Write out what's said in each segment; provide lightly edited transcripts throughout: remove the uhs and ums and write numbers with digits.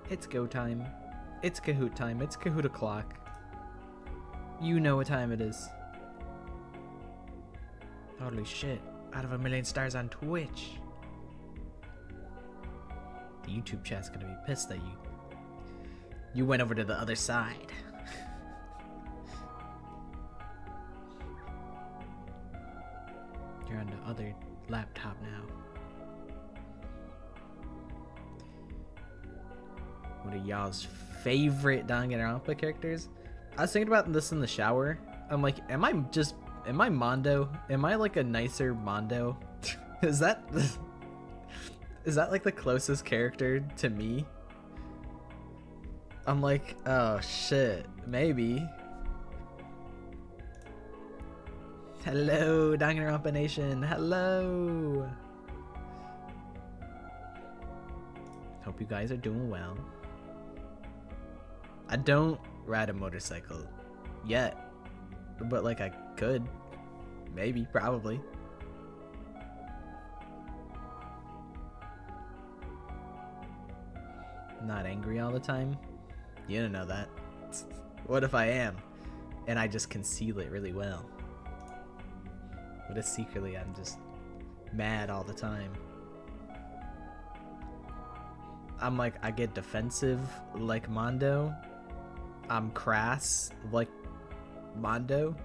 It's go time. It's Kahoot time. It's Kahoot o'clock. You know what time it is. Holy shit. Out of 1,000,000 stars on Twitch. The YouTube chat's gonna be pissed that you went over to the other side. You're on the other laptop now. What are y'all's favorite Danganronpa characters? I was thinking about this in the shower. I'm like, am I Mondo? Am I like a nicer Mondo? Is that like the closest character to me? I'm like, oh shit, maybe. Hello, Danganronpa Nation. Hello. Hope you guys are doing well. I don't ride a motorcycle yet, but like I could, maybe, probably. Not angry all the time. You don't know that. What if I am and I just conceal it really well? What if secretly I'm just mad all the time? I'm like, I get defensive like Mondo. I'm crass like Mondo.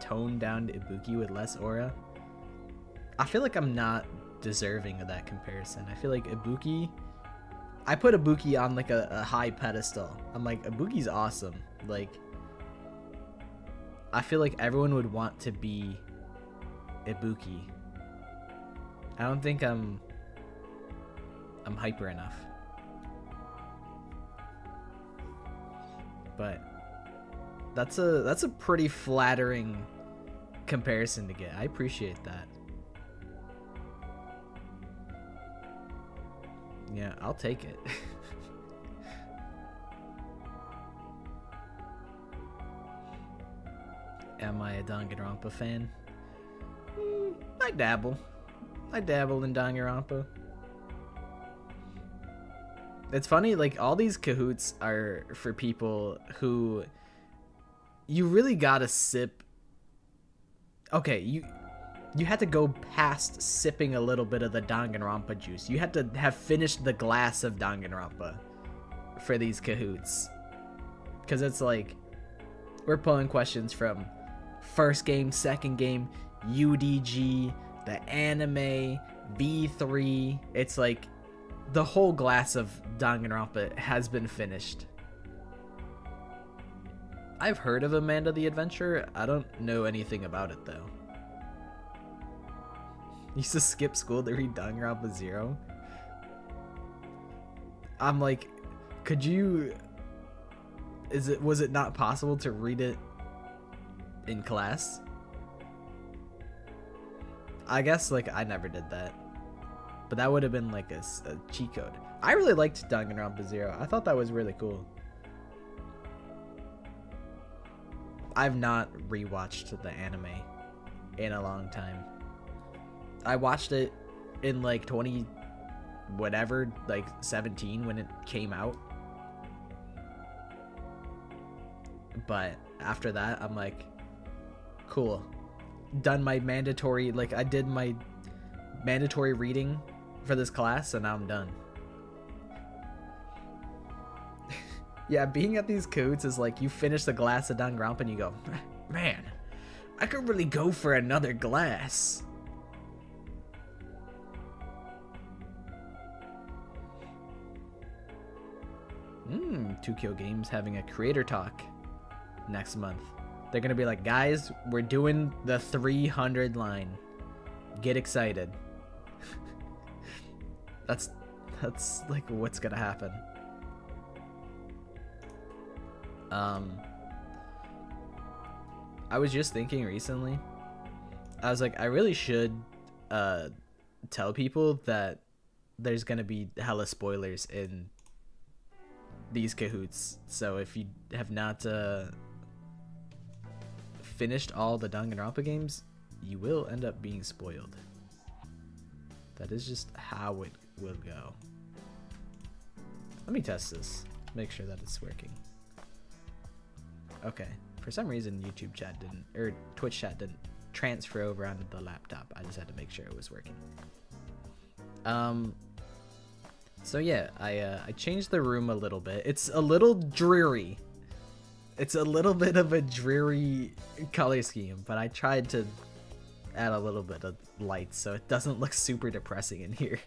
Toned down Ibuki with less aura. I feel like I'm not deserving of that comparison. I feel like Ibuki, I put Ibuki on like a high pedestal. I'm like, Ibuki's awesome. Like, I feel like everyone would want to be Ibuki. I don't think I'm hyper enough. But that's a pretty flattering comparison to get. I appreciate that. Yeah, I'll take it. Am I a Danganronpa fan? I dabble. I dabble in Danganronpa. It's funny, like, all these Kahoots are for people who you really gotta sip. Okay, you had to go past sipping a little bit of the Danganronpa juice. You had to have finished the glass of Danganronpa for these Kahoots. Because it's like, we're pulling questions from first game, second game, UDG, the anime, V3. It's like the whole glass of Danganronpa has been finished. I've heard of Amanda the Adventurer. I don't know anything about it though. Used to skip school to read Danganronpa 0. I'm like, could you? Was it not possible to read it in class? I guess like I never did that, but that would have been like a cheat code. I really liked Danganronpa 0. I thought that was really cool. I've not rewatched the anime in a long time. I watched it in like 20 whatever, like 17 when it came out. But after that, I'm like, cool. Done my mandatory, like I did my mandatory reading for this class and now I'm done. Yeah, being at these Kahoots is like you finish the glass of Danganronpa and you go, man, I could really go for another glass. Tokyo Games having a creator talk next month. They're gonna be like, guys, we're doing the 300 line. Get excited. That's like what's gonna happen. I was just thinking recently, I was like, I really should tell people that there's gonna be hella spoilers in these Kahoots. So if you have not finished all the Danganronpa games, you will end up being spoiled. That is just how it will go. Let me test this. Make sure that it's working. Okay. For some reason, YouTube chat didn't, or Twitch chat didn't transfer over onto the laptop. I just had to make sure it was working. So yeah, I changed the room a little bit. It's a little dreary. It's a little bit of a dreary color scheme, but I tried to add a little bit of light so it doesn't look super depressing in here.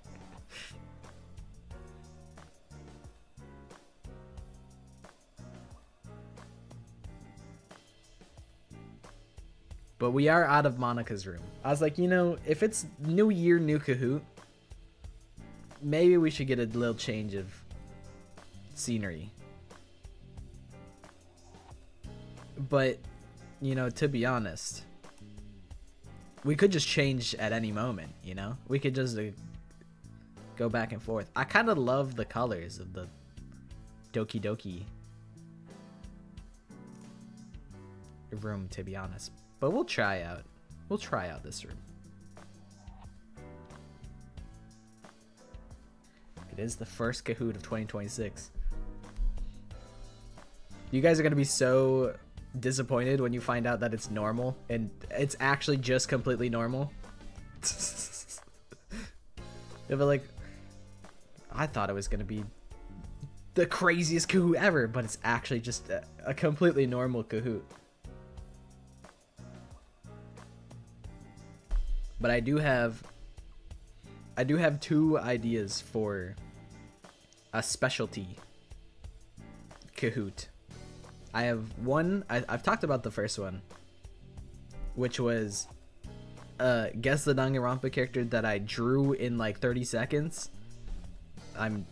But we are out of Monica's room. I was like, you know, if it's New Year, new Kahoot, maybe we should get a little change of scenery. But, you know, to be honest, we could just change at any moment, you know? We could just go back and forth. I kind of love the colors of the Doki Doki room, to be honest. But we'll try out this room. It is the first Kahoot of 2026. You guys are gonna be so disappointed when you find out that it's normal and it's actually just completely normal. You'll be like, I thought it was gonna be the craziest Kahoot ever, but it's actually just a completely normal Kahoot. But I do have two ideas for a specialty Kahoot. I have one, I've talked about the first one, which was guess the Danganronpa character that I drew in like 30 seconds. I'm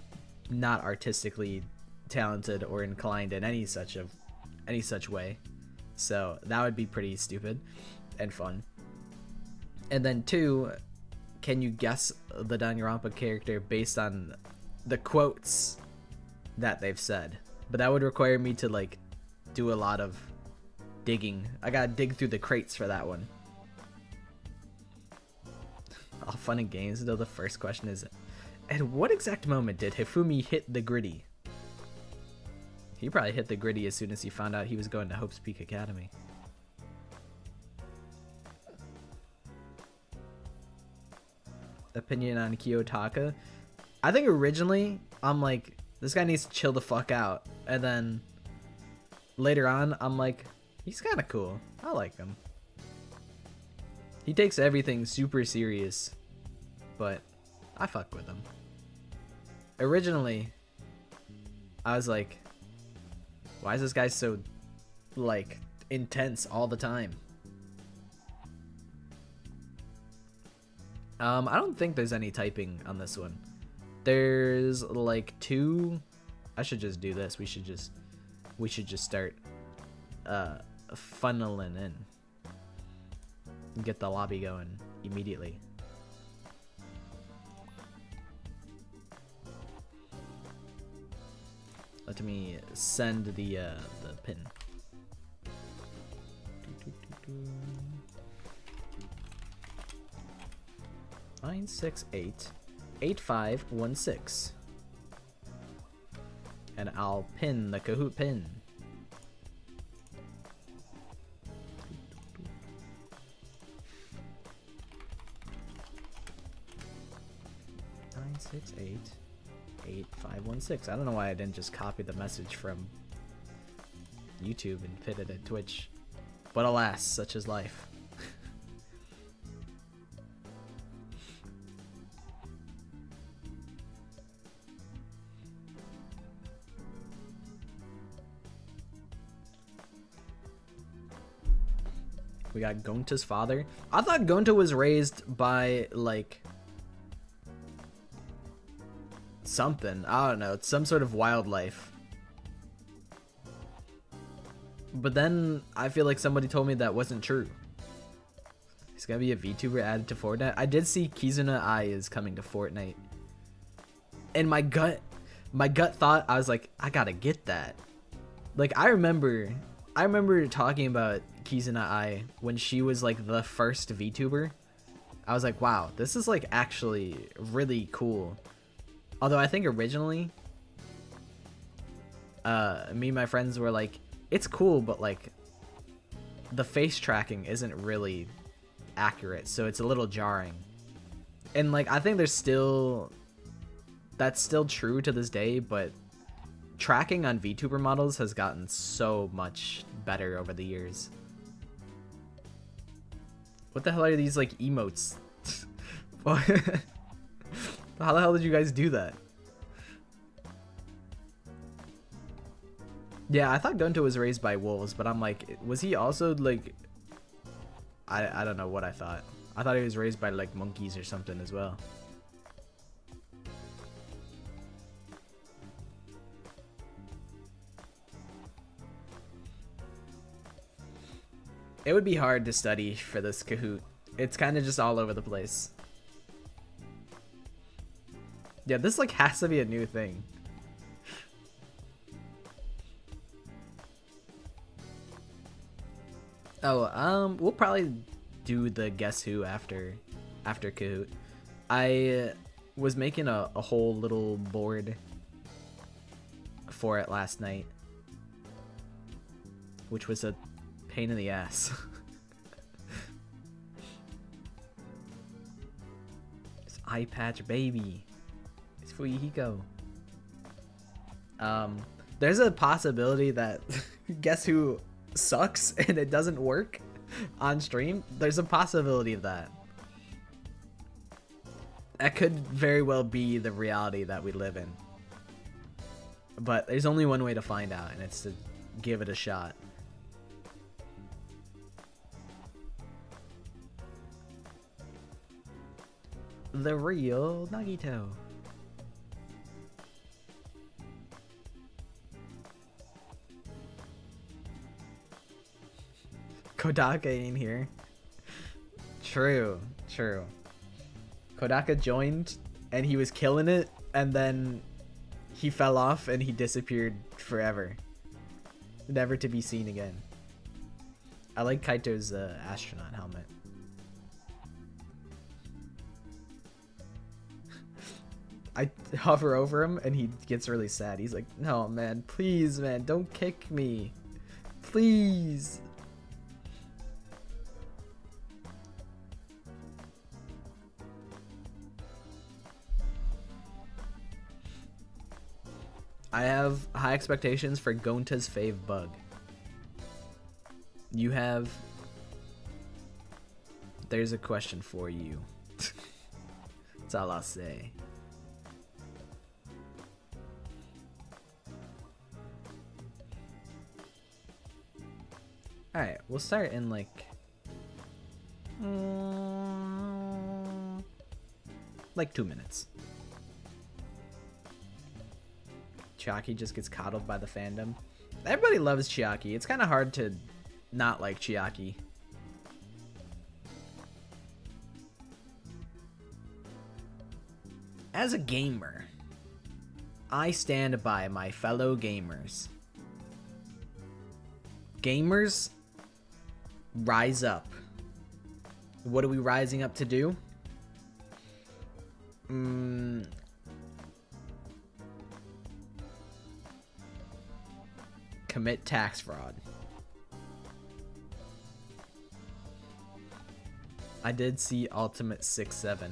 not artistically talented or inclined in any such way, so that would be pretty stupid and fun. And then two, can you guess the Danganronpa character based on the quotes that they've said? But that would require me to like do a lot of digging. I gotta dig through the crates for that one. All fun and games though. The first question is, at what exact moment did Hifumi hit the gritty? He probably hit the gritty as soon as he found out he was going to Hope's Peak Academy. Opinion on Kiyotaka? I think originally I'm like, this guy needs to chill the fuck out, and then later on I'm like, he's kind of cool. I like him. He takes everything super serious, but I fuck with him. Originally I was like, why is this guy so like intense all the time? I don't think there's any typing on this one. There's like two. I should just do this. We should just start funneling in. Get the lobby going immediately. Let me send the pin. 968-8516. And I'll pin the Kahoot pin. Nine six eight 8516. I don't know why I didn't just copy the message from YouTube and fit it at Twitch. But alas, such is life. We got Gonta's father. I thought Gonta was raised by, like, something. I don't know. It's some sort of wildlife. But then I feel like somebody told me that wasn't true. He's gonna be a VTuber added to Fortnite. I did see Kizuna Ai is coming to Fortnite. And my gut thought, I was like, I gotta get that. Like, I remember talking about Kizuna Ai when she was like the first VTuber, I was like, wow, this is like actually really cool. Although I think originally, me and my friends were like, it's cool, but like the face tracking isn't really accurate, so it's a little jarring. And like I think that's still true to this day, but tracking on VTuber models has gotten so much better over the years. What the hell are these like emotes? How the hell did you guys do that? Yeah, I thought Gonto was raised by wolves, but I'm like, was he also like, I don't know what I thought. I thought he was raised by like monkeys or something as well. It would be hard to study for this Kahoot. It's kind of just all over the place. Yeah, this like has to be a new thing. Oh, we'll probably do the Guess Who after Kahoot. I was making a whole little board for it last night, which was a pain in the ass. It's eye patch baby. It's Fuyihiko. There's a possibility that Guess Who sucks and it doesn't work on stream. There's a possibility of that. That could very well be the reality that we live in. But there's only one way to find out, and it's to give it a shot. The real Nagito. Kodaka ain't here. True. Kodaka joined and he was killing it, and then he fell off and he disappeared forever. Never to be seen again. I like Kaito's astronaut helmet. I hover over him and he gets really sad. He's like, no man, please man, don't kick me. Please. I have high expectations for Gonta's fave bug. You have... There's a question for you. That's all I'll say. Alright, we'll start in like 2 minutes. Chiaki just gets coddled by the fandom. Everybody loves Chiaki. It's kind of hard to not like Chiaki. As a gamer, I stand by my fellow gamers. Gamers, rise up. What are we rising up to do? Commit tax fraud. I did see Ultimate 6-7.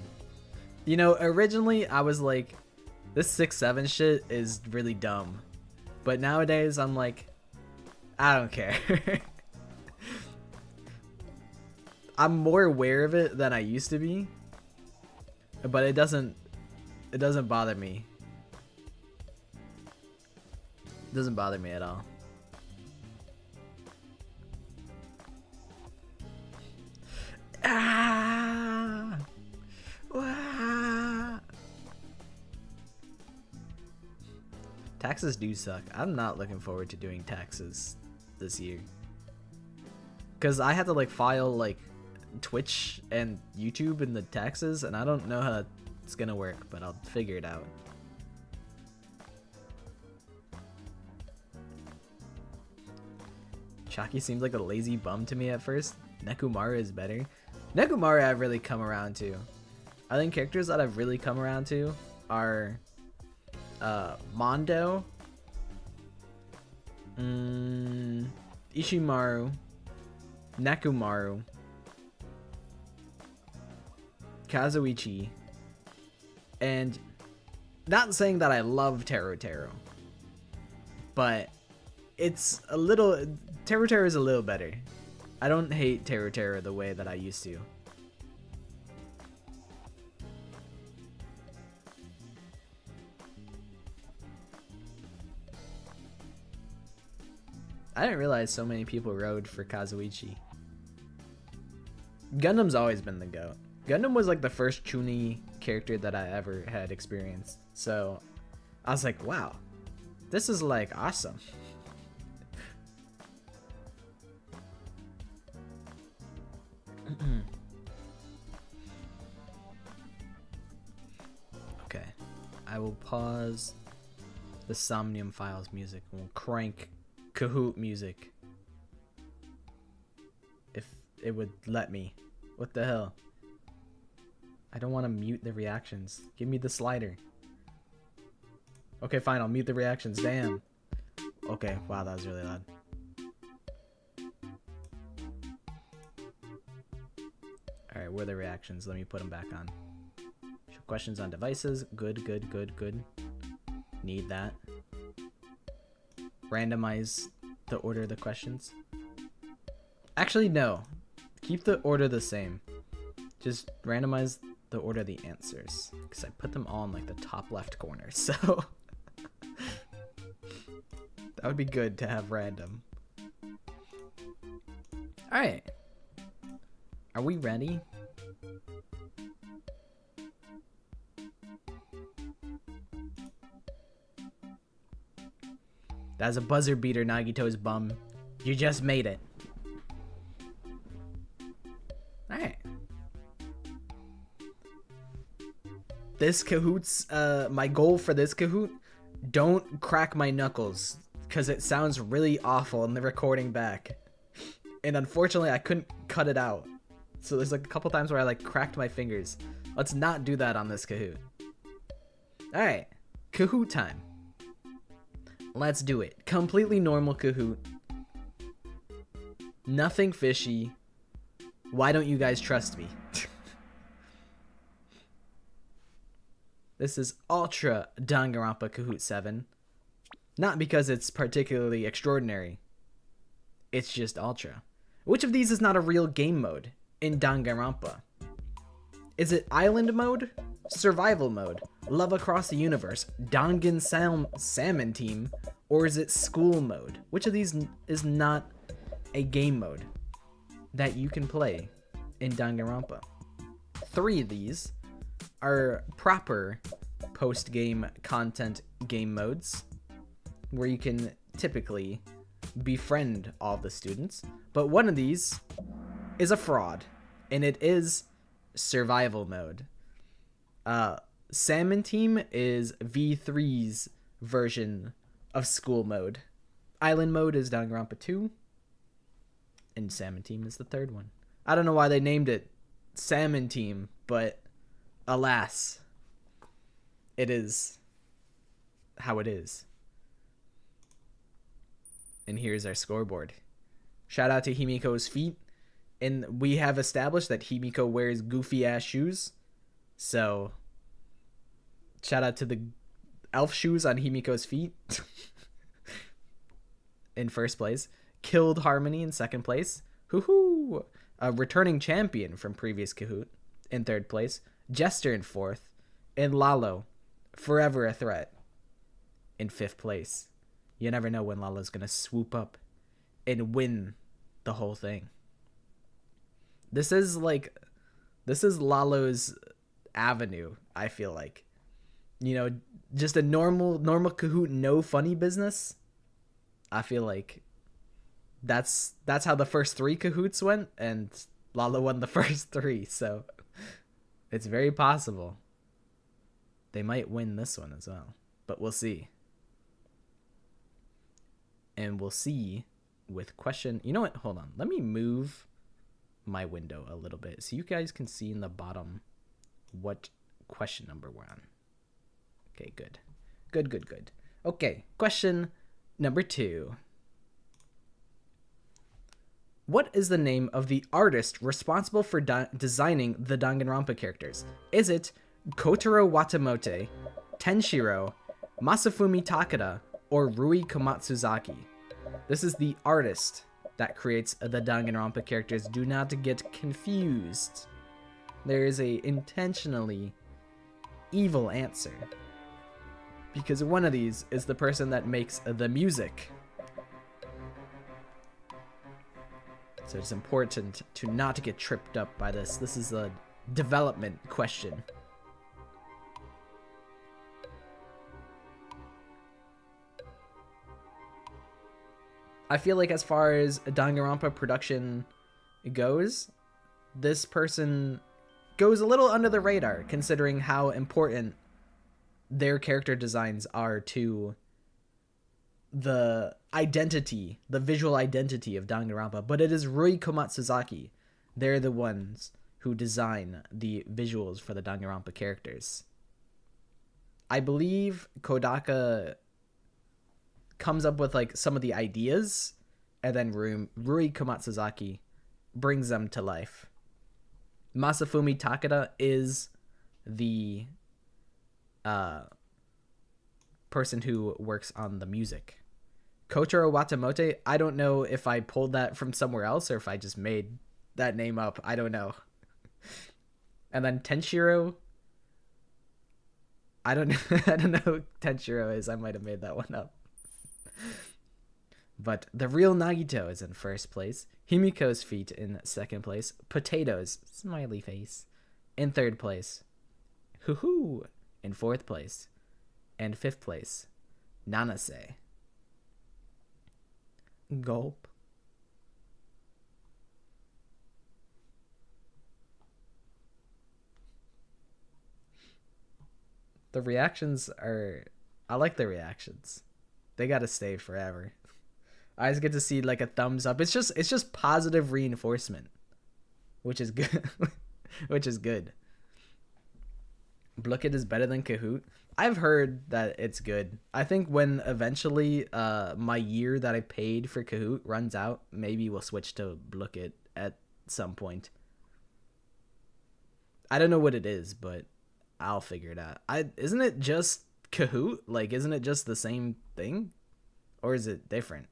You know, originally I was like, this 6-7 shit is really dumb. But nowadays I'm like, I don't care. I'm more aware of it than I used to be. But it doesn't bother me. It doesn't bother me at all. Ah! Ah! Taxes do suck. I'm not looking forward to doing taxes this year. Because I have to like file like Twitch and YouTube in the taxes, and I don't know how it's gonna work, but I'll figure it out. Chaki seemed like a lazy bum to me at first. Nekomaru is better. Nekomaru I've really come around to. I think characters that I've really come around to are Mondo, Ishimaru, Nekomaru, Kazuichi, and not saying that I love Taro, but it's a little... Taro is a little better. I don't hate Taro the way that I used to. I didn't realize so many people rode for Kazuichi. Gundam's always been the GOAT. Gundam was like the first Chunin character that I ever had experienced. So I was like, wow, this is like awesome. Okay, I will pause the Somnium Files music and we'll crank Kahoot music. If it would let me. What the hell? I don't want to mute the reactions. Give me the slider. Okay, fine, I'll mute the reactions. Damn. Okay, wow, that was really loud. Alright, where are the reactions? Let me put them back on. Show questions on devices. Good. Need that. Randomize the order of the questions. Actually, no. Keep the order the same. Just randomize the order of the answers. Because I put them all in like the top left corner, so... that would be good to have random. Alright. Are we ready? That's a buzzer beater, Nagito's bum. You just made it. Alright. This Kahoot's, my goal for this Kahoot, don't crack my knuckles, because it sounds really awful in the recording back. And unfortunately, I couldn't cut it out. So there's like a couple times where I like cracked my fingers. Let's not do that on this Kahoot. Alright, Kahoot time. Let's do it. Completely normal Kahoot. Nothing fishy. Why don't you guys trust me? This is Ultra Danganronpa Kahoot 7. Not because it's particularly extraordinary. It's just Ultra. Which of these is not a real game mode in Danganronpa? Is it Island Mode? Survival Mode? Love Across the Universe? Dangan Salmon Team? Or is it School Mode? Which of these is not a game mode that you can play in Danganronpa? 3 of these are proper post-game content game modes where you can typically befriend all the students, but one of these is a fraud, and it is survival mode. Salmon Team is V3's version of school mode. Island mode is Danganronpa 2, and Salmon Team is the 3rd one. I don't know why they named it Salmon Team, but alas, it is how it is. And here's our scoreboard. Shout out to Himiko's feet. And we have established that Himiko wears goofy ass shoes. So shout out to the elf shoes on Himiko's feet. In first place. Killed Harmony in 2nd place. Hoo-hoo! A returning champion from previous Kahoot in 3rd place. Jester in 4th. And Lalo, forever a threat, in 5th place. You never know when Lalo's gonna swoop up and win the whole thing. This is Lalo's avenue, I feel like. You know, just a normal Kahoot, no funny business. I feel like that's how the first 3 Kahoots went, and Lalo won the first 3, so it's very possible they might win this one as well. But we'll see. And we'll see with question... You know what? Hold on. Let me move my window a little bit so you guys can see in the bottom what question number we're on. Okay, good. Good. Okay, question number 2. What is the name of the artist responsible for designing the Danganronpa characters? Is it Kotaro Watamote, Tenshiro, Masafumi Takada, or Rui Komatsuzaki? This is the artist that creates the Danganronpa characters. Do not get confused. There is a intentionally evil answer, because one of these is the person that makes the music. So it's important to not get tripped up by this. This is a development question. I feel like as far as Danganronpa production goes, this person goes a little under the radar considering how important their character designs are to the identity, the visual identity of Danganronpa. But it is Rui Komatsuzaki. They're the ones who design the visuals for the Danganronpa characters. I believe Kodaka comes up with like some of the ideas, and then Rui Komatsuzaki brings them to life. Masafumi Takada is the person who works on the music. Kotaro Watamote, I don't know if I pulled that from somewhere else or if I just made that name up. I don't know. And then Tenshiro, I don't know. I don't know who Tenshiro is. I might have made that one up. But the real Nagito is in first place. Himiko's feet in second place. Potatoes, smiley face, in third place. Hoo-hoo in fourth place. And fifth place, Nanase. Gulp. The reactions are... I like the reactions. They gotta stay forever. I just get to see like a thumbs up. It's just positive reinforcement, which is good. Which is good. Blook It is better than Kahoot. I've heard that it's good. I think when eventually my year that I paid for Kahoot runs out, maybe we'll switch to Blook It at some point. I don't know what it is, but I'll figure it out. Isn't it just Kahoot? Like, isn't it just the same thing? Or is it different?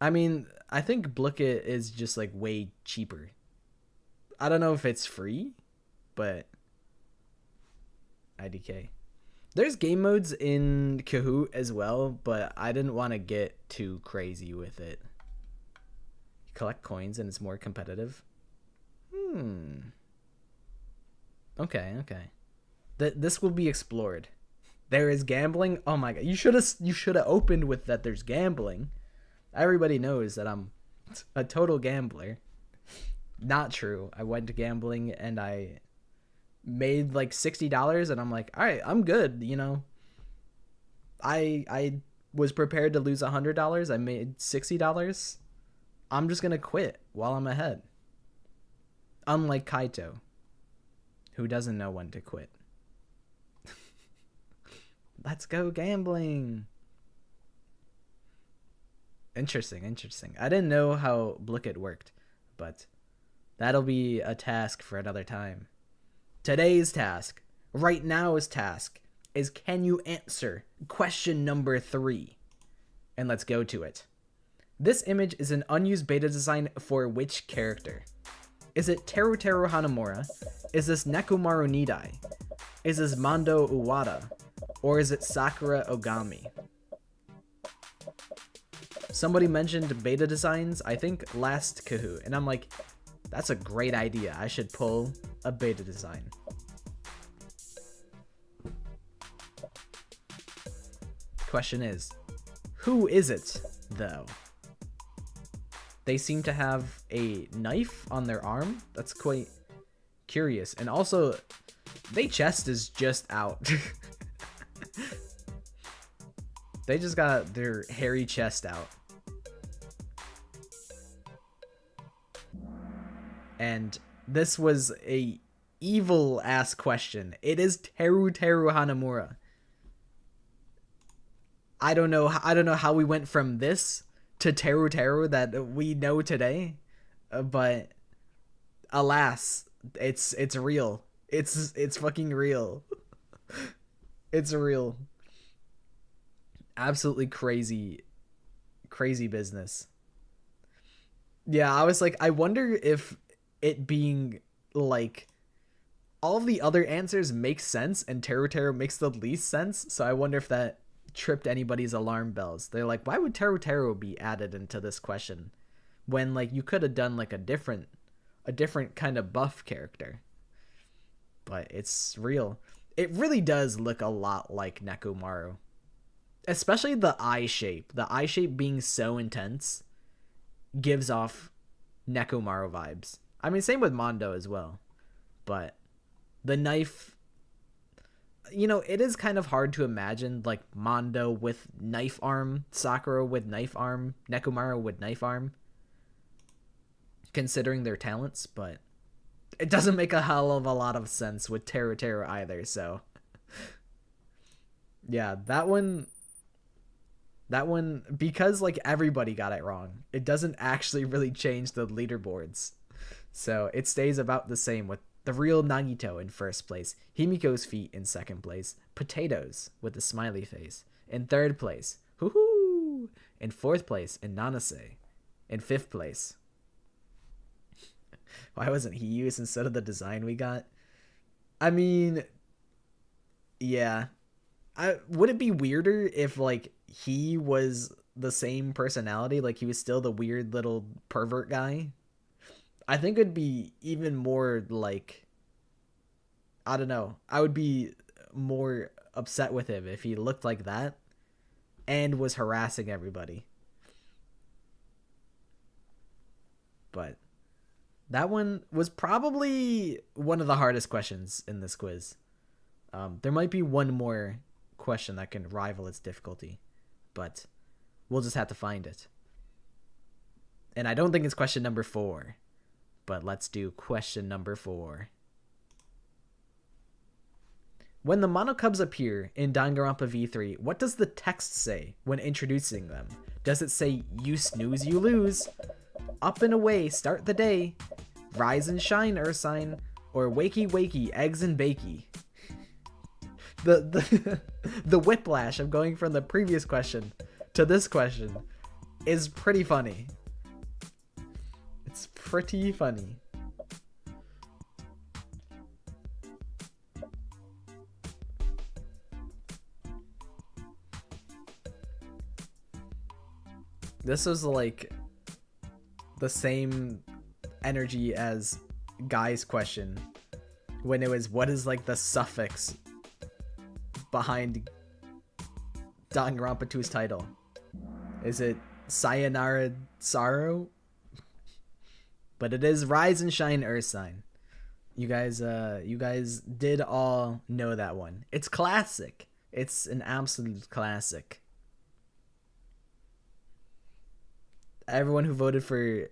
I mean, I think Blook It is just like way cheaper. I don't know if it's free, but IDK. There's game modes in Kahoot as well, but I didn't want to get too crazy with it. You collect coins and it's more competitive. Okay. This will be explored. There is gambling. Oh my god. You should have opened with that there's gambling. Everybody knows that I'm a total gambler. Not true. I went to gambling and I made like $60 and I'm like, all right, I'm good. You know, I was prepared to lose $100. I made $60. I'm just going to quit while I'm ahead. Unlike Kaito, who doesn't know when to quit. Let's go gambling. Interesting. I didn't know how Blook It worked, but that'll be a task for another time. Today's task, right now's task, is can you answer question number 3? And let's go to it. This image is an unused beta design for which character? Is it Teru Hanamura? Is this Nekomaru Nidai? Is this Mando Uwada? Or is it Sakura Ogami? Somebody mentioned beta designs, I think last Kahoot, and I'm like, that's a great idea. I should pull a beta design. Question is, who is it, though? They seem to have a knife on their arm. That's quite curious. And also, their chest is just out. They just got their hairy chest out. And this was a evil ass question. It is Teru Hanamura. I don't know how we went from this to Teru that we know today, but alas, it's real. It's fucking real. It's real. Absolutely crazy business. Yeah, I was like, I wonder if it being like all of the other answers make sense and Teru makes the least sense. So I wonder if that tripped anybody's alarm bells. They're like, why would Teru be added into this question when like you could have done like a different kind of buff character? But it's real. It really does look a lot like Nekomaru. Especially the eye shape. The eye shape being so intense gives off Nekomaru vibes. I mean, same with Mondo as well. But the knife, you know, it is kind of hard to imagine like Mondo with knife arm, Sakura with knife arm, Nekomaru with knife arm, considering their talents, but it doesn't make a hell of a lot of sense with Teru either, so yeah, that one, because like everybody got it wrong, it doesn't actually really change the leaderboards. So it stays about the same with the real Nagito in first place, Himiko's feet in second place, Potatoes with the smiley face in third place, hoo-hoo, in fourth place, and Nanase in fifth place. Why wasn't he used instead of the design we got? I mean, yeah. Would it be weirder if like he was the same personality, like he was still the weird little pervert guy? I think it'd be even more like, I don't know. I would be more upset with him if he looked like that and was harassing everybody. But that one was probably one of the hardest questions in this quiz. There might be one more question that can rival its difficulty, but we'll just have to find it. And I don't think it's question number 4. But let's do question number 4. When the Monocubs appear in Danganronpa V3, what does the text say when introducing them? Does it say, you snooze, you lose, up and away, start the day, rise and shine, Ursine, or wakey wakey, eggs and bakey? The whiplash of going from the previous question to this question is pretty funny. It's pretty funny. This was like the same energy as Guy's question when it was, what is like the suffix behind Danganronpa 2's title? Is it Sayonara Sorrow? But it is Rise and Shine Ursine. You guys did all know that one. It's classic. It's an absolute classic. Everyone who voted for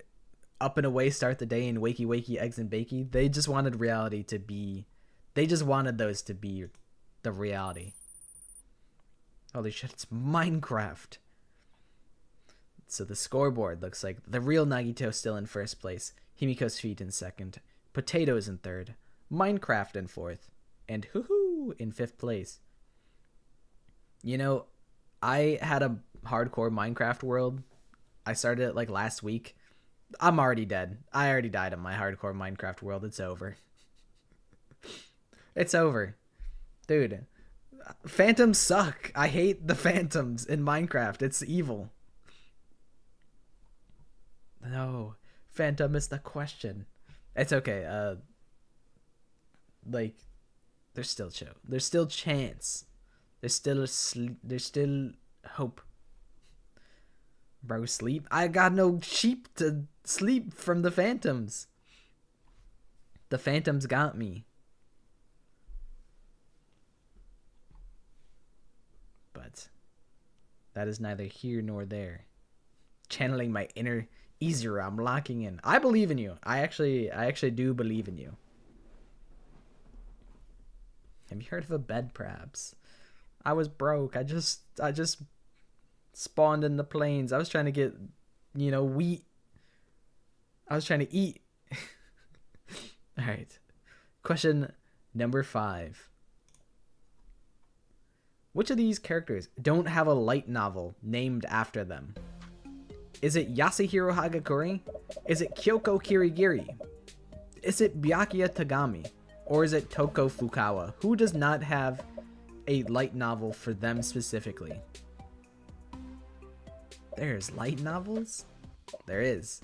Up and Away, Start the Day, and Wakey Wakey, Eggs and Bakey, they just wanted reality to be... They just wanted those to be the reality. Holy shit, it's Minecraft. So the scoreboard looks like the real Nagito still in first place, Himiko's feet in second, Potatoes in third, Minecraft in fourth, and hoo-hoo in fifth place. You know, I had a hardcore Minecraft world. I started it like last week. I'm already dead. I already died in my hardcore Minecraft world. It's over. It's over. Dude, phantoms suck. I hate the phantoms in Minecraft. It's evil. No, phantom is the question. It's okay. Like, there's still There's still chance. There's still hope. Bro, sleep? I got no sheep to sleep from the phantoms. The phantoms got me. But that is neither here nor there. Channeling my inner Easier, I'm locking in. I believe in you. I actually do believe in you. Have you heard of a bed, perhaps? I was broke. I just spawned in the plains. I was trying to get, wheat. I was trying to eat. All right. Question number 5. Which of these characters don't have a light novel named after them? Is it Yasuhiro Hagakure? Is it Kyoko Kirigiri? Is it Byakuya Tagami? Or is it Toko Fukawa? Who does not have a light novel for them specifically? There's light novels? There is.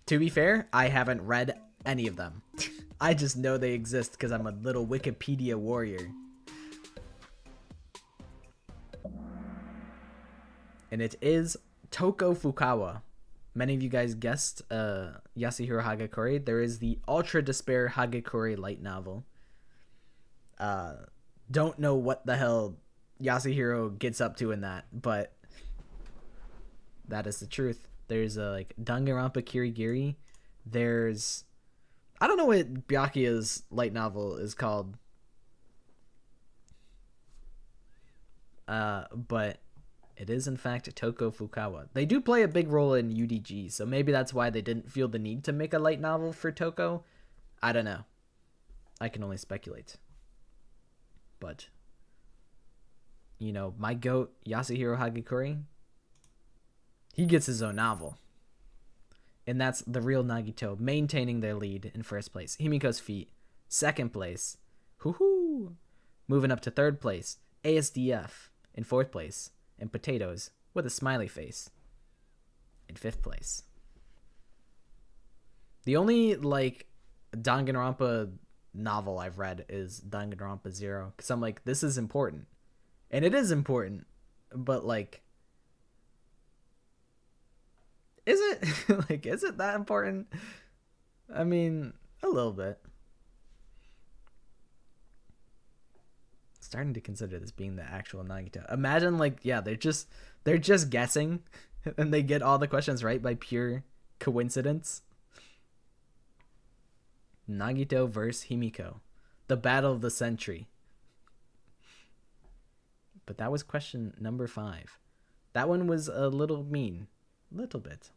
To be fair, I haven't read any of them. I just know they exist because I'm a little Wikipedia warrior. And it is Toko Fukawa. Many of you guys guessed Yasuhiro Hagakure. There is the Ultra Despair Hagakure light novel. Don't know what the hell Yasuhiro gets up to in that, but that is the truth. There's like Danganronpa Kirigiri. There's, I don't know what Byakuya's light novel is called. But it is in fact Toko Fukawa. They do play a big role in UDG, so maybe that's why they didn't feel the need to make a light novel for Toko. I don't know. I can only speculate. But, my goat, Yasuhiro Hagakure, he gets his own novel. And that's The Real Nagito maintaining their lead in first place. Himiko's Feet, second place. Hoo-hoo! Moving up to third place. ASDF in fourth place. And Potatoes with a smiley face in fifth place. The only, Danganronpa novel I've read is Danganronpa 0. Because I'm like, this is important. And it is important. But, is it? Is it that important? I mean, a little bit. Starting to consider this being the actual Nagito. Imagine, they're just guessing, and they get all the questions right by pure coincidence. Nagito versus Himiko, the battle of the century. But that was question number 5. That one was a little mean. Little bit.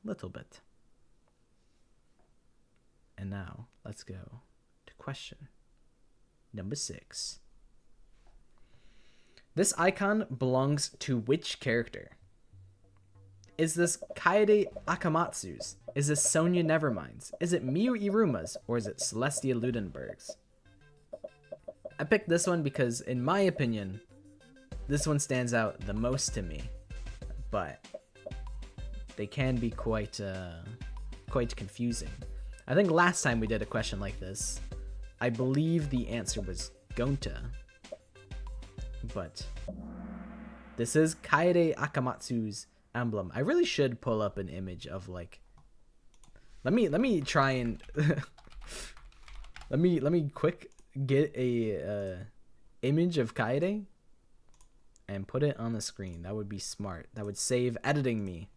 And now, let's go to question number 6. This icon belongs to which character? Is this Kaede Akamatsu's? Is this Sonia Nevermind's? Is it Miyu Iruma's? Or is it Celestia Ludenberg's? I picked this one because, in my opinion, this one stands out the most to me. But they can be quite confusing. I think last time we did a question like this, I believe the answer was Gonta. But this is Kaede Akamatsu's emblem. I really should pull up an image of let me try and let me quick get a image of Kaede and put it on the screen. That would be smart. That would save editing me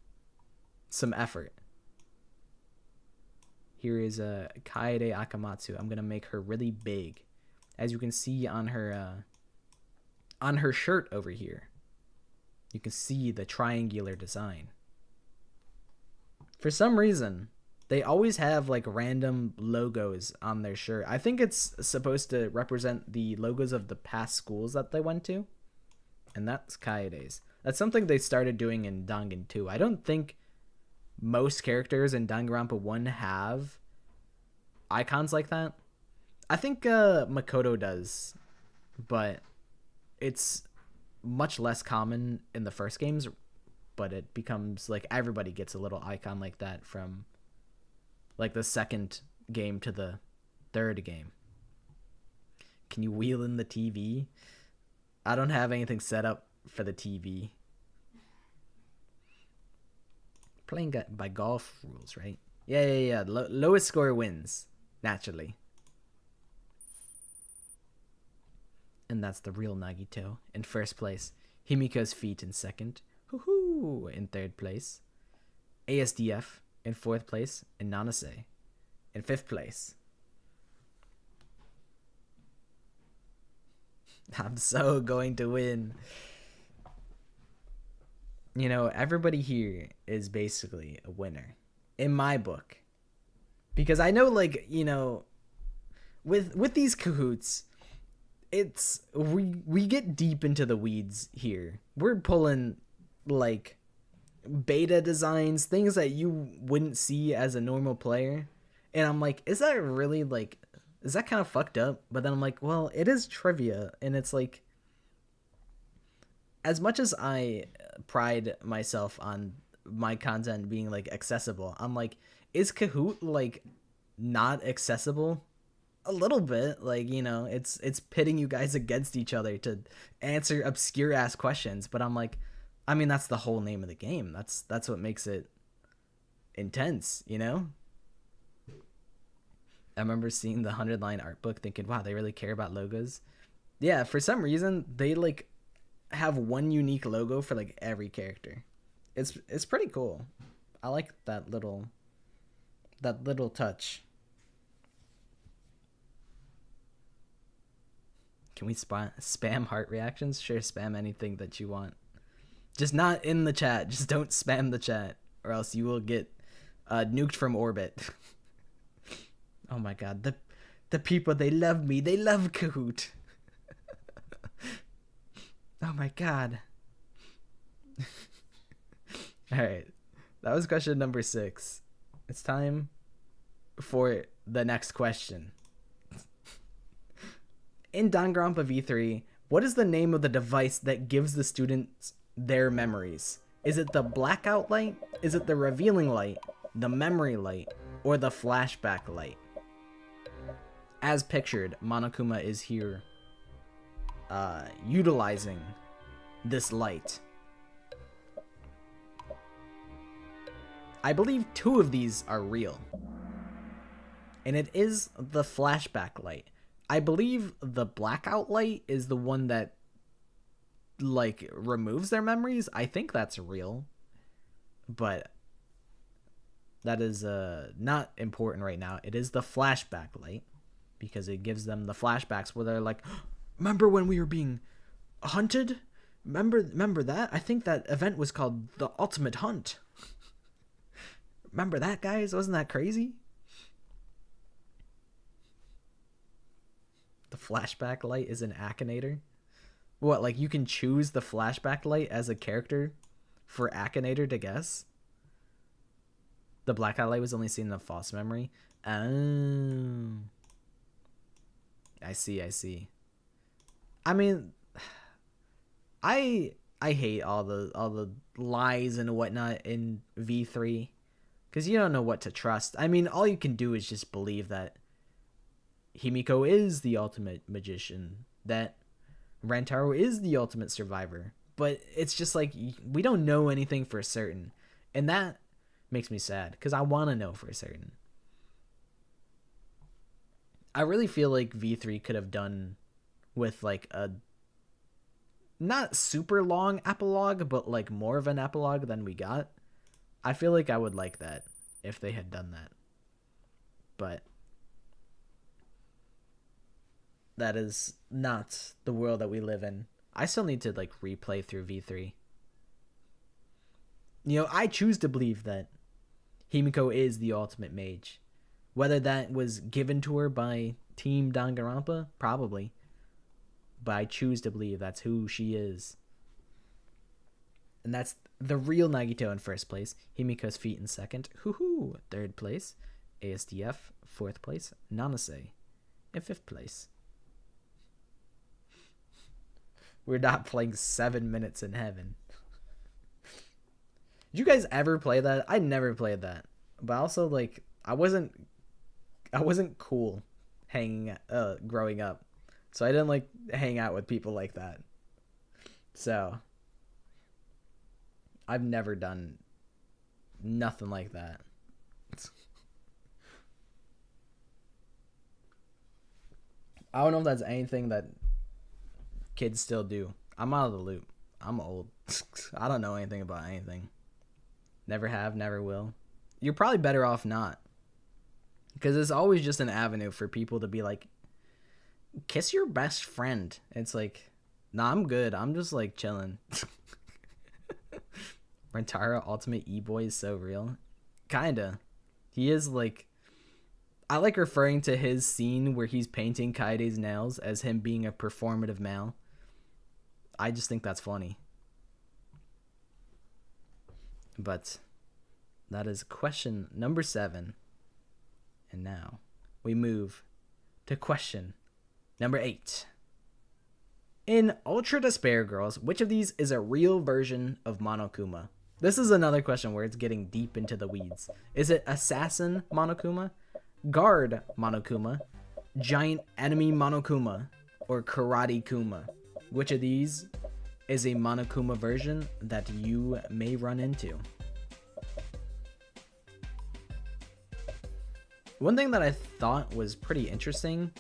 some effort. Here is Kaede Akamatsu. I'm gonna make her really big, as you can see on her shirt over here. You can see the triangular design. For some reason, they always have random logos on their shirt. I think it's supposed to represent the logos of the past schools that they went to. And that's Kaede's. That's something they started doing in Dangan 2. I don't think most characters in Danganronpa 1 have icons like that. I think Makoto does, but it's much less common in the first games, but it becomes everybody gets a little icon like that from the second game to the third game. Can you wheel in the TV? I don't have anything set up for the TV. Playing by golf rules, right? Yeah. Lowest score wins, naturally. and that's the real Nagito in first place. Himiko's feet in second. Hoo-hoo in third place. ASDF in fourth place, and Nanase in fifth place. I'm so going to win. You know, everybody here is basically a winner in my book. Because I know, like, you know, with these Kahoots, it's we get deep into the weeds here. We're pulling like beta designs, things that you wouldn't see as a normal player. And I'm like, is that really like, is that kind of fucked up? But then I'm like, well, it is trivia, and it's like, as much as I pride myself on my content being like accessible, I'm like, is Kahoot like not accessible? A little bit, like, you know, it's pitting you guys against each other to answer obscure ass questions. But I'm like, I mean, that's the whole name of the game. That's what makes it intense, you know? I remember seeing the 100-line art book thinking, wow, they really care about logos. Yeah, for some reason they like have one unique logo for like every character. It's pretty cool. I like that little touch. Can we spam heart reactions? Sure, spam anything that you want. Just not in the chat. Just don't spam the chat, or else you will get nuked from orbit. Oh my god, the people, they love me. They love Kahoot. Oh my god. Alright, that was question number 6. It's time for the next question. In Danganronpa V3, what is the name of the device that gives the students their memories? Is it the blackout light? Is it the revealing light? The memory light? Or the flashback light? As pictured, Monokuma is here utilizing this light. I believe 2 of these are real. And it is the flashback light. I believe the blackout light is the one that like removes their memories. I think that's real. But that is not important right now. It is the flashback light, because it gives them the flashbacks where they're like, remember when we were being hunted? Remember that? I think that event was called the Ultimate Hunt. Remember that, guys? Wasn't that crazy? The flashback light is an Akinator? What, like you can choose the flashback light as a character for Akinator to guess? The blackout light was only seen in a false memory? Oh. I see. I mean, I hate all the lies and whatnot in V3, because you don't know what to trust. I mean, all you can do is just believe that Himiko is the ultimate magician, that Rantaro is the ultimate survivor. But it's just like, we don't know anything for certain. And that makes me sad, because I want to know for certain. I really feel like V3 could have done with like a not super long epilogue, but like more of an epilogue than we got. I feel like I would like that if they had done that. But that is not the world that we live in. I still need to like replay through V3. You know, I choose to believe that Himiko is the ultimate mage. Whether that was given to her by Team Danganronpa, probably. But I choose to believe that's who she is. And that's the real Nagito in first place. Himiko's feet in second. Hoo-hoo! Third place. ASDF. Fourth place. Nanase. In fifth place. We're not playing 7 minutes in heaven. Did you guys ever play that? I never played that. But also, like, I wasn't cool growing up. So I didn't like hang out with people like that. So I've never done nothing like that. I don't know if that's anything that kids still do. I'm out of the loop. I'm old. I don't know anything about anything. Never have, never will. You're probably better off not. Because it's always just an avenue for people to be like, kiss your best friend. It's like, nah, I'm good. I'm just like chilling. Rentara Ultimate E-Boy is so real. Kinda. He is like, I like referring to his scene where he's painting Kaede's nails as him being a performative male. I just think that's funny. But that is question number 7. And now we move to question number 8. In Ultra Despair Girls, which of these is a real version of Monokuma? This is another question where it's getting deep into the weeds. Is it Assassin Monokuma, Guard Monokuma, Giant Enemy Monokuma, or Karate Kuma? Which of these is a Monokuma version that you may run into? One thing that I thought was pretty interesting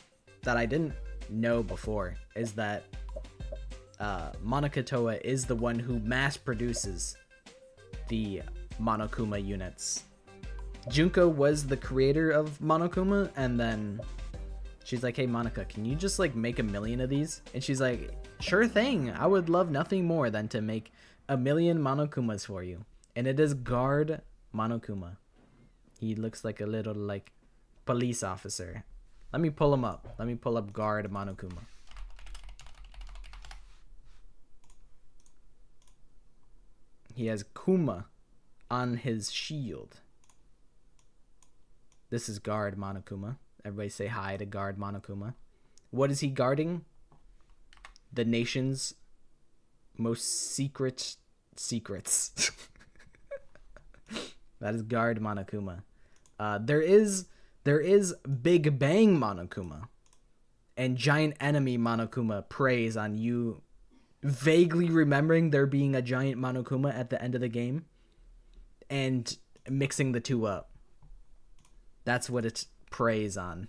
that I didn't know before is that Monika Toa is the one who mass produces the Monokuma units. Junko was the creator of Monokuma, and then she's like, hey Monika, can you just like make 1 million of these? And she's like, sure thing, I would love nothing more than to make 1 million Monokumas for you. And it is Guard Monokuma. He looks like a little like police officer. Let me pull him up. Let me pull up Guard Monokuma. He has Kuma on his shield. This is Guard Monokuma. Everybody say hi to Guard Monokuma. What is he guarding? The nation's most secret secrets. That is Guard Monokuma. There is Big Bang Monokuma. And Giant Enemy Monokuma preys on you vaguely remembering there being a giant Monokuma at the end of the game and mixing the two up. That's what it preys on.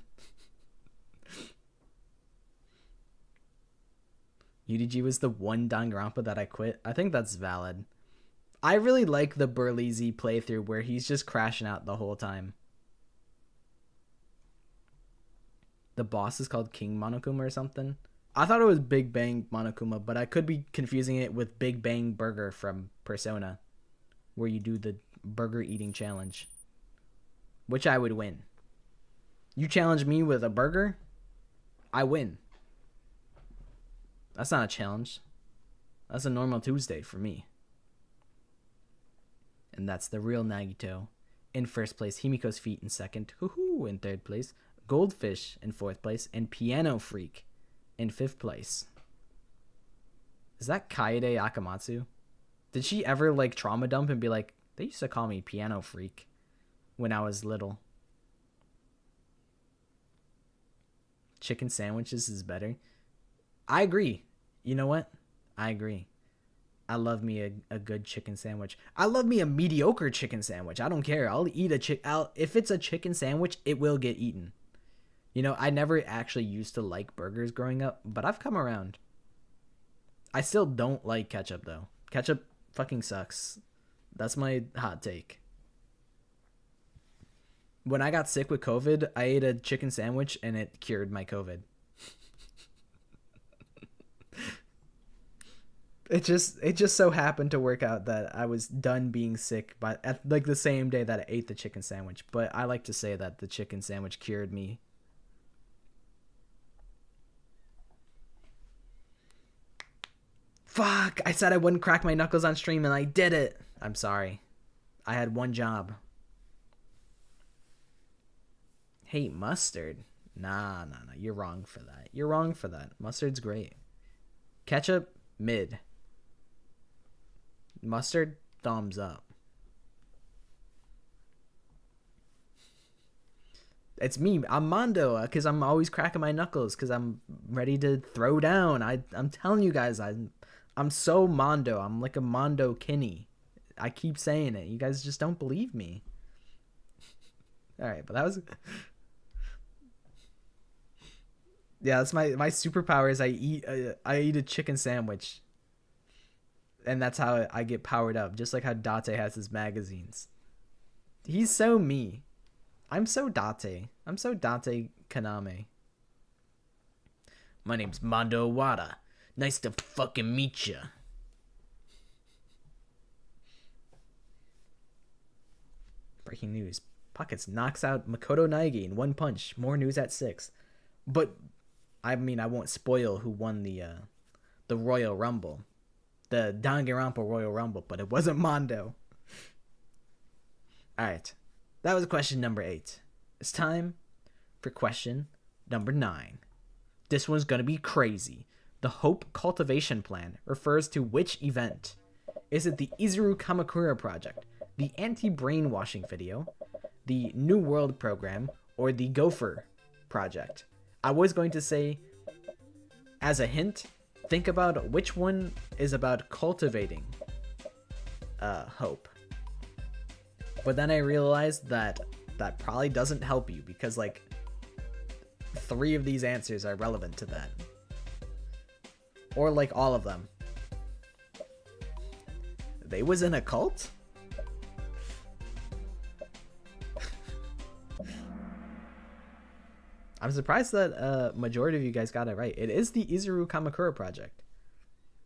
UDG was the one Danganronpa that I quit. I think that's valid. I really like the Burleezy playthrough where he's just crashing out the whole time. The boss is called King Monokuma or something. I thought it was Big Bang Monokuma, but I could be confusing it with Big Bang Burger from Persona, where you do the burger eating challenge, which I would win. You challenge me with a burger, I win. That's not a challenge. That's a normal Tuesday for me. And that's the real Nagito in first place, Himiko's Feet in second, Hoo-hoo in third place, Goldfish in fourth place, and Piano Freak in 5th place. Is that Kaede Akamatsu? Did she ever like trauma dump and be like, they used to call me Piano Freak when I was little? Chicken sandwiches is better. I agree. You know what? I agree. I love me a good chicken sandwich. I love me a mediocre chicken sandwich. I don't care. I'll eat if it's a chicken sandwich, it will get eaten. You know, I never actually used to like burgers growing up, but I've come around. I still don't like ketchup, though. Ketchup fucking sucks. That's my hot take. When I got sick with COVID, I ate a chicken sandwich, and it cured my COVID. It just so happened to work out that I was done being sick at like the same day that I ate the chicken sandwich. But I like to say that the chicken sandwich cured me. Fuck, I said I wouldn't crack my knuckles on stream and I did it. I'm sorry. I had one job. Hate mustard. Nah. You're wrong for that. You're wrong for that. Mustard's great. Ketchup, mid. Mustard, thumbs up. It's me. I'm Mondo because I'm always cracking my knuckles because I'm ready to throw down. I'm telling you guys, I'm so Mondo. I'm like a Mondo Kinney. I keep saying it. You guys just don't believe me. All right, but that was... Yeah, that's my superpower is I eat a chicken sandwich, and that's how I get powered up. Just like how Date has his magazines. He's so me. I'm so Date. I'm so Date Kaname. My name's Mondo Wada. Nice to fucking meet ya. Breaking news. Pockets knocks out Makoto Naegi in one punch. More news at 6. But, I mean, I won't spoil who won the Royal Rumble. The Danganronpa Royal Rumble, but it wasn't Mondo. Alright. That was question number 8. It's time for question number 9. This one's gonna be crazy. The Hope Cultivation Plan refers to which event? Is it the Izuru Kamakura Project, the anti-brainwashing video, the New World Program, or the Gopher Project? I was going to say, as a hint, think about which one is about cultivating hope. But then I realized that that probably doesn't help you because, like, 3 of these answers are relevant to that. Or, like, all of them. They was in a cult? I'm surprised that majority of you guys got it right. It is the Izuru Kamakura Project.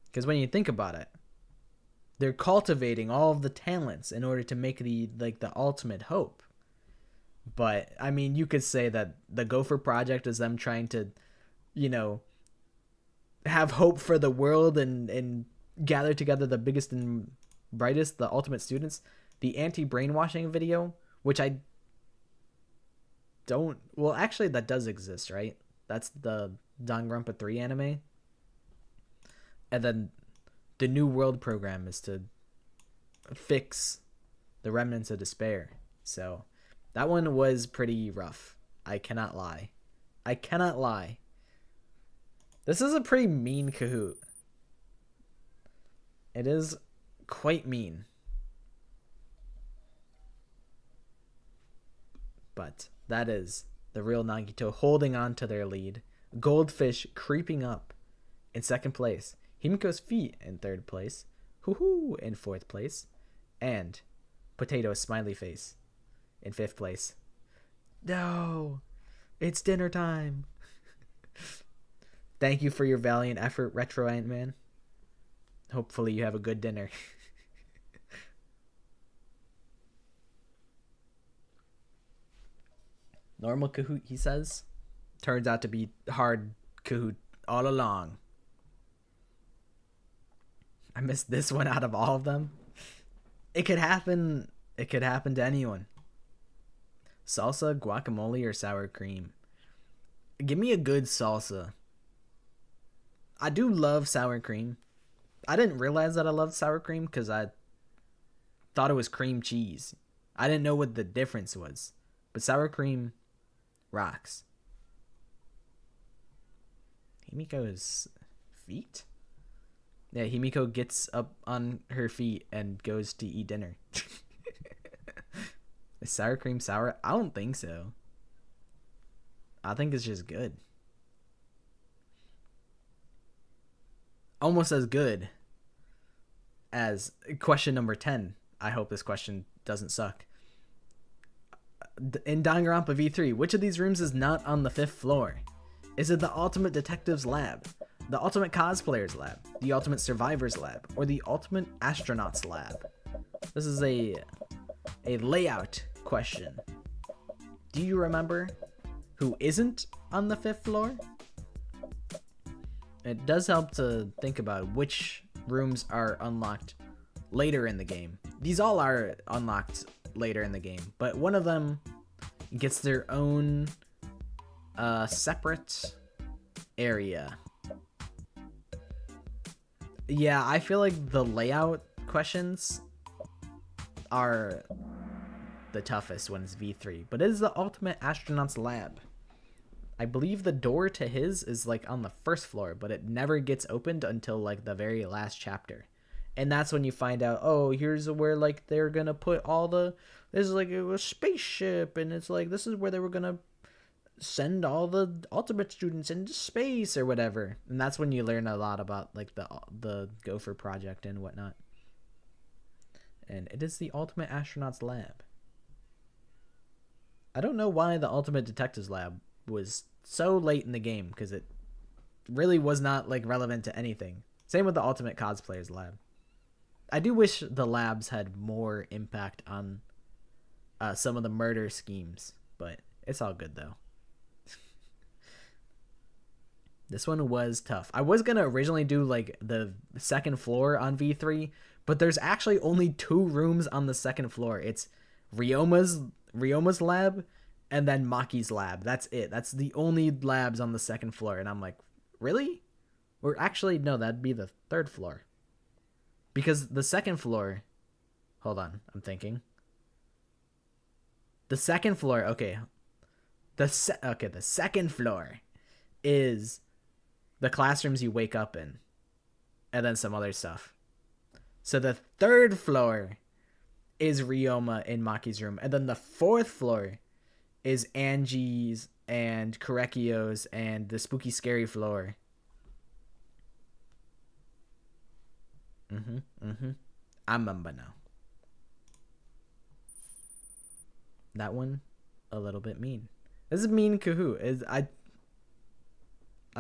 Because when you think about it, they're cultivating all of the talents in order to make the ultimate hope. But, I mean, you could say that the Gopher Project is them trying to, you know, have hope for the world and gather together the biggest and brightest, the ultimate students. The anti-brainwashing video, which I don't... Well, actually, that does exist, right? That's the Danganronpa 3 anime. And then the New World Program is to fix the remnants of despair. So that one was pretty rough. I cannot lie. I cannot lie. This is a pretty mean Kahoot. It is quite mean. But that is the real Nagito holding on to their lead. Goldfish creeping up in 2nd place. Himiko's feet in 3rd place. Hoo-hoo in 4th place. And Potato's smiley face in 5th place. No! It's dinner time! Thank you for your valiant effort, Retro Ant-Man. Hopefully you have a good dinner. Normal Kahoot, he says. Turns out to be hard Kahoot all along. I missed this one out of all of them. It could happen. It could happen to anyone. Salsa, guacamole, or sour cream? Give me a good salsa. I do love sour cream. I didn't realize that I loved sour cream because I thought it was cream cheese. I didn't know what the difference was. But sour cream rocks. Himiko's feet? Yeah, Himiko gets up on her feet and goes to eat dinner. Is sour cream sour? I don't think so. I think it's just good. Almost as good as question number 10. I hope this question doesn't suck. In Danganronpa V3, which of these rooms is not on the 5th floor? Is it the Ultimate Detective's Lab, the Ultimate Cosplayer's Lab, the Ultimate Survivor's Lab, or the Ultimate Astronaut's Lab? This is a layout question. Do you remember who isn't on the 5th floor? It does help to think about which rooms are unlocked later in the game. These all are unlocked later in the game, but one of them gets their own separate area. Yeah, I feel like the layout questions are the toughest when it's V3, but it is the Ultimate Astronaut's Lab. I believe the door to his is like on the 1st floor, but it never gets opened until like the very last chapter. And that's when you find out, oh, here's where like they're gonna put all the, there's like a spaceship, and it's like this is where they were gonna send all the ultimate students into space or whatever. And that's when you learn a lot about like the Gopher project and whatnot. And it is the Ultimate Astronauts Lab. I don't know why the Ultimate Detectives Lab was so late in the game, because it really was not like relevant to anything. Same with the Ultimate Cosplayers Lab. I do wish the labs had more impact on some of the murder schemes, but it's all good though. This one was tough. I was gonna originally do like the second floor on V3, but there's actually only 2 rooms on the second floor. It's Ryoma's lab and then Maki's lab. That's it. That's the only labs on the second floor. And I'm like, really? Or actually, no, that'd be the 3rd floor. Because the second floor, hold on, I'm thinking. The second floor, okay. The second floor is the classrooms you wake up in, and then some other stuff. So the 3rd floor is Ryoma in Maki's room, and then the 4th floor is Angie's and Korekio's and the spooky scary floor. I remember now. That one, a little bit mean. This is mean Kahoot. I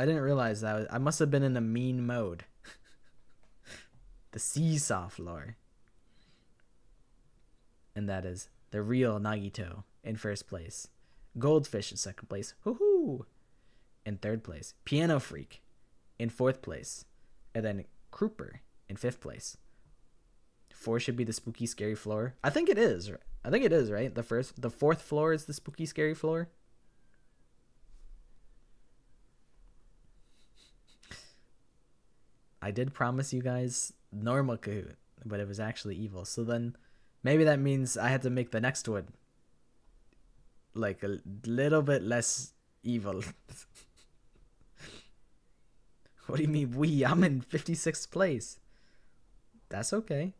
didn't realize that. I must have been in a mean mode. The seesaw floor. And that is the real Nagito in 1st place. Goldfish in 2nd place. Hoo-hoo! In 3rd place. Piano Freak in 4th place. And then Kruper in 5th place. 4 should be the spooky scary floor. I think it is, right? The 4th floor is the spooky scary floor. I did promise you guys normal Kahoot, but it was actually evil. So then maybe that means I had to make the next one like a little bit less evil. What do you mean we? I'm in 56th place. That's okay.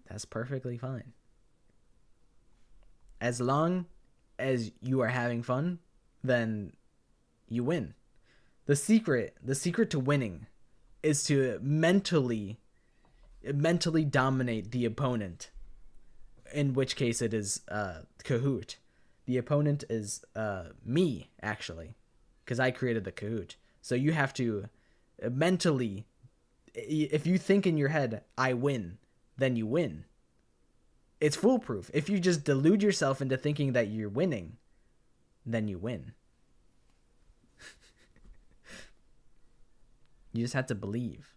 That's perfectly fine. As long as you are having fun, then you win. The secret to winning is to mentally dominate the opponent. In which case it is Kahoot. The opponent is me, actually, because I created the Kahoot. So you have to mentally, if you think in your head, I win, then you win. It's foolproof. If you just delude yourself into thinking that you're winning, then you win. You just have to believe.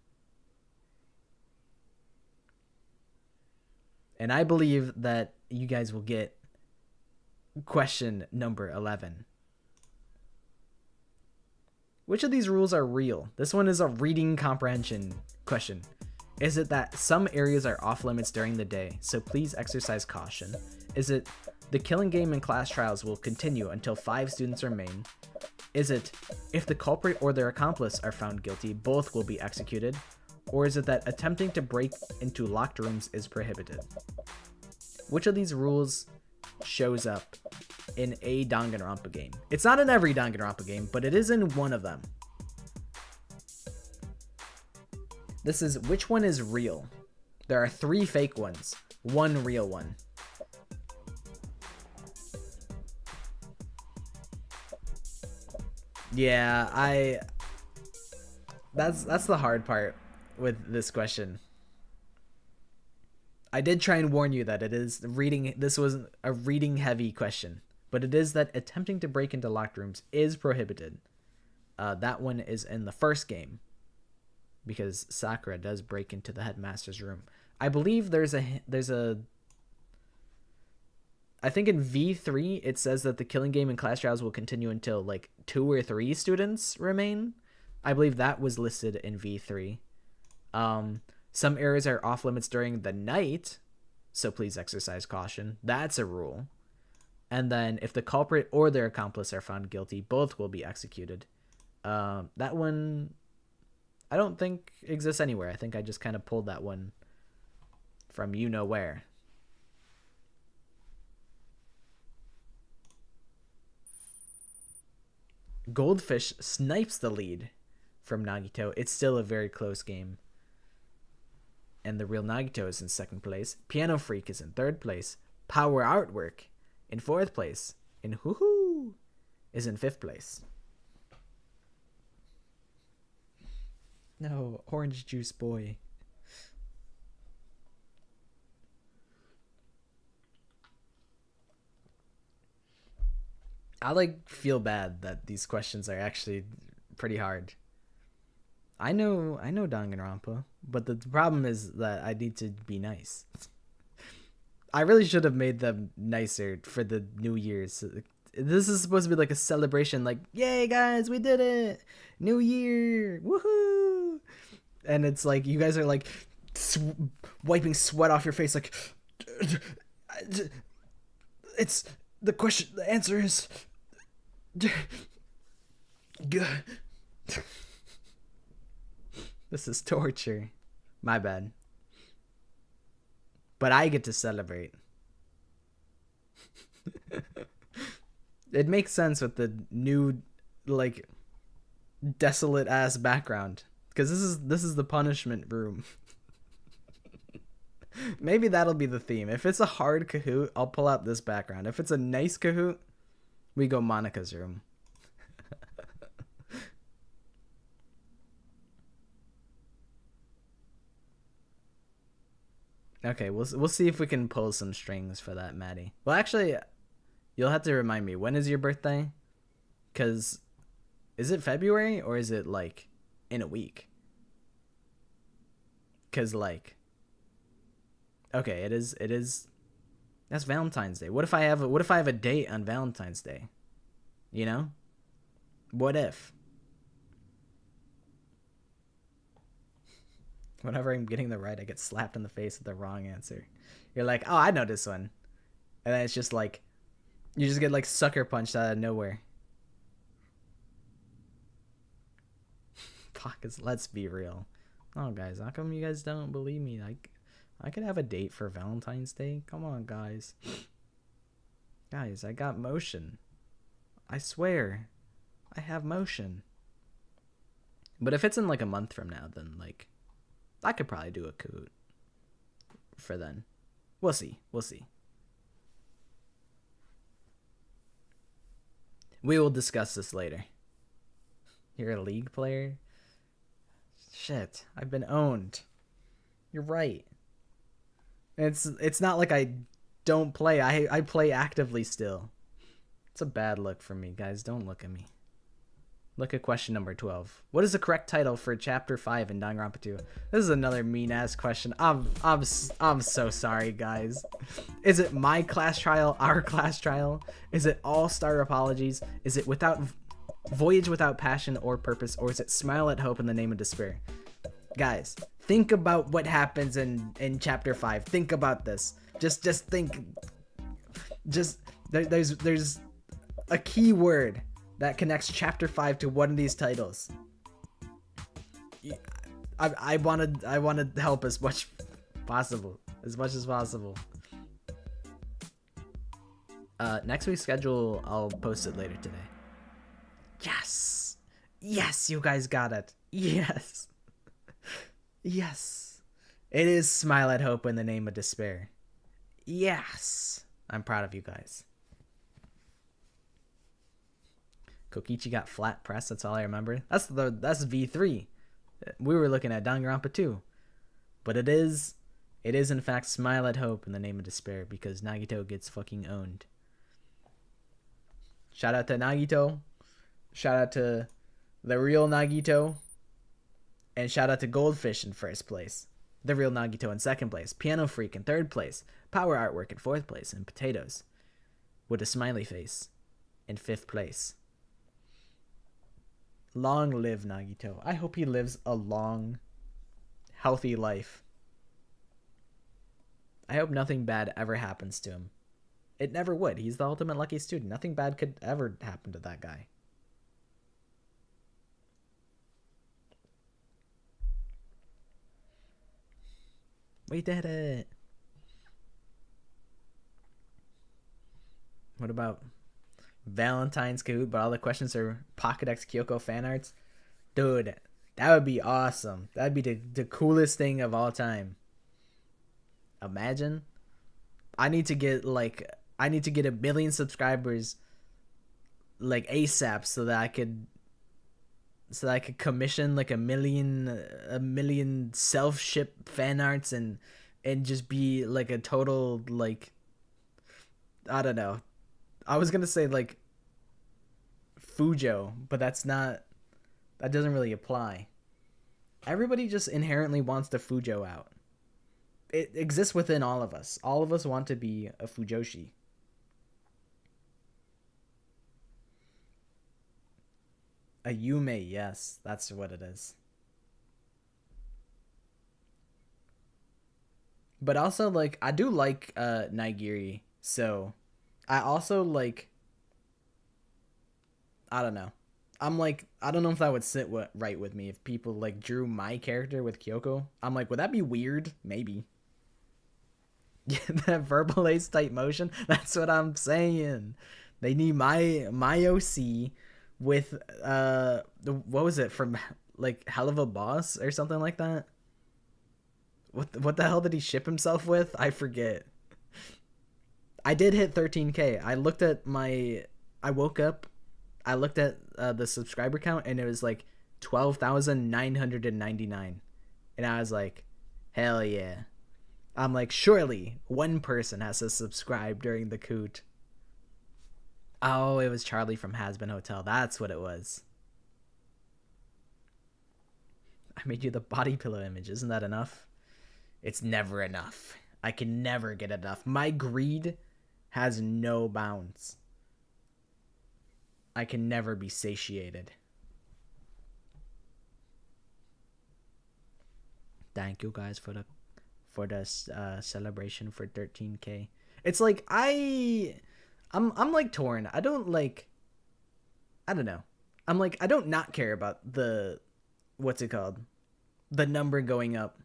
And I believe that you guys will get question number 11. Which of these rules are real? This one is a reading comprehension question. Is it that some areas are off limits during the day, so please exercise caution? Is it the killing game and class trials will continue until 5 students remain? Is it if the culprit or their accomplice are found guilty, both will be executed? Or is it that attempting to break into locked rooms is prohibited? Which of these rules shows up in a Danganronpa game? It's not in every Danganronpa game, but it is in one of them. This is which one is real? There are 3 fake ones, 1 real one. Yeah, that's the hard part with this question. I did try and warn you that it is reading. This was a reading heavy question, but it is that attempting to break into locked rooms is prohibited. That one is in the first game, because Sakura does break into the headmaster's room. I believe there's a I think in V3 it says that the killing game and class trials will continue until like 2 or 3 students remain. I believe that was listed in V3. Some areas are off limits during the night, so please exercise caution. That's a rule. And then if the culprit or their accomplice are found guilty, both will be executed. That one I don't think exists anywhere. I think I just kind of pulled that one from you know where. Goldfish snipes the lead from Nagito, it's still a very close game. And the real Nagito is in second place. Piano Freak is in third place. Power Artwork in fourth place. And Hoo-Hoo is in fifth place. No, Orange Juice Boy. I feel bad that these questions are actually pretty hard. I know Danganronpa, but the problem is that I need to be nice. I really should have made them nicer for the New Year's. This is supposed to be like a celebration, like, yay guys, we did it! New Year! Woohoo! And it's like, you guys are like wiping sweat off your face, like, it's the question, the answer is good. This is torture. My bad. But I get to celebrate. It makes sense with the new, like, desolate ass background, because this is the punishment room. Maybe that'll be the theme. If it's a hard Kahoot, I'll pull out this background. If it's a nice Kahoot, we go Monica's room. Okay, we'll see if we can pull some strings for that, Maddie. Well, actually, you'll have to remind me, when is your birthday? Because is it February or is it like in a week? Because like, okay, it is. That's Valentine's Day. What if I have a date on Valentine's Day? You know? What if? Whenever I'm getting the right, I get slapped in the face with the wrong answer. You're like, oh, I know this one. And then it's just like, you just get like sucker punched out of nowhere. Fuck, let's be real. Oh, guys, how come you guys don't believe me? Like, I could have a date for Valentine's Day. Come on, guys. Guys, I got motion. I swear. I have motion. But if it's in like a month from now, then like, I could probably do a Kahoot for then. We'll see. We'll see. We will discuss this later. You're a League player? Shit, I've been owned. You're right. It's not like I don't play. I play actively still. It's a bad look for me, guys. Don't look at me. Look at question number 12. What is the correct title for chapter 5 in Danganronpa 2? This is another mean ass question. I'm so sorry, guys. Is it my class trial, our class trial? Is it all-star apologies? Is it without voyage without passion or purpose, or is it smile at hope in the name of despair? Guys, think about what happens in chapter 5. Think about this. Just think. There's a key word that connects chapter 5 to one of these titles. I want to help as much as possible. Next week's schedule, I'll post it later today. Yes, you guys got it. Yes, it is smile at hope in the name of despair. Yes, I'm proud of you guys. Kokichi got flat press. That's all I remember. That's V3. We were looking at Danganronpa 2, but it is in fact smile at hope in the name of despair, because Nagito gets fucking owned. Shout out to Nagito. Shout out to the real Nagito. And shout out to Goldfish in first place. The real Nagito in second place. Piano Freak in third place. Power Artwork in fourth place. And Potatoes with a smiley face in fifth place. Long live Nagito. I hope he lives a long, healthy life. I hope nothing bad ever happens to him. It never would. He's the ultimate lucky student. Nothing bad could ever happen to that guy. We did it. Valentine's Kahoot, but all the questions are Pokédex Kyoko fan arts. Dude, that would be awesome. That'd be the coolest thing of all time. Imagine. I need to get a million subscribers like ASAP so that I could commission like a million self-ship fan arts and just be like a total like, I don't know. I was gonna say like Fujo, but that doesn't really apply. Everybody just inherently wants the Fujo out. It exists within all of us. All of us want to be a Fujoshi. A Yume, yes, that's what it is. But also, like, I do like Nigiri, so I also like, I don't know. I'm like, I don't know if that would sit right with me if people like drew my character with Kyoko. I'm like, would that be weird? Maybe. Yeah, that verbal ace type motion. That's what I'm saying. They need my OC with what was it from like Hell of a Boss or something like that. What the hell did he ship himself with? I forget. I did hit 13K. I woke up. I looked at the subscriber count and it was like 12,999, and I was like, hell yeah. I'm like, surely one person has to subscribe during the coot. Oh, it was Charlie from Hazbin Hotel. That's what it was. I made you the body pillow image. Isn't that enough? It's never enough. I can never get enough. My greed has no bounds. I can never be satiated. Thank you guys for the celebration for 13K. It's like I'm like torn. I don't know. I'm like, I don't not care about the, what's it called? The number going up.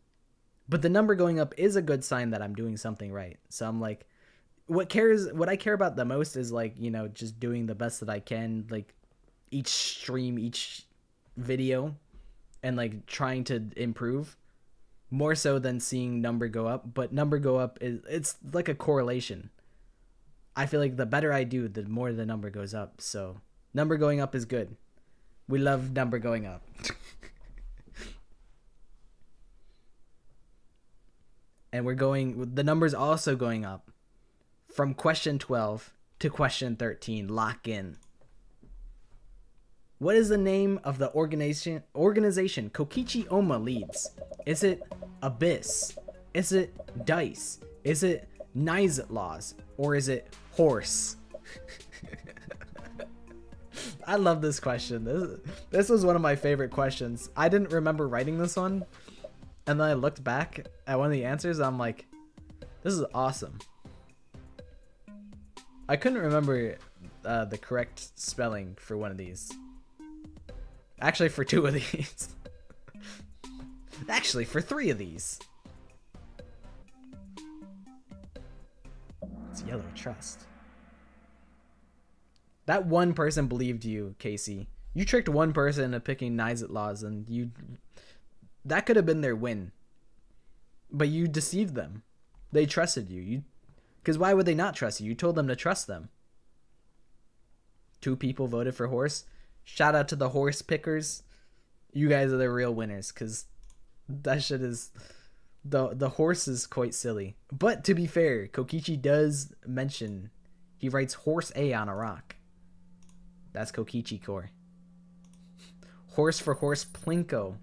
But the number going up is a good sign that I'm doing something right. So I'm like, what I care about the most is like, you know, just doing the best that I can, like each stream, each video, and like trying to improve more so than seeing number go up. But number go up it's like a correlation. I feel like the better I do, the more the number goes up. So number going up is good. We love number going up. And the number's also going up from question 12 to question 13. Lock in. What is the name of the organization Kokichi Oma leads? Is it Abyss? Is it Dice? Is it Nizet Laws? Or is it Horse? I love this question. This was one of my favorite questions. I didn't remember writing this one. And then I looked back at one of the answers. I'm like, this is awesome. I couldn't remember the correct spelling for one of these. Actually, for two of these. Actually, for three of these. It's Yellow Trust. That one person believed you, Casey. You tricked one person into picking Nizet Laws, and that could have been their win. But you deceived them. They trusted you. Because why would they not trust you? You told them to trust them. 2 people voted for Horse. Shout out to the horse pickers. You guys are the real winners, because that shit is... The horse is quite silly. But to be fair, Kokichi does mention he writes Horse A on a rock. That's Kokichi core. Horse for Horse Plinko.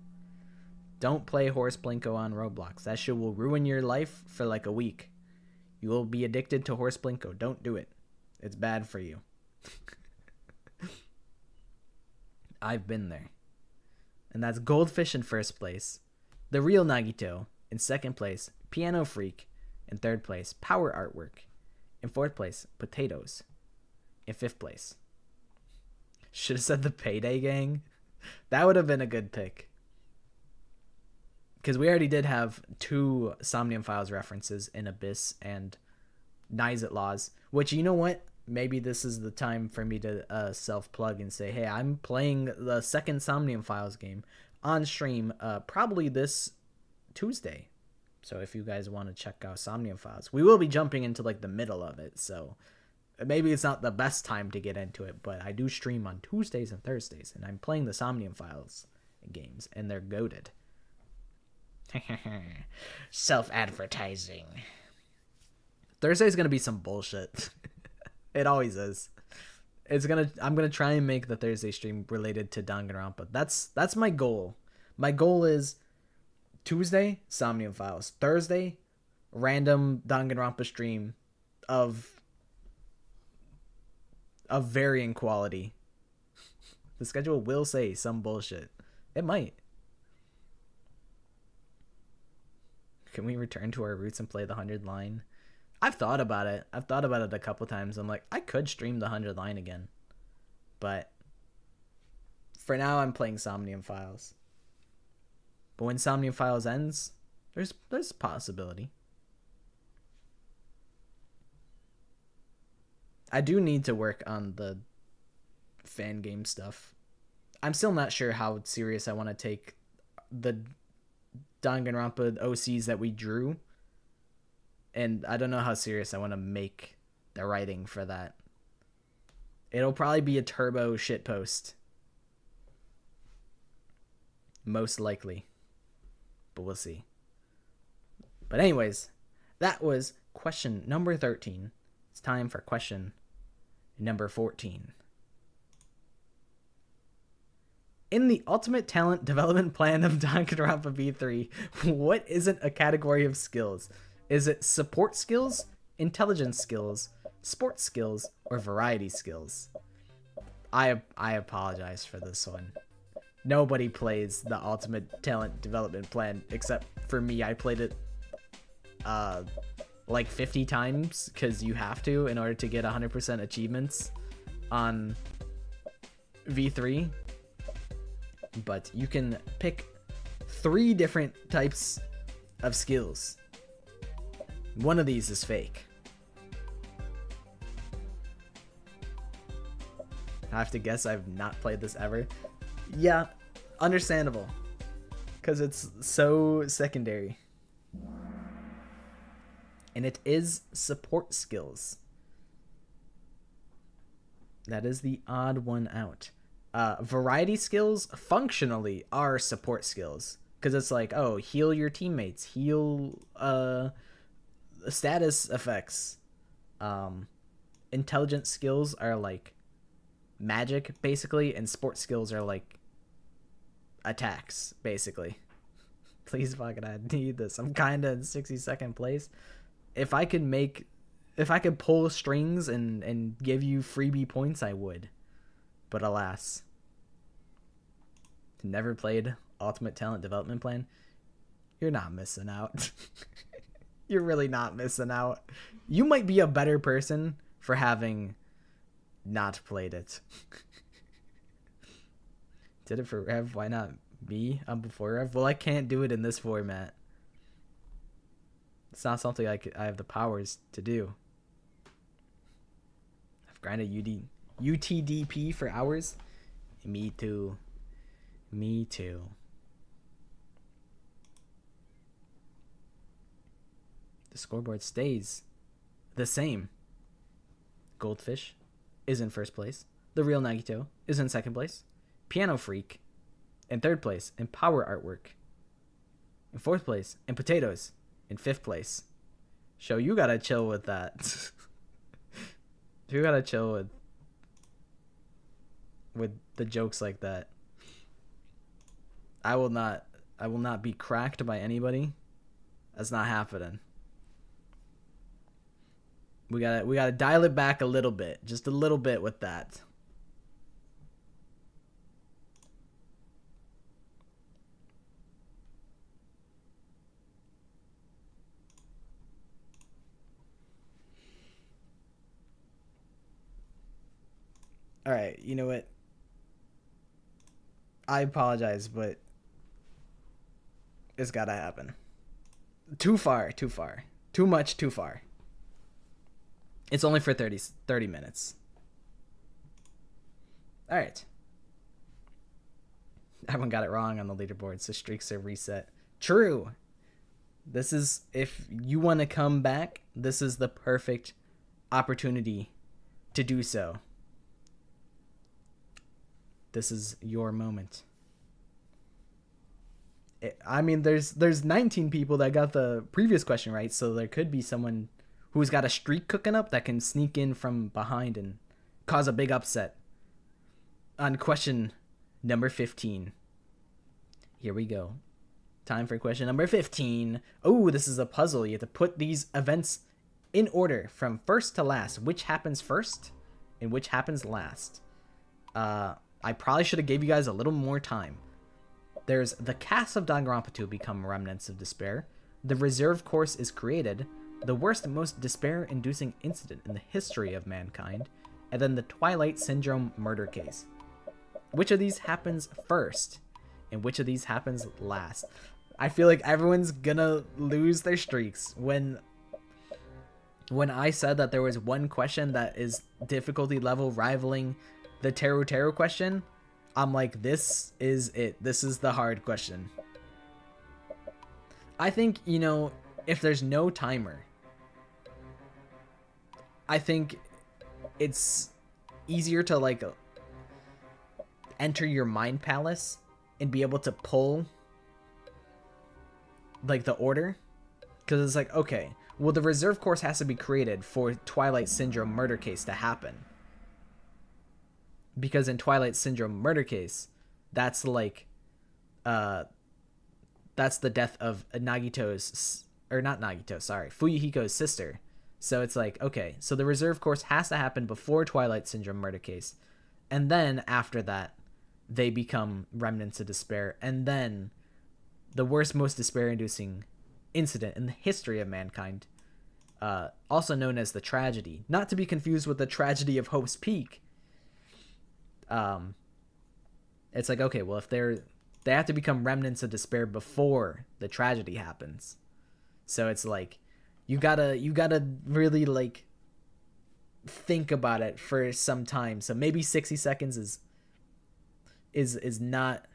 Don't play Horse Plinko on Roblox. That shit will ruin your life for like a week. You will be addicted to Horse Plinko. Don't do it. It's bad for you. I've been there. And that's Goldfish in first place. The Real Nagito in second place. Piano Freak in third place. Power Artwork in fourth place. Potatoes in fifth place. Should have said the Payday Gang. That would have been a good pick. Because we already did have 2 Somnium Files references in Abyss and Nizet Laws. Which, you know what? maybe this is the time for me to self-plug and say, hey, I'm playing the second Somnium Files game on stream probably this Tuesday. So if you guys want to check out Somnium Files, we will be jumping into like the middle of it. So maybe it's not the best time to get into it, but I do stream on Tuesdays and Thursdays, and I'm playing the Somnium Files games, and they're goated. Self-advertising. Thursday's gonna be some bullshit. It always is. I'm gonna try and make the Thursday stream related to Danganronpa. That's my goal. My goal is Tuesday, Somnium Files. Thursday, random Danganronpa stream of varying quality. The schedule will say some bullshit. It might. Can we return to our roots and play the 100 line? I've thought about it. I've thought about it a couple times. I'm like, I could stream the 100 line again. But for now, I'm playing Somnium Files. But when Somnium Files ends, there's a possibility. I do need to work on the fan game stuff. I'm still not sure how serious I want to take the Danganronpa OCs that we drew. And I don't know how serious I want to make the writing for that. It'll probably be a turbo shitpost. Most likely. But we'll see. But anyways, that was question number 13. It's time for question number 14. In the ultimate talent development plan of Danganronpa V3, what isn't a category of skills? Is it support skills, intelligence skills, sports skills, or variety skills? I apologize for this one. Nobody plays the ultimate talent development plan except for me. I played it like 50 times because you have to in order to get 100% achievements on V3. But you can pick 3 different types of skills. One of these is fake. I have to guess I've not played this ever. Yeah, understandable. Because it's so secondary. And it is support skills. That is the odd one out. Variety skills functionally are support skills. Because it's like, oh, heal your teammates. Heal status effects. Intelligence skills are like magic, basically. And sports skills are like attacks, basically. Please fucking I need this. I'm kind of in 62nd place. If I could pull strings and give you freebie points, I would. But alas. Never played Ultimate Talent Development Plan? You're not missing out. You're really not missing out. You might be a better person for having not played it. Did it for Rev, why not me? I'm before Rev. Well, I can't do it in this format. It's not something I have the powers to do. I've grinded UTDP for hours. Me too. Me too. The scoreboard stays the same. Goldfish is in first place. The Real Nagito is in second place. Piano Freak in third place. And Power Artwork in fourth place. And Potatoes in fifth place. Show, you gotta chill with that. You gotta chill with the jokes like that. I will not be cracked by anybody. That's not happening. We gotta dial it back a little bit. Just a little bit with that. Alright, you know what? I apologize, but it's gotta happen. Too far. Too much, too far. It's only for 30 minutes. All right. Everyone got it wrong on the leaderboard, so streaks are reset. True. This is, if you want to come back, this is the perfect opportunity to do so. This is your moment. I mean, there's 19 people that got the previous question right, so there could be someone who's got a streak cooking up that can sneak in from behind and cause a big upset. On question number 15. Here we go. Time for question number 15. Oh, this is a puzzle. You have to put these events in order from first to last. Which happens first and which happens last. I probably should have gave you guys a little more time. There's the cast of Danganronpa 2 become remnants of despair. The reserve course is created. The worst and most despair-inducing incident in the history of mankind. And then the Twilight Syndrome murder case. Which of these happens first? And which of these happens last? I feel like everyone's gonna lose their streaks. When I said that there was one question that is difficulty level rivaling the Teru question, I'm like, this is it. This is the hard question. I think, you know, if there's no timer, I think it's easier to, like, enter your mind palace and be able to pull, like, the order. Because it's like, okay, well, the reserve course has to be created for Twilight Syndrome murder case to happen. Because in Twilight Syndrome murder case, that's like, that's the death of Nagito's, or not Nagito, sorry, Fuyuhiko's sister. So it's like, okay, so the reserve course has to happen before Twilight Syndrome murder case. And then after that, they become remnants of despair. And then the worst, most despair-inducing incident in the history of mankind, also known as the tragedy, not to be confused with the tragedy of Hope's Peak. It's like, okay, well, if they have to become remnants of despair before the tragedy happens. So it's like, you gotta really, like, think about it for some time. So maybe 60 seconds is not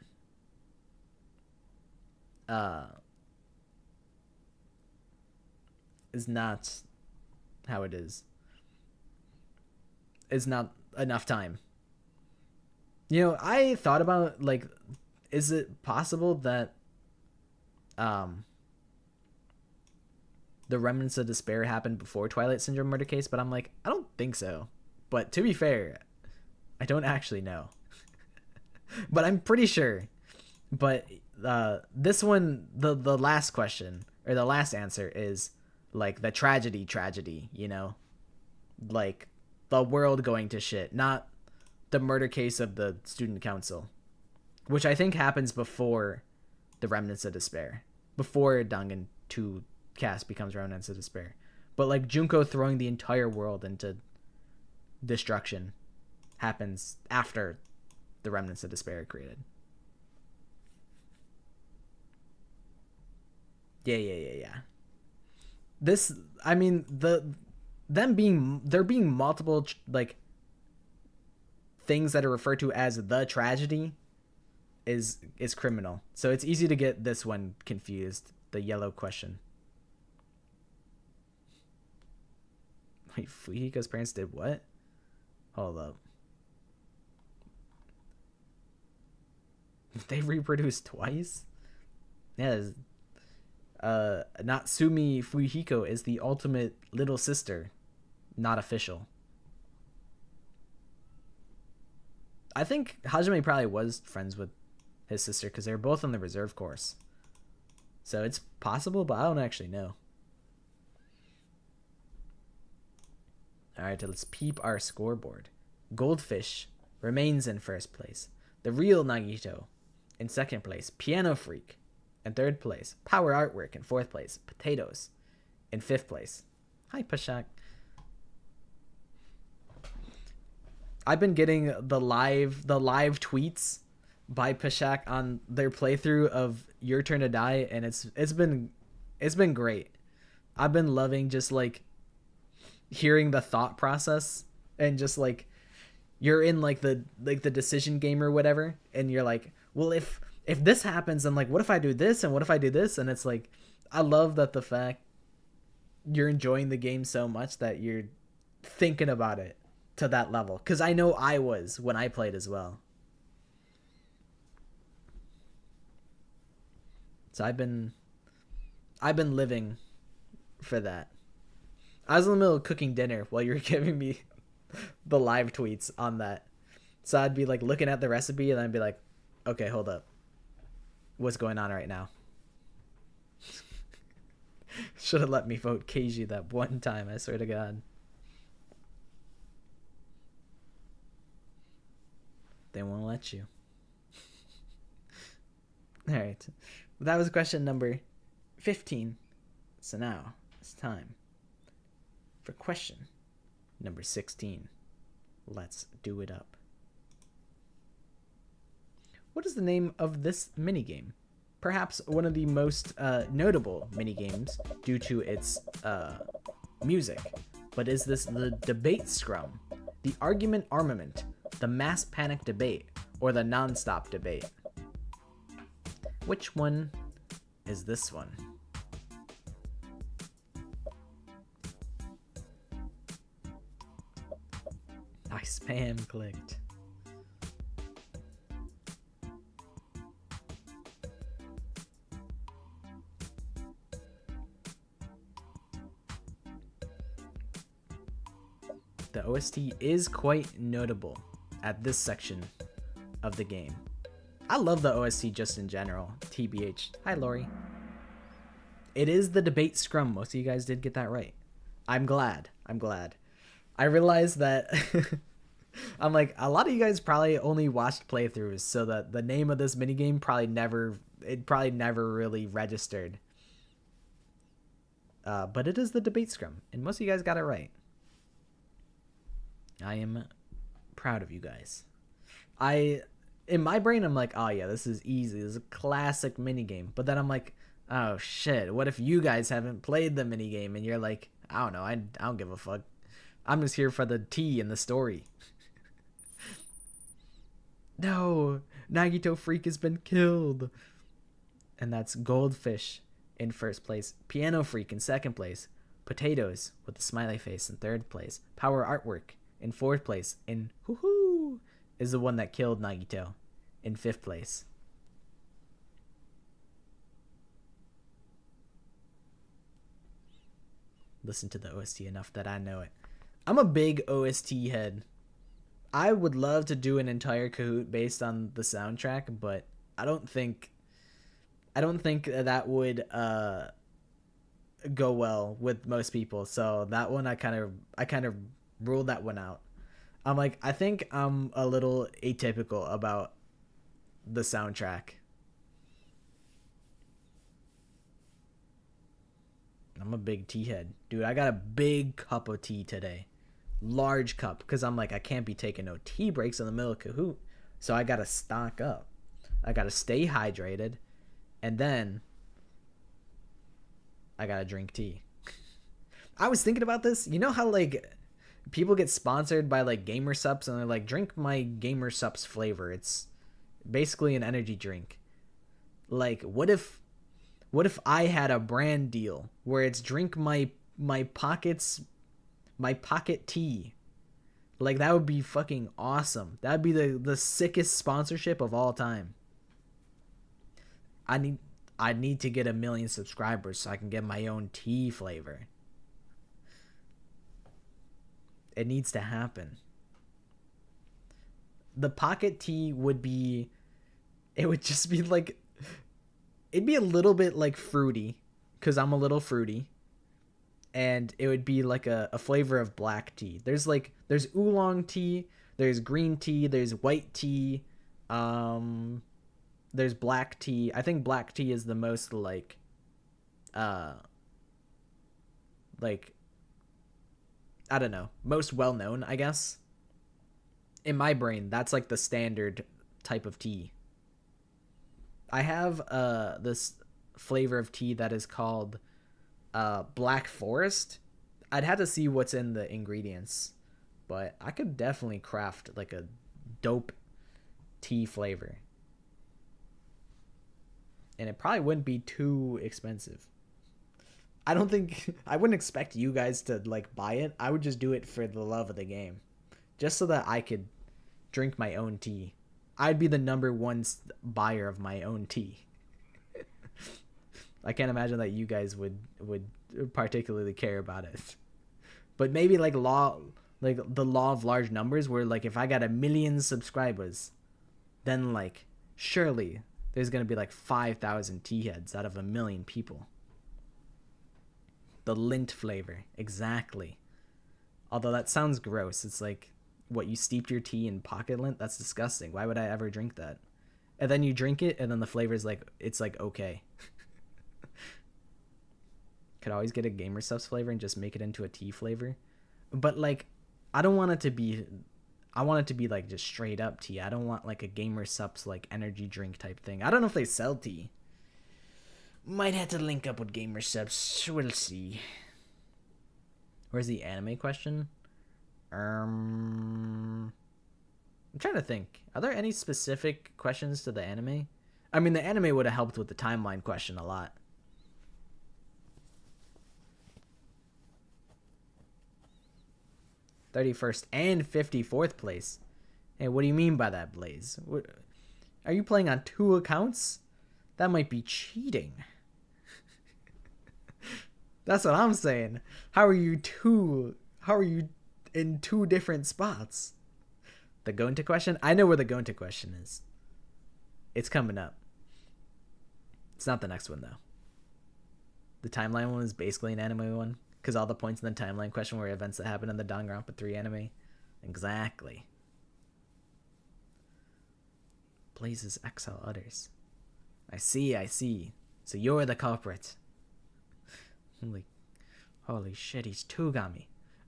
how it is not enough time. You know, I thought about, like, is it possible that the remnants of despair happened before Twilight Syndrome murder case? But I'm like, I don't think so. But to be fair, I don't actually know. But I'm pretty sure. But this one, the last question, or the last answer is, like, the tragedy, you know? Like, the world going to shit, not the murder case of the student council, which I think happens before the remnants of despair, before Dangan 2 cast becomes remnants of despair. But, like, Junko throwing the entire world into destruction happens after the remnants of despair are created. Yeah. This, I mean, there being multiple, like, things that are referred to as the tragedy is criminal. So it's easy to get this one confused, the yellow question. Wait, Fuyuhiko's parents did what? Hold up. They reproduced twice? Yeah, Natsumi Fuyuhiko is the ultimate little sister, not official. I think Hajime probably was friends with his sister because they were both on the reserve course. So it's possible, but I don't actually know. Alright, let's peep our scoreboard. Goldfish remains in first place. The real Nagito in second place. Piano Freak in third place. Power Artwork in fourth place. Potatoes in fifth place. Hi, Pashak. I've been getting the live tweets by Pashak on their playthrough of Your Turn to Die, and it's been great. I've been loving just, like, hearing the thought process and just like you're in like the decision game or whatever, and you're like, well, if this happens, then like what if I do this and what if I do this, and it's like I love that the fact you're enjoying the game so much that you're thinking about it to that level, because I know I was when I played as well. So I've been living for that. I was in the middle of cooking dinner while you were giving me the live tweets on that. So I'd be like looking at the recipe and I'd be like, okay, hold up. What's going on right now? Should have let me vote Keiji that one time, I swear to God. They won't let you. Alright. That was question number 15. So now it's time for question number 16. Let's do it up. What is the name of this minigame? Perhaps one of the most notable minigames due to its music. But is this the debate scrum, the argument armament, the mass panic debate, or the non-stop debate? Which one is this one? I spam clicked. The OST is quite notable at this section of the game. I love the OST just in general, TBH. Hi, Lori. It is the debate scrum. Most of you guys did get that right. I'm glad. I realized that I'm like, a lot of you guys probably only watched playthroughs, so that the name of this minigame probably never really registered. But it is the debate scrum, and most of you guys got it right. I am proud of you guys. In my brain, I'm like, oh yeah, this is easy. This is a classic minigame. But then I'm like, oh shit, what if you guys haven't played the minigame? And you're like, I don't know, I don't give a fuck. I'm just here for the tea and the story. No, Nagito Freak has been killed. And that's Goldfish in first place. Piano Freak in second place. Potatoes with a smiley face in third place. Power Artwork in fourth place. And hoo-hoo is the one that killed Nagito in fifth place. Listen to the OST enough that I know it. I'm a big OST head. I would love to do an entire Kahoot based on the soundtrack, but I don't think that would go well with most people. So that one I kind of ruled that one out. I'm like, I think I'm a little atypical about the soundtrack. I'm a big tea head. Dude, I got a big cup of tea today. Large cup, because I'm like, I can't be taking no tea breaks in the middle of Kahoot. So I gotta stock up. I gotta stay hydrated. And then I gotta drink tea. I was thinking about this. You know how like people get sponsored by like Gamer Sups and they're like, drink my Gamer Sups flavor. It's basically an energy drink. Like, what if I had a brand deal where it's drink my pocket tea? Like, that would be fucking awesome. That'd be the sickest sponsorship of all time. I need to get 1 million subscribers so I can get my own tea flavor. It needs to happen. The pocket tea would be, it would just be like, it'd be a little bit like fruity, because I'm a little fruity. And it would be like a flavor of black tea. There's oolong tea, there's green tea, there's white tea, there's black tea. I think black tea is the most like I don't know, most well known, I guess. In my brain, that's like the standard type of tea. I have this flavor of tea that is called Black Forest. I'd have to see what's in the ingredients, but I could definitely craft like a dope tea flavor. And it probably wouldn't be too expensive. I don't think I wouldn't expect you guys to like buy it. I would just do it for the love of the game, just so that I could drink my own tea. I'd be the number one buyer of my own tea. I can't imagine that you guys would particularly care about it. But maybe like the law of large numbers, where like if I got 1 million subscribers, then like surely there's gonna be like 5,000 tea heads out of 1 million people. The lint flavor, exactly. Although that sounds gross. It's like, what, you steeped your tea in pocket lint? That's disgusting. Why would I ever drink that? And then you drink it, and then the flavor's like, it's like okay. Could always get a Gamer Subs flavor and just make it into a tea flavor. But like, I don't want it to be. I want it to be like just straight up tea. I don't want like a Gamer Subs like energy drink type thing. I don't know if they sell tea. Might have to link up with Gamer Subs. We'll see. Where's the anime question? I'm trying to think. Are there any specific questions to the anime? I mean, the anime would have helped with the timeline question a lot. 31st and 54th place. Hey, what do you mean by that, Blaze? Are you playing on 2 accounts? That might be cheating. That's what I'm saying. How are you in 2 different spots? The Gonta question? I know where the Gonta question is. It's coming up. It's not the next one, though. The timeline one is basically an anime one, because all the points in the timeline question were events that happened in the Danganronpa 3 anime. Exactly. Blazes exile others. I see. So you're the culprit. Holy shit, he's Tugami.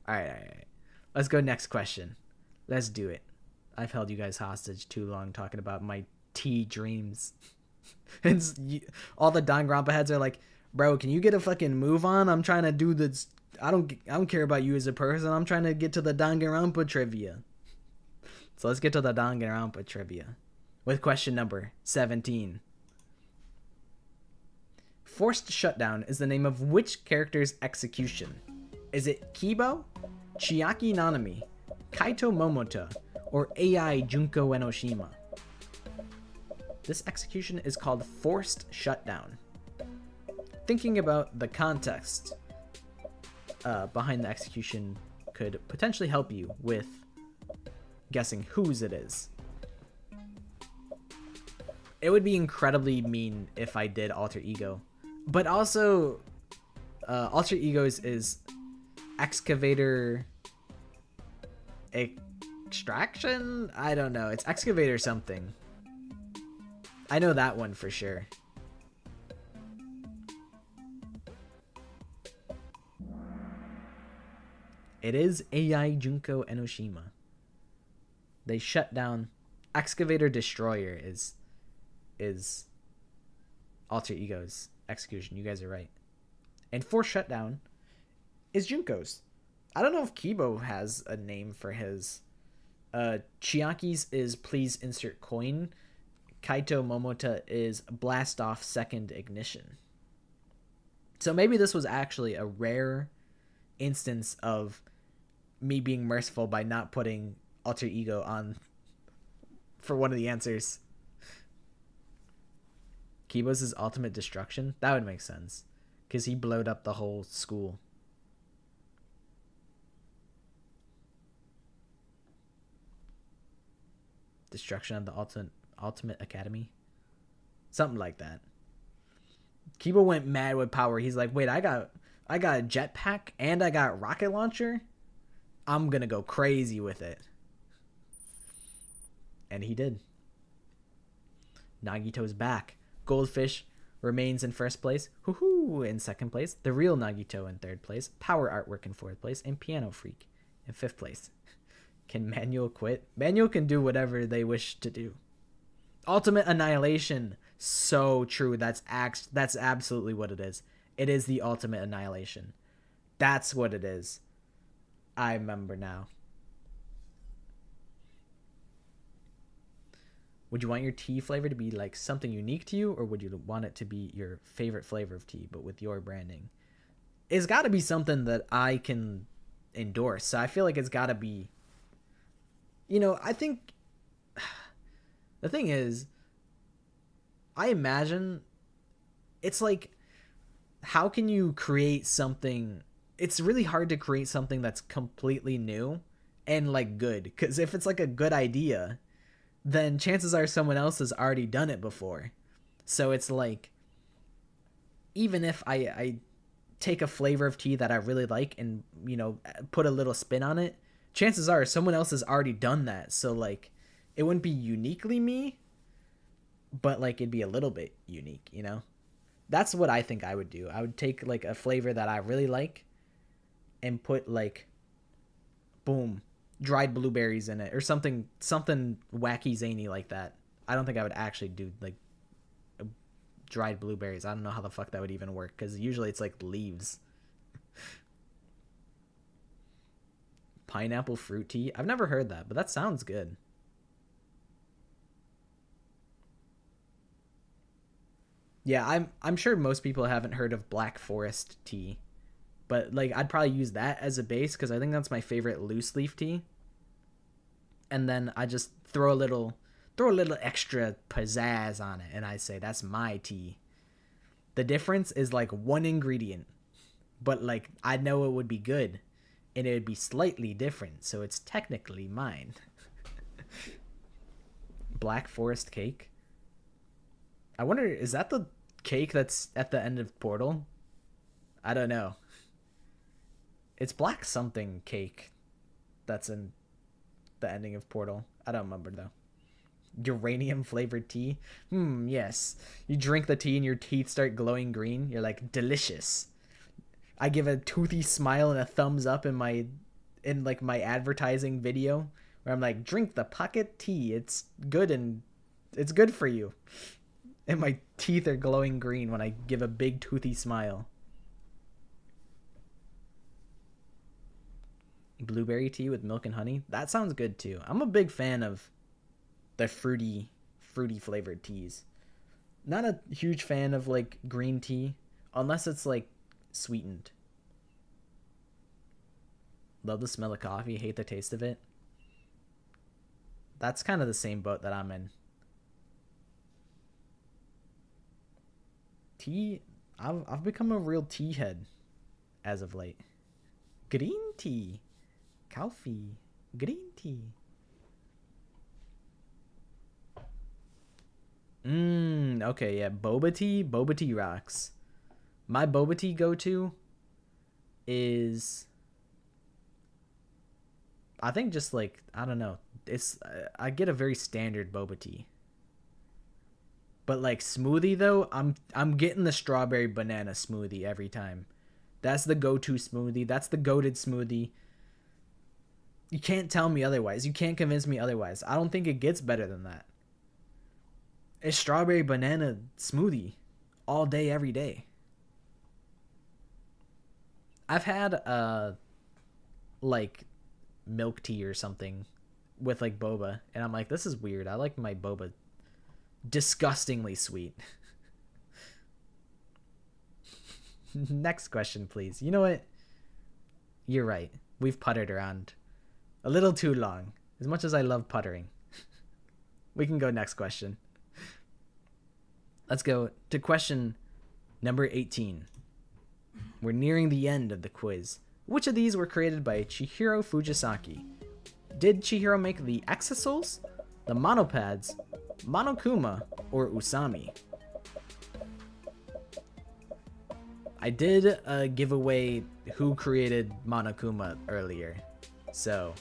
Alright. Let's go next question. Let's do it. I've held you guys hostage too long talking about my tea dreams. And all the Danganronpa heads are like, bro, can you get a fucking move on? I'm trying to do this. I don't care about you as a person. I'm trying to get to the Danganronpa trivia. So let's get to the Danganronpa trivia with question number 17. Forced shutdown is the name of which character's execution? Is it Kibo, Chiaki Nanami, Kaito Momota, or AI Junko Enoshima? This execution is called forced shutdown. Thinking about the context behind the execution could potentially help you with guessing whose it is. It would be incredibly mean if I did alter ego, but also alter egos is excavator extraction. I don't know. It's excavator something. I know that one for sure. It is AI Junko Enoshima. They shut down. Excavator Destroyer is alter ego's execution. You guys are right. And forced shutdown is Junko's. I don't know if Kibo has a name for his. Chiaki's is please insert coin. Kaito Momota is blast off second ignition. So maybe this was actually a rare instance of me being merciful by not putting alter ego on for one of the answers. Kibo's is ultimate destruction? That would make sense, because he blowed up the whole school. Destruction of the ultimate academy? Something like that. Kibo went mad with power. He's like, wait, I got a jetpack and I got rocket launcher? I'm gonna go crazy with it. And he did. Nagito's back. Goldfish remains in first place. Hoo-hoo in second place. The real Nagito in third place. Power artwork in fourth place. And Piano Freak in fifth place. Can Manuel quit? Manuel can do whatever they wish to do. Ultimate annihilation. So true. That's absolutely what it is. It is the ultimate annihilation. That's what it is. I remember now. Would you want your tea flavor to be like something unique to you, or would you want it to be your favorite flavor of tea, but with your branding? It's got to be something that I can endorse. So I feel like it's got to be, I think the thing is, I imagine it's like, how can you create something? It's really hard to create something that's completely new and like good. Because if it's like a good idea, then chances are someone else has already done it before. So it's like, even if I take a flavor of tea that I really like and, put a little spin on it, chances are someone else has already done that. So like, it wouldn't be uniquely me, but like it'd be a little bit unique. That's what I think I would do. I would take like a flavor that I really like and put like, boom, dried blueberries in it or something wacky zany like that. I don't think I would actually do like dried blueberries. I don't know how the fuck that would even work, because usually it's like leaves. Pineapple fruit tea. I've never heard that, but that sounds good. Yeah, I'm sure most people haven't heard of black forest tea, but like I'd probably use that as a base because I think that's my favorite loose leaf tea. And then I just throw a little extra pizzazz on it, and I say that's my tea. The difference is like one ingredient, but like I know it would be good, and it would be slightly different, so it's technically mine. Black forest cake. I wonder, is that the cake that's at the end of Portal? I don't know. It's black something cake that's in the ending of Portal. I don't remember though. Uranium flavored tea. Yes. You drink the tea and your teeth start glowing green. You're like, delicious. I give a toothy smile and a thumbs up in like my advertising video where I'm like, drink the pocket tea. It's good and it's good for you. And my teeth are glowing green when I give a big toothy smile. Blueberry tea with milk and honey. That sounds good too. I'm a big fan of the fruity flavored teas. Not a huge fan of like green tea unless it's like sweetened. Love the smell of coffee, hate the taste of it. That's kind of the same boat that I'm in. Tea, I've become a real tea head as of late. Green tea, coffee, green tea. Okay, yeah, boba tea rocks. My boba tea go-to is, I think, just like, I don't know. It's I get a very standard boba tea. But like smoothie though, I'm getting the strawberry banana smoothie every time. That's the go-to smoothie. That's the goated smoothie. You can't tell me otherwise. You can't convince me otherwise. I don't think it gets better than that. It's strawberry banana smoothie all day every day. I've had like milk tea or something with like boba, and I'm like, this is weird. I like my boba disgustingly sweet. Next question, please. You know what? You're right. We've puttered around a little too long. As much as I love puttering. We can go next question. Let's go to question number 18. We're nearing the end of the quiz. Which of these were created by Chihiro Fujisaki? Did Chihiro make the Exosols, the Monopads, Monokuma, or Usami? I did give away who created Monokuma earlier, so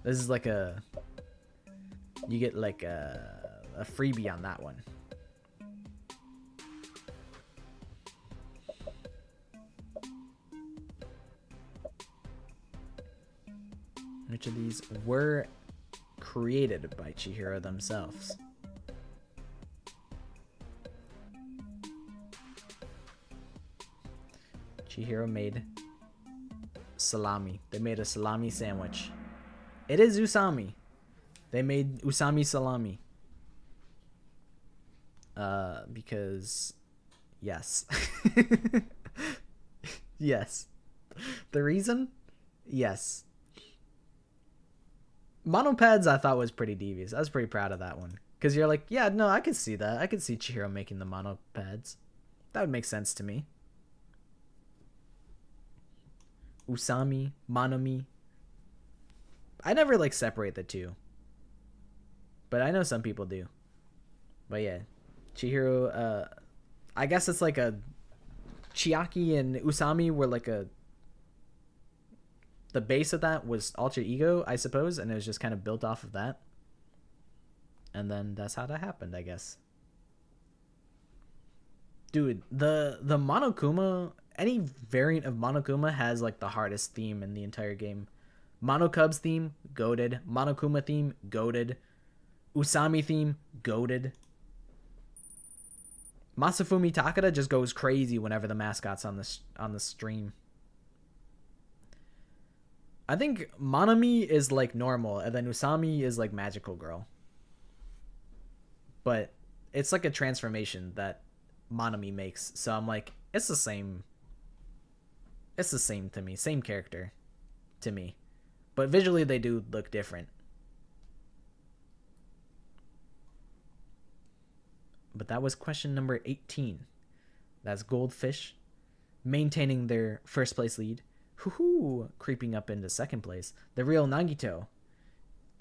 this is like you get like a freebie on that one. Which of these were created by Chihiro themselves? Chihiro made salami. They made a salami sandwich. It is Usami. They made Usami salami. Because yes. Yes. The reason? Yes. Monopads I thought was pretty devious. I was pretty proud of that one. Because you're like, yeah, no, I could see that. I could see Chihiro making the monopads. That would make sense to me. Usami, Monomi. I never like separate the two. But I know some people do. But yeah. Chihiro, I guess it's like a Chiaki and Usami were like a the base of that was alter ego, I suppose, and it was just kind of built off of that. And then that's how that happened, I guess. Dude, the Monokuma, any variant of Monokuma has like the hardest theme in the entire game. Monocub's theme, goated. Monokuma theme, goated. Usami theme, goated. Masafumi Takada just goes crazy whenever the mascot's on the stream. I think Monomi is like normal, and then Usami is like magical girl. But it's like a transformation that Monomi makes, so I'm like, it's the same. It's the same to me, same character to me. But visually they do look different. But that was question number 18. That's Goldfish maintaining their first place lead. Hoo-hoo, creeping up into second place. The real Nagito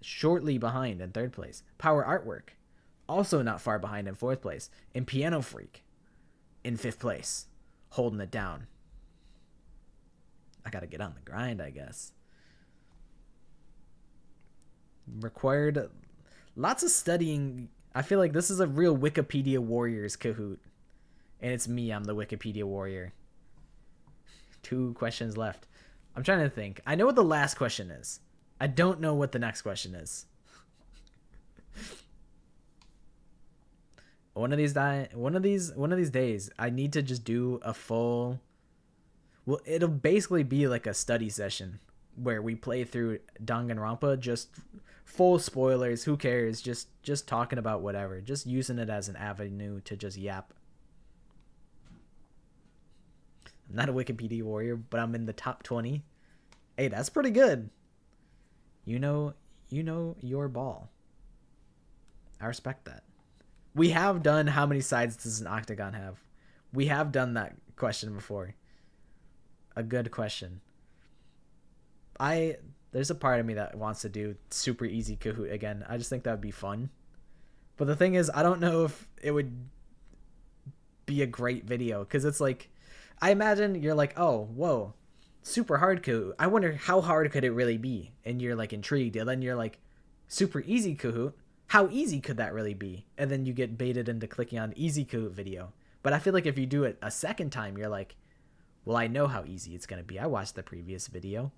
shortly behind in third place. Power Artwork also not far behind in fourth place. And Piano Freak in fifth place, holding it down. I gotta get on the grind, I guess. Required lots of studying. I feel like this is a real Wikipedia Warriors Kahoot. And it's me, I'm the Wikipedia Warrior. 2 questions left. I'm trying to think. I know what the last question is. I don't know what the next question is. One of these days, I need to just do a full. Well, it'll basically be like a study session where we play through Danganronpa, just full spoilers. Who cares? Just talking about whatever. Just using it as an avenue to just yap. I'm not a Wikipedia warrior, but I'm in the top 20. Hey, that's pretty good. You know your ball. I respect that. We have done how many sides does an octagon have? We have done that question before. A good question. There's a part of me that wants to do super easy Kahoot again. I just think that would be fun. But the thing is, I don't know if it would be a great video, because it's like, I imagine you're like, oh, whoa, super hard Kahoot. I wonder how hard could it really be? And you're like intrigued. And then you're like, super easy Kahoot. How easy could that really be? And then you get baited into clicking on easy Kahoot video. But I feel like if you do it a second time, you're like, well, I know how easy it's going to be. I watched the previous video.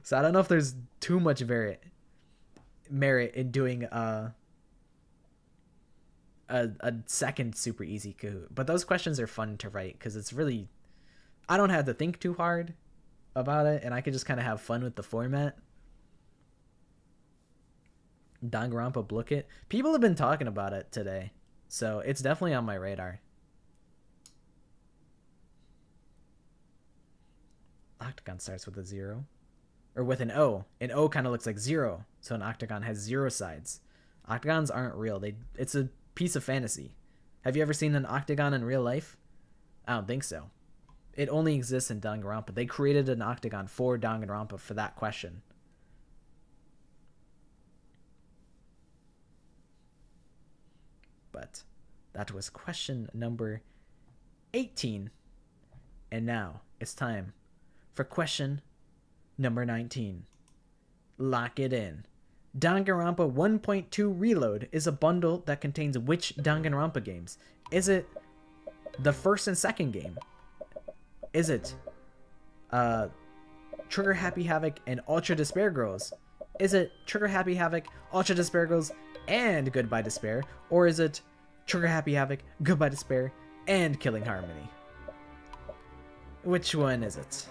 So I don't know if there's too much merit in doing a second super easy Kahoot. But those questions are fun to write because it's really, I don't have to think too hard about it, and I can just kind of have fun with the format. Danganronpa Book It. People have been talking about it today, so it's definitely on my radar. Octagon starts with a 0. Or with an O. An O kind of looks like 0, so an octagon has 0 sides. Octagons aren't real. It's a piece of fantasy. Have you ever seen an octagon in real life? I don't think so. It only exists in Danganronpa. They created an octagon for Danganronpa for that question. But that was question number 18. And now it's time for question number 19. Lock it in. Danganronpa 1.2 Reload is a bundle that contains which Danganronpa games? Is it the first and second game? Is it Trigger Happy Havoc and Ultra Despair Girls? Is it Trigger Happy Havoc, Ultra Despair Girls, and Goodbye Despair? Or is it Trigger Happy Havoc, Goodbye Despair, and Killing Harmony? Which one is it?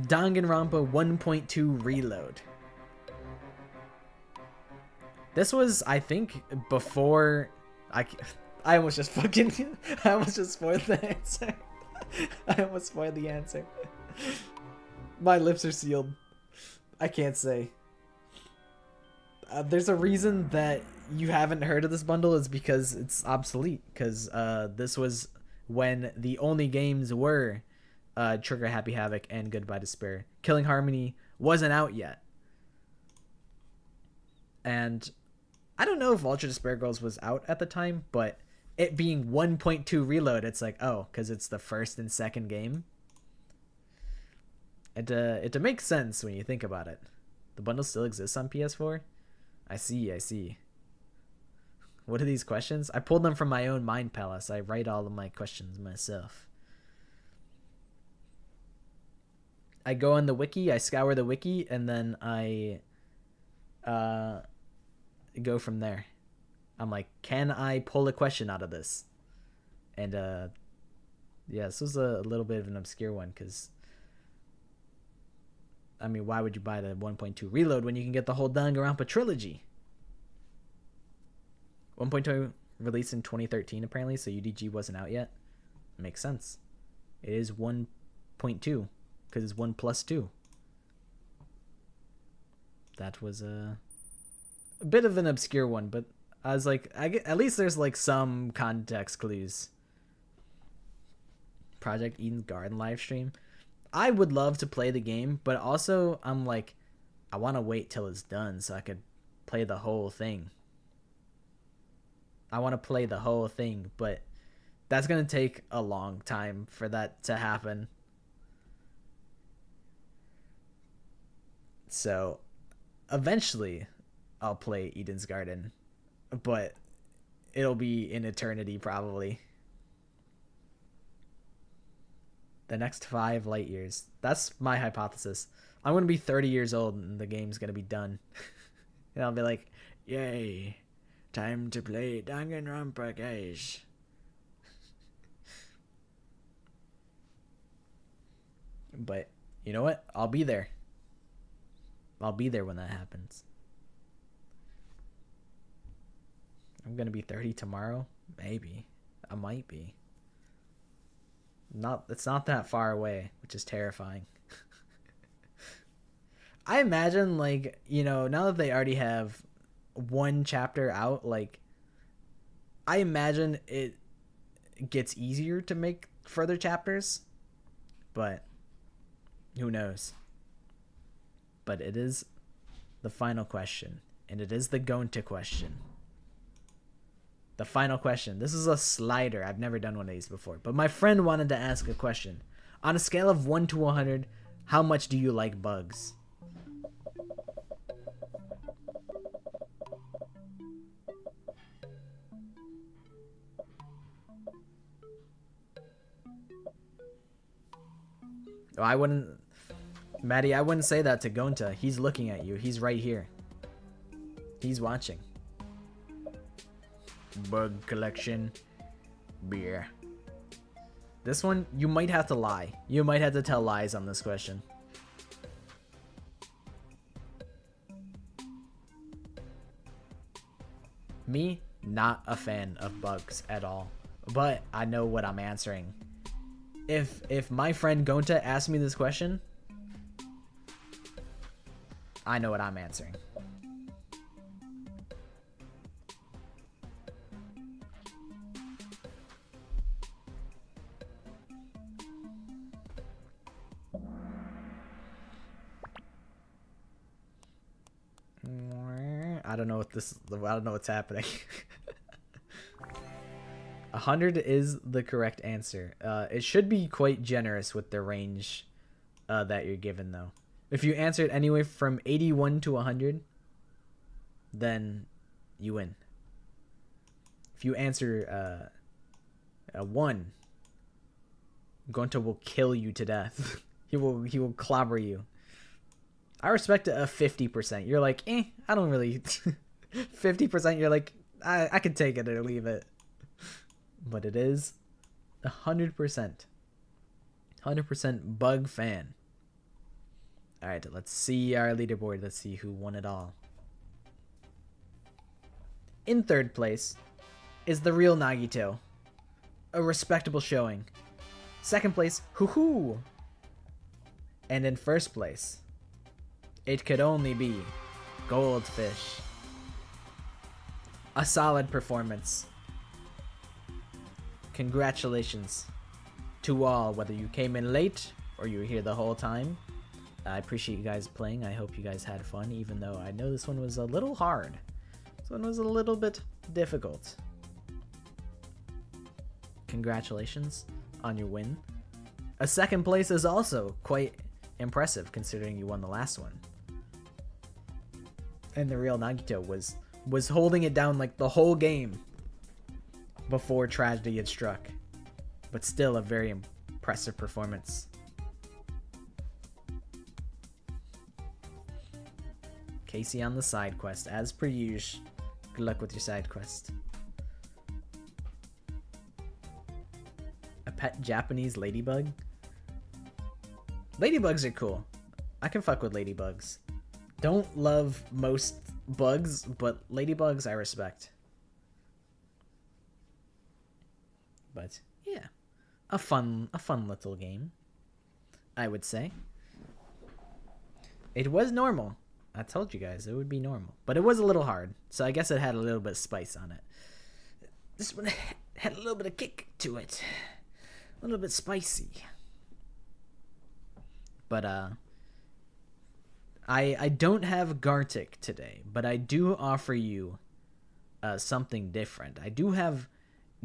Danganronpa 1.2 Reload. This was, I think, before I almost just fucking I almost just spoiled the answer. I almost spoiled the answer. My lips are sealed. I can't say. There's a reason that you haven't heard of this bundle is because it's obsolete. Because this was when the only games were Trigger Happy Havoc and Goodbye Despair. Killing Harmony wasn't out yet. And I don't know if Ultra Despair Girls was out at the time, but it being 1.2 Reload, it's like, oh, because it's the first and second game. It makes sense when you think about it. The bundle still exists on PS4? I see. What are these questions? I pulled them from my own mind palace. I write all of my questions myself. I go on the wiki, I scour the wiki, and then I go from there. I'm like, can I pull a question out of this? And yeah, this was a little bit of an obscure one because, I mean, why would you buy the 1.2 Reload when you can get the whole Danganronpa trilogy? 1.2 released in 2013 apparently, so UDG wasn't out yet. Makes sense. It is 1.2 because it's 1 plus 2. That was a bit of an obscure one, but I was like, at least there's like some context clues. Project Eden's Garden livestream. I would love to play the game, but also I'm like, I want to wait till it's done so I could play the whole thing. I want to play the whole thing, but that's going to take a long time for that to happen. So eventually I'll play Eden's Garden, but it'll be in eternity probably. The next 5 light years. That's my hypothesis. I'm going to be 30 years old and the game's going to be done. And I'll be like, yay, time to play Danganronpa, guys. But you know what? I'll be there. I'll be there when that happens. I'm going to be 30 tomorrow. Maybe. I might be. It's not that far away, which is terrifying. I imagine, like, you know, now that they already have 1 chapter out, like, I imagine it gets easier to make further chapters, but who knows? But it is the final question, and it is the Gonta question. The final question. This is a slider. I've never done one of these before. But my friend wanted to ask a question. On a scale of 1 to 100, how much do you like bugs? Oh, I wouldn't... Maddie, I wouldn't say that to Gonta. He's looking at you. He's right here. He's watching. Bug collection. Beer. This one, you might have to lie. You might have to tell lies on this question. Me, not a fan of bugs at all. But I know what I'm answering. If my friend Gonta asked me this question, I know what I'm answering. I don't know what's happening. 100 is the correct answer. It should be quite generous with the range that you're given, though. If you answered anywhere from 81 to 100, then you win. If you answer a 1, Gonta will kill you to death. he will clobber you. I respect a 50%. You're like, I don't really... 50% you're like, I could take it or leave it. But it is 100%. 100% bug fan. Alright, let's see our leaderboard. Let's see who won it all. In third place is the real Nagito. A respectable showing. Second place, Hoo Hoo. And in first place, it could only be Goldfish. A solid performance. Congratulations to all, whether you came in late or you were here the whole time. I appreciate you guys playing. I hope you guys had fun, even though I know this one was a little hard. This one was a little bit difficult. Congratulations on your win. A second place is also quite impressive considering you won the last one. And the real Nagito was holding it down like the whole game before tragedy had struck. But still a very impressive performance. Casey on the side quest, as per usual. Good luck with your side quest. A pet Japanese ladybug? Ladybugs are cool. I can fuck with ladybugs. Don't love most bugs, but ladybugs I respect. But yeah, a fun little game, I would say. It was normal. I told you guys it would be normal, but it was a little hard, so I guess it had a little bit of spice on it. This one had a little bit of kick to it, a little bit spicy. But I don't have Gartic today, but I do offer you something different. I do have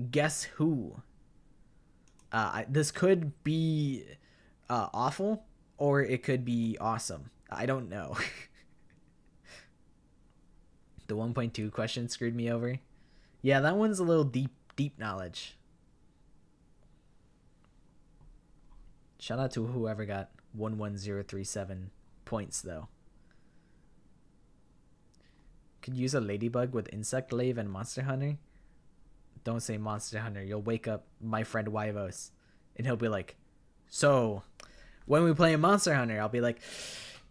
Guess Who. This could be awful, or it could be awesome. I don't know. The 1.2 question screwed me over. Yeah, that one's a little deep knowledge. Shout out to whoever got 11037 points, though. Could use a ladybug with Insect Lave and Monster Hunter. Don't say Monster Hunter. You'll wake up my friend Wyvos, and he'll be like, so, when we play Monster Hunter, I'll be like,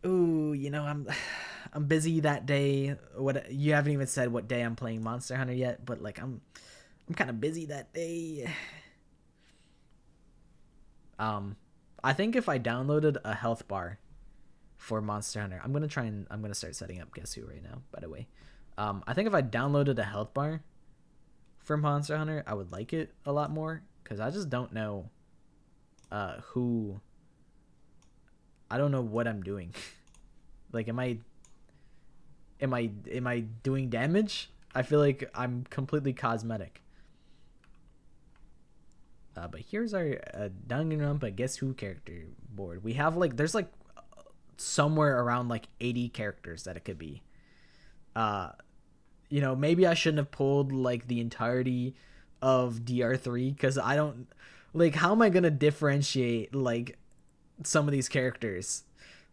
ooh, you know, I'm busy that day. What, you haven't even said what day I'm playing Monster Hunter yet, but like I'm kind of busy that day. I think if I downloaded a health bar for Monster Hunter, I'm gonna start setting up Guess Who right now, by the way. I think if I downloaded a health bar for Monster Hunter, I would like it a lot more, because I just don't know who. I don't know what I'm doing. Like, am I doing damage? I feel like I'm completely cosmetic. But here's our Danganronpa Guess Who character board. We have like, there's like somewhere around like 80 characters that it could be. You know, maybe I shouldn't have pulled like the entirety of DR3, because I don't, like, how am I gonna differentiate like some of these characters?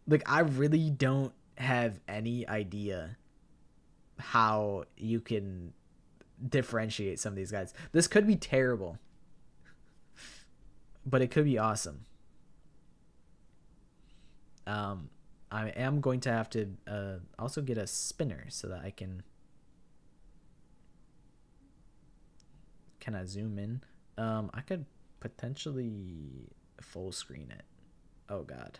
Like, I really don't have any idea how you can differentiate some of these guys. This could be terrible, but it could be awesome. I am going to have to also get a spinner so that I can I zoom in. I could potentially full screen it. Oh god.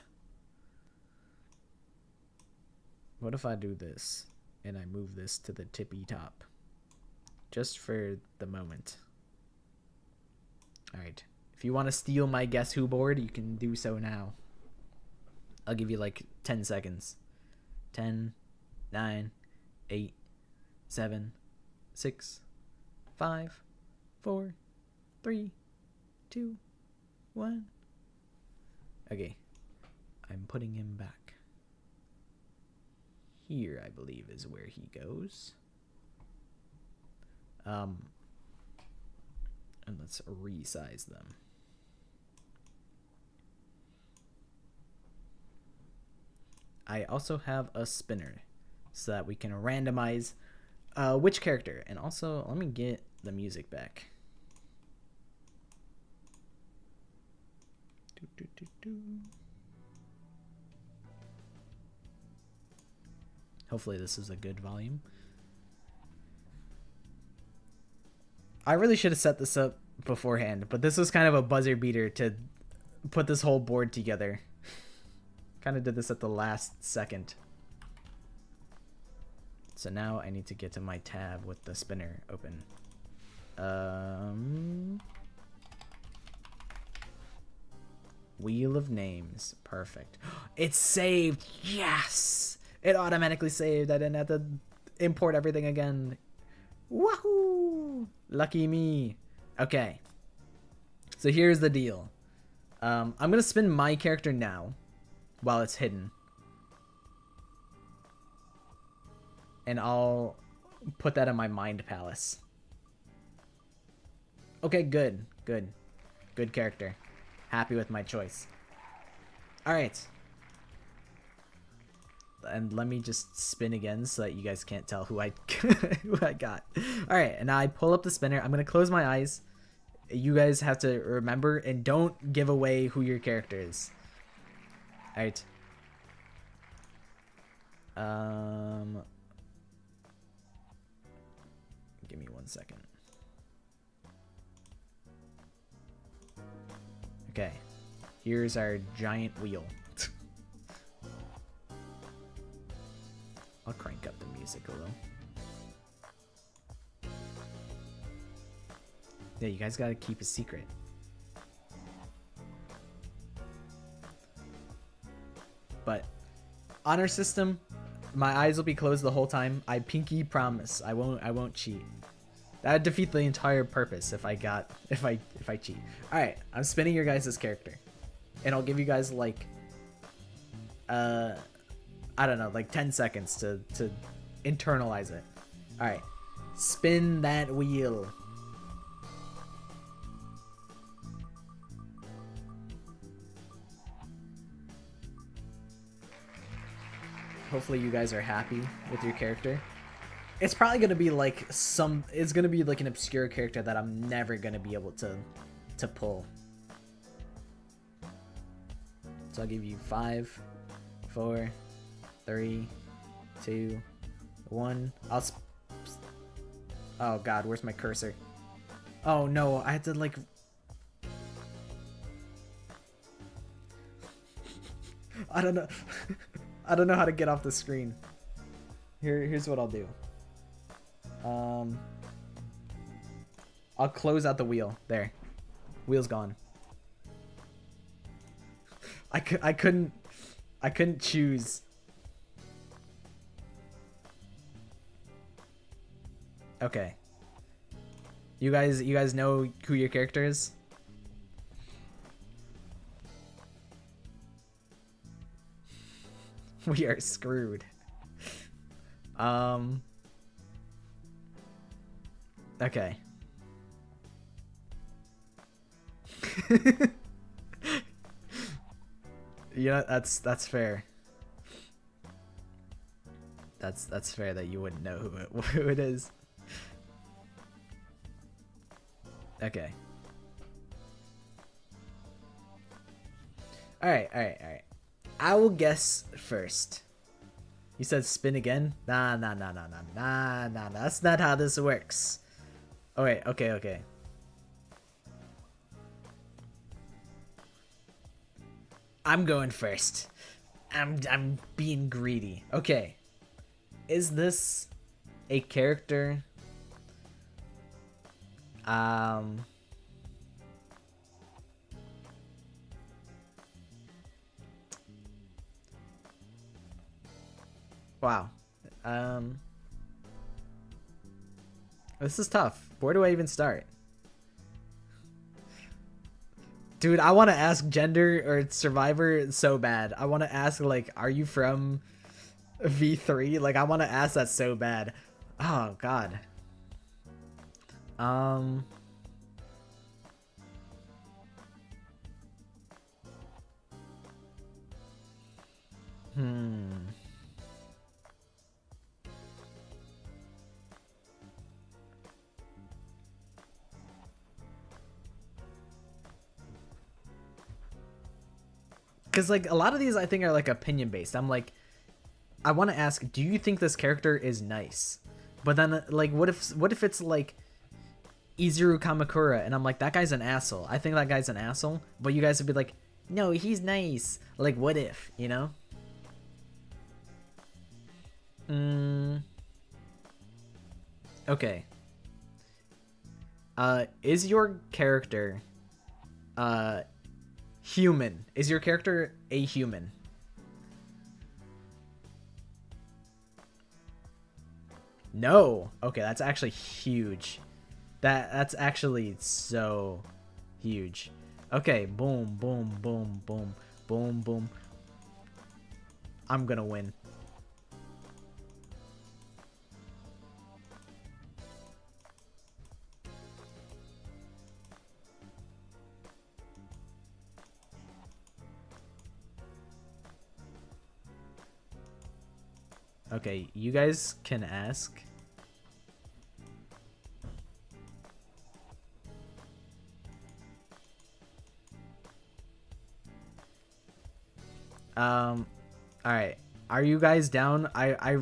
What if I do this and I move this to the tippy top? Just for the moment. Alright. If you want to steal my Guess Who board, you can do so now. I'll give you like 10 seconds. 10, 9, 8, 7, 6, 5, 4, 3, 2, 1. Okay. I'm putting him back. Here, I believe, is where he goes. And let's resize them. I also have a spinner so that we can randomize which character. And also, let me get the music back. Hopefully this is a good volume. I really should have set this up beforehand, but this was kind of a buzzer beater to put this whole board together. Kind of did this at the last second. So now I need to get to my tab with the spinner open. Wheel of names. Perfect. It's saved. Yes! It automatically saved. I didn't have to import everything again. Wahoo! Lucky me. Okay. So here's the deal. I'm going to spin my character now while it's hidden. And I'll put that in my mind palace. Okay, good. Good. Good character. Happy with my choice. Alright. And let me just spin again so that you guys can't tell who I who I got. Alright, and now I pull up the spinner. I'm going to close my eyes. You guys have to remember and don't give away who your character is. Alright. Give me 1 second. Okay. Here's our giant wheel. I'll crank up the music a little. Yeah, you guys gotta keep a secret. But honor system, my eyes will be closed the whole time. I pinky promise. I won't cheat. That'd defeat the entire purpose if I cheat. Alright, I'm spinning your guys' character. And I'll give you guys like I don't know, like 10 seconds to internalize it. Alright. Spin that wheel. Hopefully you guys are happy with your character. It's probably gonna be like it's gonna be like an obscure character that I'm never gonna be able to pull. So I'll give you 5, 4, 3, 2, 1. Oh god, where's my cursor? Oh no, I had to like I don't know. I don't know how to get off the screen. Here's what I'll do. I'll close out the wheel. There. Wheel's gone. I couldn't choose. Okay. You guys know who your character is? We are screwed. Okay. You know, that's fair. That's fair that you wouldn't know who it is. Okay. Alright. I will guess first. You said spin again? Nah. That's not how this works. Oh wait, okay. I'm going first. I'm being greedy. Okay. Is this a character? Wow. This is tough. Where do I even start? Dude, I want to ask gender or survivor so bad. I want to ask, like, are you from V3? Like, I want to ask that so bad. Oh, God. Because like a lot of these I think are like opinion based. I'm like, I want to ask, do you think this character is nice? But then like, what if it's like Izuru Kamakura and I'm like, that guy's an asshole. I think that guy's an asshole. But you guys would be like, no, he's nice. Like, what if, you know? Okay. Is your character human? Is your character a human? No. Okay, that's actually huge. That's actually so huge. Okay, boom, boom, boom, boom, boom, boom. I'm gonna win. Okay, you guys can ask. All right. Are you guys down? I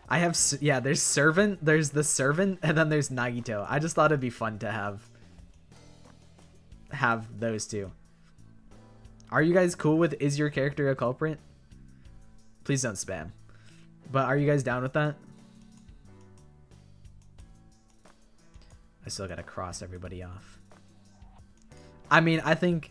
have, yeah, there's servant, there's the servant, and then there's Nagito. I just thought it'd be fun to have those two. Are you guys cool with is your character a culprit? Please don't spam. But are you guys down with that? I still gotta cross everybody off. I mean, I think...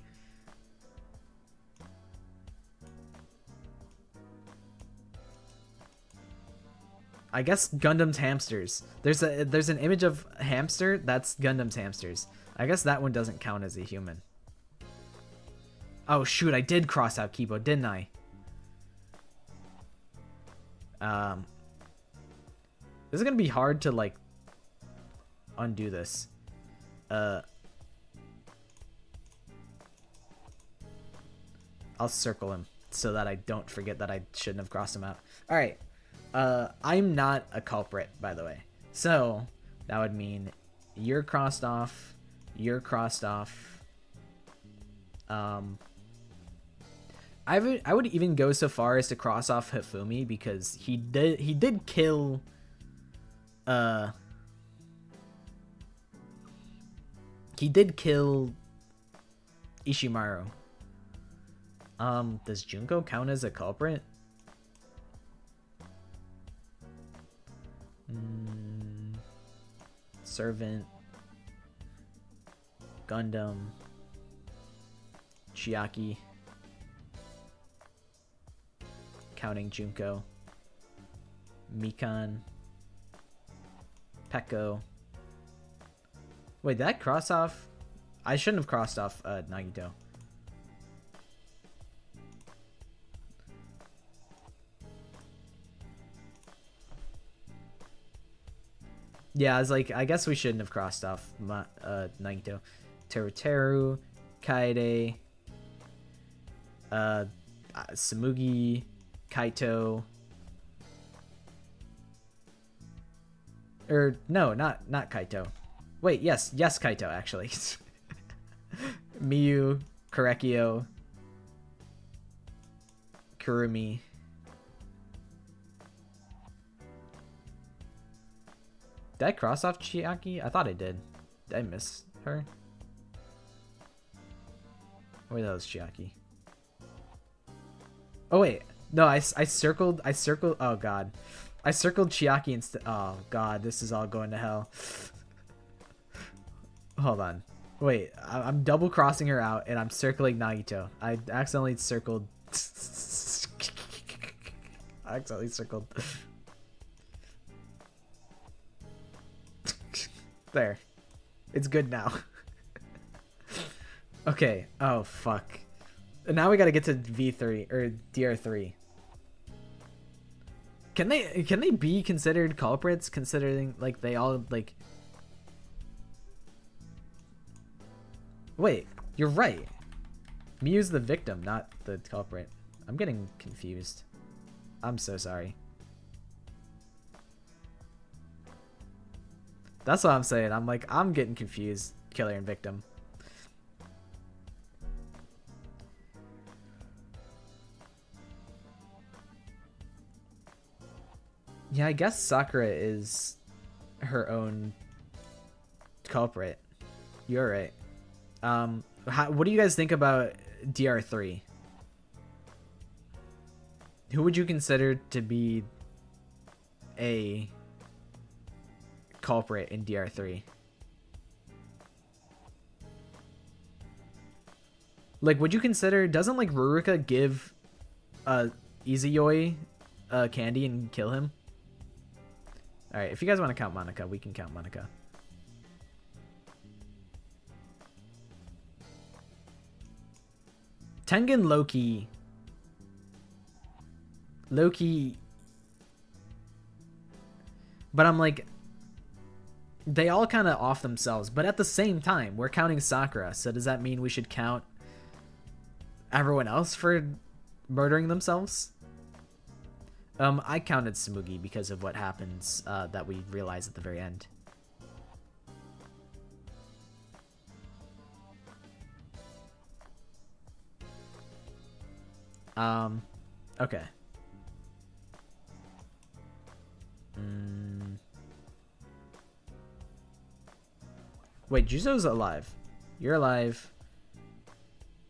I guess Gundam's hamsters. There's an image of hamster, that's Gundam's hamsters. I guess that one doesn't count as a human. Oh shoot, I did cross out Kibo, didn't I? This is gonna be hard to like undo this. I'll circle him so that I don't forget that I shouldn't have crossed him out. All right. I'm not a culprit, by the way. So that would mean you're crossed off. You're crossed off. I would even go so far as to cross off Hifumi because he did kill Ishimaru. Does Junko count as a culprit? Servant, Gundam, Chiaki, counting Junko, Mikan, Peko. Wait, did I cross off? I shouldn't have crossed off Nagito. Yeah, I was like, I guess we shouldn't have crossed off Nagito. Teruteru, Kaede, Samugi, Kaito. Or no, not Kaito. Wait, yes, Kaito actually. Miyu, Korekio, Kurumi. Did I cross off Chiaki? I thought I did. Did I miss her? Or that was Chiaki. Oh wait, no, I circled. Oh god, I circled Chiaki instead. Oh god, this is all going to hell. Hold on, wait, I'm double crossing her out and I'm circling Nagito. I accidentally circled. I accidentally circled. There. It's good now. Okay. Oh, fuck. Now we gotta get to V3, or DR3. Can they be considered culprits, considering, like, they all, like... Wait, you're right. Miyu's the victim, not the culprit. I'm getting confused. I'm so sorry. That's what I'm saying. I'm like, I'm getting confused. Killer and victim. Yeah, I guess Sakura is her own culprit. You're right. What do you guys think about DR3? Who would you consider to be a culprit in DR3? Like, would you consider, doesn't like Ruruka give Izuyoi candy and kill him? All right, if you guys want to count Monica, we can count Monica. Tengen Loki. But I'm like, they all kind of off themselves. But at the same time, we're counting Sakura. So does that mean we should count everyone else for murdering themselves? I counted Tsumugi because of what happens that we realize at the very end. Okay. Wait, Juzo's alive. You're alive.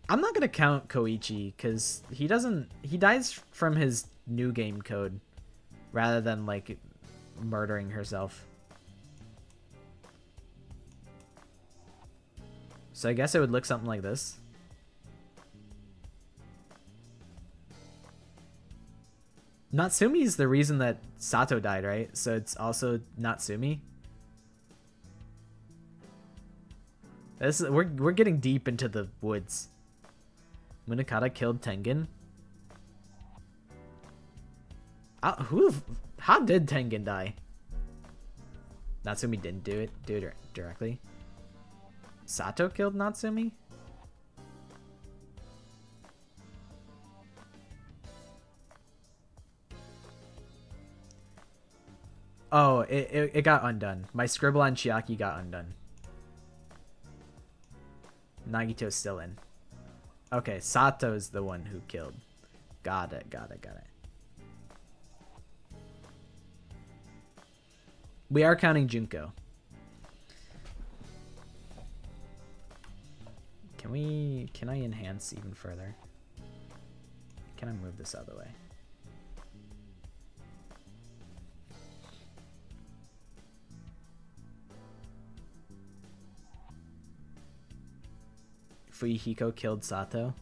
I'm not gonna count Koichi because he dies from his new game code rather than like murdering herself. So I guess it would look something like this. Natsumi's the reason that Sato died, right? So it's also Natsumi. We're getting deep into the woods. Munakata killed Tengen. How did Tengen die? Natsumi didn't do it directly. Sato killed Natsumi? Oh, it got undone. My scribble on Chiaki got undone. Nagito's still in. Okay, Sato's the one who killed. Got it. We are counting Junko. Can I enhance even further? Can I move this out of the way? Fuyuhiko killed Sato.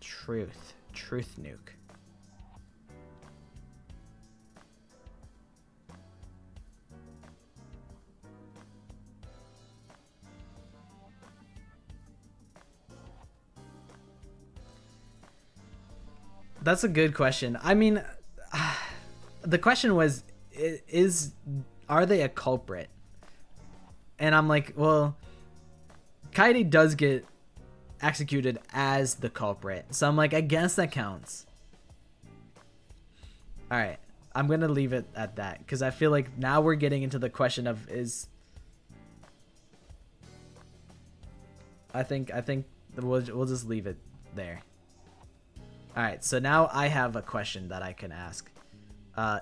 Truth nuke. That's a good question. I mean, the question was, are they a culprit? And I'm like, well, Kaede does get executed as the culprit. So I'm like, I guess that counts. All right. I'm going to leave it at that because I feel like now we're getting into the question of I think we'll just leave it there. All right. So now I have a question that I can ask.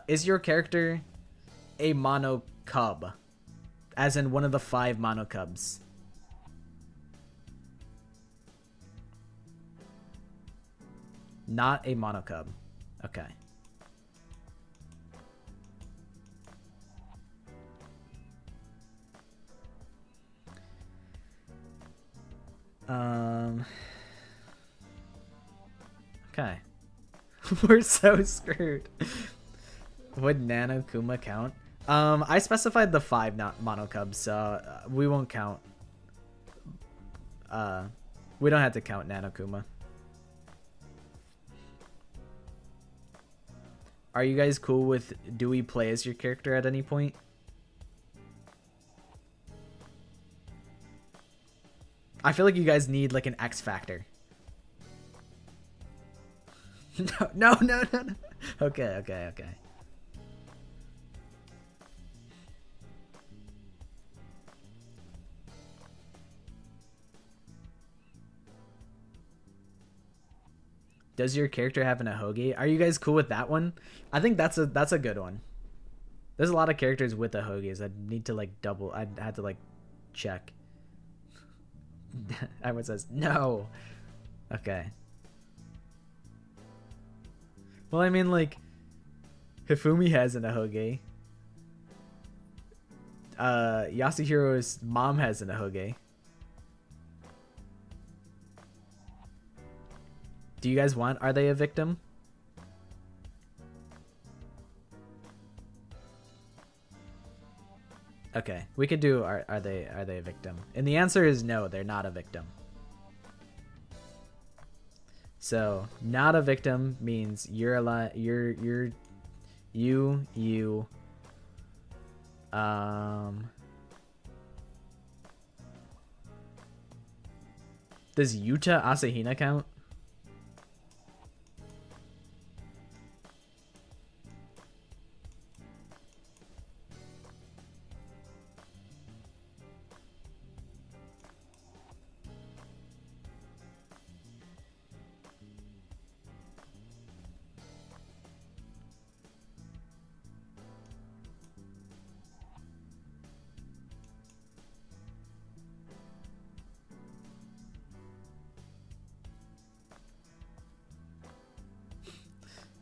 Is your character a mono cub? As in one of the 5 mono cubs. Not a mono cub. Okay. Okay. We're so screwed. Would Nano Kuma count? I specified the 5 not mono cubs, so we won't count. We don't have to count Nanokuma. Are you guys cool with Dewey play as your character at any point? I feel like you guys need like an X factor. No. Okay. Does your character have an ahoge? Are you guys cool with that one? I think that's a good one. There's a lot of characters with ahoges. I need to like double. I had to like check. Everyone says no. Okay. Well, I mean, like, Hifumi has an ahoge. Yasuhiro's mom has an ahoge. Do you guys want? Are they a victim? Okay, we could do. Are they a victim? And the answer is no. They're not a victim. So not a victim means you're alive. You. Does Yuta Asahina count?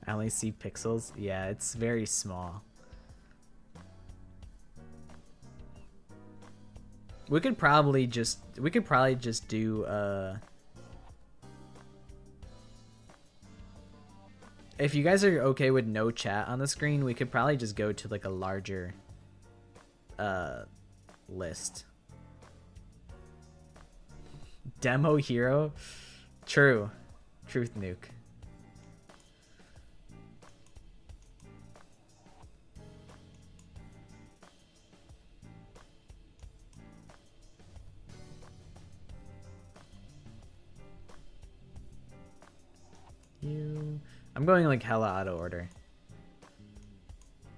I only see pixels. Yeah, it's very small. We could probably just do if you guys are okay with no chat on the screen, we could probably just go to like a larger list. Demo hero? True. Truth nuke. I'm going like hella out of order.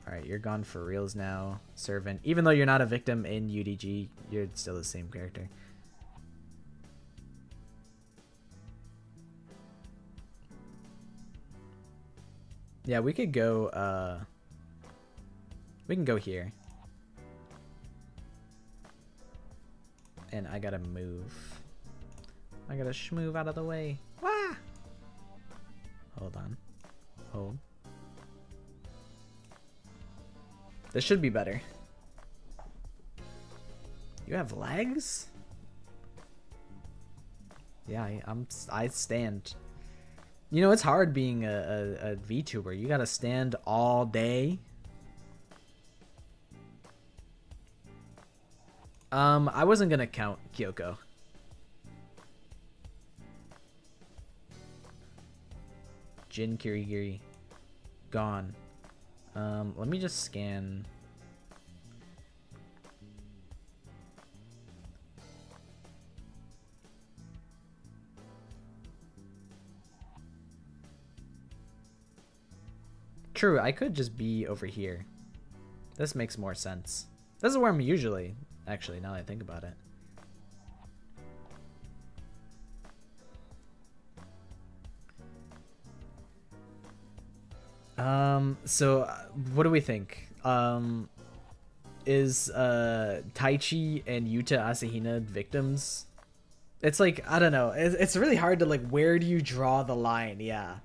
Alright, you're gone for reals now. Servant. Even though you're not a victim in UDG, you're still the same character. Yeah, we could go we can go here. And I gotta move. I gotta shmove out of the way. Wah! Hold on. Hold. This should be better. You have legs? Yeah, I stand. You know, it's hard being a VTuber. You gotta stand all day. I wasn't gonna count Kyoko. Jin Kirigiri. Gone. Let me just scan. True, I could just be over here. This makes more sense. This is where I'm usually, actually, now that I think about it. So what do we think? Is Taichi and Yuta Asahina victims? It's like, I don't know. It's really hard to like, where do you draw the line? Yeah.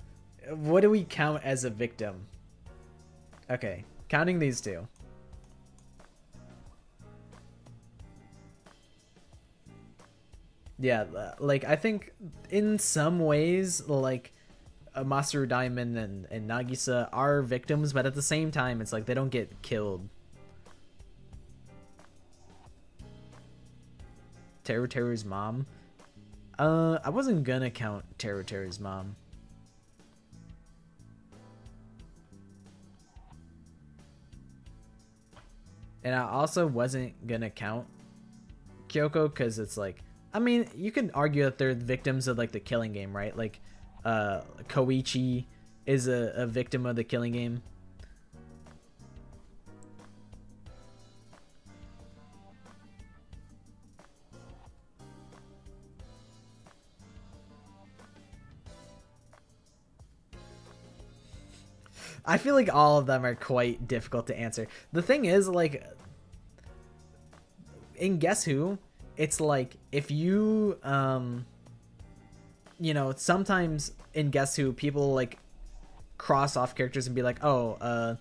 What do we count as a victim? Okay, counting these two. Yeah, like I think in some ways, like Masaru Diamond and Nagisa are victims, but at the same time, it's like they don't get killed. Teru Teru's mom? I wasn't gonna count Teru Teru's mom. And I also wasn't gonna count Kyoko because it's like, I mean, you can argue that they're victims of like the killing game, right? Like, Koichi is a victim of the killing game. I feel like all of them are quite difficult to answer. The thing is, like, in Guess Who, it's like if you you know, sometimes in Guess Who, people like cross off characters and be like, oh,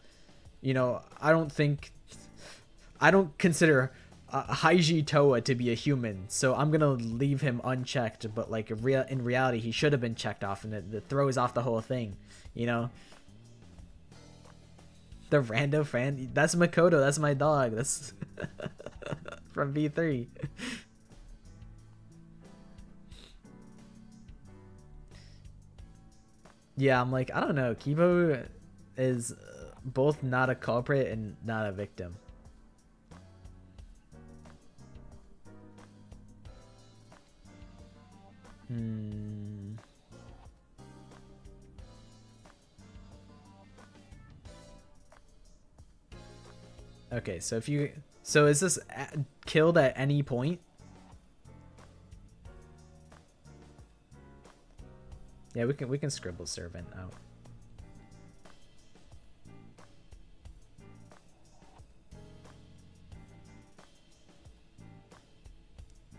you know, I don't consider Haiji Toa to be a human, so I'm gonna leave him unchecked. But like in reality, he should have been checked off, and it throws off the whole thing. You know, the rando fan. That's Makoto. That's my dog. That's from V3. Yeah, I'm like, I don't know. Kibo is both not a culprit and not a victim. Okay, so if you... So is this killed at any point? Yeah, we can scribble servant out.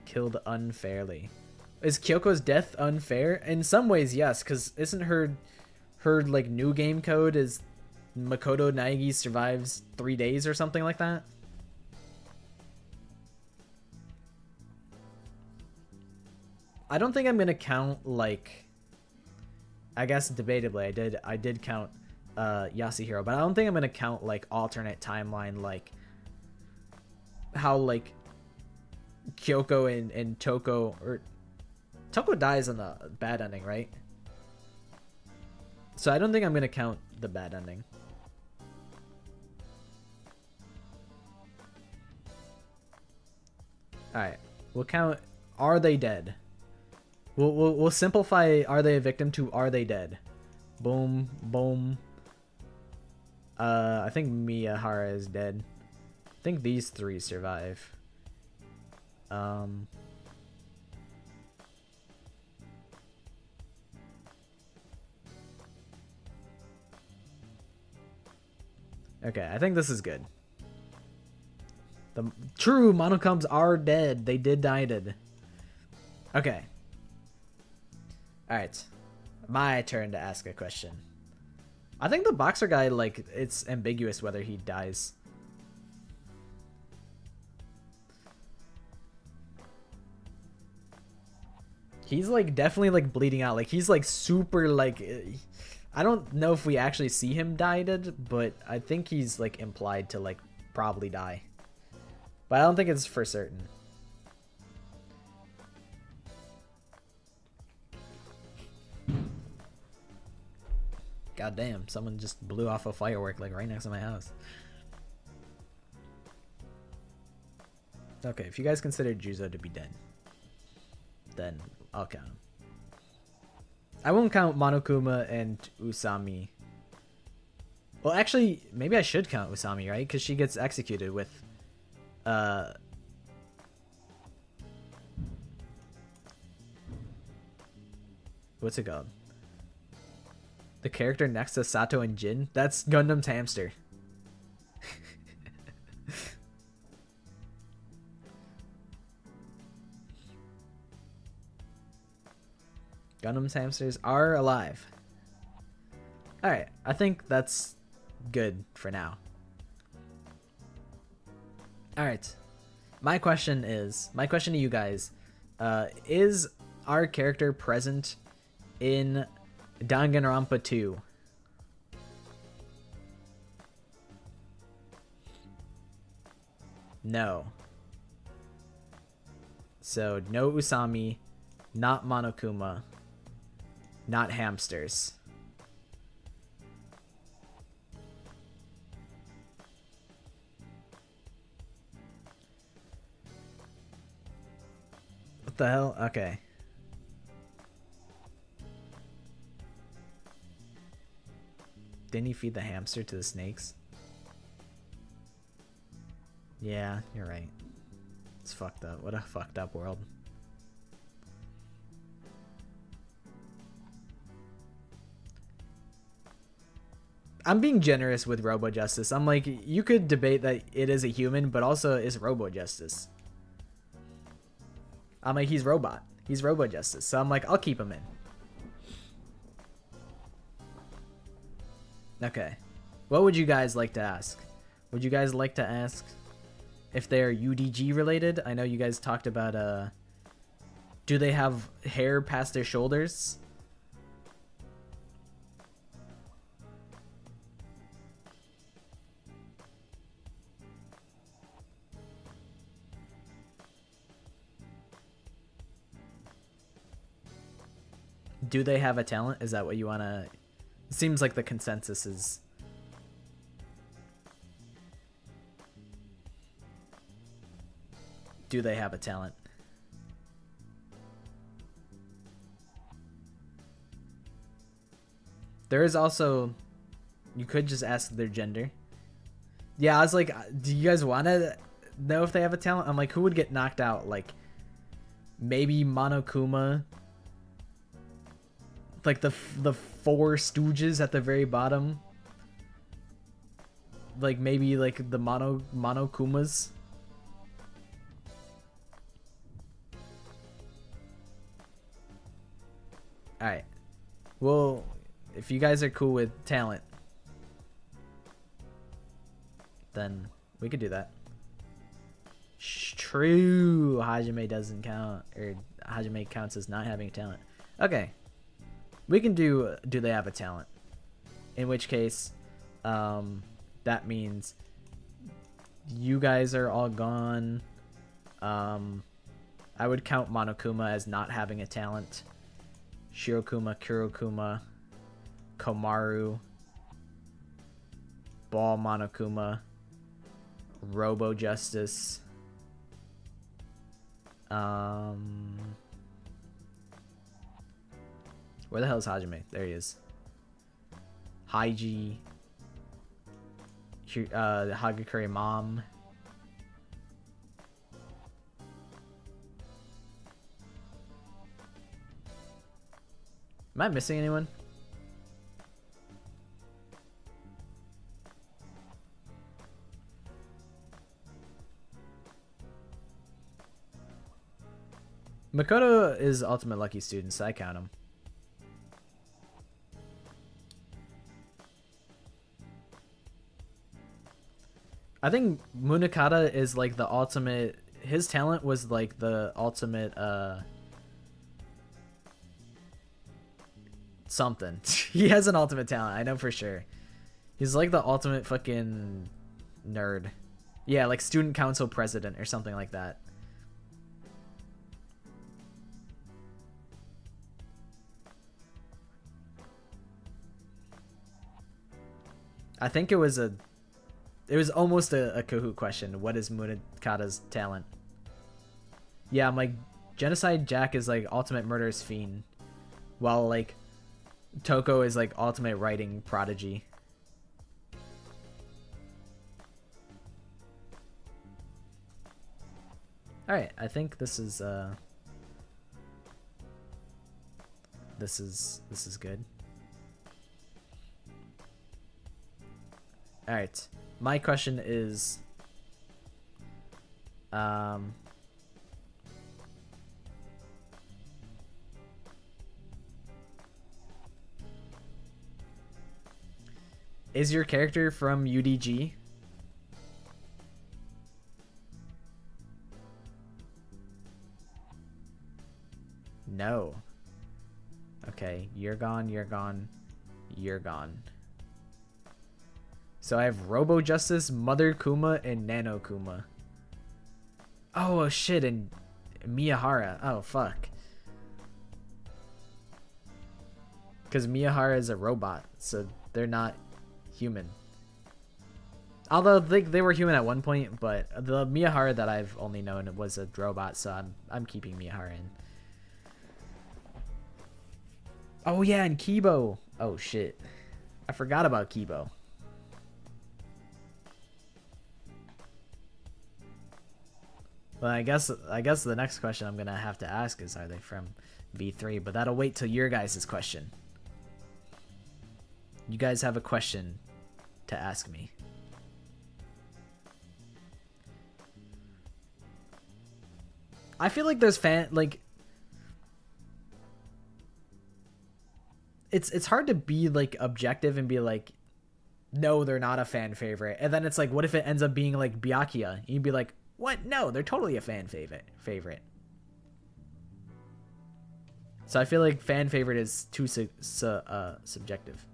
Killed unfairly. Is Kyoko's death unfair? In some ways, yes, because isn't her like new game code is Makoto Naegi survives 3 days or something like that? I don't think I'm gonna count, like, I guess debatably I did count Yasuhiro, but I don't think I'm gonna count like alternate timeline, like how like Kyoko and Toko, or Toko dies on the bad ending, right? So I don't think I'm gonna count the bad ending. Alright, we'll count are they dead? We'll simplify are they a victim to are they dead? Boom, boom. I think Miyahara is dead. I think these three survive. Okay, I think this is good. The true Monokums are dead. They did die. Okay. Alright. My turn to ask a question. I think the boxer guy, like, it's ambiguous whether he dies. He's, like, definitely, like, bleeding out. Like, he's, like, super, like... I don't know if we actually see him died, but I think he's, like, implied to, like, probably die. But I don't think it's for certain. God damn, someone just blew off a firework, like, right next to my house. Okay, if you guys consider Juzo to be dead, then I'll count him. I won't count Monokuma and Usami. Well, actually, maybe I should count Usami, right? Because she gets executed with... what's it called? The character next to Sato and Jin? That's Gundam's hamster. Gundam's hamsters are alive. Alright, I think that's good for now. Alright. My question to you guys, is our character present in Danganronpa 2? No. So, no Usami, not Monokuma, not hamsters. What the hell? Okay. Didn't he feed the hamster to the snakes? Yeah, you're right. It's fucked up. What a fucked up world. I'm being generous with Robo Justice. I'm like, you could debate that it is a human, but also is Robo Justice. I'm like, he's robot. He's Robo Justice. So I'm like, I'll keep him in. Okay. What would you guys like to ask? Would you guys like to ask if they're UDG related? I know you guys talked about, do they have hair past their shoulders? Do they have a talent? Is that what you want to... It seems like the consensus is... Do they have a talent? There is also... You could just ask their gender. Yeah, I was like, do you guys want to know if they have a talent? I'm like, who would get knocked out? Like, maybe Monokuma... Like the four stooges at the very bottom. Like maybe like the Monokumas. Alright. Well, if you guys are cool with talent, then we could do that. True. Hajime doesn't count, or Hajime counts as not having talent. Okay. We can do they have a talent? In which case, that means you guys are all gone. I would count Monokuma as not having a talent. Shirokuma, Kurokuma, Komaru, Ball Monokuma, Robo Justice. Where the hell is Hajime? There he is. Haiji. Hagakure Mom. Am I missing anyone? Makoto is Ultimate Lucky Student, so I count him. I think Munakata is like the ultimate... His talent was like the ultimate, something. He has an ultimate talent, I know for sure. He's like the ultimate fucking nerd. Yeah, like student council president or something like that. I think it was almost a Kahoot question. What is Munakata's talent? Yeah, I'm like, Genocide Jack is like ultimate murderous fiend, while like Toko is like ultimate writing prodigy. Alright, I think this is good. Alright. My question is, is your character from UDG? No. Okay, you're gone, you're gone, you're gone. So I have Robo Justice, Mother Kuma, and Nano Kuma. Oh shit, and Miyahara. Oh fuck. Because Miyahara is a robot, so they're not human. Although they were human at one point, but the Miyahara that I've only known was a robot, so I'm keeping Miyahara in. Oh yeah, and Kibo. Oh shit, I forgot about Kibo. Well, I guess the next question I'm gonna have to ask is, are they from V3? But that'll wait till your guys' question. You guys have a question to ask me. I feel like there's it's hard to be like objective and be like, no, they're not a fan favorite. And then it's like, what if it ends up being like Byakuya? You'd be like, what? No, they're totally a fan favorite. So I feel like fan favorite is too subjective.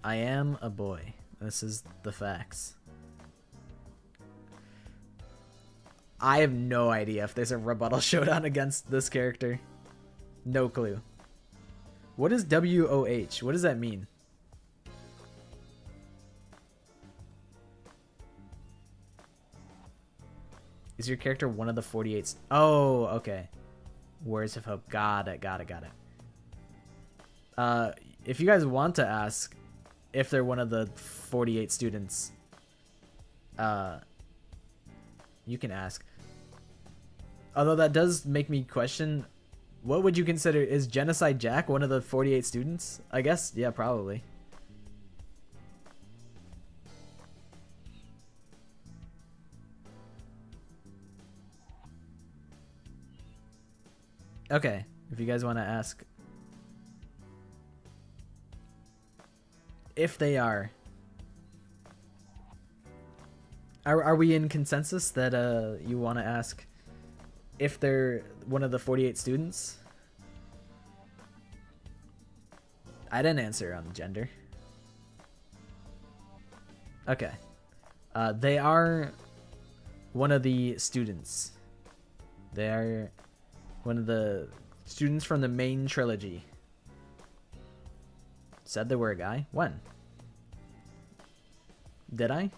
I am a boy. This is the facts. I have no idea if there's a rebuttal showdown against this character. No clue. What is WOH? What does that mean? Is your character one of the 48? Oh, okay. Words of Hope. Got it. If you guys want to ask if they're one of the 48 students, you can ask. Although that does make me question, what would you consider, is Genocide Jack one of the 48 students? I guess, yeah, probably. Okay, if you guys want to ask if they are we in consensus that you want to ask if they're one of the 48 students? I didn't answer on gender. Okay. They are one of the students. They are one of the students from the main trilogy. Said they were a guy? When? Did I?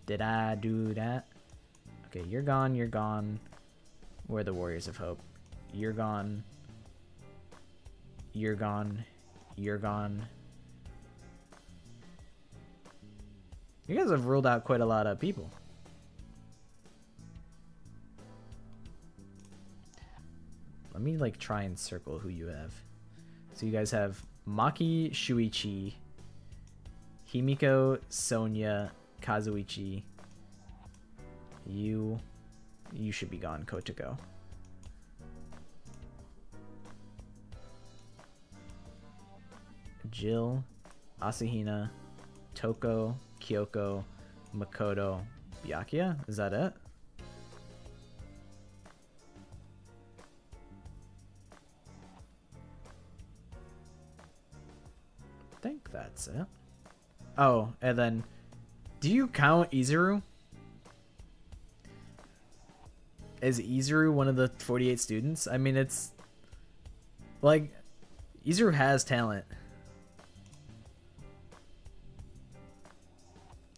Did I do that? Okay, you're gone, you're gone. We're the Warriors of Hope. You're gone. You're gone. You're gone. You guys have ruled out quite a lot of people. Let me like try and circle who you have. So you guys have Maki, Shuichi, Himiko, Sonia, Kazuichi. You should be gone, Kotoko. Jill, Asahina, Toko, Kyoko, Makoto, Byakuya? Is that it? I think that's it. Oh, and then, do you count Izuru? Is Izuru one of the 48 students? I mean, it's like, Izuru has talent.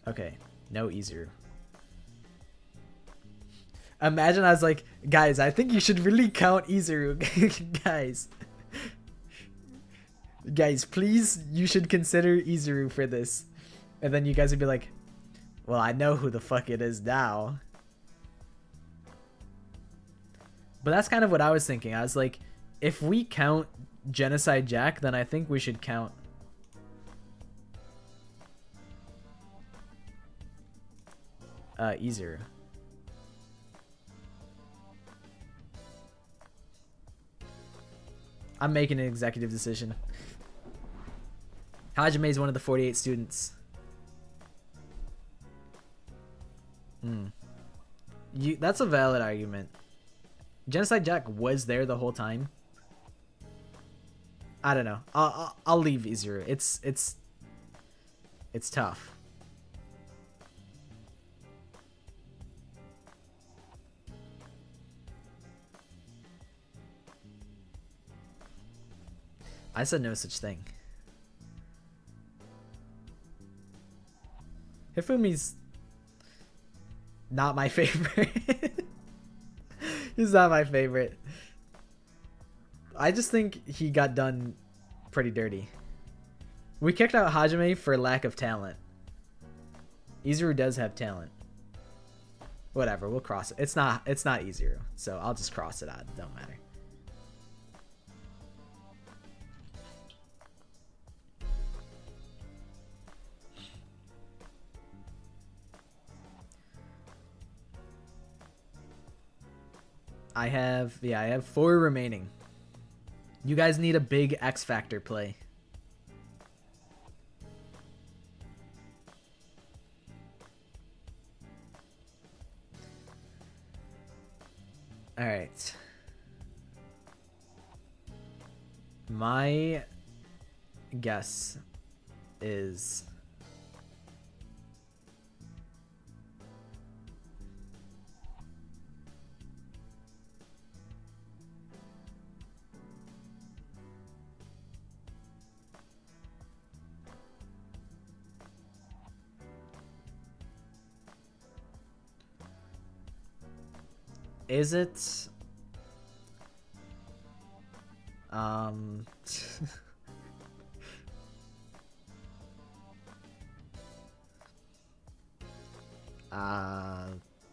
Okay, no Izuru. Imagine I was like, guys, I think you should really count Izuru. Guys, please, you should consider Izuru for this. And then you guys would be like, well, I know who the fuck it is now. But that's kind of what I was thinking. I was like, if we count Genocide Jack, then I think we should count Izuru. I'm making an executive decision. Hajime is one of the 48 students. That's a valid argument. Genocide Jack was there the whole time. I don't know. I'll leave Izuru. It's tough. I said no such thing. Hifumi's not my favorite. He's not my favorite. I just think he got done pretty dirty. We kicked out Hajime for lack of talent. Izuru does have talent. Whatever, we'll cross it. It's not Izuru, so I'll just cross it out. It don't matter. I have 4 remaining. You guys need a big X Factor play. All right. My guess is it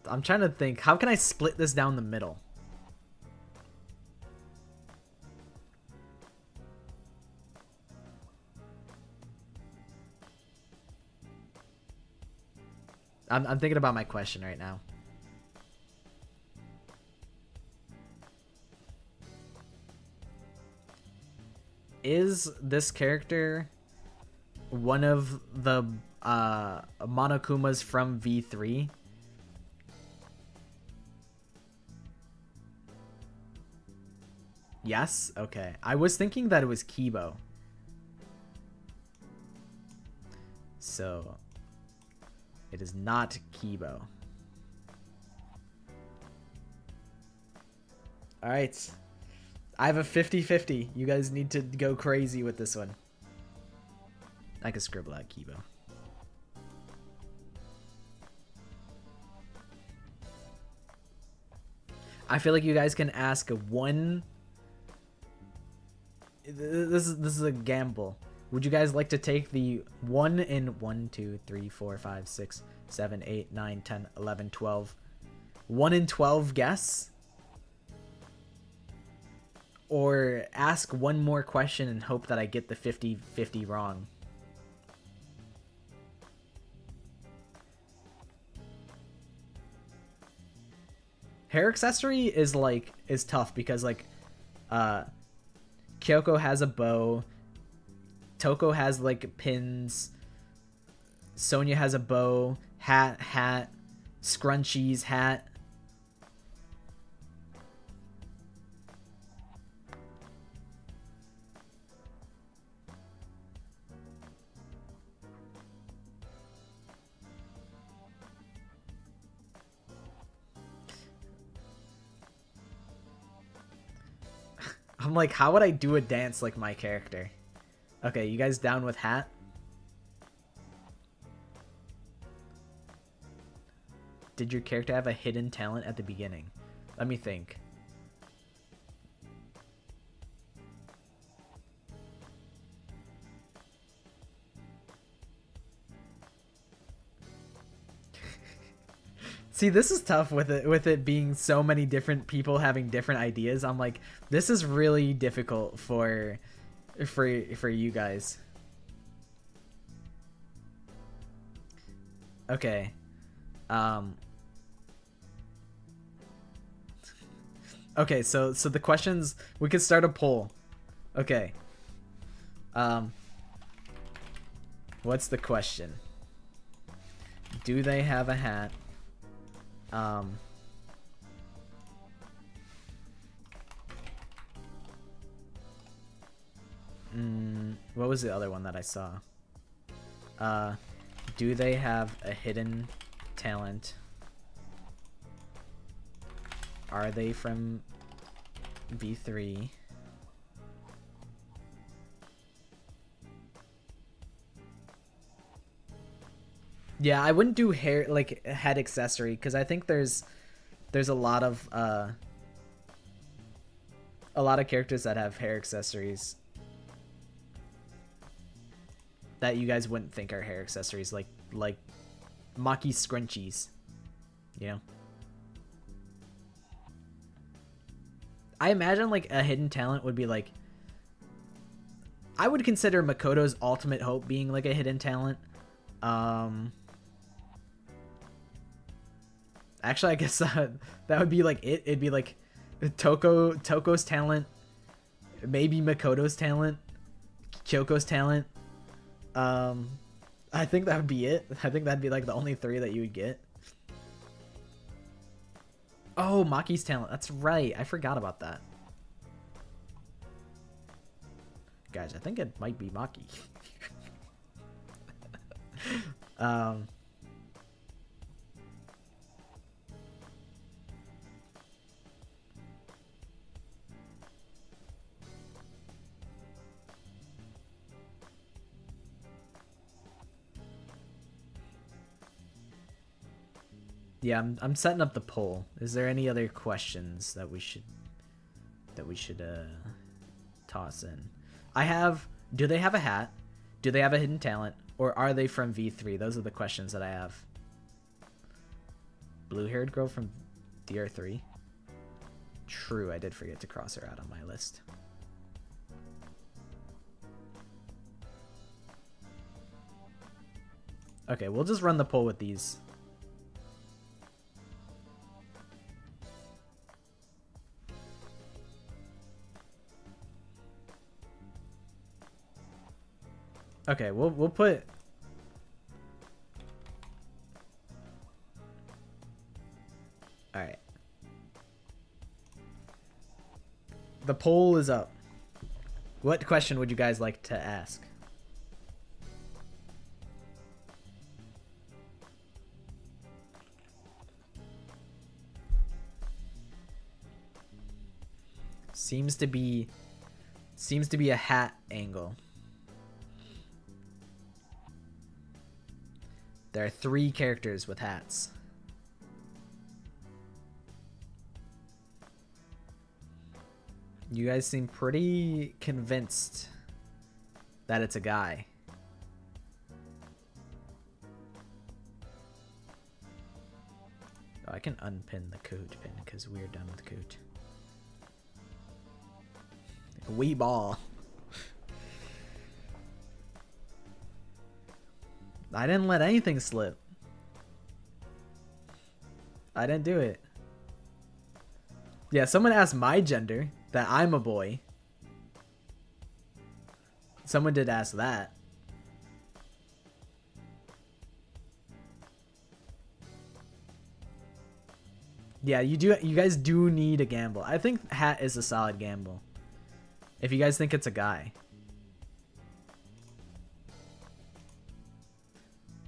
I'm trying to think, how can I split this down the middle? I'm thinking about my question right now. Is this character one of the Monokumas from V3? Yes? Okay. I was thinking that it was Kibo. So, it is not Kibo. Alright. I have a 50-50. You guys need to go crazy with this one. I could scribble out Kibo. I feel like you guys can ask one. This is a gamble. Would you guys like to take the 1 in 1, 2, 3, 4, 5, 6, 7, 8, 9, 10, 11, 12. 1 in 12 guess? Or ask one more question and hope that I get the 50-50 wrong? Hair accessory is tough because Kyoko has a bow, Toko has pins, Sonya has a bow, hat, scrunchies, hat. I'm like, how would I do a dance like my character? Okay, you guys down with hat? Did your character have a hidden talent at the beginning? Let me think. See, this is tough with it being so many different people having different ideas. I'm like, this is really difficult for you guys. Okay. Okay, so the questions, we could start a poll. Okay. What's the question? Do they have a hat? What was the other one that I saw? Do they have a hidden talent? Are they from V3? Yeah, I wouldn't do hair head accessory because I think there's a lot of characters that have hair accessories that you guys wouldn't think are hair accessories, like Maki scrunchies. You know? I imagine like a hidden talent would be like, I would consider Makoto's ultimate hope being like a hidden talent. Actually, I guess that would be like it. It'd be like Toko's talent, maybe Makoto's talent, Kyoko's talent. I think that would be it. I think that'd be like the only 3 that you would get. Oh, Maki's talent. That's right. I forgot about that. Guys, I think it might be Maki. Yeah, I'm setting up the poll. Is there any other questions that we should toss in? I have, do they have a hat? Do they have a hidden talent? Or are they from V3? Those are the questions that I have. Blue-haired girl from DR3. True, I did forget to cross her out on my list. Okay, we'll just run the poll with these. Okay, we'll put... Alright. The poll is up. What question would you guys like to ask? Seems to be a hat angle. There are 3 characters with hats. You guys seem pretty convinced that it's a guy. Oh, I can unpin the Kahoot pin because we're done with Kahoot. Wee ball. I didn't let anything slip. I didn't do it. Yeah, someone asked my gender, that I'm a boy. Someone did ask that. Yeah, you guys do need a gamble. I think hat is a solid gamble. If you guys think it's a guy.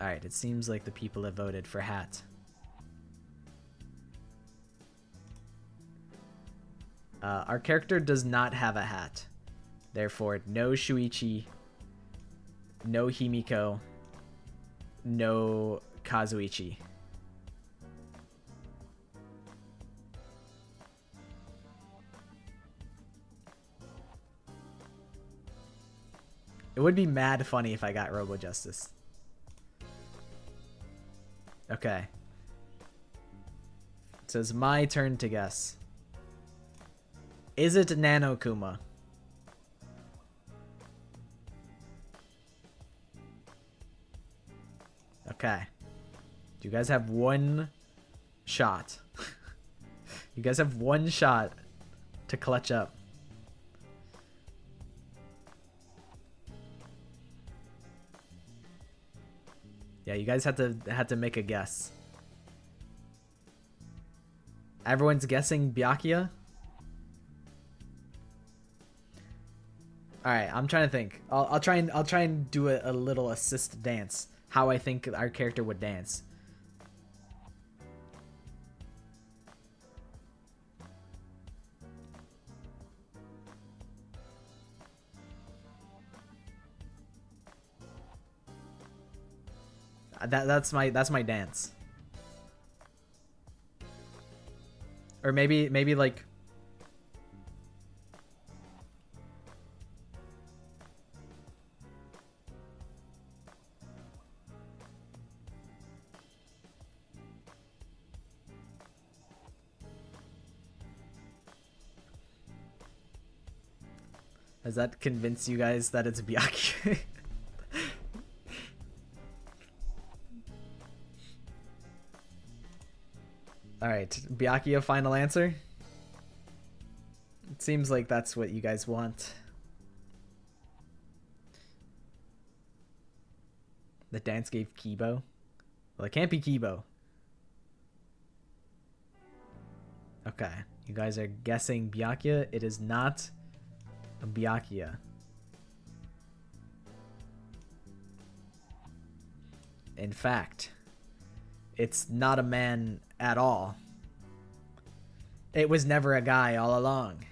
Alright, it seems like the people have voted for hat. Our character does not have a hat. Therefore, no Shuichi, no Himiko, no Kazuichi. It would be mad funny if I got Robo Justice. Okay. It says my turn to guess. Is it Nano Kuma? Okay. You guys have one shot. You guys have one shot to clutch up. Yeah, you guys had to make a guess. Everyone's guessing Byakuya? All right, I'm trying to think. I'll try and do a little assist dance. How I think our character would dance. That's my dance. Or maybe like Does that convince you guys that it's Byakuya? Alright, Byakuya, final answer? It seems like that's what you guys want. The dance gave Kibo? Well, it can't be Kibo. Okay, you guys are guessing Byakuya. It is not a Byakuya. In fact, it's not a man at all. It was never a guy all along.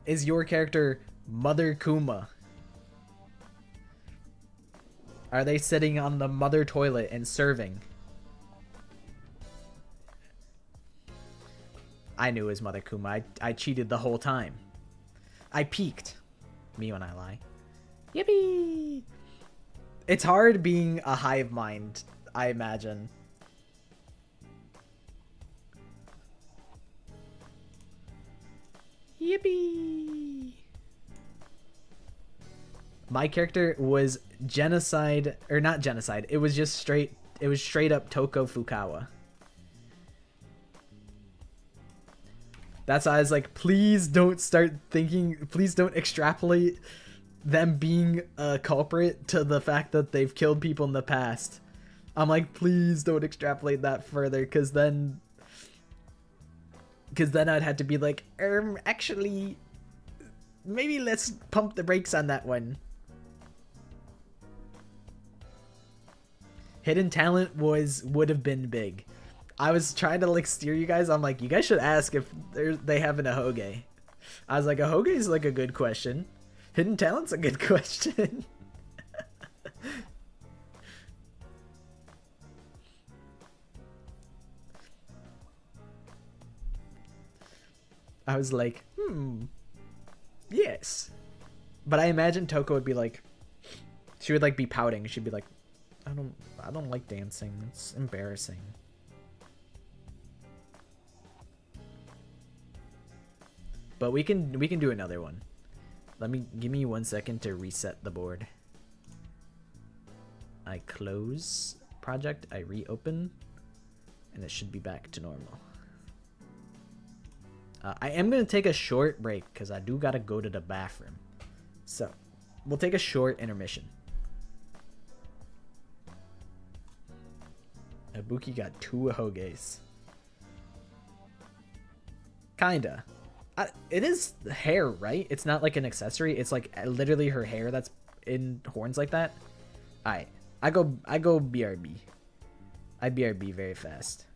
Is your character Mother Kuma? Are they sitting on the mother toilet and serving? I knew it was Mother Kuma. I cheated the whole time. I peeked. Me when I lie. Yippee! It's hard being a hive mind, I imagine. Yippee! My character was genocide, or not genocide. It was just straight up Toko Fukawa. That's why I was like, please don't start thinking, please don't extrapolate them being a culprit to the fact that they've killed people in the past. I'm like, please don't extrapolate that further, because then I'd have to be like, actually, maybe let's pump the brakes on that one. Hidden talent would have been big. I was trying to like steer you guys. I'm like, you guys should ask if they have an ahoge. I was like, ahoge is like a good question. Hidden talent's a good question. I was like, yes. But I imagine Toko would be like, she would like be pouting. She'd be like, I don't like dancing. It's embarrassing. But we can do another one. Give me 1 second to reset the board. I close project, I reopen, and it should be back to normal. I am gonna take a short break because I do gotta go to the bathroom. So we'll take a short intermission. Ibuki got 2 ahoges. Kinda. It is hair, right? It's not like an accessory. It's like literally her hair that's in horns like that. Alright. I go BRB. I BRB very fast.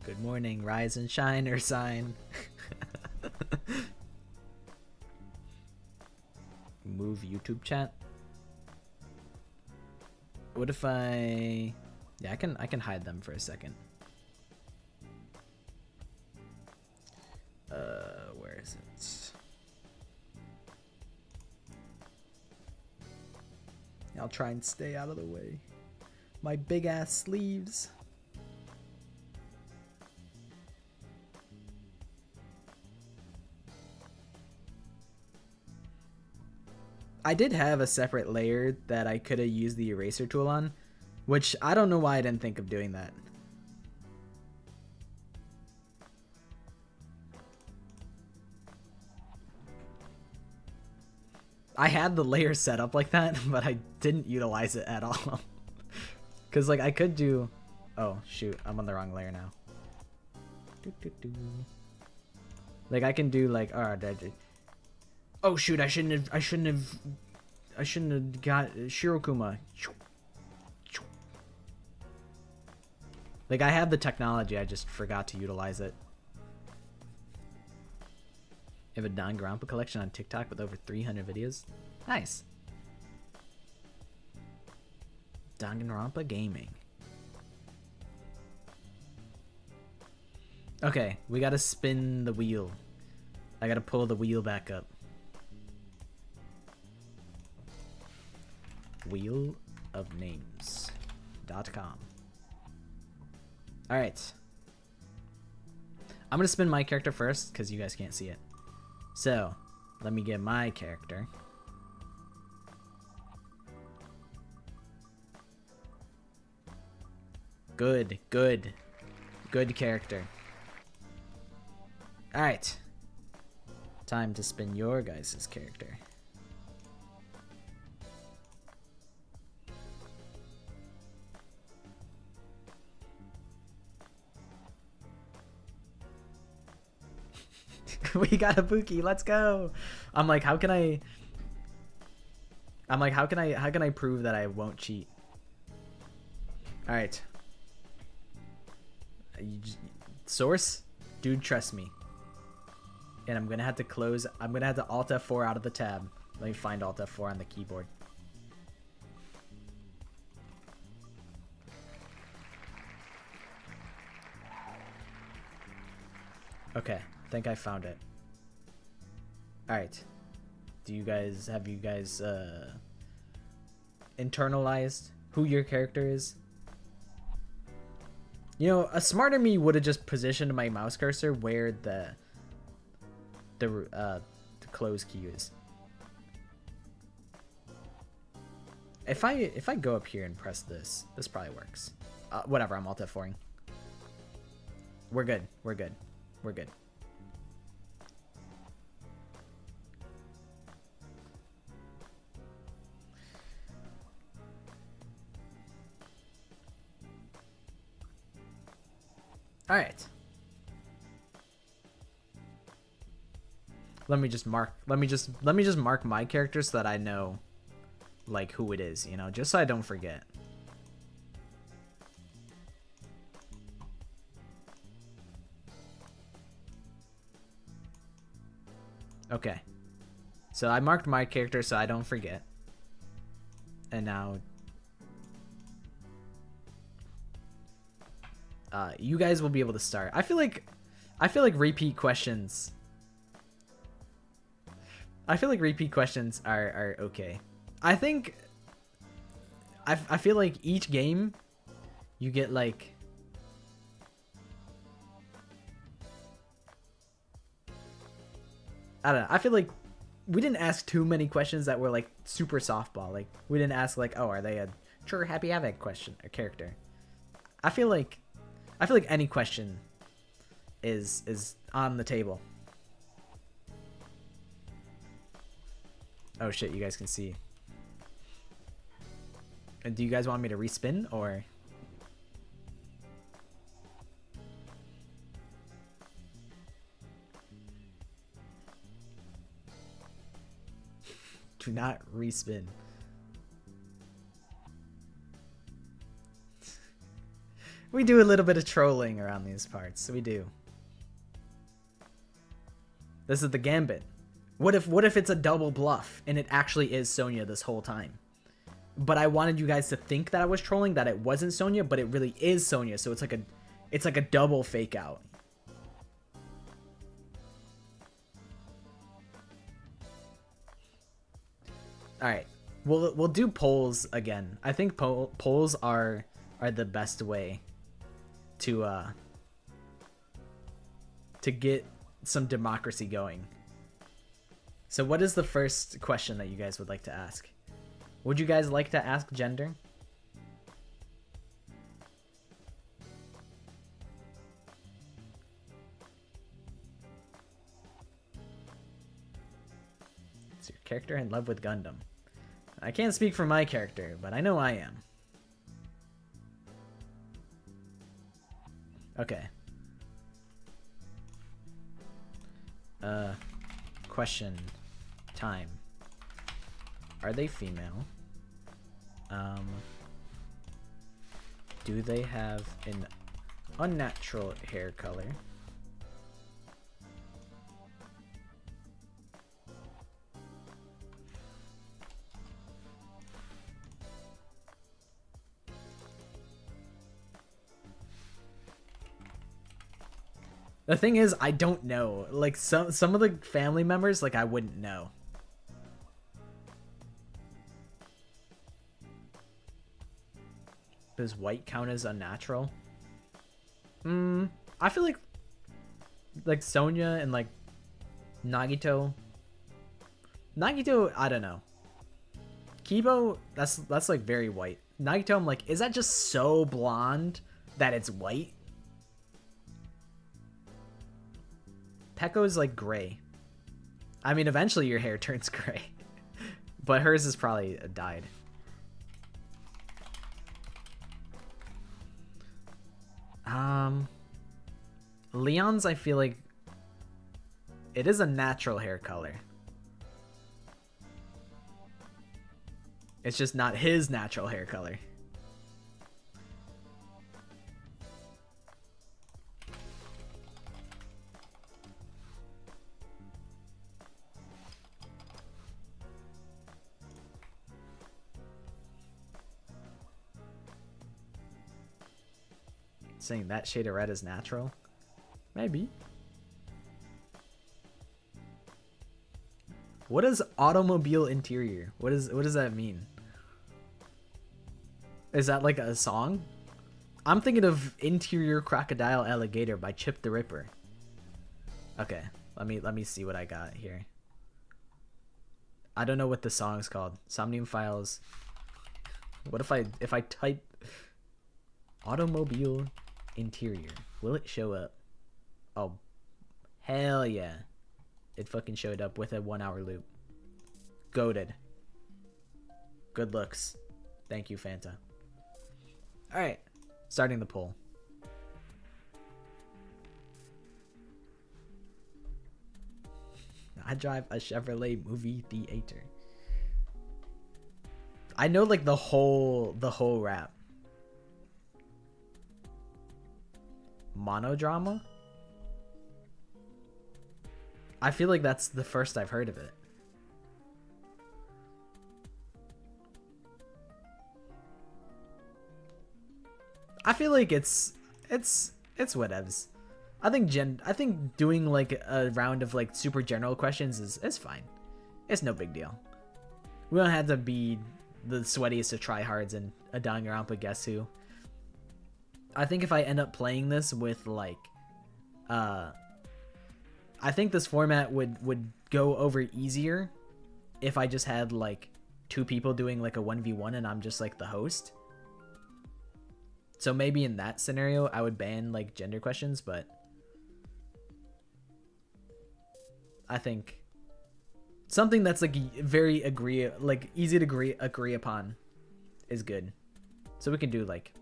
Good morning, rise and shine or sign. Move YouTube chat. What if I... Yeah, I can hide them for a second. Where is it? I'll try and stay out of the way. My big ass sleeves. I did have a separate layer that I could have used the eraser tool on, which I don't know why I didn't think of doing that. I had the layer set up like that, but I didn't utilize it at all. Because, like, I could do... Oh, shoot. I'm on the wrong layer now. Like, I can do, like... Oh, shoot. I shouldn't have got Shirokuma. Like, I have the technology. I just forgot to utilize it. I have a Danganronpa collection on TikTok with over 300 videos. Nice. Danganronpa Gaming. Okay, we gotta spin the wheel. I gotta pull the wheel back up. Wheelofnames.com. Alright. I'm gonna spin my character first, because you guys can't see it. So, let me get my character. Good character. Alright. Time to spin your guys' character. We got a Buki, let's go. I'm like, how can I prove that I won't cheat? All right. Source, dude, trust me. And I'm gonna have to close. I'm gonna have to Alt F4 out of the tab. Let me find Alt F4 on the keyboard. Okay, I think I found it. All right. Have you guys internalized who your character is? You know, a smarter me would have just positioned my mouse cursor where the close key is. If I go up here and press this probably works. Whatever, I'm Alt F4ing. We're good. All right. Let me just mark my character so that I know like who it is, you know, just so I don't forget. Okay. So I marked my character so I don't forget. And now you guys will be able to start. I feel like repeat questions. I feel like repeat questions are okay. I feel like each game you get like I don't know. I feel like we didn't ask too many questions that were like super softball. Like we didn't ask like, oh, are they a true happy havoc question or character? I feel like any question is on the table. Oh shit, you guys can see. And do you guys want me to respin or? Do not respin. We do a little bit of trolling around these parts. We do. This is the gambit. What if it's a double bluff and it actually is Sonya this whole time? But I wanted you guys to think that I was trolling, that it wasn't Sonya, but it really is Sonya. So it's like a double fake out. All right, we'll do polls again. I think polls are the best way to get some democracy going. So what is the first question that you guys would like to ask? Would you guys like to ask gender? Is your character in love with Gundam? I can't speak for my character, but I know I am. Okay. Question time. Are they female? Do they have an unnatural hair color? The thing is, I don't know. Like some of the family members, like I wouldn't know. Does white count as unnatural? I feel like Sonya and like Nagito. Nagito, I don't know. Kibo, that's like very white. Nagito, I'm like, is that just so blonde that it's white? Pekko's like gray. I mean, eventually your hair turns gray, but hers is probably dyed. Leon's, I feel like it is a natural hair color. It's just not his natural hair color. Saying that shade of red is natural? Maybe. What is automobile interior? What does that mean? Is that like a song? I'm thinking of Interior Crocodile Alligator by Chip the Ripper. Okay, let me see what I got here. I don't know what the song's called. Somnium Files. What if I type automobile interior? Will it show up? Oh, hell yeah. It fucking showed up with a 1 hour loop. Goated. Good looks. Thank you, Fanta. Alright, starting the poll. I drive a Chevrolet movie theater. I know like the whole rap. Monodrama? I feel like that's the first I've heard of it. I feel like it's whatevs. I think doing like a round of like super general questions is fine. It's no big deal. We don't have to be the sweatiest of tryhards in a Danganronpa Guess Who. I think if I end up playing this with like I think this format would go over easier if I just had like 2 people doing like a 1v1 and I'm just like the host. So maybe in that scenario I would ban like gender questions, but I think something that's like very easy to agree upon is good. So we can do like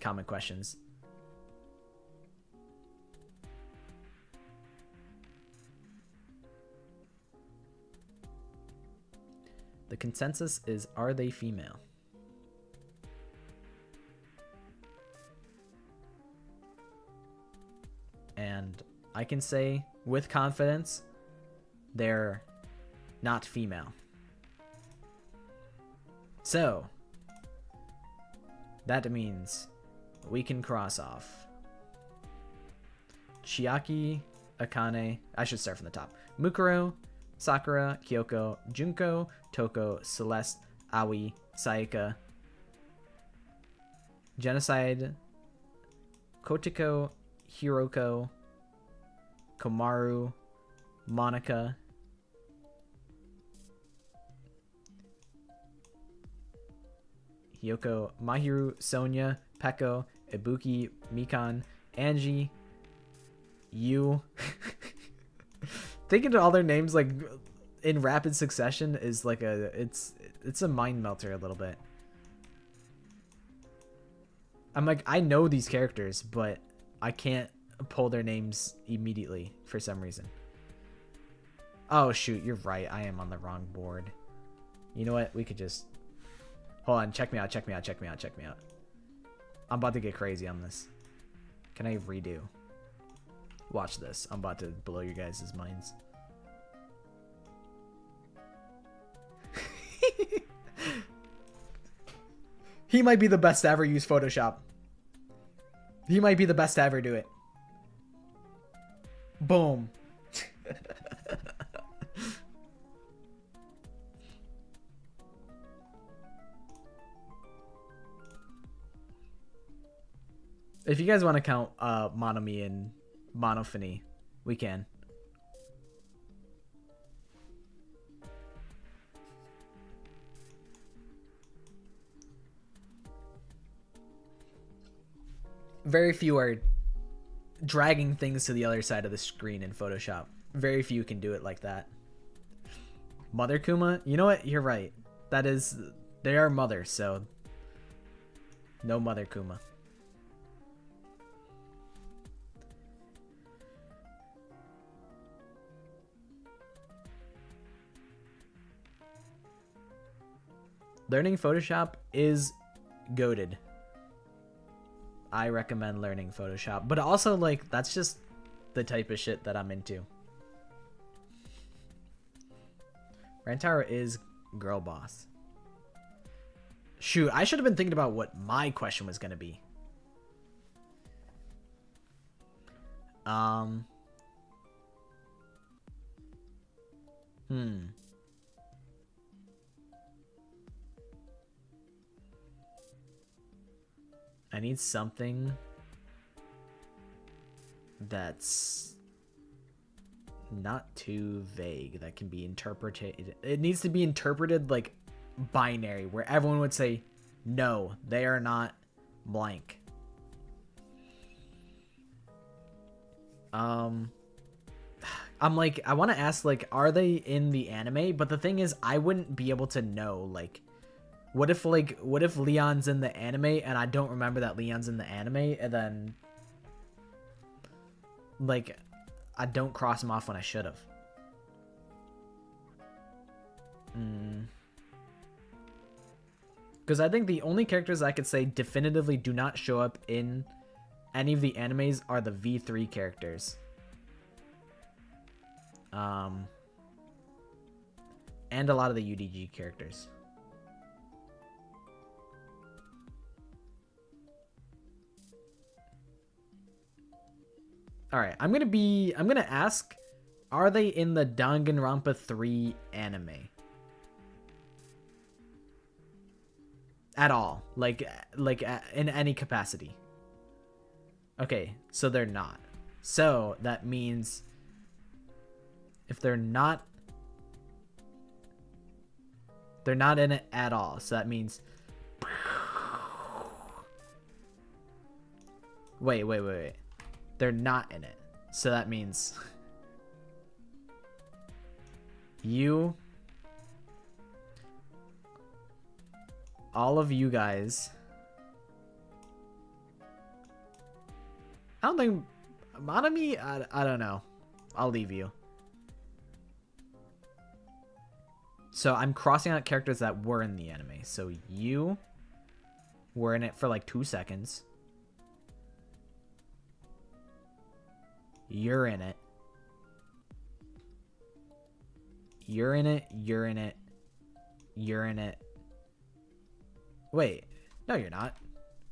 common questions. The consensus is, are they female? and I can say with confidence they're not female. So that means we can cross off Chiaki, Akane. I should start from the top. Mukuro, Sakura, Kyoko, Junko, Toko, Celeste, Aoi, Sayaka, Genocide, Kotiko, Hiroko, Komaru, Monica, Hiyoko, Mahiru, Sonia, Peko, Ibuki, Mikan, Angie, Yu. Thinking of all their names like in rapid succession is like it's a mind melter a little bit. I'm like, I know these characters, but I can't pull their names immediately for some reason. Oh shoot, you're right. I am on the wrong board. You know what? We could just hold on. Check me out. Check me out. Check me out. Check me out. I'm about to get crazy on this. Can I redo? Watch this. I'm about to blow your guys' minds. He might be the best to ever use Photoshop. He might be the best to ever do it. Boom. If you guys want to count Monomi and Monophony, we can. Very few are dragging things to the other side of the screen in Photoshop. Very few can do it like that. Mother Kuma? You know what? You're right. That is... They are mothers, so... No Mother Kuma. Learning Photoshop is goated. I recommend learning Photoshop, but also like that's just the type of shit that I'm into. Rantaro is girl boss. Shoot, I should have been thinking about what my question was gonna be. I need something that's not too vague, that can be interpreted. It needs to be interpreted like binary, where everyone would say, no, they are not blank. I'm like, I want to ask, like, are they in the anime? But the thing is, I wouldn't be able to know, like, what if Leon's in the anime and I don't remember that Leon's in the anime, and then like I don't cross him off when I should have. Because I think the only characters I could say definitively do not show up in any of the animes are the V3 characters. And a lot of the UDG characters. Alright, I'm gonna ask, are they in the Danganronpa 3 anime? At all. Like in any capacity. Okay, so they're not. So that means if they're not in it at all. So that means wait. They're not in it. So that means you, all of you guys. I don't think Monomi, I don't know. I'll leave you. So I'm crossing out characters that were in the anime. So you were in it for like 2 seconds. You're in it. You're in it. You're in it. You're in it. Wait. No, you're not.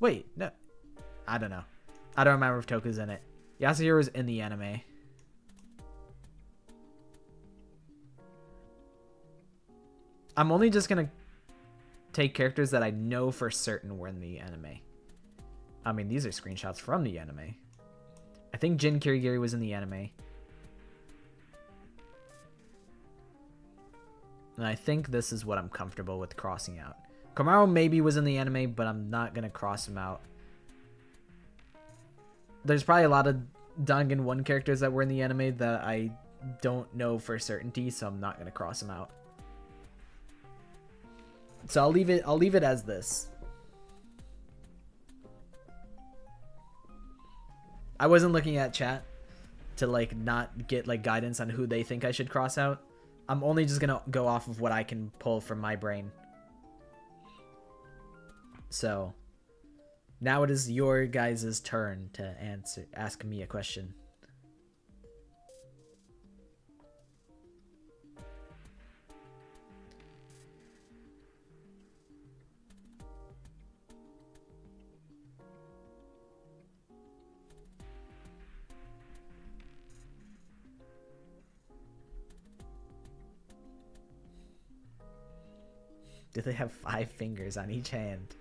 Wait. No. I don't know. I don't remember if Toku's in it. Yasuhiro is in the anime. I'm only just gonna take characters that I know for certain were in the anime. I mean, these are screenshots from the anime. I think Jin Kirigiri was in the anime. And I think this is what I'm comfortable with crossing out. Komaru maybe was in the anime, but I'm not gonna cross him out. There's probably a lot of Dangan 1 characters that were in the anime that I don't know for certainty, so I'm not gonna cross them out. So I'll leave it as this. I wasn't looking at chat to like not get like guidance on who they think I should cross out. I'm only just gonna go off of what I can pull from my brain. So now it is your guys' turn to ask me a question. Do they have 5 fingers on each hand?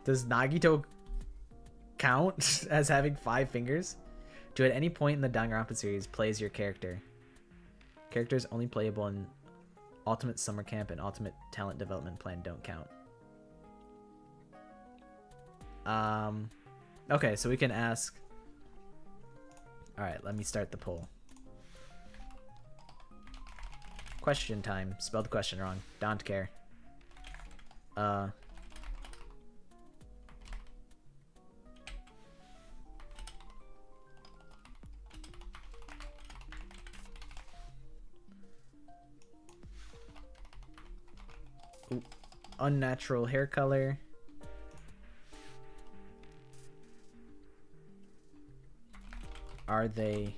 Does Nagito count as having 5 fingers? Do at any point in the Danganronpa series play as your character? Characters only playable in Ultimate Summer Camp and Ultimate Talent Development Plan don't count. Okay, so we can ask. Alright, let me start the poll. Question time. Spelled the question wrong. Don't care. Ooh. Unnatural hair color. Are they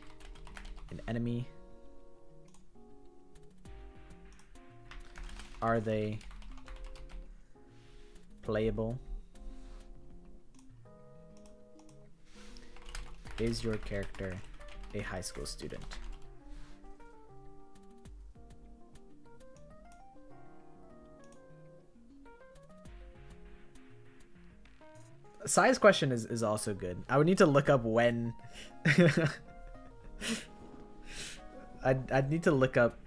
an enemy? Are they playable? Is your character a high school student? Size question is also good. I would need to look up when. I'd need to look up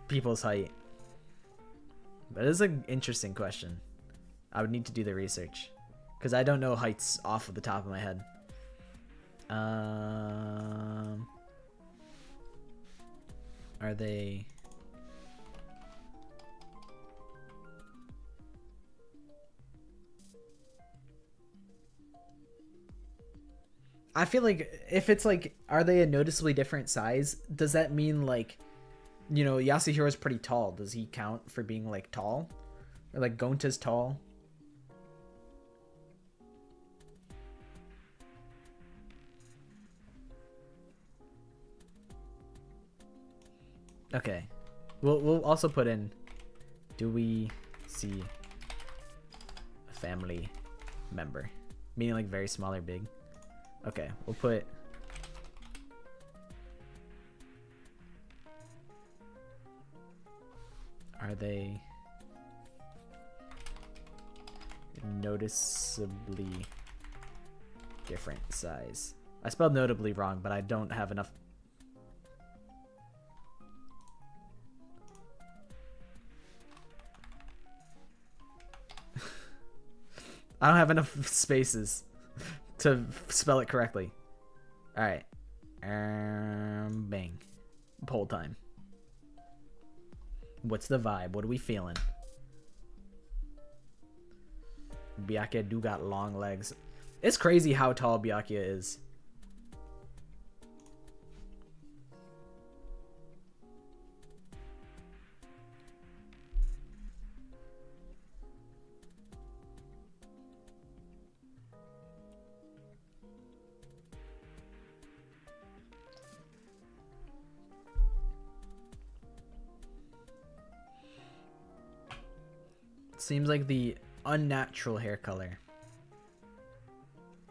people's height. But it is an interesting question. I would need to do the research. Because I don't know heights off of the top of my head. Are they... I feel like if it's like, are they a noticeably different size? Does that mean like, you know, Yasuhiro's pretty tall. Does he count for being like tall? Or like Gonta's tall? Okay. We'll also put in, do we see a family member? Meaning like very small or big. Okay, we'll put are they noticeably different size? I spelled notably wrong, but I don't have enough. I don't have enough spaces to spell it correctly. All right. Bang. Poll time. What's the vibe? What are we feeling? Byakuya do got long legs. It's crazy how tall Byakuya is. Seems like the unnatural hair color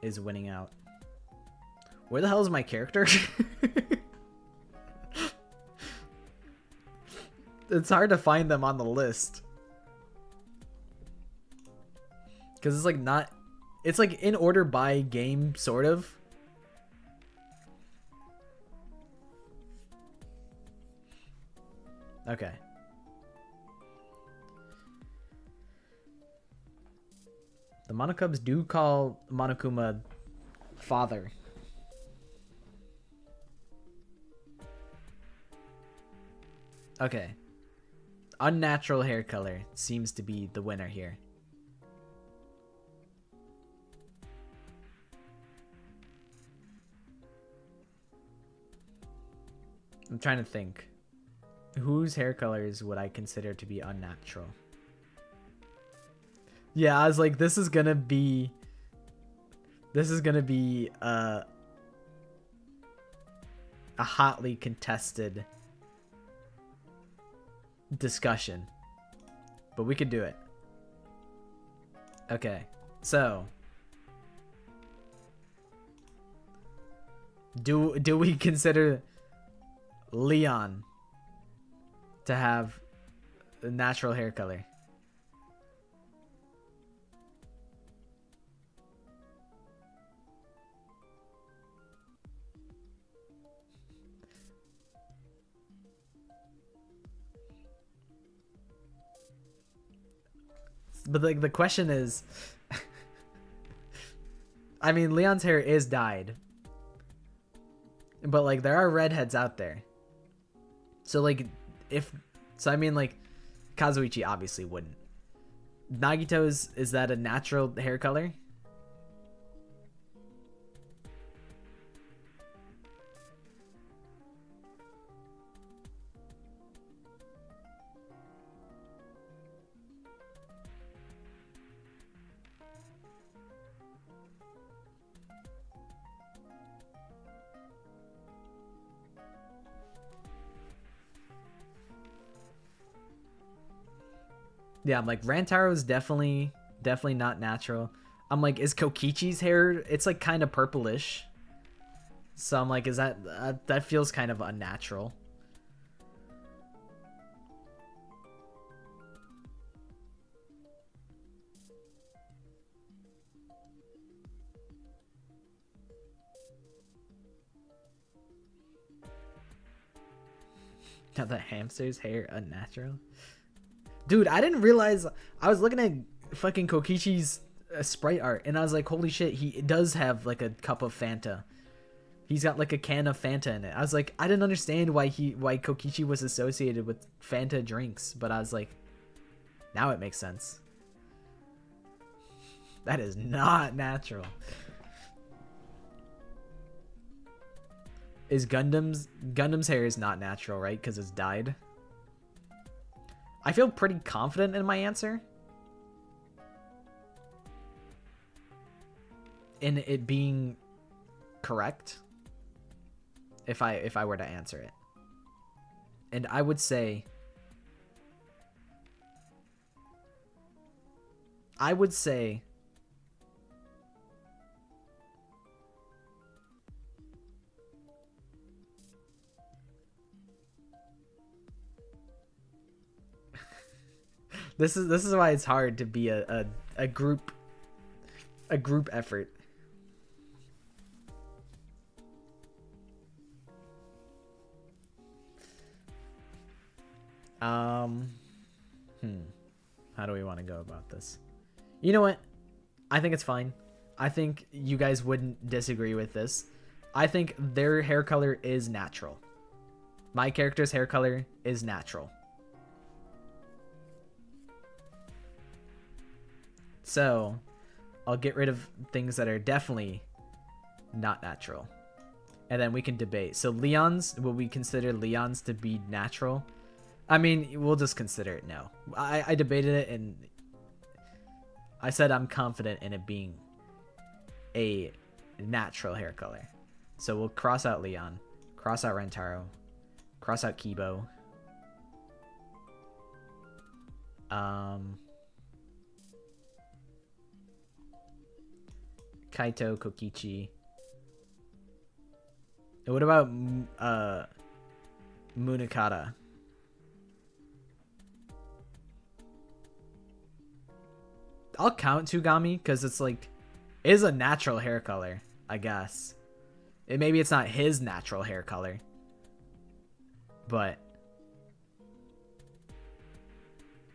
is winning out. Where the hell is my character? It's hard to find them on the list. Because it's like not... It's like in order by game, sort of. Okay. The Monokubs do call Monokuma father. Okay. Unnatural hair color seems to be the winner here. I'm trying to think. Whose hair colors would I consider to be unnatural? Yeah, I was like, this is gonna be a hotly contested discussion, but we could do it. Okay, so do we consider Leon to have a natural hair color? But like the question is, I mean, Leon's hair is dyed, but like there are redheads out there. So like I mean like Kazuichi obviously wouldn't. Nagito's, is that a natural hair color? Yeah, I'm like, Rantaro's definitely not natural. I'm like, is Kokichi's hair? It's like kind of purplish. So I'm like, is that that feels kind of unnatural. Now the hamster's hair unnatural. Dude, I didn't realize. I was looking at fucking Kokichi's sprite art, and I was like, holy shit, he does have like a cup of Fanta. He's got like a can of Fanta in it. I was like, I didn't understand why Kokichi was associated with Fanta drinks, but I was like, now it makes sense. That is not natural. Is Gundam's hair is not natural, right? Because it's dyed. I feel pretty confident in my answer. In it being correct. If I were to answer it. And I would say This is why it's hard to be a group effort. How do we want to go about this? You know what? I think it's fine. I think you guys wouldn't disagree with this. I think their hair color is natural. My character's hair color is natural. So, I'll get rid of things that are definitely not natural. And then we can debate. So Leon's, will we consider Leon's to be natural? I mean, we'll just consider it no. I debated it and I said I'm confident in it being a natural hair color. So we'll cross out Leon, cross out Rentaro, cross out Kibo. Kaito, Kokichi. And what about Munakata? I'll count Tsugami because it's like, it is a natural hair color, I guess. Maybe it's not his natural hair color, but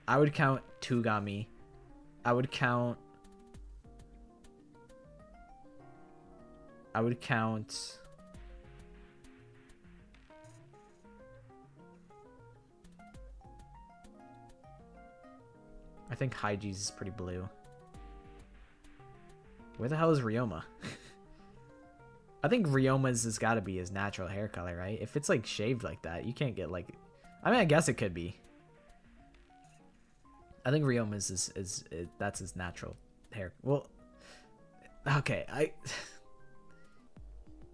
I would count Tsugami. I would count I think Haiji's is pretty blue. Where the hell is Ryoma? I think Ryoma's has got to be his natural hair color, right? If it's like shaved like that, you can't get like... I mean, I guess it could be. I think Ryoma's is that's his natural hair. Well, okay,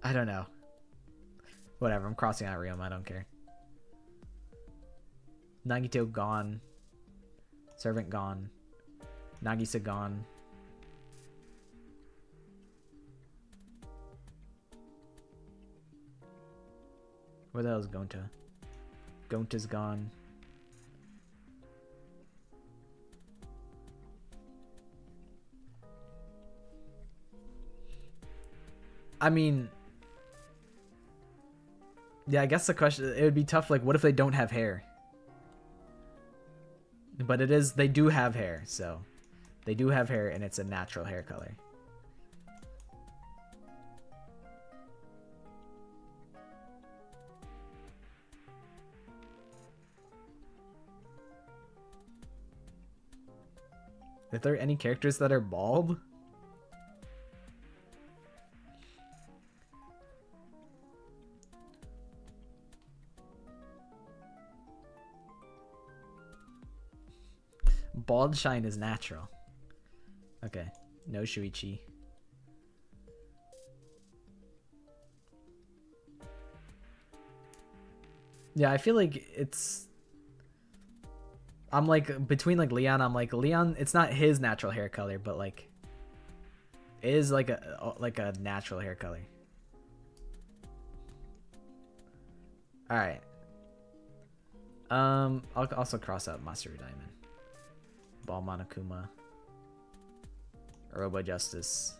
I don't know. Whatever, I'm crossing out Ryoma, I don't care. Nagito gone. Servant gone. Nagisa gone. Where the hell is Gonta? Gonta's gone. I mean... Yeah, I guess the question... It would be tough, like, what if they don't have hair? But it is... They do have hair, so... They do have hair, and it's a natural hair color. If there are any characters that are bald? Bald shine is natural. Okay. No Shuichi. Yeah, I feel like it's... I'm like, between like Leon, I'm like, Leon, it's not his natural hair color, but like, it is like a natural hair color. Alright. I'll also cross out Masaru Diamond. Ball Monokuma. Robo Justice.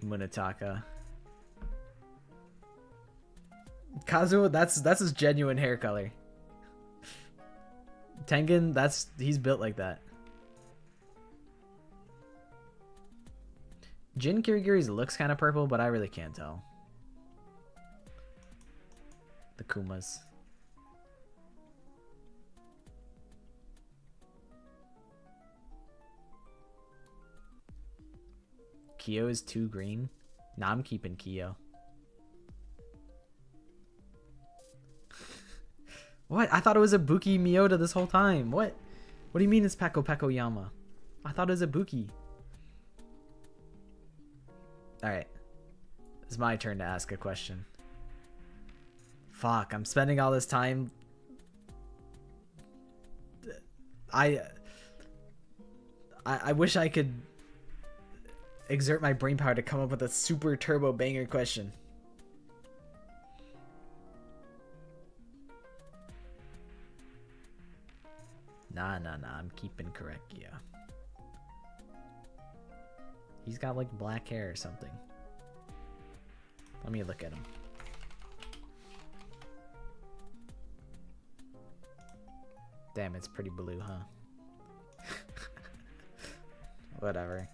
Munataka. Kazuo, that's his genuine hair color. Tengen, he's built like that. Jin Kirigiri's looks kind of purple, but I really can't tell. The Kumas. Kyo is too green. Nah, I'm keeping Kyo. What? I thought it was a Buki Miyota this whole time. What? What do you mean it's Peko Peko Yama? I thought it was a Buki. Alright. It's my turn to ask a question. Fuck, I'm spending all this time... I wish I could exert my brain power to come up with a super turbo banger question. Nah, I'm keeping correct, yeah. He's got like black hair or something. Let me look at him. Damn, it's pretty blue, huh? Whatever.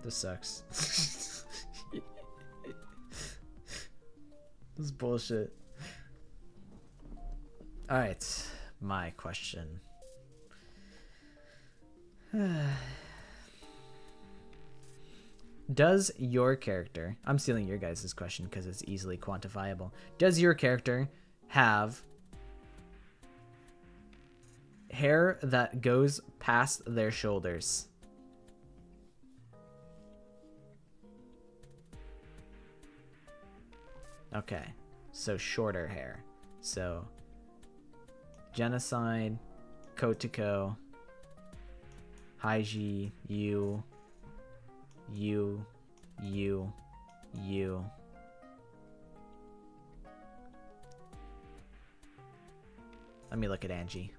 This sucks. This is bullshit. Alright, my question. Does your character... I'm stealing your guys' question because it's easily quantifiable. Does your character have hair that goes past their shoulders? Okay, so shorter hair. So... Genocide, Kotoko, Haiji, you. Let me look at Angie.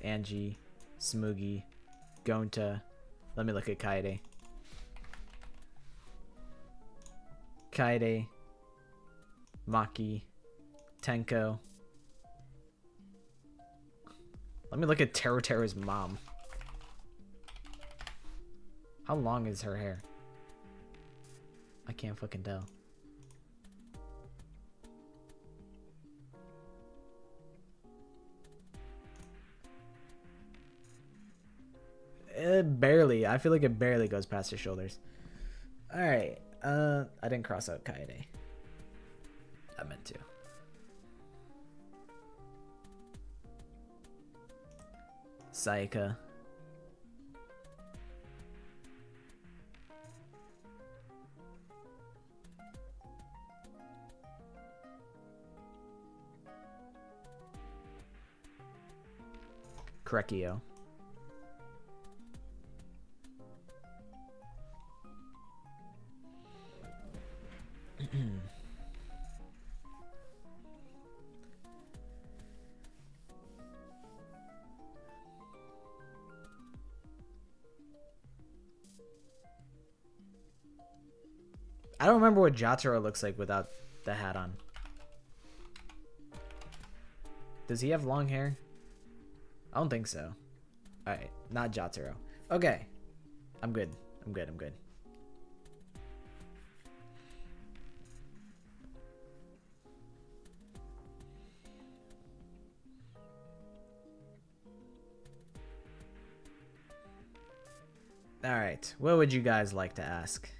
Angie, Smoogie, Gonta. Let me look at Kaede. Kaede, Maki, Tenko. Let me look at Teru's mom. How long is her hair? I can't fucking tell. It barely. I feel like it barely goes past her shoulders. Alright. I didn't cross out Kaede. I meant to. Sayaka. Korekio. I don't remember what Jotaro looks like without the hat on. Does he have long hair? I don't think so. Alright, not Jotaro. Okay. I'm good. I'm good. Alright, what would you guys like to ask?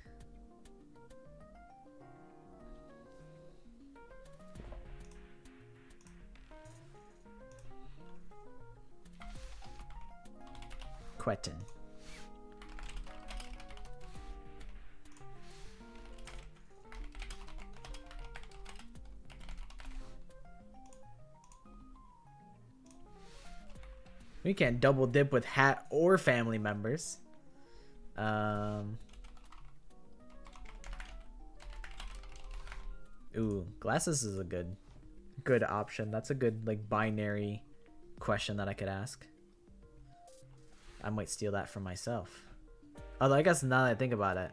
Quentin. We can't double dip with hat or family members. Ooh, glasses is a good option. That's a good like binary question that I could ask. I might steal that for myself. Although I guess now that I think about it,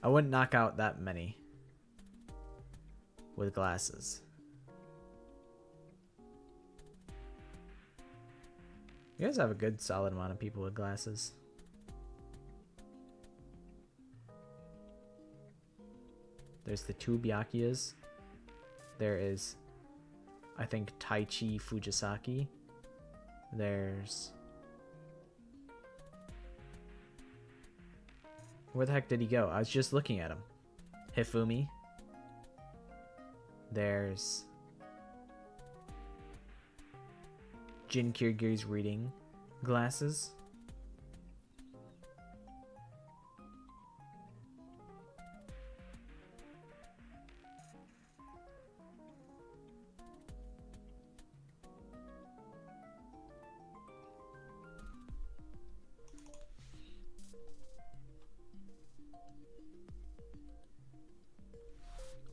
I wouldn't knock out that many with glasses. You guys have a good solid amount of people with glasses. There's the two Byakuya's. There is, I think, Taichi Fujisaki. There's... Where the heck did he go? I was just looking at him. Hifumi. There's... Jin Kirigiri's reading glasses.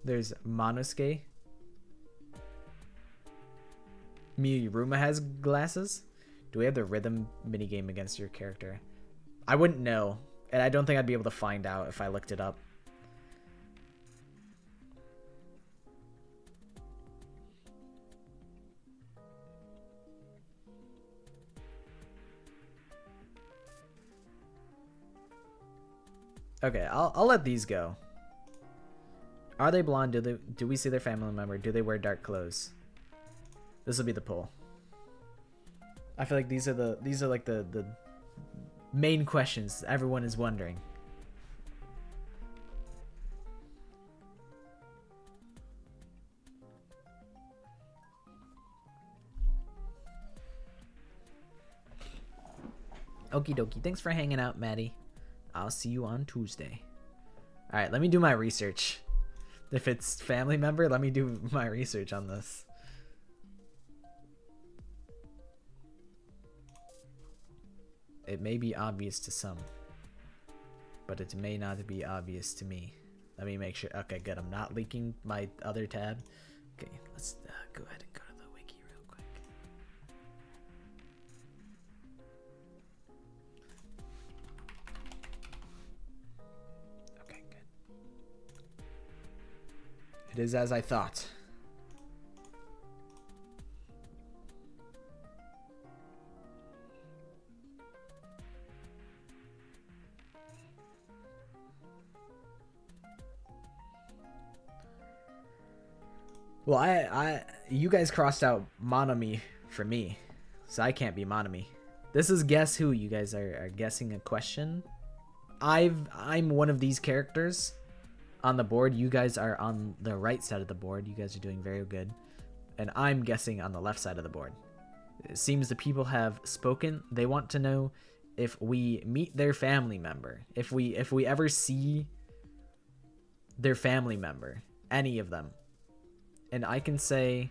There's Monosuke. Miyuruma has glasses. Do we have the rhythm minigame against your character? I wouldn't know, and I don't think I'd be able to find out if I looked it up. Okay, I'll let these go. Are they blonde? Do we see their family member? Do they wear dark clothes? This will be the poll. I feel like these are like the main questions everyone is wondering. Okie dokie. Thanks for hanging out, Maddie. I'll see you on Tuesday. Alright, let me do my research. If it's family member, let me do my research on this. It may be obvious to some, but it may not be obvious to me. Let me make sure. Okay, good. I'm not leaking my other tab. Okay, let's go ahead and go to the wiki real quick. Okay, good. It is as I thought. Well, you guys crossed out Monomi for me, so I can't be Monomi. This is Guess Who. You guys are guessing a question. I'm one of these characters on the board. You guys are on the right side of the board. You guys are doing very good. And I'm guessing on the left side of the board. It seems the people have spoken. They want to know if we meet their family member. If we ever see their family member. Any of them. And I can say,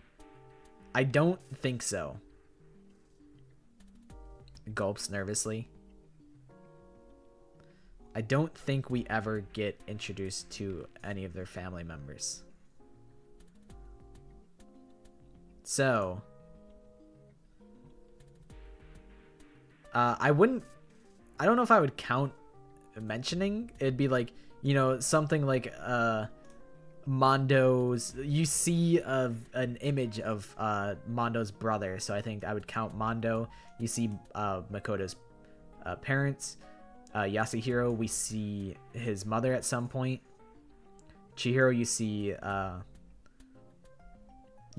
I don't think so. Gulps nervously. I don't think we ever get introduced to any of their family members. So, I don't know if I would count mentioning. It'd be like, you know, something like, Mondo's, you see an image of Mondo's brother, so I think I would count Mondo. You see Makoto's parents. Yasuhiro, we see his mother at some point. Chihiro, you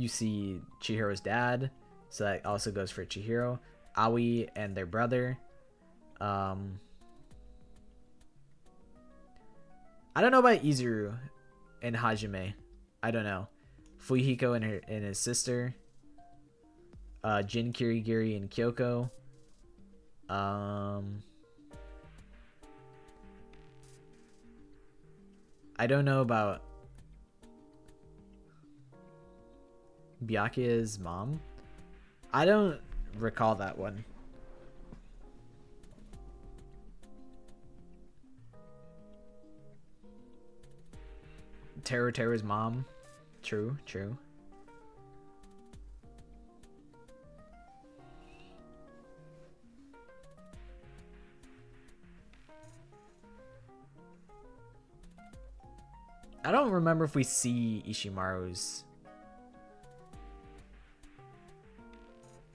see Chihiro's dad, so that also goes for Chihiro. Aoi and their brother. I don't know about Izuru and Hajime. I don't know. Fuyuhiko and his sister. Jin Kirigiri and Kyoko. I don't know about Byakuya's mom. I don't recall that one. Teru's mom. True. I don't remember if we see Ishimaru's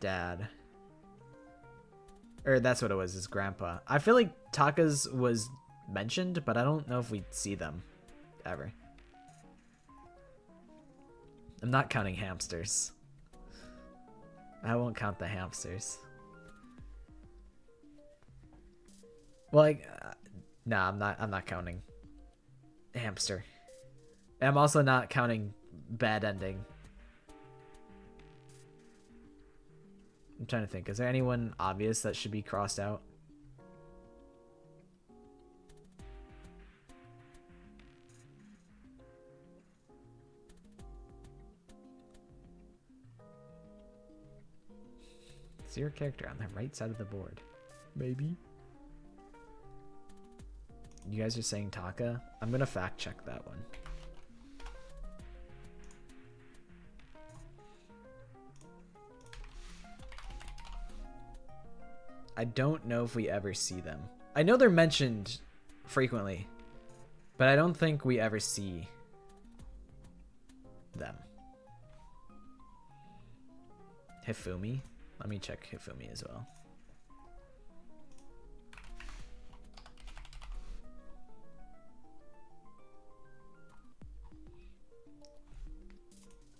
dad. Or that's what it was, his grandpa. I feel like Taka's was mentioned, but I don't know if we see them ever. I'm not counting hamsters. I won't count the hamsters. Well, like, nah, I'm not counting hamster. I'm also not counting bad ending. I'm trying to think. Is there anyone obvious that should be crossed out? Is your character on the right side of the board? Maybe. You guys are saying Taka? I'm gonna fact check that one. I don't know if we ever see them. I know they're mentioned frequently, but I don't think we ever see them. Hifumi? Let me check Hifumi as well.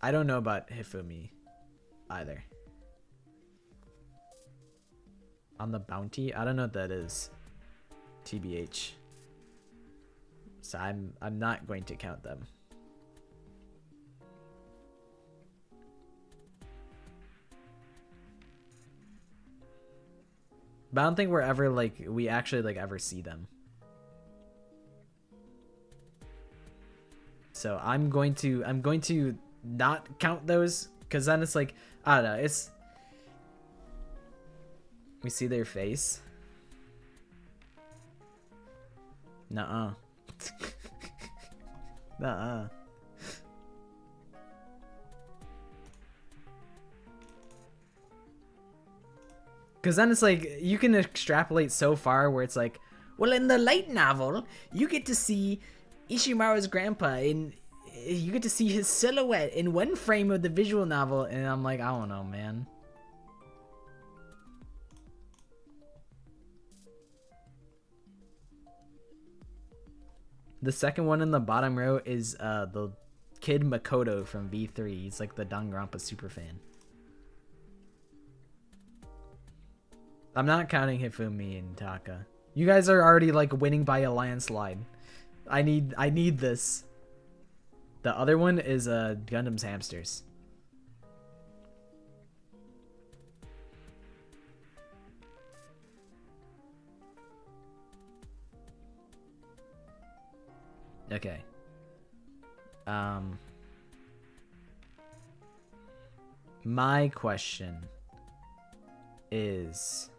I don't know about Hifumi either. On the bounty? I don't know what that is. TBH. So I'm not going to count them. But I don't think we're ever we actually ever see them. So I'm going to not count those, because then it's like, I don't know, it's, we see their face. Nuh-uh. Nuh-uh. Because then it's like, you can extrapolate so far where it's like, well, in the light novel, you get to see Ishimaru's grandpa, and you get to see his silhouette in one frame of the visual novel, and I'm like, I don't know, man. The second one in the bottom row is the kid Makoto from V3. He's like the Danganronpa superfan. I'm not counting Hifumi and Taka. You guys are already like winning by a landslide. I need this. The other one is Gundam's Hamsters. Okay. My question is,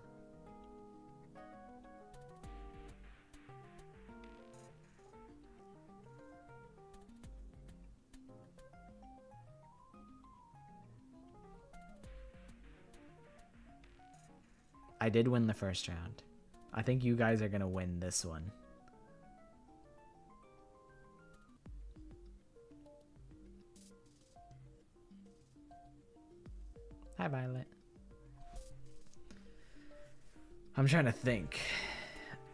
I did win the first round. I think you guys are gonna win this one. Hi, Violet. I'm trying to think.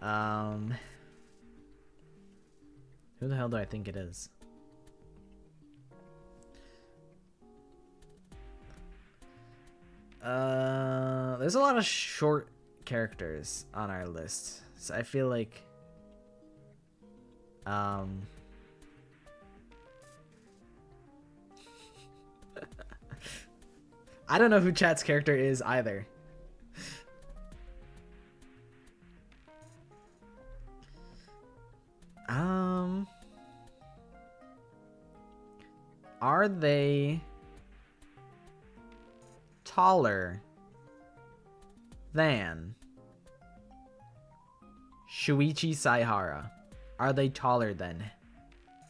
Who the hell do I think it is? There's a lot of short characters on our list, so I feel like I don't know who chat's character is either. Are they taller than Shuichi Saihara? Are they taller than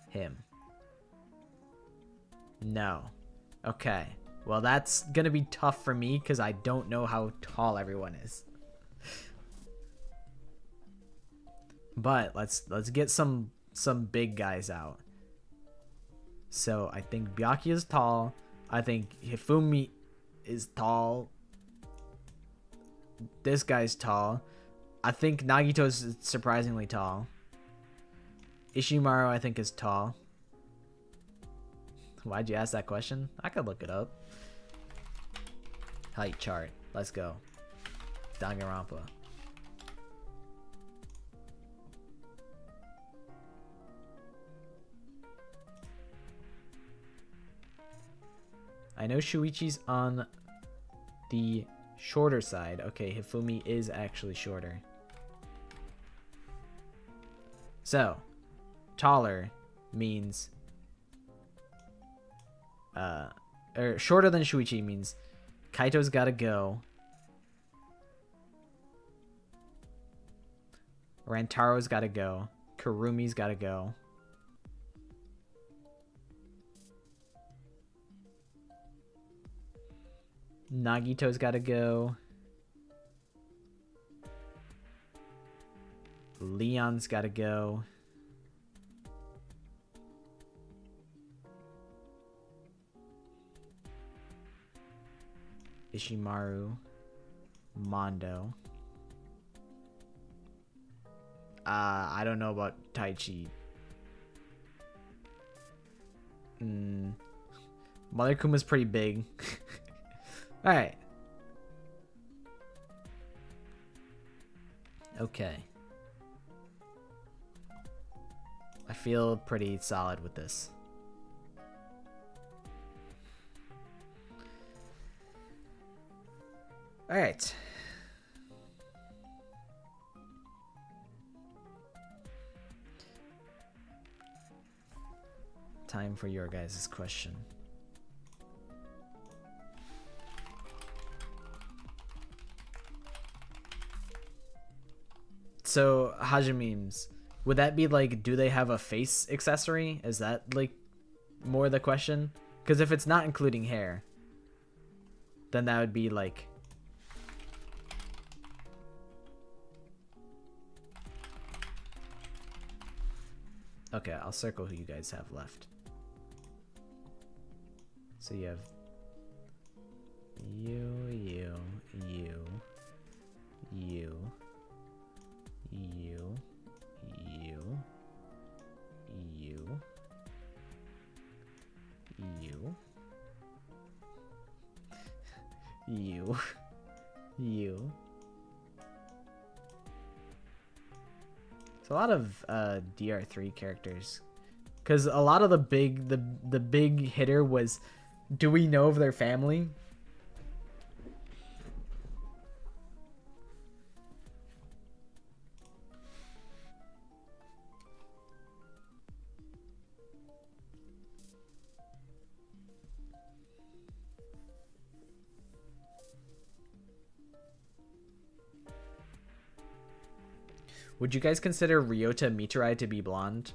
him? No. Okay. Well, that's gonna be tough for me because I don't know how tall everyone is. But let's get some big guys out. So I think Byakuya is tall. I think Hifumi is tall. This guy's tall. I think Nagito's surprisingly tall. Ishimaru, I think, is tall. Why'd you ask that question? I could look it up. Height chart. Let's go. Danganronpa. I know Shuichi's on the shorter side. Okay, Hifumi is actually shorter. So, taller means or shorter than Shuichi means Kaito's gotta go. Rantaro's gotta go. Kurumi's gotta go. Nagito's gotta go. Leon's gotta go. Ishimaru. Mondo. I don't know about Taichi. Mother Kuma's pretty big. Alright. Okay. I feel pretty solid with this. Alright. time for your guys' question. So, Hajimemes, would that be like, do they have a face accessory? Is that like more the question? Because if it's not including hair, then that would be like... Okay, I'll circle who you guys have left. So you have you, you, you, you, you, you, you, you, you, you. It's a lot of DR3 characters, because a lot of the big hitter was, do we know of their family? Would you guys consider Ryota Miturai to be blonde?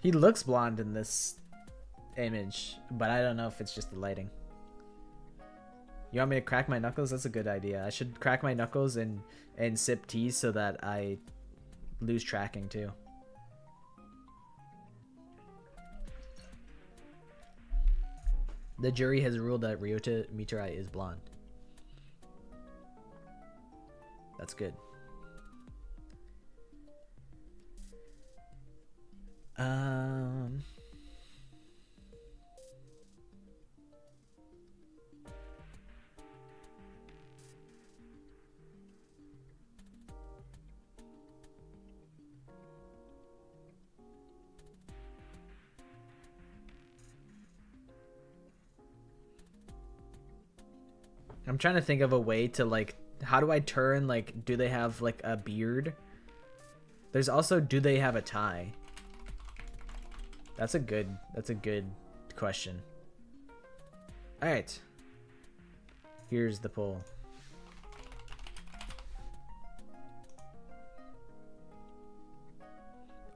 He looks blonde in this image, but I don't know if it's just the lighting. You want me to crack my knuckles? That's a good idea. I should crack my knuckles and sip tea so that I lose tracking too. The jury has ruled that Ryota Miturai is blonde. That's good. I'm trying to think of a way to, like, how do I turn, like, do they have like a beard? There's also, do they have a tie? That's a good question. All right. Here's the poll.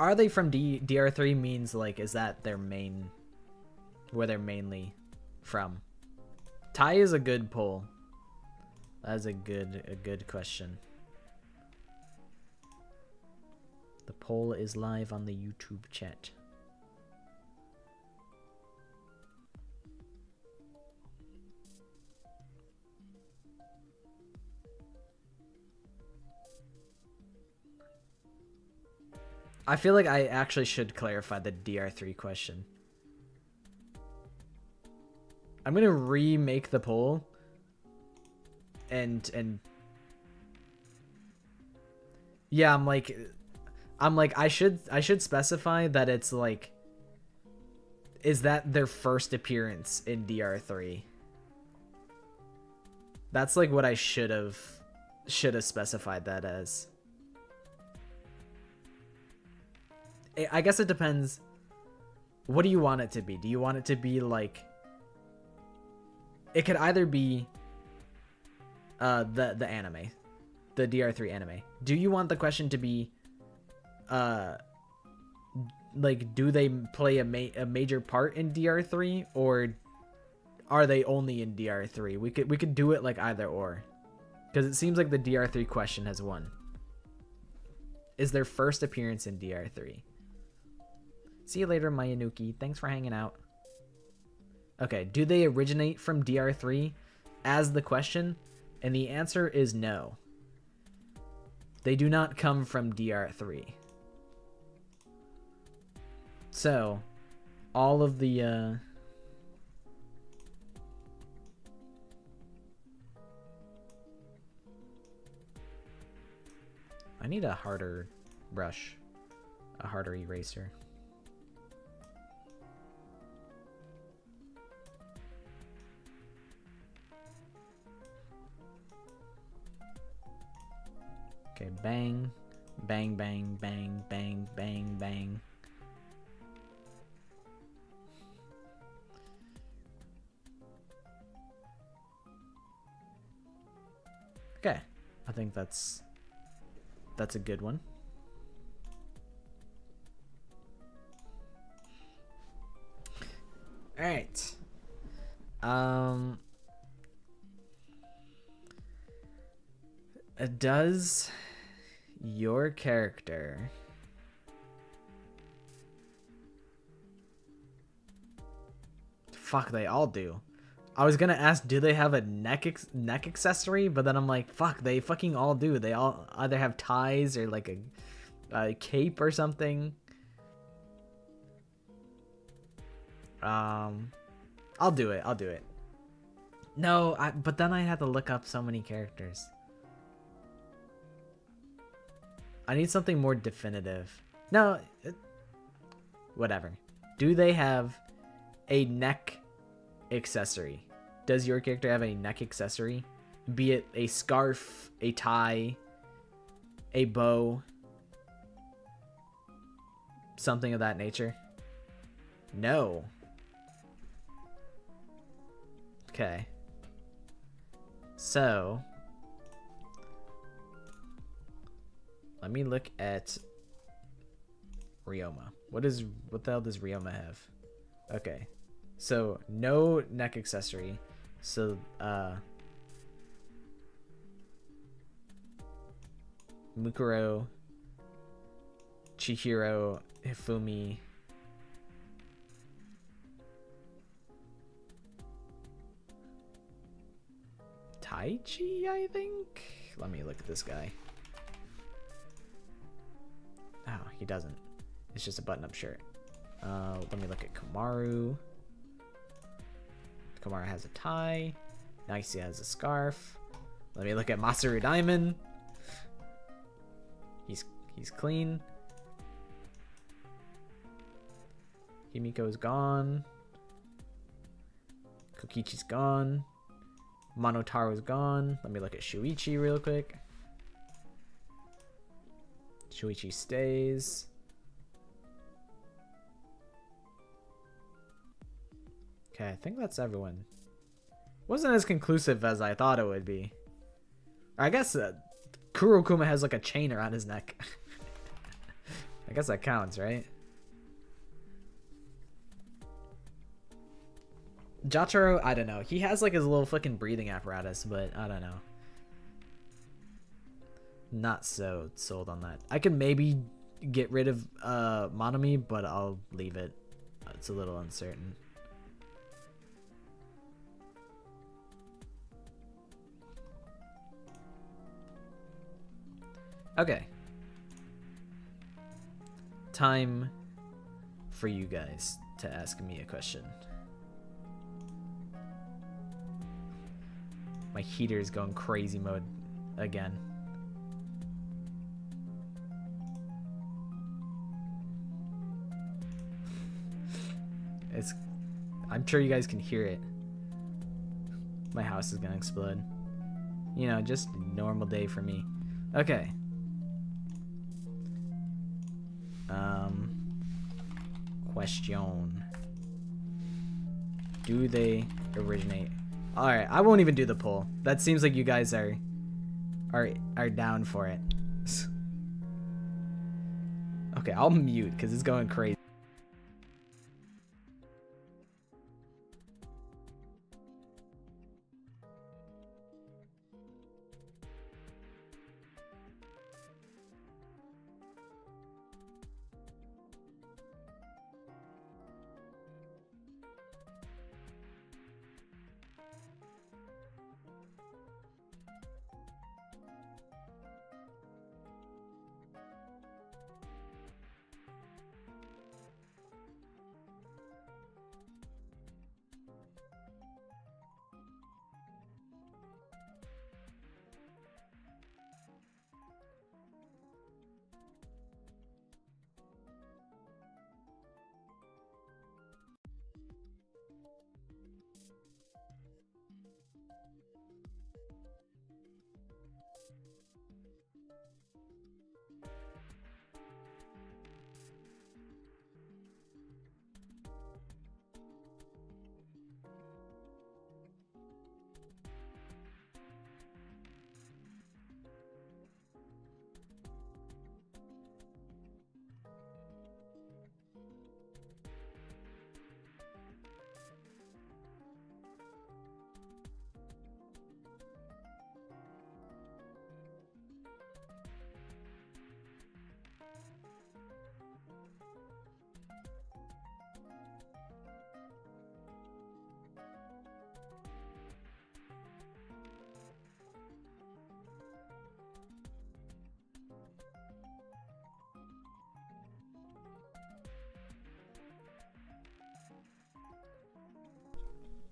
Are they from DR3 means, like, is that their main, where they're mainly from? Tie is a good poll. That's a good question. The poll is live on the YouTube chat. I feel like I actually should clarify the DR3 question. I'm gonna remake the poll and yeah, I'm like I should specify that it's like, is that their first appearance in DR3? That's like what I should have specified that as. I guess it depends. What do you want it to be? Do you want it to be like, it could either be the anime, the DR3 anime. Do you want the question to be like, do they play a major part in DR3, or are they only in DR3? We could do it like either or, because it seems like the DR3 question has won. Is their first appearance in DR3? See you later, Mayanuki. Thanks for hanging out. Okay, do they originate from DR3 as the question? And the answer is no. They do not come from DR3. So, all of the I need a harder brush, a harder eraser. Okay, bang, bang, bang, bang, bang, bang, bang. Okay, I think that's a good one. All right. Does your character fuck, they all do. I was gonna ask, do they have a neck accessory? But then I'm like, fuck, they fucking all do. They all either have ties or like a cape or something. I'll do it. I'll do it. No, but then I have to look up so many characters. I need something more definitive. No, whatever. Do they have a neck accessory? Does your character have a neck accessory? Be it a scarf, a tie, a bow, something of that nature? No. Okay. So, let me look at Ryoma. What the hell does Ryoma have? Okay. So, no neck accessory. So, Mukuro, Chihiro, Hifumi, Taichi, I think? Let me look at this guy. Oh, he doesn't. It's just a button-up shirt. Let me look at Kamaru. Kamaru has a tie. Naisia has a scarf. Let me look at Masaru Diamond. He's clean. Himiko's gone. Kokichi's gone. Monotaro's gone. Let me look at Shuichi real quick. Shuichi stays. Okay, I think that's everyone. Wasn't as conclusive as I thought it would be. I guess Kurokuma has like a chain around his neck. I guess that counts, right? Jotaro, I don't know. He has like his little fucking breathing apparatus, but I don't know. Not so sold on that. I could maybe get rid of Monomi, but I'll leave it. It's a little uncertain. Okay. Time for you guys to ask me a question. My heater is going crazy mode again. I'm sure you guys can hear it. My house is gonna explode. You know, just a normal day for me. Okay. Question. Do they originate? Alright, I won't even do the poll. That seems like you guys are down for it. Okay, I'll mute because it's going crazy.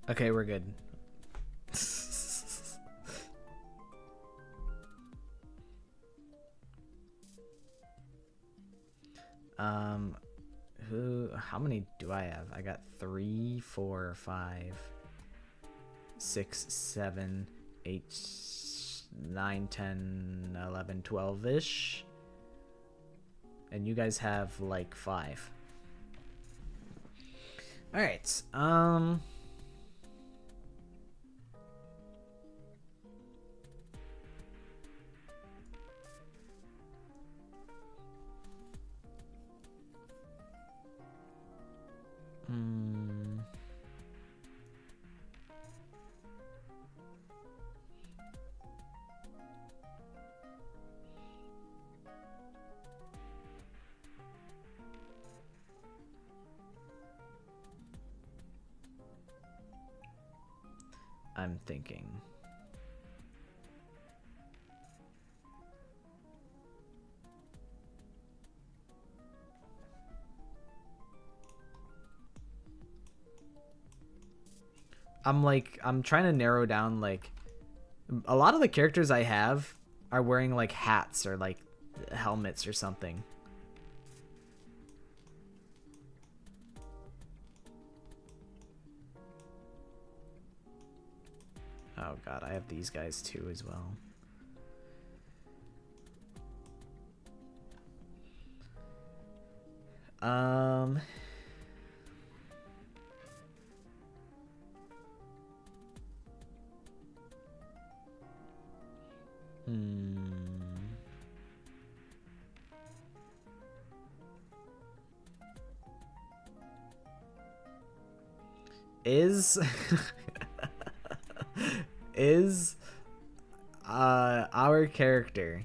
Okay, we're good. How many do I have? I got 3, 4, 5, 6, 7, 8, 9, 10, 11, 12-ish. And you guys have like 5. All right. I'm thinking. I'm trying to narrow down, like, a lot of the characters I have are wearing like hats or like helmets or something. Oh god, I have these guys too as well. Is our character,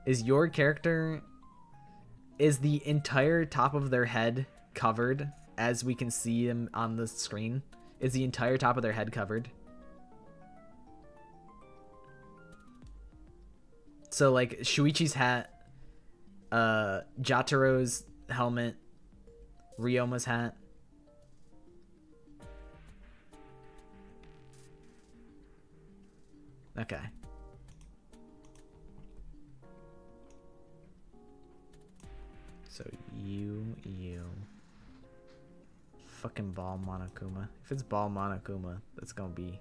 is your character, is the entire top of their head covered as we can see them on the screen? Is the entire top of their head covered? So like Shuichi's hat, Jataro's helmet, Ryoma's hat. Okay. So you. Fucking ball Monokuma. If it's ball Monokuma, it's gonna be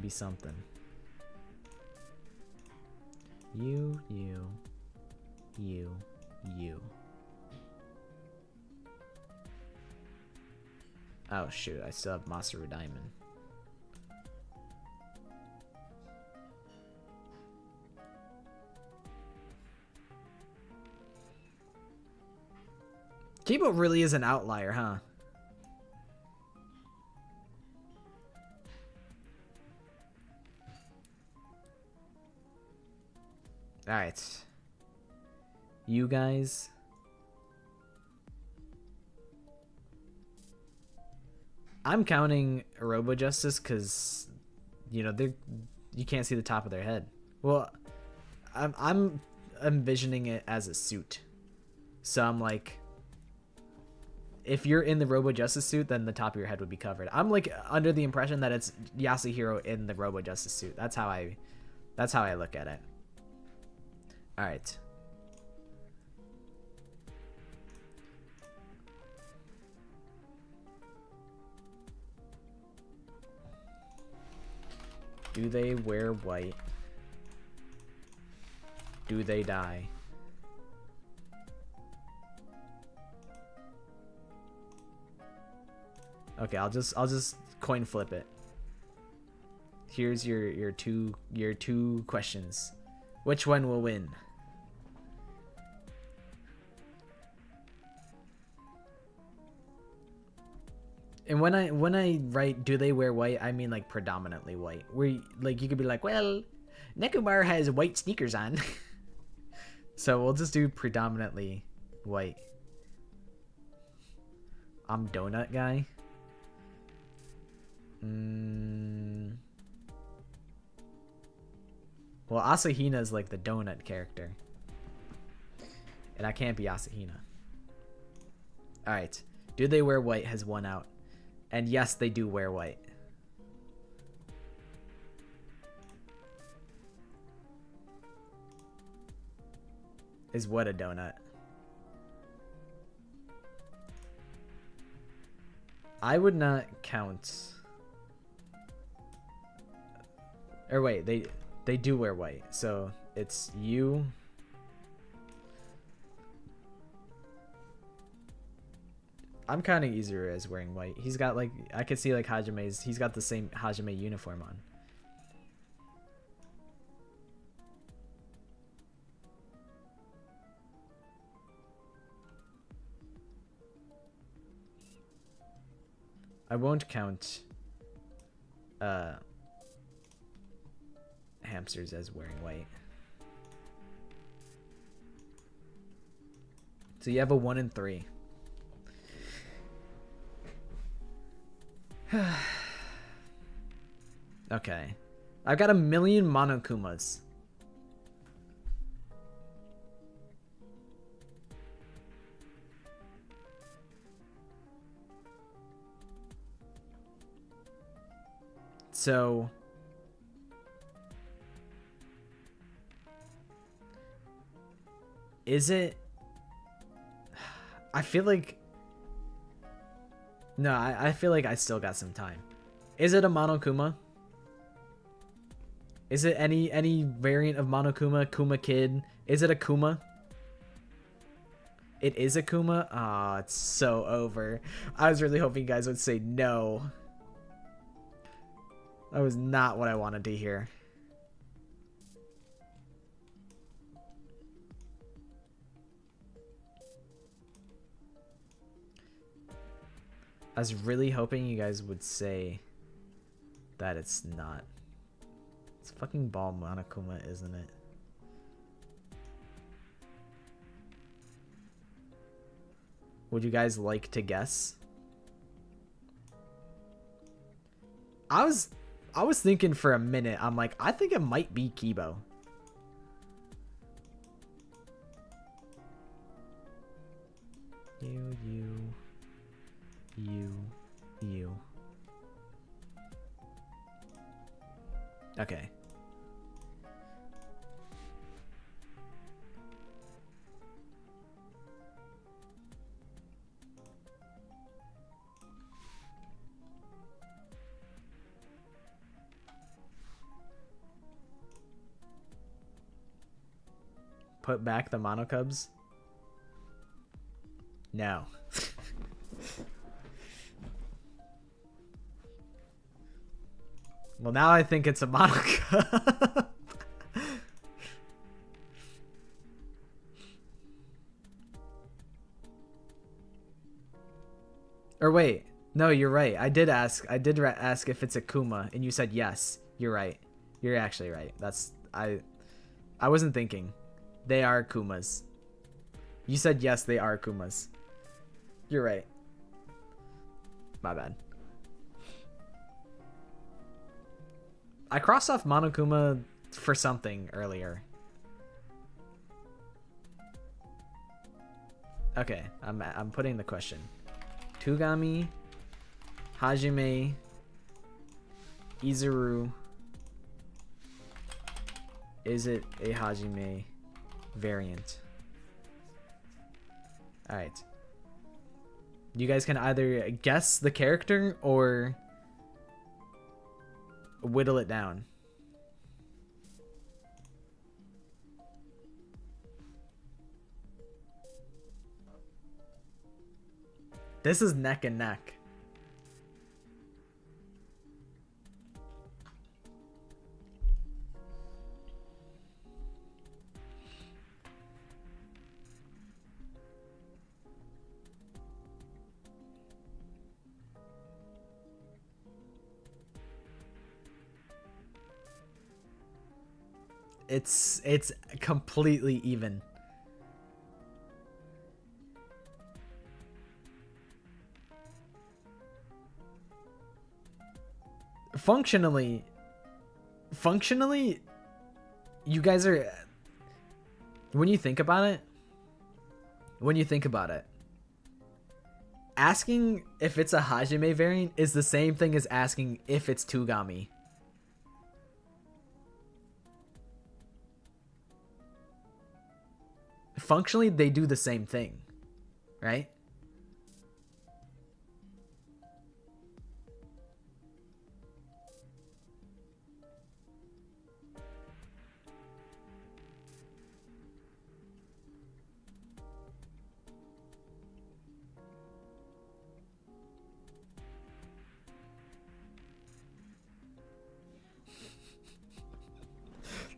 something. You. Oh shoot, I still have Masaru Diamond. Kibo really is an outlier, huh? Alright. You guys. I'm counting Robo Justice because, you know, you can't see the top of their head. Well, I'm envisioning it as a suit. So I'm like, if you're in the Robo Justice suit, then the top of your head would be covered. I'm like under the impression that it's Yasuhiro in the Robo Justice suit. That's how I look at it. All right. Do they wear white? Do they die? Okay, I'll just coin flip it. Here's your two questions. Which one will win? And when I write do they wear white, I mean like predominantly white. Where like you could be like, well, Nekumar has white sneakers on. So we'll just do predominantly white. I'm donut guy. Well, Asahina is like the donut character. And I can't be Asahina. Alright. Do they wear white has won out. And yes, they do wear white. Is what a donut? I would not count. Or wait, they do wear white. So it's you. I'm kind of easier as wearing white. He's got like, I could see like Hajime's, he's got the same Hajime uniform on. I won't count hamsters as wearing white. So you have a 1 in 3. Okay. I've got 1,000,000 Monokumas. So is it? I feel like no, I feel like I still got some time. Is it a Monokuma? Is it any variant of Monokuma? Kuma Kid? Is it a Kuma? It is a Kuma? Ah, oh, it's so over. I was really hoping you guys would say no. That was not what I wanted to hear. I was really hoping you guys would say that it's not. It's fucking Ball Monokuma, isn't it? Would you guys like to guess? I was thinking for a minute. I'm like, I think it might be Kibo. You. Okay. Put back the Monokubs? No. Well, now I think it's a Monokub. Or wait. No, you're right. I did ask if it's a Kuma, and you said yes. You're right. You're actually right. I wasn't thinking. They are Kumas. You said yes, they are Kumas. You're right. My bad. I crossed off Monokuma for something earlier. Okay, I'm putting the question. Tugami, Hajime, Izuru. Is it a Hajime variant? All right. You guys can either guess the character or whittle it down. This is neck and neck. It's completely even. Functionally, you guys are, when you think about it, Asking if it's a Hajime variant is the same thing as asking if it's Tugami. Functionally, they do the same thing, right?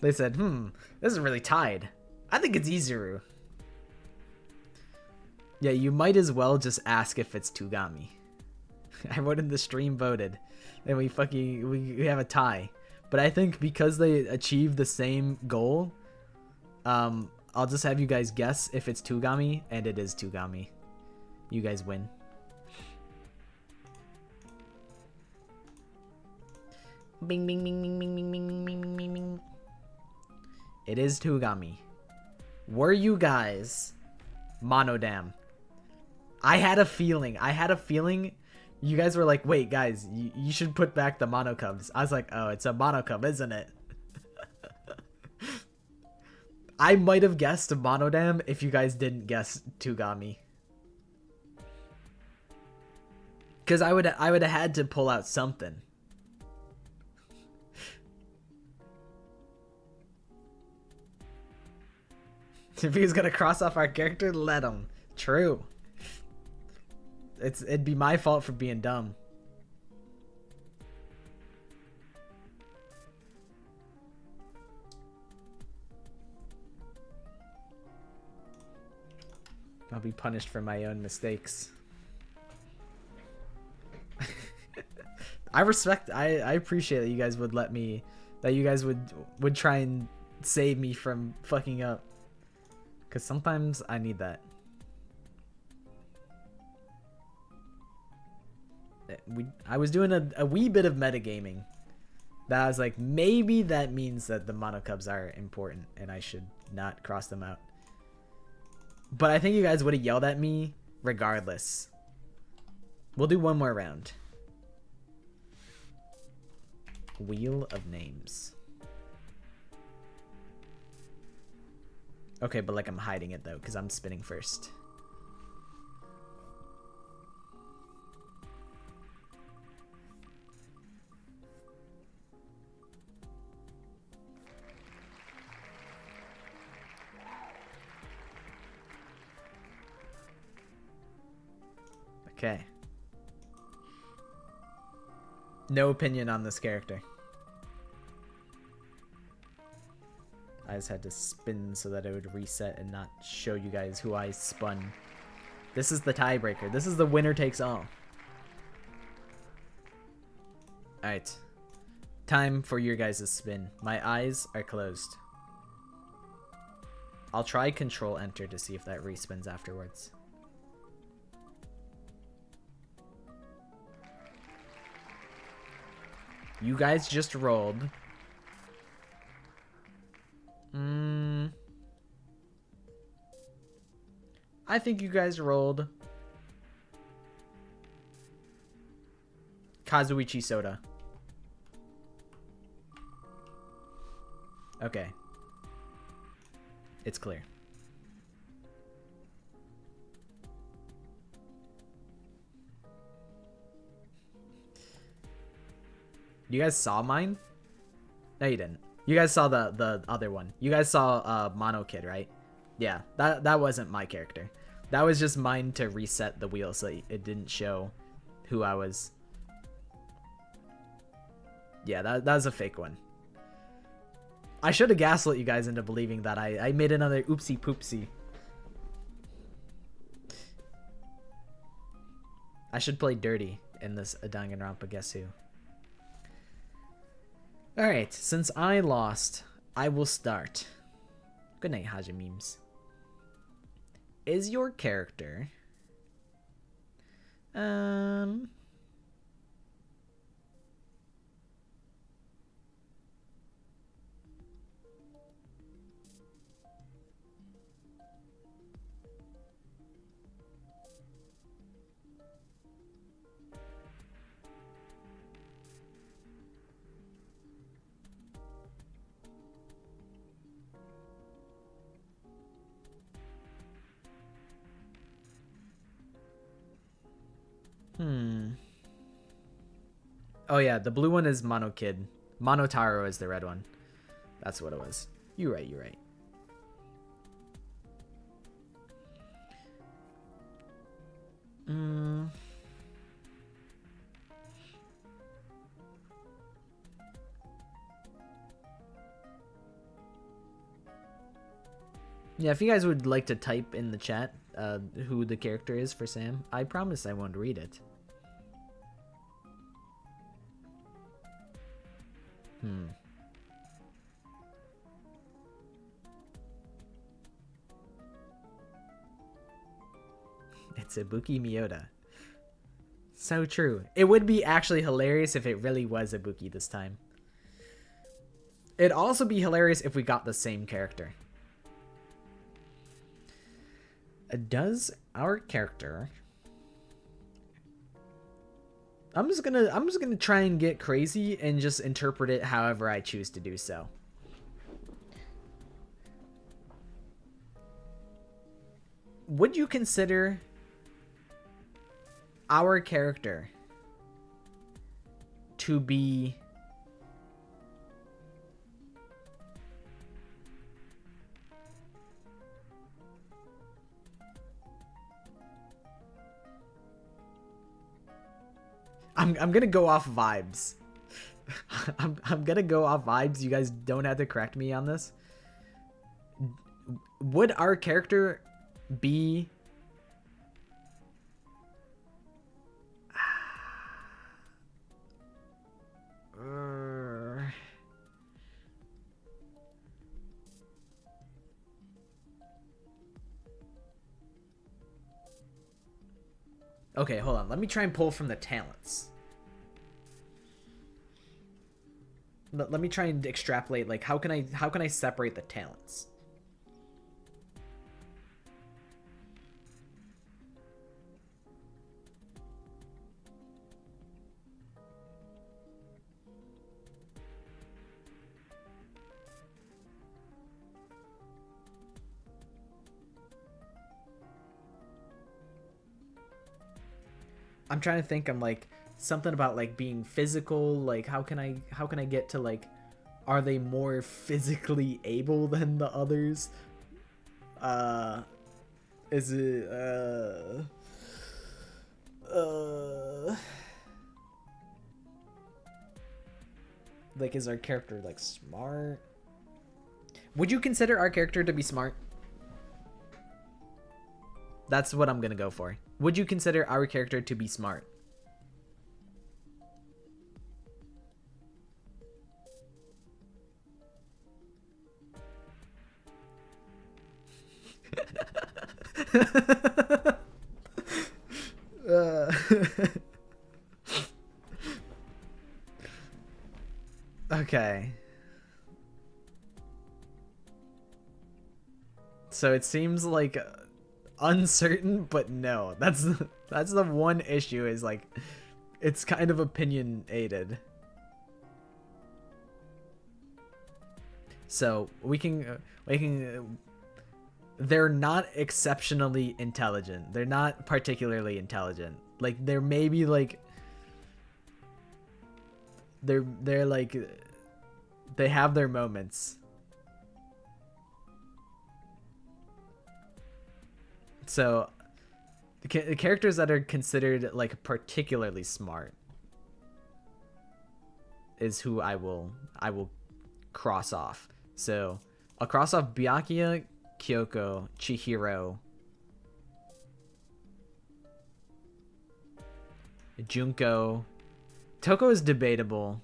They said, this is really tied. I think it's Izuru. Yeah, you might as well just ask if it's Tugami. Everyone in the stream voted. And we have a tie. But I think because they achieved the same goal, I'll just have you guys guess if it's Tugami, and it is Tugami. You guys win. Bing bing bing bing bing bing bing bing bing bing bing. It is Tugami. Were you guys Monodam? I had a feeling you guys were like, wait guys, you should put back the Mono Cubs. I was like, oh, it's a Mono Cub, isn't it? I might have guessed Monodam if you guys didn't guess Tugami. Because I would have had to pull out something. If he was gonna cross off our character, let him. True. It'd be my fault for being dumb. I'll be punished for my own mistakes. I appreciate that you guys would let me, that you guys would try and save me from fucking up. Because sometimes I need that. I was doing a wee bit of metagaming. That I was like, maybe that means that the Mono Cubs are important and I should not cross them out. But I think you guys would have yelled at me regardless. We'll do one more round. Wheel of Names. Okay, but like I'm hiding it though, because I'm spinning first. Okay. No opinion on this character. I just had to spin so that it would reset and not show you guys who I spun. This is the tiebreaker. This is the winner takes all. Alright. Time for your guys' spin. My eyes are closed. I'll try Control Enter to see if that respins afterwards. You guys just rolled. I think you guys rolled Kazuichi Soda. Okay. It's clear. You guys saw mine? No, you didn't. You guys saw the other one. You guys saw Mono Kid, right? Yeah, that wasn't my character. That was just mine to reset the wheel so it didn't show who I was. Yeah, that was a fake one. I should have gaslit you guys into believing that I made another oopsie poopsie. I should play dirty in this Danganronpa Guess Who. Alright, since I lost, I will start. Good night, Hajimemes. Is your character... Oh yeah, the blue one is Mono Kid. Monotaro is the red one. That's what it was. You're right, you're right. Yeah, if you guys would like to type in the chat who the character is for Sam, I promise I won't read it. It's Ibuki Miyoda. So true. It would be actually hilarious if it really was Ibuki this time. It'd also be hilarious if we got the same character. Does our character... I'm just gonna try and get crazy and just interpret it however I choose to do so. Would you consider our character to be I'm gonna go off vibes. I'm gonna go off vibes. You guys don't have to correct me on this. Would our character be Okay, hold on. Let me try and pull from the talents. Let me try and extrapolate, like, how can I separate the talents? I'm trying to think. I'm like something about like being physical. Like how can I get to like, are they more physically able than the others? Is it like, is our character like smart? Would you consider our character to be smart? That's what I'm gonna go for. Would you consider our character to be smart? Okay. So it seems like uncertain, but no. That's the one issue, is like it's kind of opinionated. So we can they're not exceptionally intelligent. They're not particularly intelligent. Like they're maybe like they're like they have their moments. So the characters that are considered like particularly smart is who I will cross off. So I'll cross off Byakuya, Kyoko, Chihiro, Junko. Toko is debatable.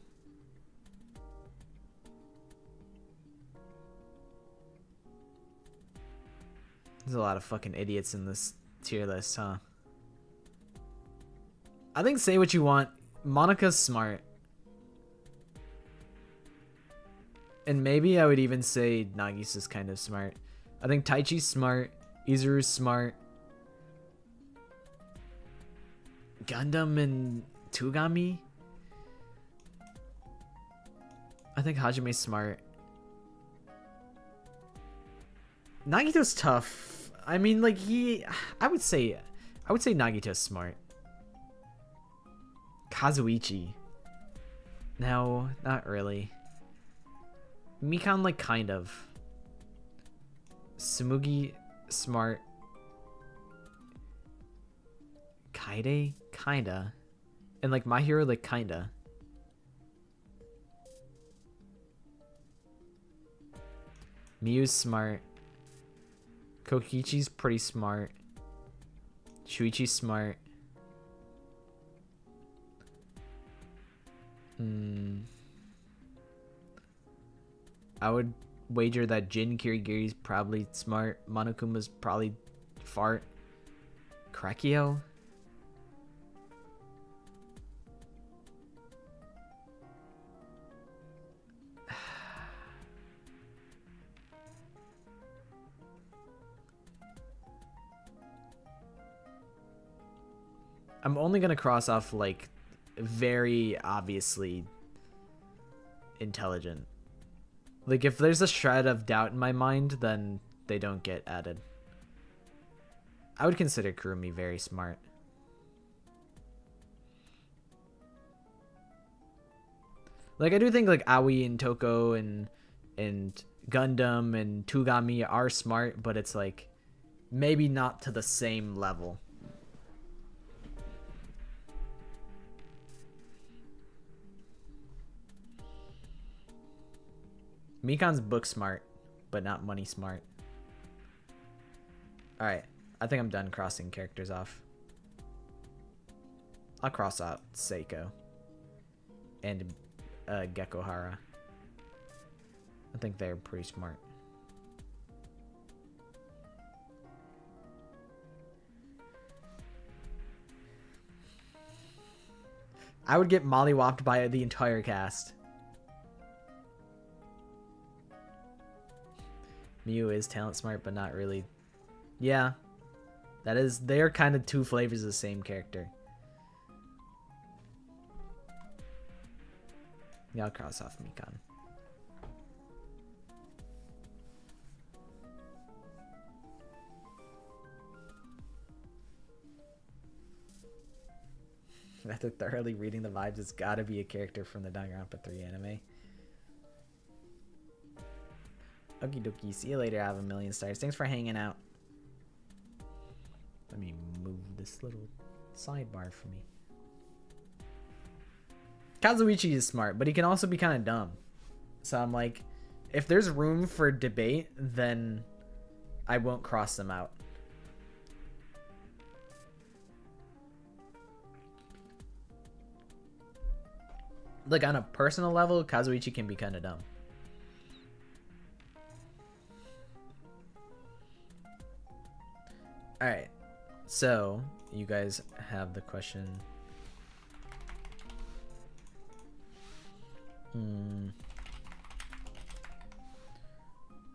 There's a lot of fucking idiots in this tier list, huh? I think say what you want. Monika's smart. And maybe I would even say Nagisa's kind of smart. I think Taichi's smart. Izuru's smart. Gundam and Tugami? I think Hajime's smart. Nagito's tough. I mean, like I would say Nagito's smart. Kazuichi. No, not really. Mikan, like, kind of. Sumugi, smart. Kaide, kinda. And, like, My Hero, like, kinda. Miyu's smart. Kokichi's pretty smart. Shuichi's smart. I would wager that Jin Kirigiri's probably smart. Monokuma's probably fart. Krakio? I'm only gonna cross off, like, very obviously intelligent. Like, if there's a shred of doubt in my mind, then they don't get added. I would consider Kurumi very smart. Like, I do think, like, Aoi and Toko and Gundam and Tugami are smart, but it's, like, maybe not to the same level. Mikan's book smart, but not money smart. Alright, I think I'm done crossing characters off. I'll cross out Seiko and Gekohara. I think they're pretty smart. I would get mollywopped by the entire cast. Miyu is talent smart, but not really. Yeah. That is, they're kind of two flavors of the same character. Yeah, I'll cross off Mikan. After thoroughly reading the vibes, it's gotta be a character from the Danganronpa 3 anime. Okie dokie, see you later. I have 1,000,000 stars. Thanks for hanging out. Let me move this little sidebar for me. Kazuichi is smart, but he can also be kind of dumb. So I'm like, if there's room for debate, then I won't cross them out. Like, on a personal level, Kazuichi can be kind of dumb. Alright, so you guys have the question.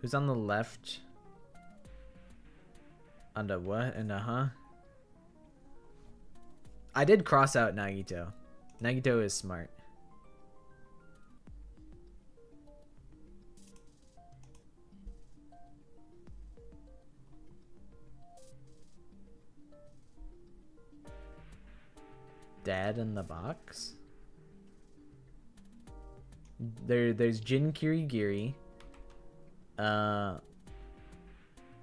Who's on the left? On the what? And I did cross out Nagito. Nagito is smart. Dad in the box. There's Jin Kirigiri. I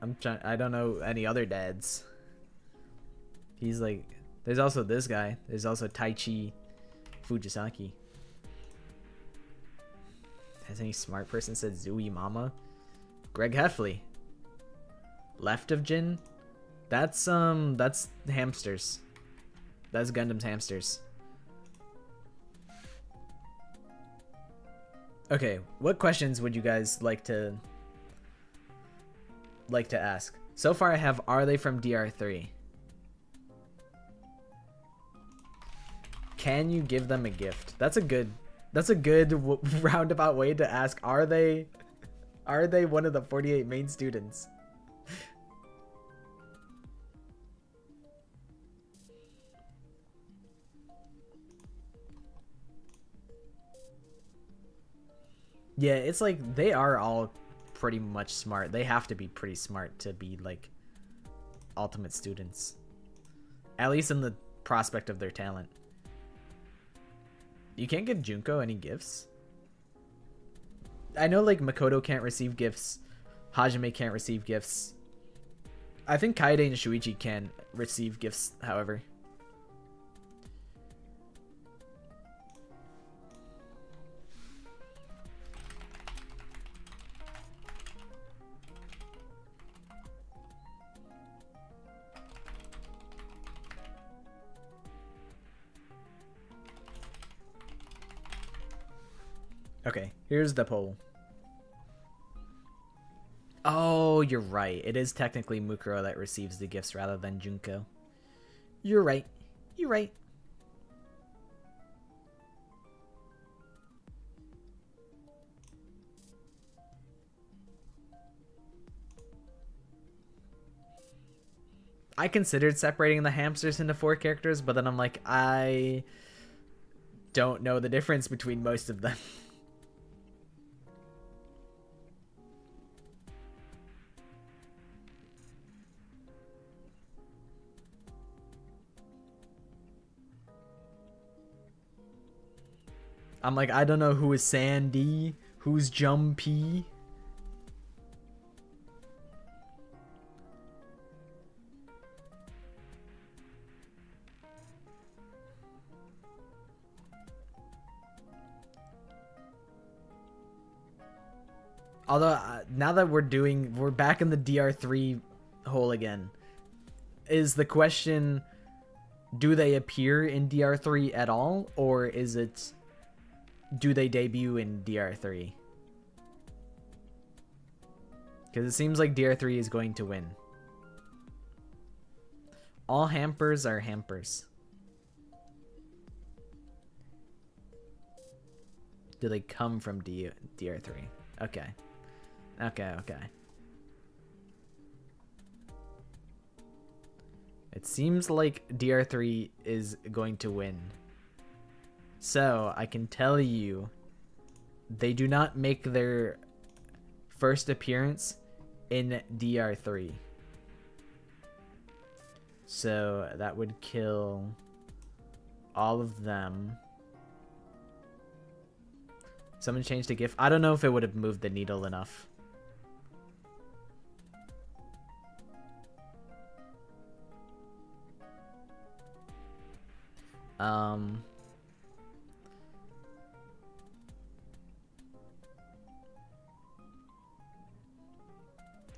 don't know any other dads. He's like, there's also this guy. There's also Taichi Fujisaki. Has any smart person said Zui Mama? Greg Heffley. Left of Jin? That's hamsters. That's Gundam's hamsters. Okay, what questions would you guys like to ask? So far I have, are they from DR3? Can you give them a gift? That's a good roundabout way to ask, are they one of the 48 main students? Yeah, it's like they are all pretty much smart. They have to be pretty smart to be like ultimate students. At least in the prospect of their talent. You can't give Junko any gifts? I know, like, Makoto can't receive gifts. Hajime can't receive gifts. I think Kaede and Shuichi can receive gifts, however. Okay, here's the poll. Oh, you're right. It is technically Mukuro that receives the gifts rather than Junko. You're right. You're right. I considered separating the hamsters into 4 characters, but then I'm like, I don't know the difference between most of them. I'm like, I don't know who is Sandy, who's Jumpy. Although, now that we're back in the DR3 hole again, is the question, do they appear in DR3 at all, or is it, do they debut in DR3? Because it seems like DR3 is going to win. All hampers are hampers. Do they come from DR3? Okay. Okay. It seems like DR3 is going to win. So, I can tell you, they do not make their first appearance in DR3. So, that would kill all of them. Someone changed a GIF. I don't know if it would have moved the needle enough.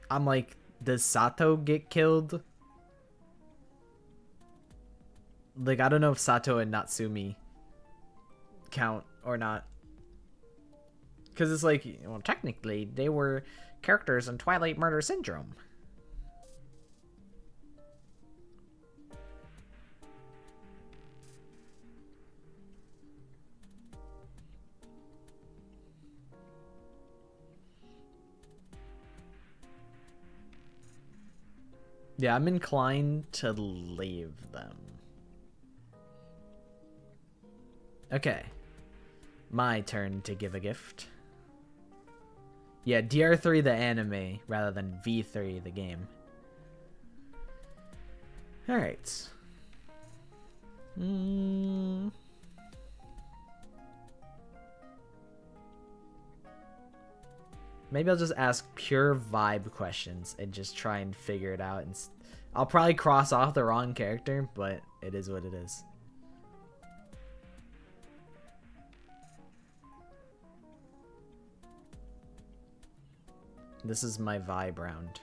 I'm like, does Sato get killed? Like, I don't know if Sato and Natsumi count or not. Because it's like, well, technically, they were characters in Twilight Murder Syndrome. Yeah, I'm inclined to leave them. Okay. My turn to give a gift. Yeah, DR3 the anime rather than V3 the game. Alright. Maybe I'll just ask pure vibe questions and just try and figure it out. And I'll probably cross off the wrong character, but it is what it is. This is my vibe round.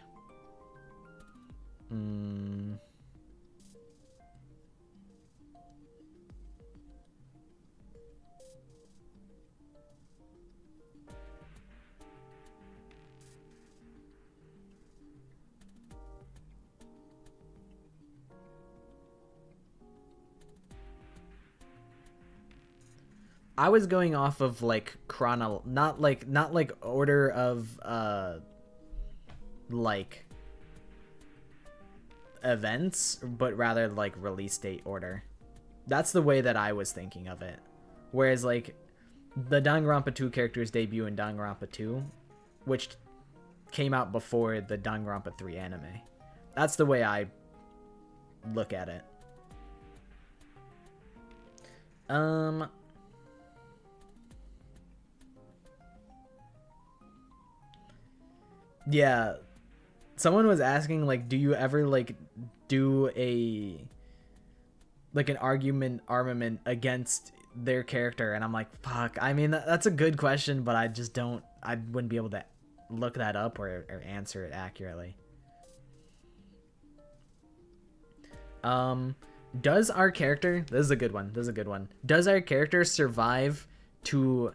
I was going off of like not like order of like events, but rather like release date order. That's the way that I was thinking of it. Whereas like the Danganronpa 2 characters debut in Danganronpa 2, which came out before the Danganronpa 3 anime. That's the way I look at it. Yeah, someone was asking like, do you ever like do a like an argument armament against their character? And I'm like, fuck. I mean, that's a good question, but I just don't. I wouldn't be able to look that up or answer it accurately. Does our character? This is a good one. This is a good one. Does our character survive to?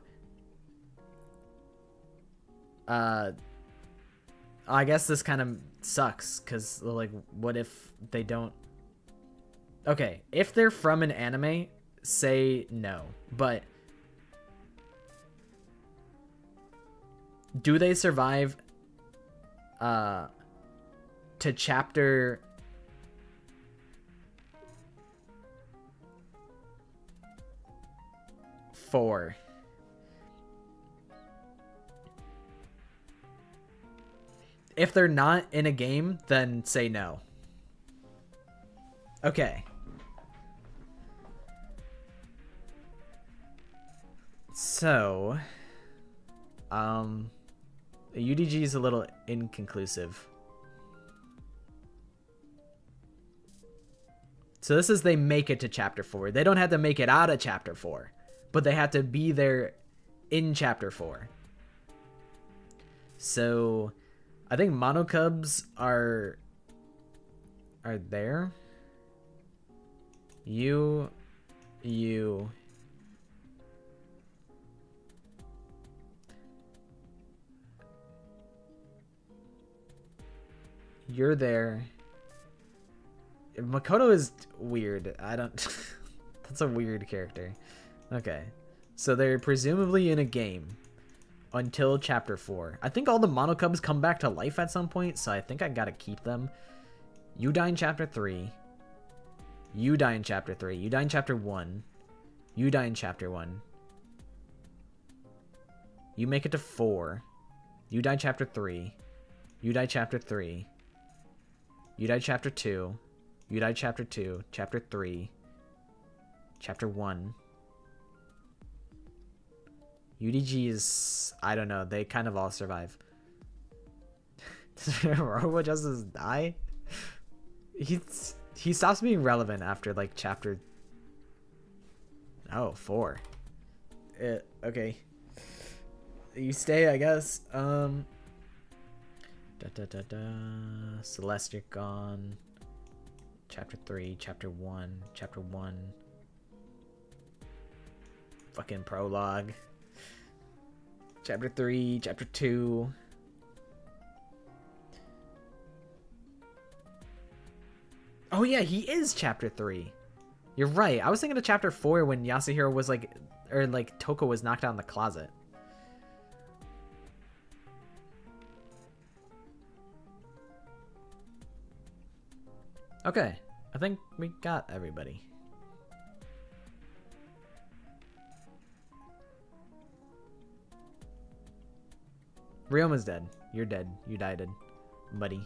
I guess this kind of sucks because like, what if they don't? Okay, if they're from an anime, say no. But do they survive to chapter 4? If they're not in a game, then say no. Okay. So, UDG is a little inconclusive. So this is they make it to chapter 4. They don't have to make it out of chapter 4, but they have to be there in chapter 4. So I think monocubs are there. You you're there. Makoto is weird. I don't that's a weird character. Okay. So they're presumably in a game until chapter 4. I think all the monocubs come back to life at some point, so I think I gotta keep them. You die in chapter 3. You die in chapter 3. You die in chapter 1. You die in chapter 1. You make it to 4. You die chapter 3. You die chapter 3. You die chapter 2. You die chapter 2. Chapter 3. Chapter 1. UDG is... I don't know. They kind of all survive. Does Robo Justice die? He stops being relevant after, like, chapter... Oh, 4. Okay. You stay, I guess. Celeste, you're gone. Chapter 3, chapter 1, chapter 1. Fucking prologue. Chapter 3, chapter 2. Oh yeah, he is chapter 3. You're right. I was thinking of chapter 4 when Yasuhiro was like, or like Toko was knocked out in the closet. Okay, I think we got everybody. Ryoma's dead. You're dead. You died, buddy.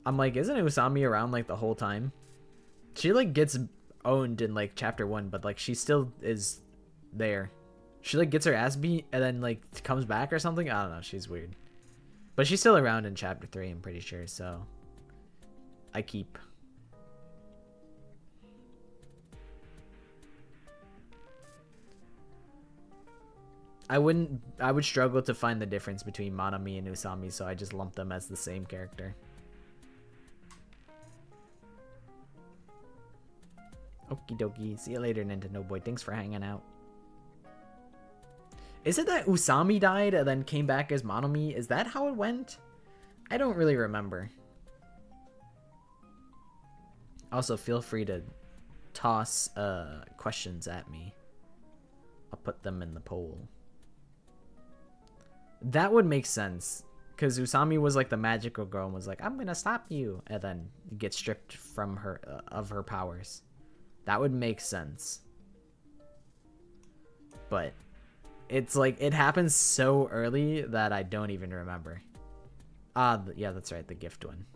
I'm like, isn't Usami around like the whole time? She like gets owned in like chapter 1, but like she still is there. She like gets her ass beat and then like comes back or something. I don't know. She's weird, but she's still around in chapter 3. I'm pretty sure. So I keep. I would struggle to find the difference between Manami and Usami, so I just lump them as the same character. Okie dokie. See you later, Nintendo Boy. Thanks for hanging out. Is it that Usami died and then came back as Manami? Is that how it went? I don't really remember. Also, feel free to toss questions at me. I'll put them in the poll. That would make sense, because Usami was like the magical girl and was like, I'm gonna stop you, and then get stripped from her of her powers. That would make sense. But it's like it happens so early that I don't even remember. Yeah, that's right, the gift one.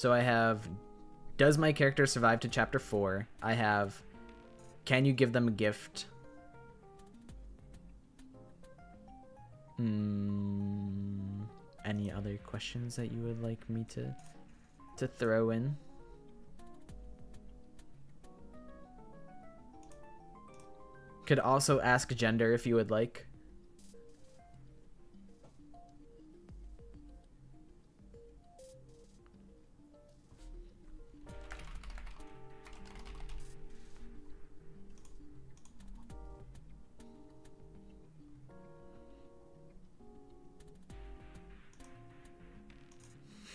So I have, does my character survive to chapter 4? I have, can you give them a gift? Any other questions that you would like me to throw in? Could also ask gender if you would like.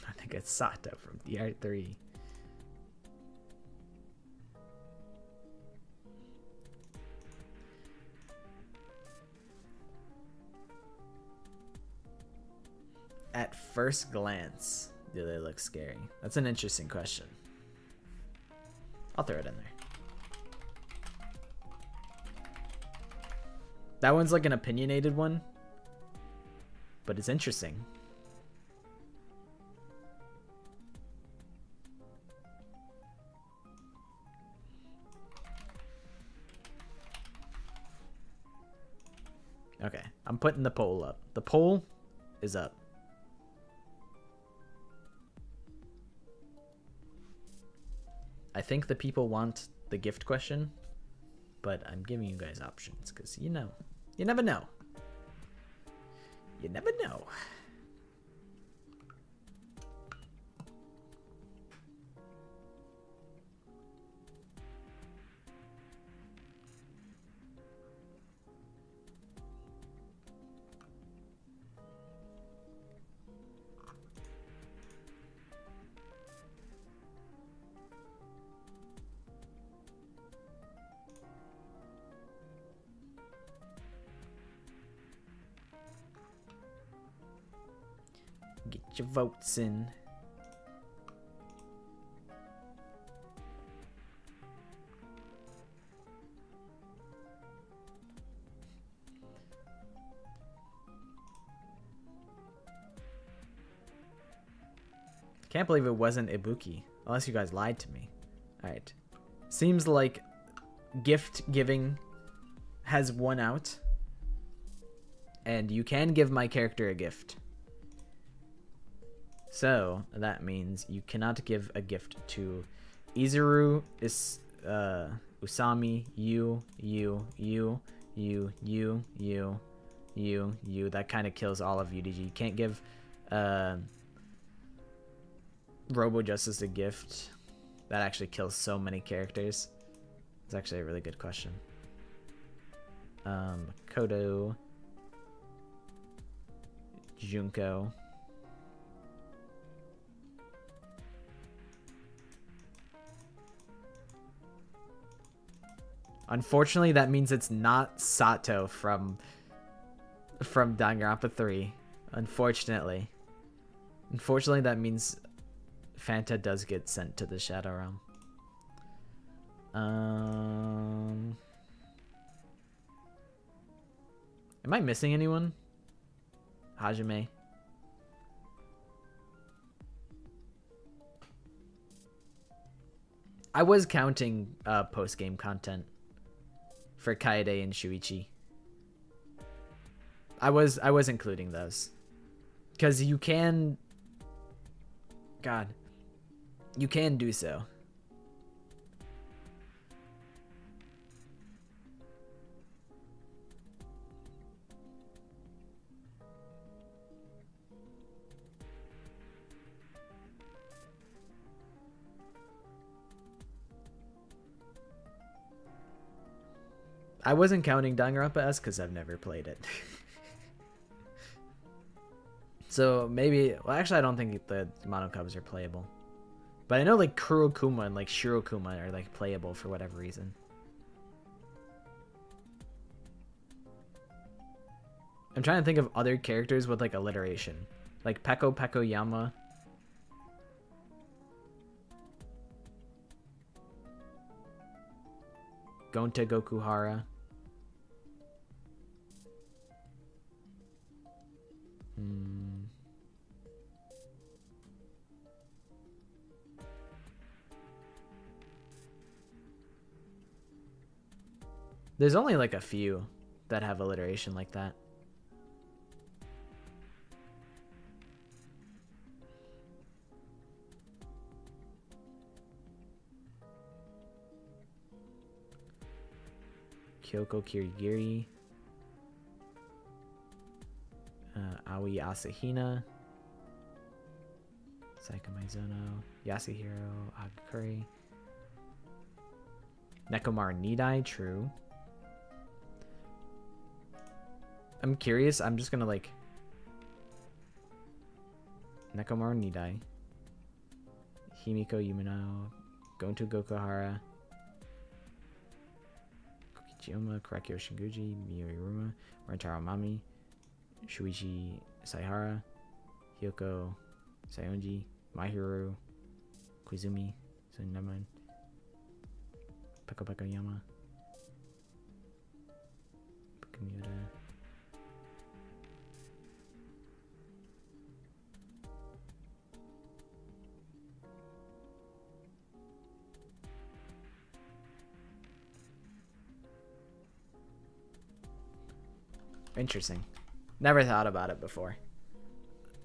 I think it's Sato from DR3. At first glance, do they look scary? That's an interesting question. I'll throw it in there. That one's like an opinionated one, but it's interesting. Okay, I'm putting the poll up. The poll is up. I think the people want the gift question, but I'm giving you guys options because you know, you never know. You never know. Get your votes in. Can't believe it wasn't Ibuki, unless you guys lied to me. Alright. Seems like gift giving has won out. And you can give my character a gift. So, that means you cannot give a gift to Izuru, Usami, you. That kind of kills all of UDG. You can't give Robo Justice a gift. That actually kills so many characters. It's actually a really good question. Kodo. Junko. Unfortunately, that means it's not Sato from Danganronpa 3. Unfortunately. Unfortunately, that means Fanta does get sent to the Shadow Realm. Am I missing anyone? Hajime. I was counting post-game content for Kaede and Shuichi. I was including those. Because you can... God. You can do so. I wasn't counting Danganronpa S because I've never played it. So maybe... Well, actually, I don't think the Mono Cubs are playable. But I know like Kurokuma and like Shirokuma are like playable for whatever reason. I'm trying to think of other characters with like alliteration. Like Peko Peko Yama. Gonta Gokuhara. There's only like a few that have alliteration like that. Kyoko Kirigiri. Aoi Asahina. Saika Maizono. Yasuhiro Agakuri. Nekomaru Nidai, true. I'm curious. I'm just gonna like Nekomaru Nidai, Himiko Yumino, Gonto Gokuhara, Kokichiyama, Kurakyo Shinguji, Mio Iruma, Rentaro Mami, Shuichi Saihara, Hyoko Sayonji, Mahiru, Koizumi, Sunnaman, Peko Peko Yama, Miura. Interesting. Never thought about it before.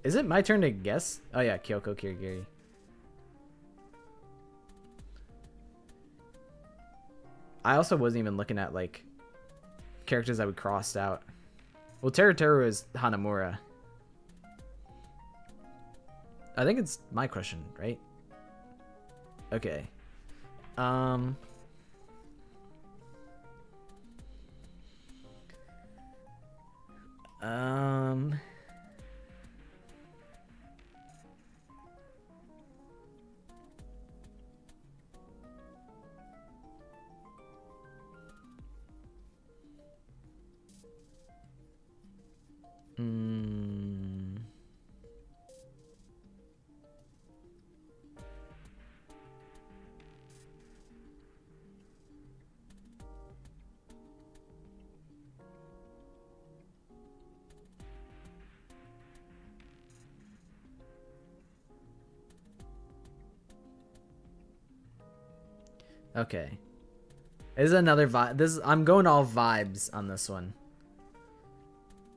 Is it my turn to guess? Oh yeah, Kyoko Kirigiri. I also wasn't even looking at like characters that we crossed out. Well, Teruteru is Hanamura. I think it's my question, right? Okay. Okay. This is another vibe. I'm going all vibes on this one.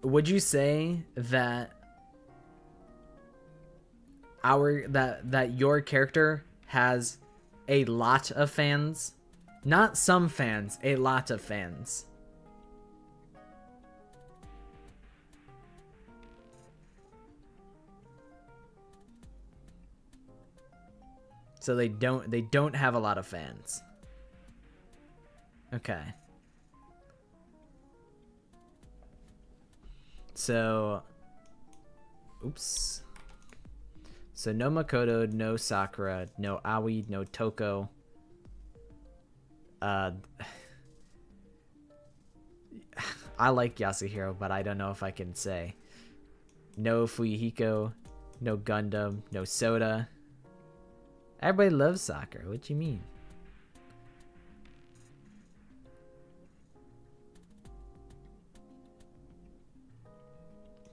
Would you say that that your character has a lot of fans? Not some fans, a lot of fans. So they don't have a lot of fans. Okay. So oops. So no Makoto, no Sakura, no Aoi, no Toko. I like Yasuhiro, but I don't know if I can say. No Fuyuhiko, no Gundam, no Soda. Everybody loves Sakura. What do you mean?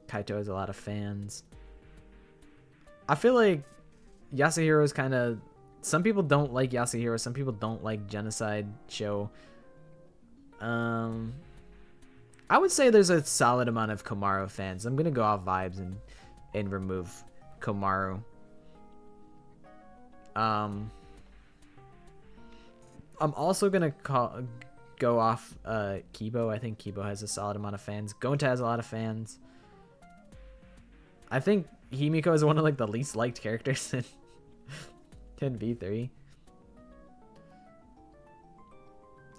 Kaito has a lot of fans. I feel like Yasuhiro is kind of... Some people don't like Yasuhiro. Some people don't like Genocide Show. I would say there's a solid amount of Komaru fans. I'm going to go off vibes and remove Komaru. I'm also going to go off Kibo. I think Kibo has a solid amount of fans. Gonta has a lot of fans. I think Himiko is one of like the least liked characters in V3.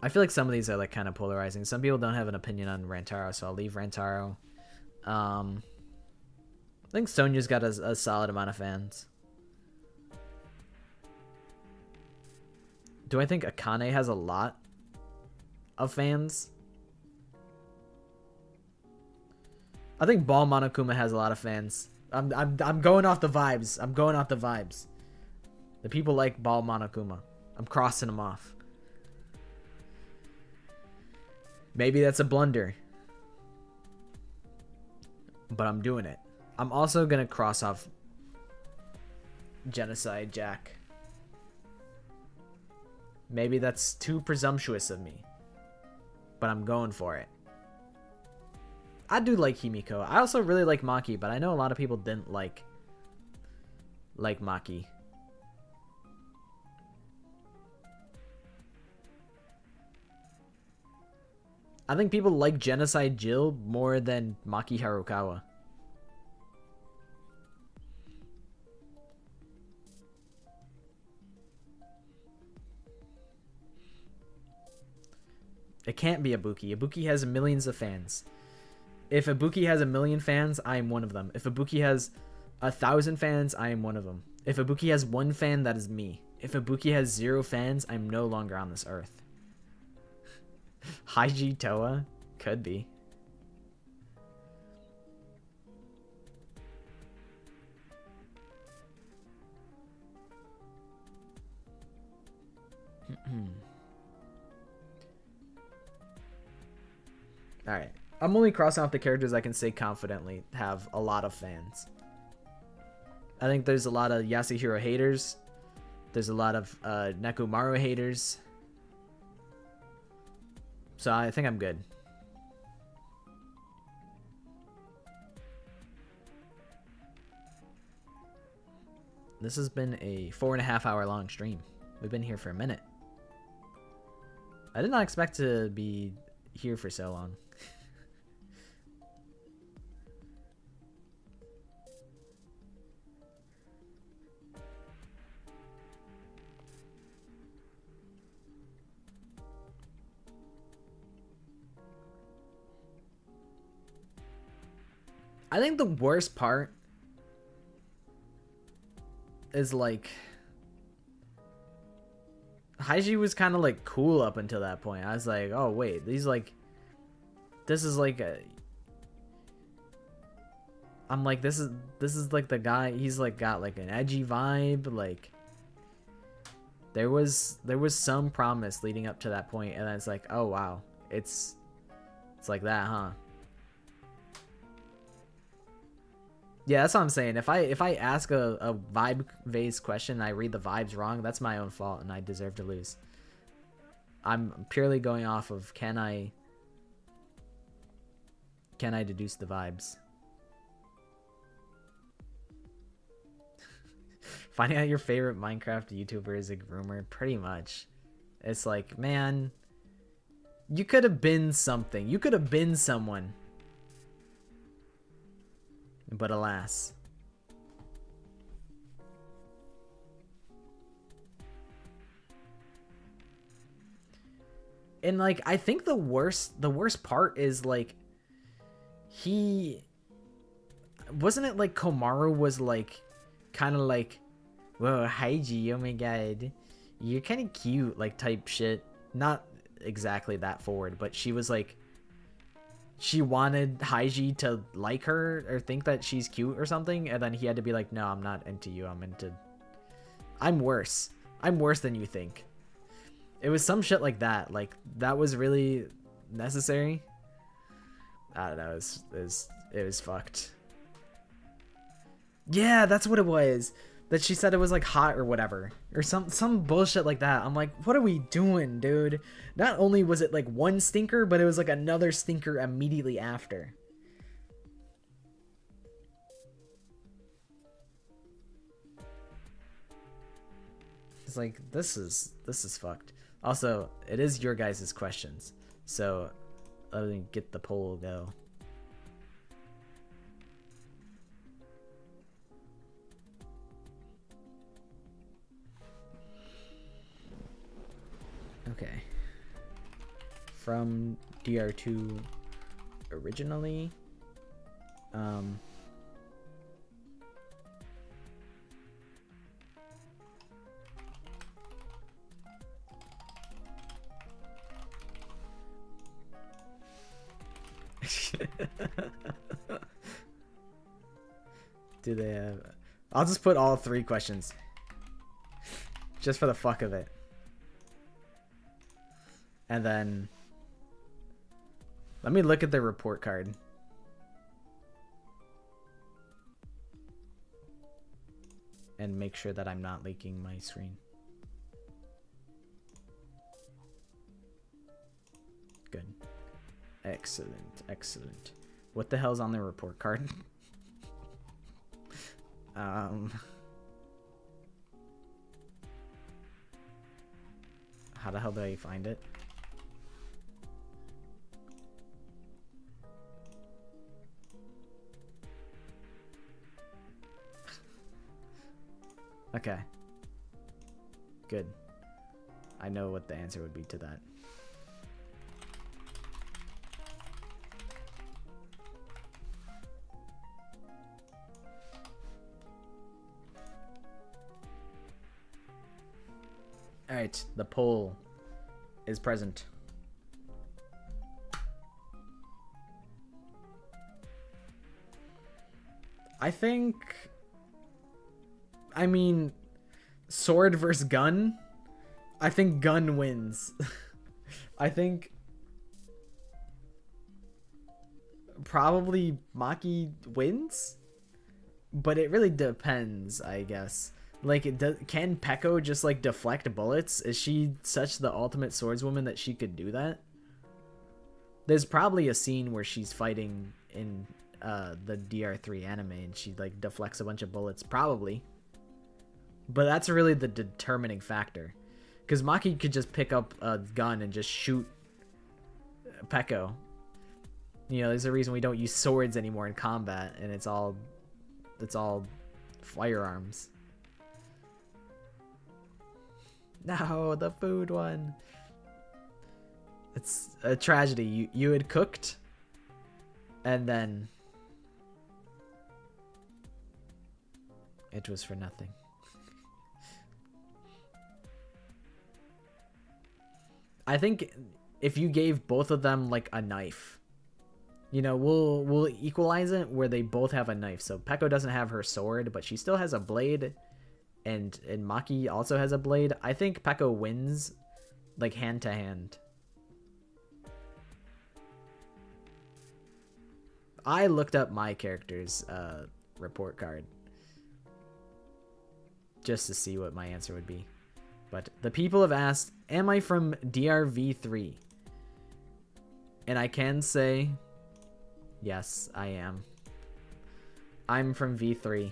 I feel like some of these are like kind of polarizing. Some people don't have an opinion on Rantaro, so I'll leave Rantaro. I think Sonya's got a solid amount of fans. Do I think Akane has a lot of fans? I think Ball Monokuma has a lot of fans. I'm going off the vibes. I'm going off the vibes. The people like Ball Monokuma. I'm crossing them off. Maybe that's a blunder, but I'm doing it. I'm also gonna cross off Genocide Jack. Maybe that's too presumptuous of me, but I'm going for it. I do like Himiko. I also really like Maki, but I know a lot of people didn't like Maki. I think people like Genocide Jill more than Maki Harukawa. It can't be Ibuki. Ibuki has millions of fans. If Ibuki has 1 million fans, I am one of them. If Ibuki has 1,000 fans, I am one of them. If Ibuki has 1 fan, that is me. If Ibuki has 0 fans, I'm no longer on this earth. Haiji Toa? Could be. Alright. I'm only crossing off the characters I can say confidently have a lot of fans. I think there's a lot of Yasuhiro haters. There's a lot of Nekomaru haters. So I think I'm good. This has been a 4.5 hour long stream. We've been here for a minute. I did not expect to be here for so long. I think the worst part is like Haiji was kind of like cool up until that point. I was like, oh wait, these like this is like a I'm like this is like the guy, he's like got like an edgy vibe, like there was some promise leading up to that point, and then it's like, oh wow, it's like that, huh? Yeah, that's what I'm saying. If I ask a vibe-based question and I read the vibes wrong, that's my own fault and I deserve to lose. I'm purely going off of can I deduce the vibes? Finding out your favorite Minecraft YouTuber is a groomer, pretty much. It's like, man, you could have been something. You could have been someone. But alas. And like I think the worst part is like he wasn't it like Komaru was like kind of like, whoa, Haiji, oh my god, you're kind of cute, like type shit. Not exactly that forward, but she was like, she wanted Haiji to like her or think that she's cute or something, and then he had to be like, no, I'm not into you, I'm worse than you think. It was some shit like that. Like that was really necessary. I don't know, it was fucked. Yeah, that's what it was. That she said it was like hot or whatever, or some bullshit like that. I'm like, what are we doing, dude? Not only was it like one stinker, but it was like another stinker immediately after. It's like, this is fucked. Also, it is your guys' questions, so let me get the poll go. Okay. From DR2 originally. Do they have... I'll just put all 3 questions. Just for the fuck of it. And then let me look at the report card. And make sure that I'm not leaking my screen. Good. Excellent, excellent. What the hell's on their report card? How the hell do I find it? Okay. Good. I know what the answer would be to that. Alright, the poll is present. I mean, sword versus gun. I think gun wins. I think probably Maki wins, but it really depends, I guess. Like, can Peko just like deflect bullets? Is she such the ultimate swordswoman that she could do that? There's probably a scene where she's fighting in the DR3 anime and she like deflects a bunch of bullets, probably. But that's really the determining factor, because Maki could just pick up a gun and just shoot Peko. You know, there's a reason we don't use swords anymore in combat, and it's all firearms. No, the food one. It's a tragedy. You had cooked, and then it was for nothing. I think if you gave both of them like a knife, you know, we'll equalize it where they both have a knife. So Peko doesn't have her sword, but she still has a blade, and Maki also has a blade. I think Peko wins, like hand to hand. I looked up my character's report card just to see what my answer would be. But the people have asked, am I from DRV3? And I can say, yes, I am. I'm from V3.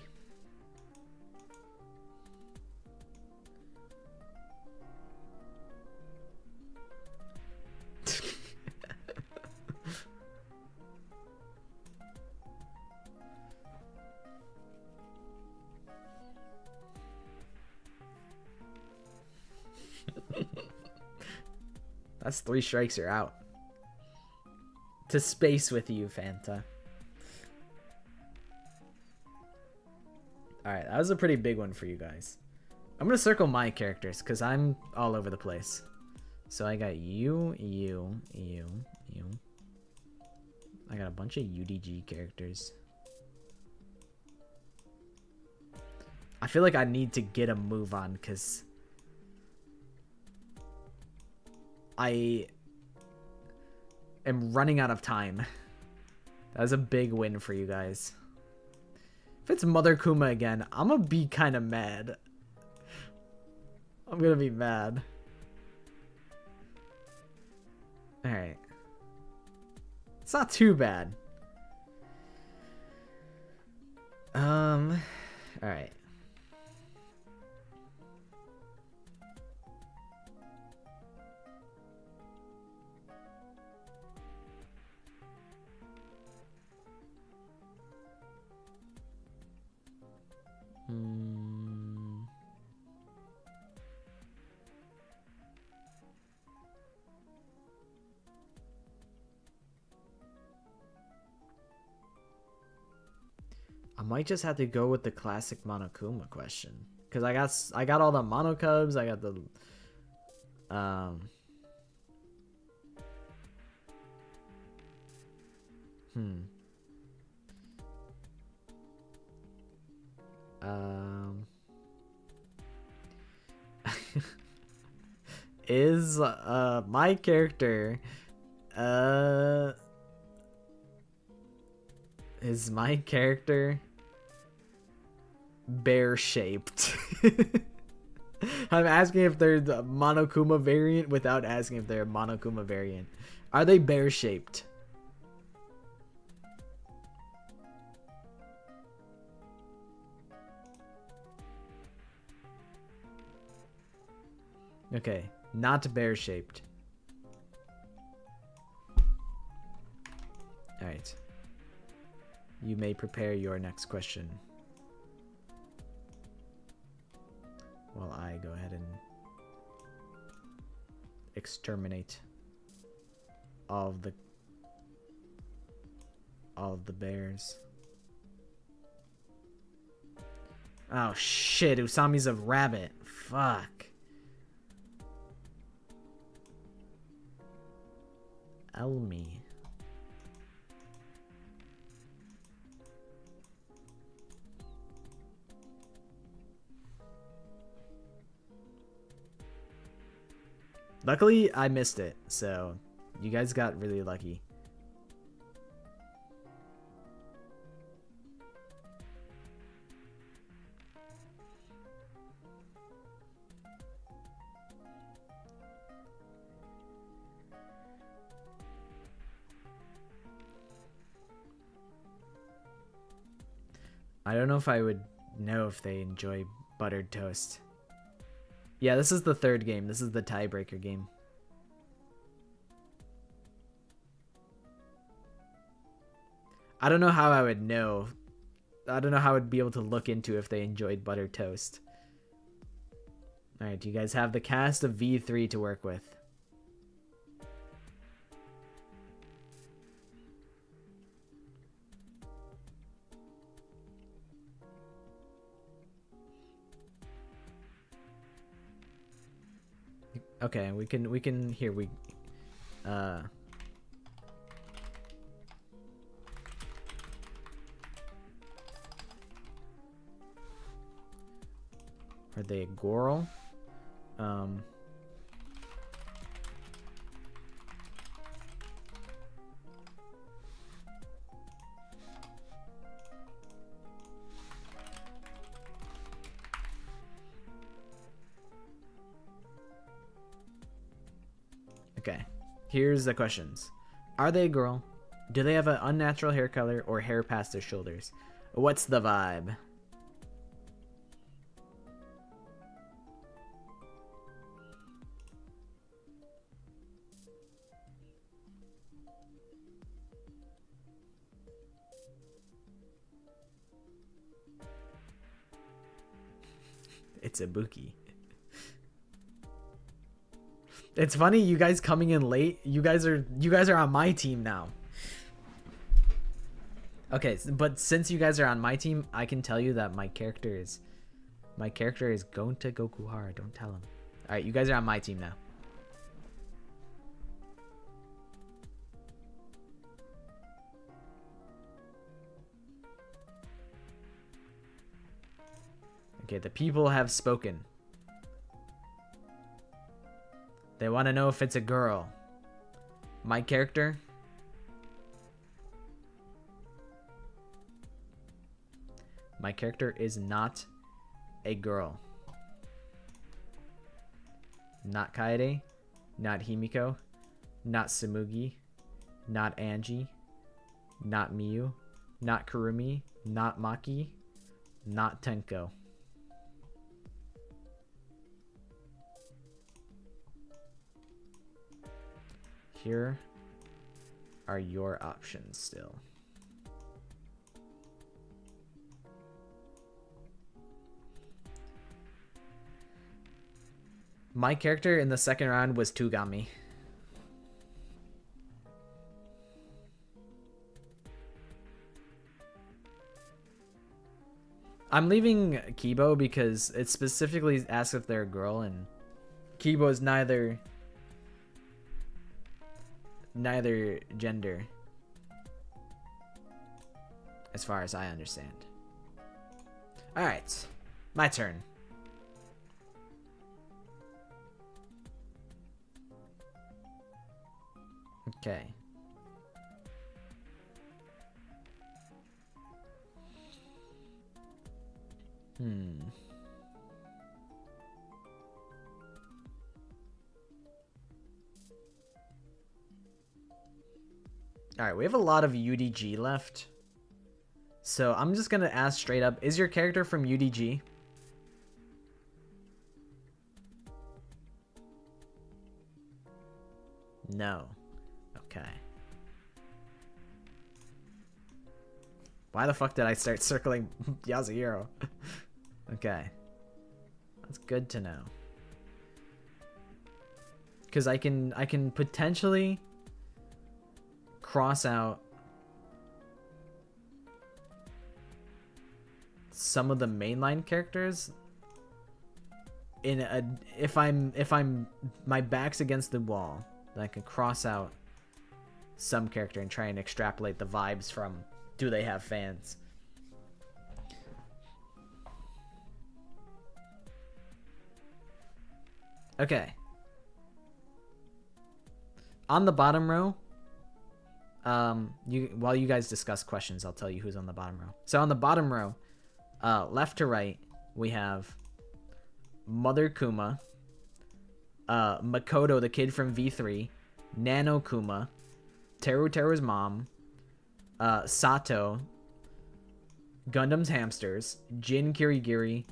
That's 3 strikes, you're out. To space with you, Fanta. Alright, that was a pretty big one for you guys. I'm gonna circle my characters, because I'm all over the place. So I got you. I got a bunch of UDG characters. I feel like I need to get a move on, because I am running out of time. That was a big win for you guys. If it's Mother Kuma again, I'm gonna be kind of mad. I'm gonna be mad. Alright. It's not too bad. Alright. I might just have to go with the classic Monokuma question, because I got all the Monokubs. I got the is my character bear shaped? I'm asking if they're the Monokuma variant without asking if they're a Monokuma variant. Are they bear shaped? Okay, not bear-shaped. Alright. You may prepare your next question. While I go ahead and exterminate all of the bears. Oh shit, Usami's a rabbit. Fuck. Elmi. Luckily, I missed it, so you guys got really lucky. I don't know if I would know if they enjoy buttered toast. Yeah, this is the third game. This is the tiebreaker game. I don't know how I would know. I don't know how I'd be able to look into if they enjoyed buttered toast. Alright, you guys have the cast of V3 to work with. Okay, we can here we are they a girl? Okay, here's the questions. Are they a girl? Do they have an unnatural hair color or hair past their shoulders? What's the vibe? It's a Ibuki. It's funny, you guys coming in late. You guys are on my team now. Okay, but since you guys are on my team, I can tell you that my character is going to Gokuhara. Don't tell him. All right, you guys are on my team now. Okay, the people have spoken. They want to know if it's a girl. My character? My character is not a girl. Not Kaede. Not Himiko. Not Tsumugi. Not Angie. Not Miyu. Not Kurumi. Not Maki. Not Tenko. Here are your options still. My character in the second round was Tugami. I'm leaving Kibo because it specifically asks if they're a girl, and Kibo is neither gender, as far as I understand. All right, my turn. Okay. All right, we have a lot of UDG left. So I'm just going to ask straight up, is your character from UDG? No. Okay. Why the fuck did I start circling Yasuhiro? Okay. That's good to know. Because I can potentially cross out some of the mainline characters in a if I'm my back's against the wall, then I can cross out some character and try and extrapolate the vibes from do they have fans. Okay. On the bottom row, while you guys discuss questions, I'll tell you who's on the bottom row. So on the bottom row, left to right, we have Mother Kuma, Makoto, the kid from V3, Nano Kuma, Teru's mom, Sato, Gundam's hamsters, Jin Kirigiri,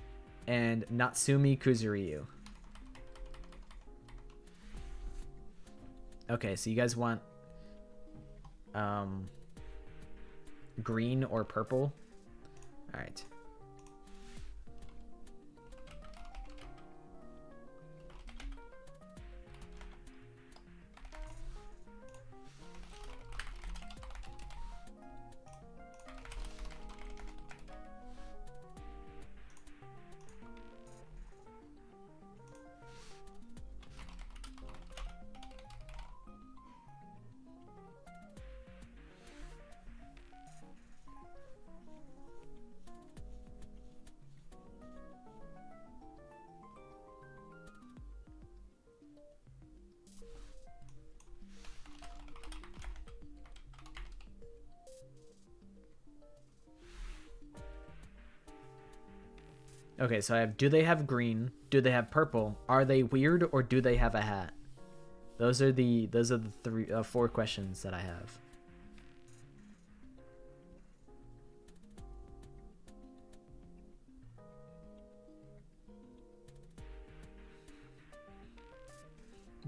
and Natsumi Kuzuryu. Okay, so you guys want green or purple? All right. Okay, so I have, do they have green? Do they have purple? Are they weird, or do they have a hat? Those are the four questions that I have.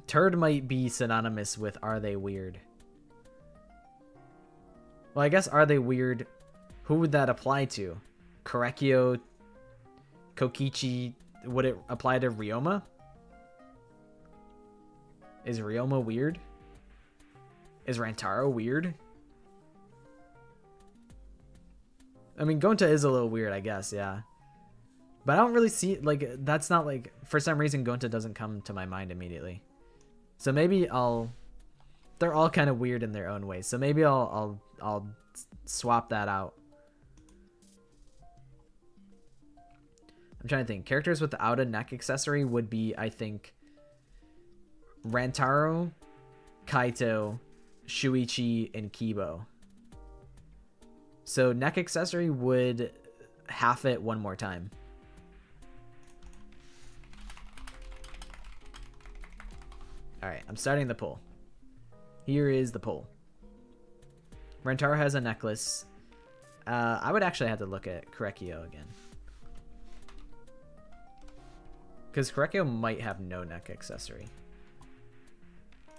Turd might be synonymous with are they weird? Well, I guess are they weird? Who would that apply to? Korekio, Kokichi, would it apply to Ryoma? Is Ryoma weird? Is Rantaro weird? I mean, Gonta is a little weird, I guess, yeah. But I don't really see, like, that's not like, for some reason Gonta doesn't come to my mind immediately. So maybe they're all kind of weird in their own ways. So maybe I'll swap that out. I'm trying to think. Characters without a neck accessory would be, I think, Rantaro, Kaito, Shuichi, and Kibo. So neck accessory would half it one more time. Alright, I'm starting the poll. Here is the poll. Rantaro has a necklace. I would actually have to look at Korekio again. Because Korekio might have no neck accessory.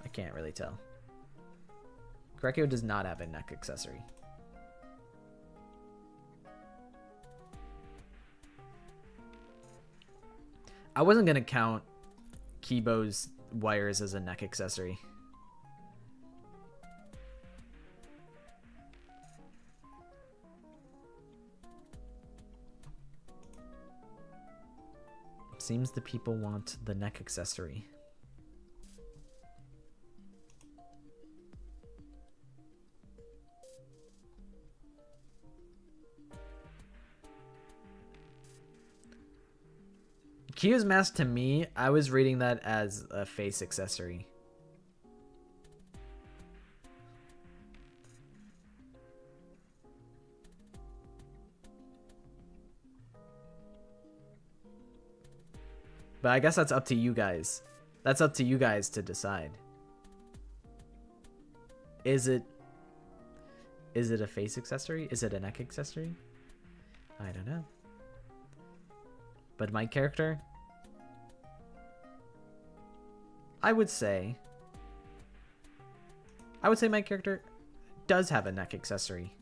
I can't really tell. Korekio does not have a neck accessory. I wasn't going to count Kibo's wires as a neck accessory. Seems the people want the neck accessory. Kyo's mask, to me, I was reading that as a face accessory. But I guess that's up to you guys. That's up to you guys to decide. Is it a face accessory? Is it a neck accessory? I don't know. But my character, I would say I would say my character does have a neck accessory.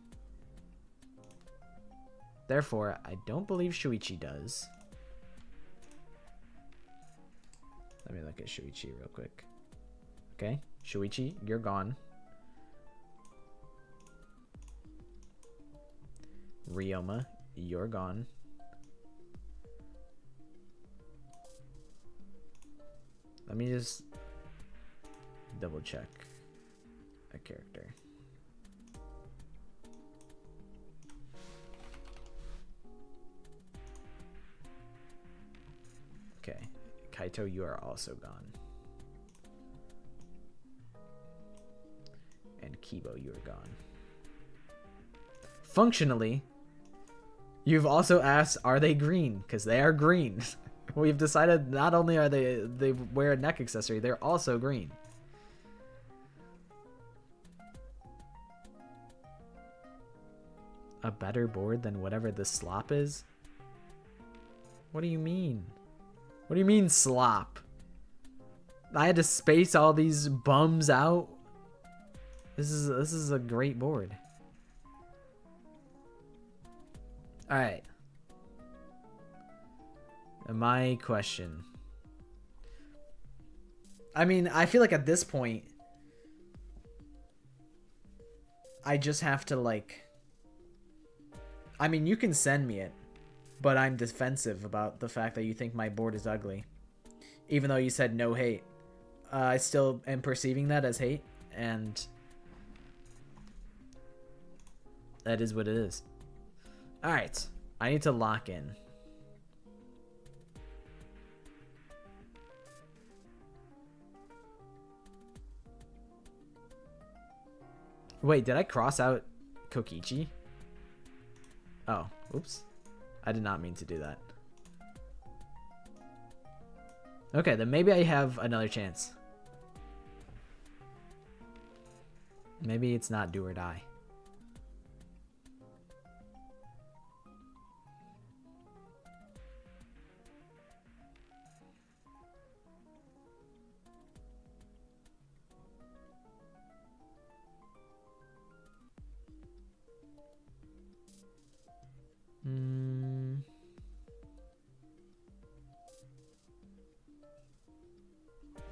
Therefore, I don't believe Shuichi does. Let me look at Shuichi real quick. Okay, Shuichi, you're gone. Ryoma, you're gone. Let me just double check a character. Okay, Kaito, you are also gone. And Kibo, you are gone. Functionally, you've also asked, are they green? Because they are green. We've decided not only are they wear a neck accessory, they're also green. A better board than whatever the slop is? What do you mean? What do you mean slop? I had to space all these bums out. This is a great board. All right. My question. I mean, I feel like at this point, I just have to like. I mean, you can send me it, but I'm defensive about the fact that you think my board is ugly. Even though you said no hate. I still am perceiving that as hate, and that is what it is. Alright, I need to lock in. Wait, did I cross out Kokichi? Oh, oops. I did not mean to do that. Okay, then maybe I have another chance. Maybe it's not do or die.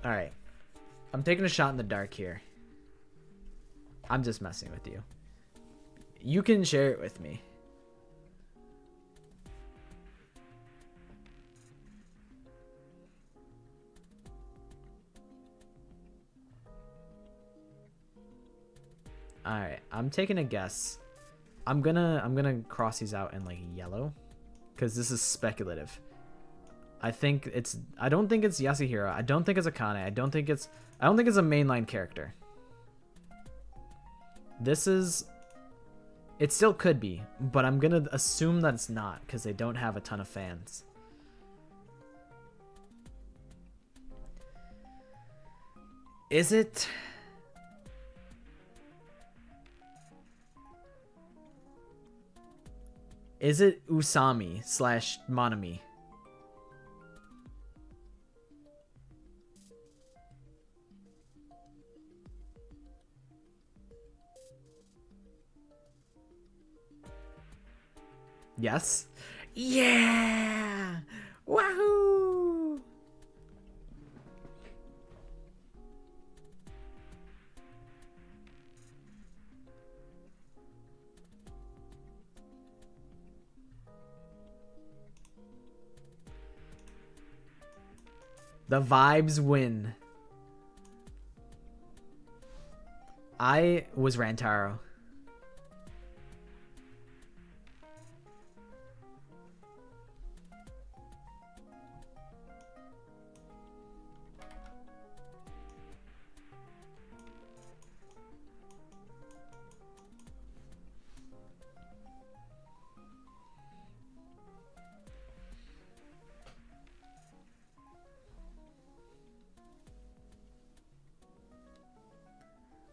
Alright. I'm taking a shot in the dark here. I'm just messing with you. You can share it with me. Alright, I'm taking a guess. I'm gonna cross these out in like yellow, because this is speculative. I don't think it's Yasuhiro. I don't think it's Akane. I don't think it's a mainline character. It still could be, but I'm gonna assume that it's not, because they don't have a ton of fans. Is it? Is it Usami / Monami? Yes? Yeah! Wahoo! The vibes win. I was Rantaro.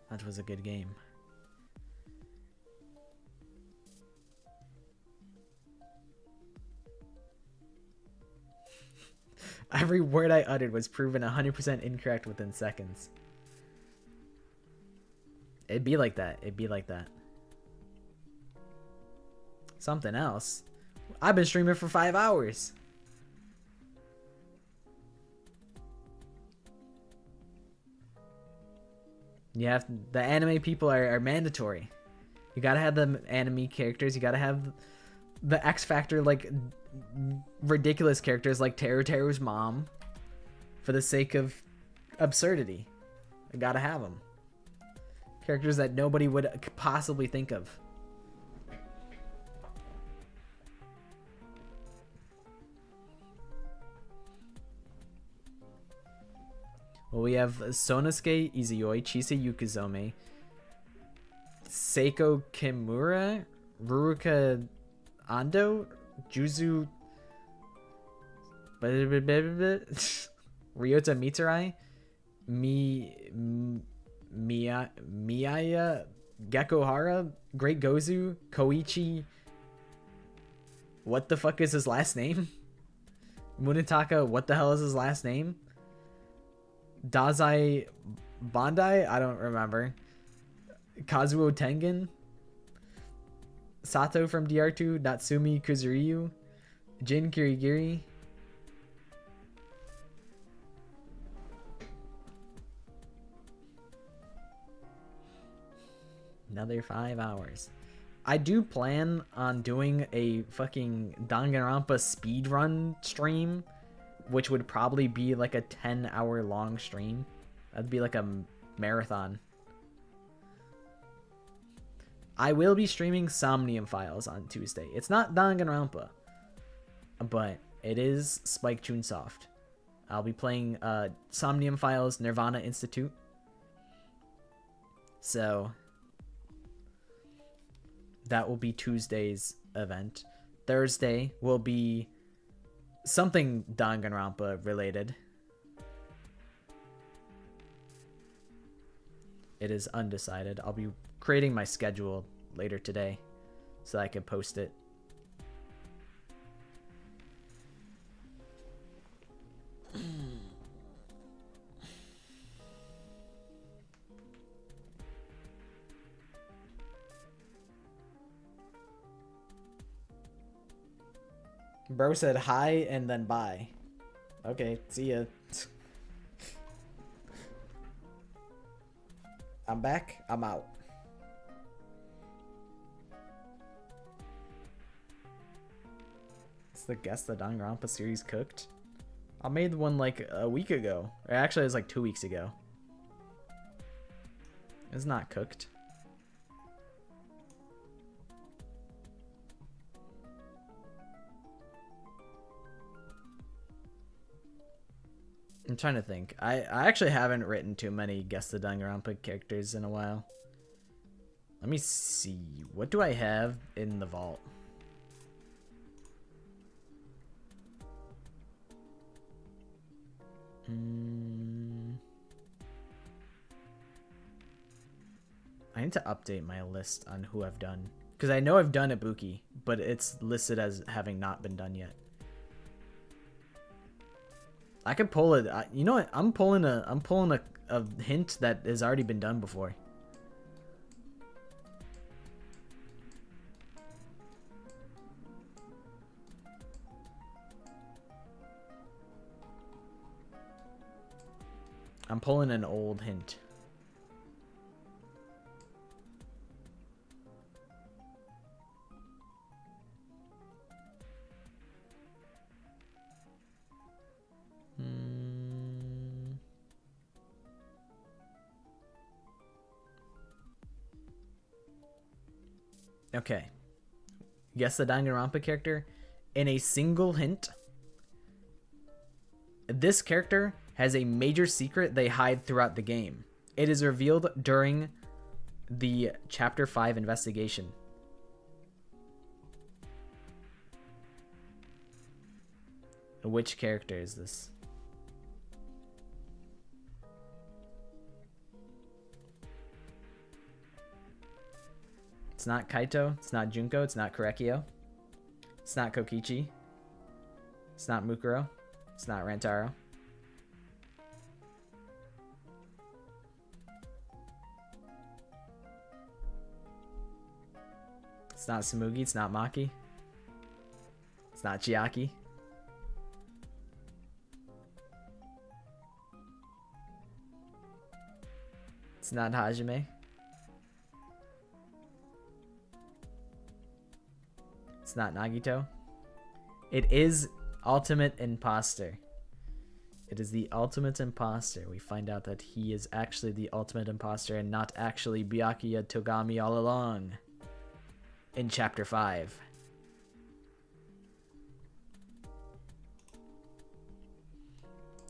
That was a good game. Every word I uttered was proven 100% incorrect within seconds. It'd be like that. It'd be like that. Something else. I've been streaming for 5 hours. You have the anime people are mandatory. You gotta have the anime characters. You gotta have the X Factor, like ridiculous characters like Teru's mom, for the sake of absurdity. You gotta have them. Characters that nobody would possibly think of. Well, we have Sonosuke Izuyoi, Chise Yukizome, Seiko Kimura, Ruruka Ando, Juzu, Ryota Mitarai, Miyaya Gekohara, Great Gozu, Koichi. What the fuck is his last name? Munetaka, what the hell is his last name? Dazai Bandai? I don't remember. Kazuo Tengen, Sato from DR2, Natsumi Kuzuryu, Jin Kirigiri. Another 5 hours. I do plan on doing a fucking Danganronpa speedrun stream, which would probably be like a 10-hour long stream. That'd be like a marathon. I will be streaming Somnium Files on Tuesday. It's not Danganronpa, but it is Spike Chunsoft. I'll be playing Somnium Files Nirvana Institute. So that will be Tuesday's event. Thursday will be something Danganronpa related. It is undecided. I'll be creating my schedule later today so I can post it. Bro said hi and then bye. Okay, see ya. I'm back. I'm out. It's the Guess the Danganronpa series cooked. I made one like a week ago. Or actually, it was like 2 weeks ago. It's not cooked. I'm trying to think. I actually haven't written too many Guess the Danganronpa characters in a while. Let me see. What do I have in the vault? I need to update my list on who I've done. Because I know I've done Ibuki, but it's listed as having not been done yet. I could pull it. You know what? I'm pulling a hint that has already been done before. I'm pulling an old hint. Okay. Guess the Danganronpa character. In a single hint, this character has a major secret they hide throughout the game. It is revealed during the Chapter 5 investigation. Which character is this? It's not Kaito, it's not Junko, it's not Korekio, it's not Kokichi, it's not Mukuro, it's not Rantaro. It's not Sumugi, it's not Maki. It's not Chiaki. It's not Hajime. It's not Nagito. It is Ultimate Imposter. It is the Ultimate Imposter. We find out that he is actually the Ultimate Imposter and not actually Byakuya Togami all along. In Chapter 5.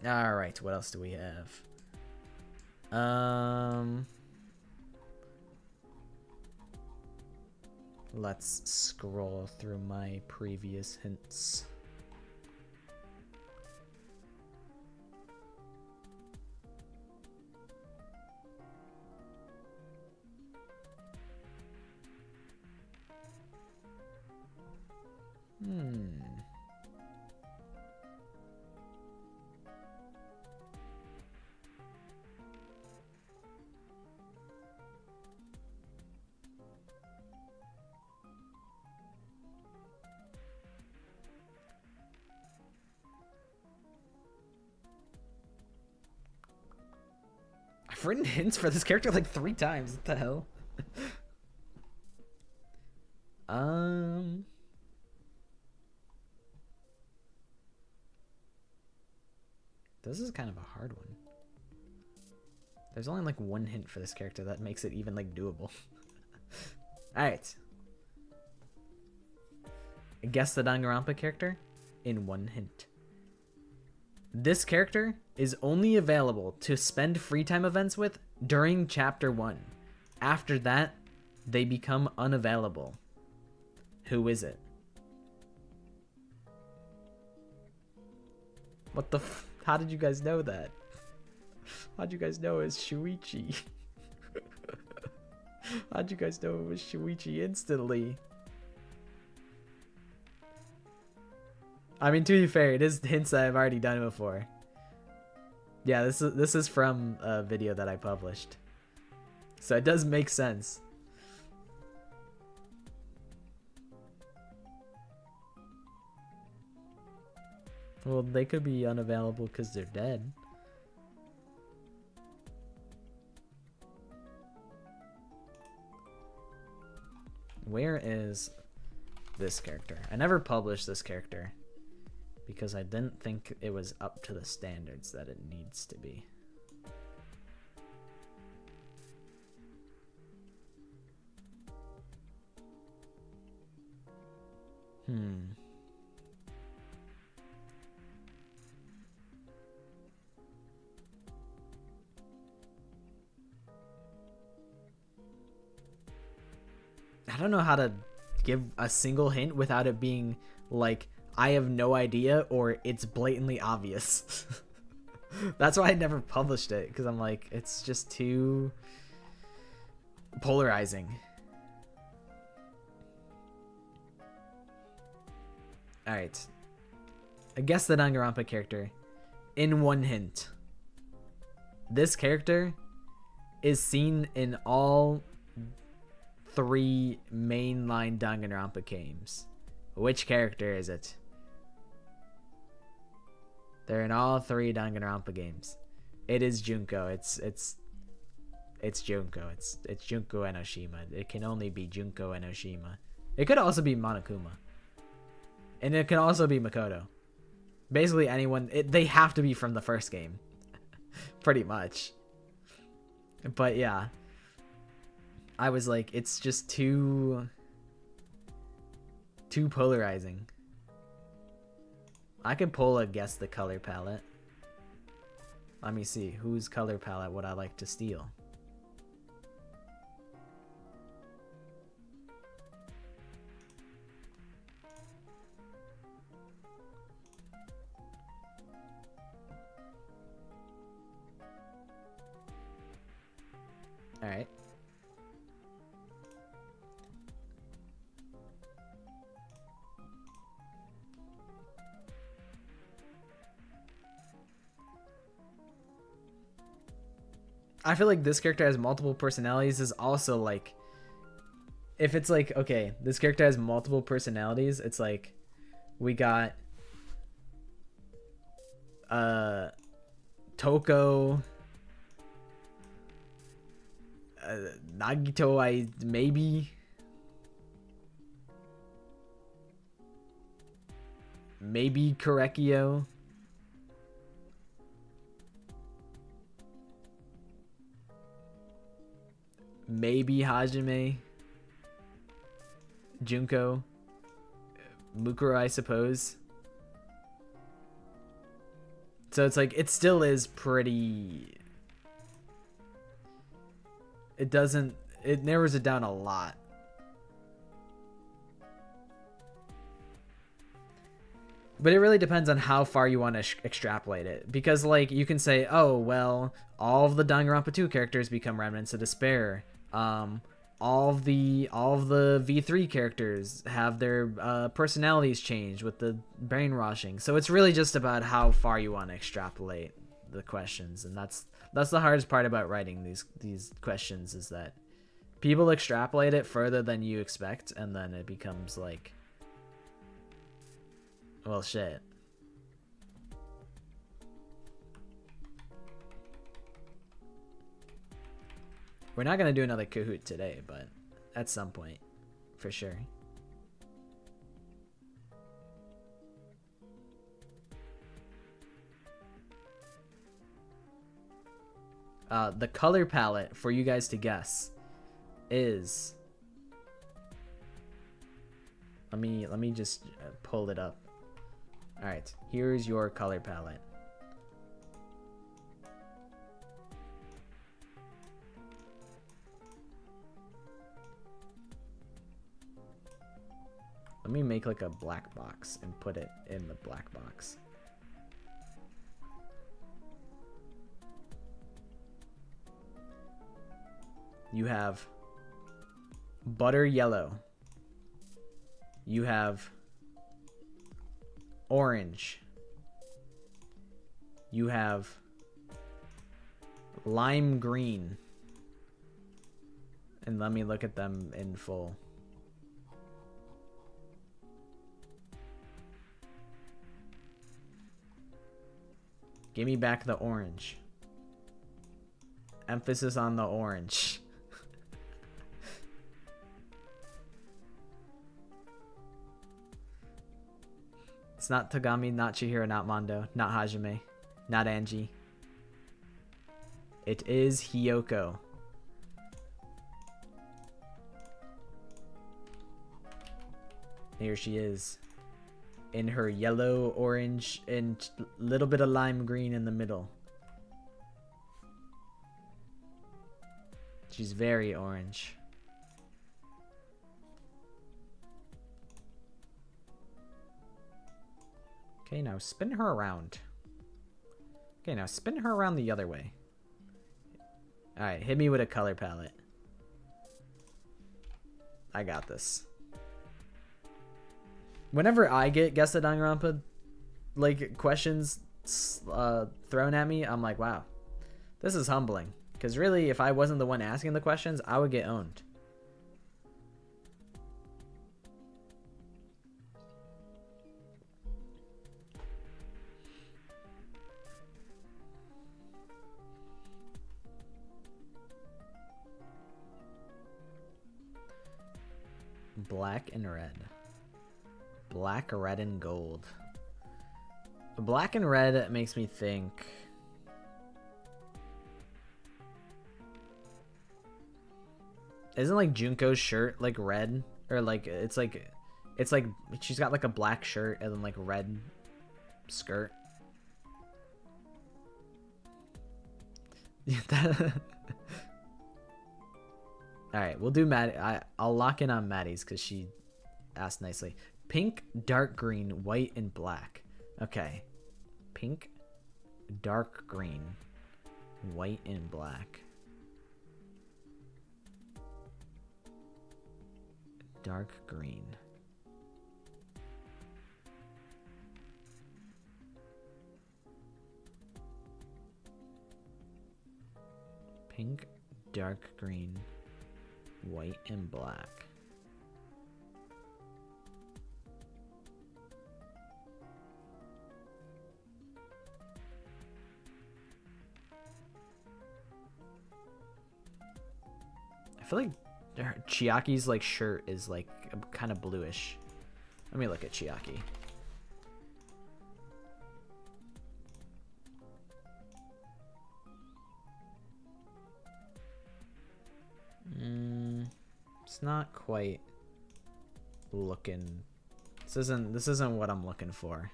Alright, what else do we have? Let's scroll through my previous hints. I've written hints for this character like 3 times. What the hell? This is kind of a hard one. There's only like 1 hint for this character that makes it even like doable. Alright. Guess the Danganronpa character in 1 hint. This character is only available to spend free time events with during Chapter 1. After that, they become unavailable. Who is it? What the f- How did you guys know that? How'd you guys know it was Shuichi? How'd you guys know it was Shuichi instantly? I mean, to be fair, it is hints that I've already done before. Yeah, this is from a video that I published. So it does make sense. Well, they could be unavailable because they're dead. Where is this character? I never published this character because I didn't think it was up to the standards that it needs to be. I don't know how to give a single hint without it being like, I have no idea or it's blatantly obvious. That's why I never published it, because I'm like, it's just too polarizing. Alright. I guess the Danganronpa character in 1 hint. This character is seen in all 3 mainline Danganronpa games. Which character is it? They're in all 3 Danganronpa games. It is Junko. It's Junko. It's Junko Enoshima. It can only be Junko Enoshima. It could also be Monokuma. And it can also be Makoto. Basically anyone. They have to be from the first game. Pretty much. But yeah. I was like, it's just too polarizing. I could pull a guess the color palette. Let me see. Whose color palette would I like to steal? Alright. I feel like this character has multiple personalities is also like if it's like, okay, this character has multiple personalities, it's like we got Toko, Nagito, maybe Korekio, maybe Hajime, Junko, Mukuro, I suppose. So it's like, it still is pretty... It narrows it down a lot. But it really depends on how far you want to extrapolate it. Because, like, you can say, oh, well, all of the Danganronpa 2 characters become Remnants of Despair. All of the V3 characters have their personalities changed with the brainwashing. So it's really just about how far you want to extrapolate the questions, and that's the hardest part about writing these questions, is that people extrapolate it further than you expect, and then it becomes like, well, shit. We're not gonna do another Kahoot today, but at some point, for sure. The color palette for you guys to guess is... Let me just pull it up. All right, here's your color palette. Let me make like a black box and put it in the black box. You have butter yellow. You have orange. You have lime green. And let me look at them in full. Give me back the orange. Emphasis on the orange. It's not Togami, not Chihiro, not Mondo, not Hajime, not Angie. It is Hiyoko. Here she is. In her yellow, orange, and little bit of lime green in the middle. She's very orange. Okay, now spin her around. Okay, now spin her around the other way. Alright, hit me with a color palette. I got this. Whenever I get Guess the Danganronpa like questions thrown at me, I'm like, wow, this is humbling. Because really, if I wasn't the one asking the questions, I would get owned. Black and red. Black, red, and gold. Black and red makes me think... Isn't like Junko's shirt like red? Or like it's like she's got like a black shirt and then like red skirt. Alright, we'll do Maddie. I'll lock in on Maddie's because she asked nicely. Pink, dark green, white, and black. Okay. Pink, dark green, white, and black. Dark green. Pink, dark green, white, and black. feel like Chiaki's like shirt is like kind of bluish. Let me look at Chiaki. It's not quite looking. This isn't what I'm looking for.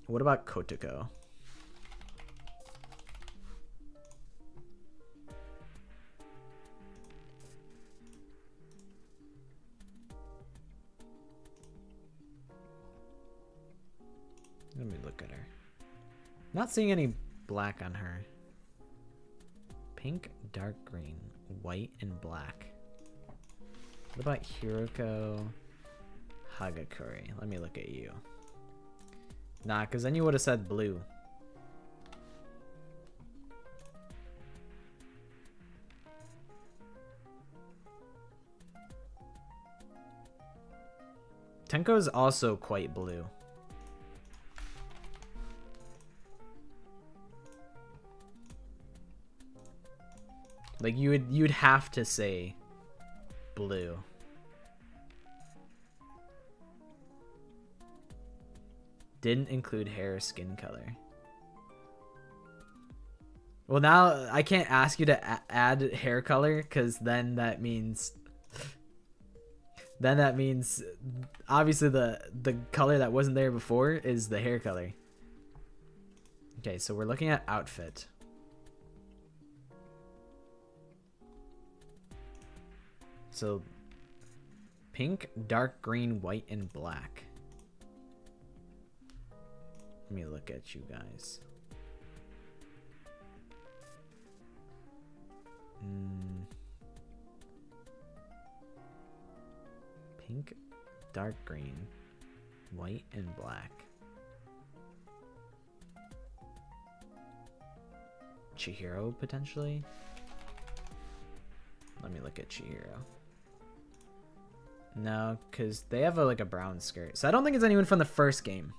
What about Kotoko? Let me look at her. Not seeing any black on her. Pink, dark green, white, and black. What about Hiroko Hagakure? Let me look at you. Nah, because then you would have said blue. Tenko's also quite blue. Like you'd have to say blue. Didn't include hair or skin color. Well, now I can't ask you to add hair color because then that means obviously the color that wasn't there before is the hair color. Okay, so we're looking at outfit. So pink, dark green, white, and black. Let me look at you guys. Pink, dark green, white, and black. Chihiro, potentially? Let me look at Chihiro. No, because they have like a brown skirt. So I don't think it's anyone from the first game.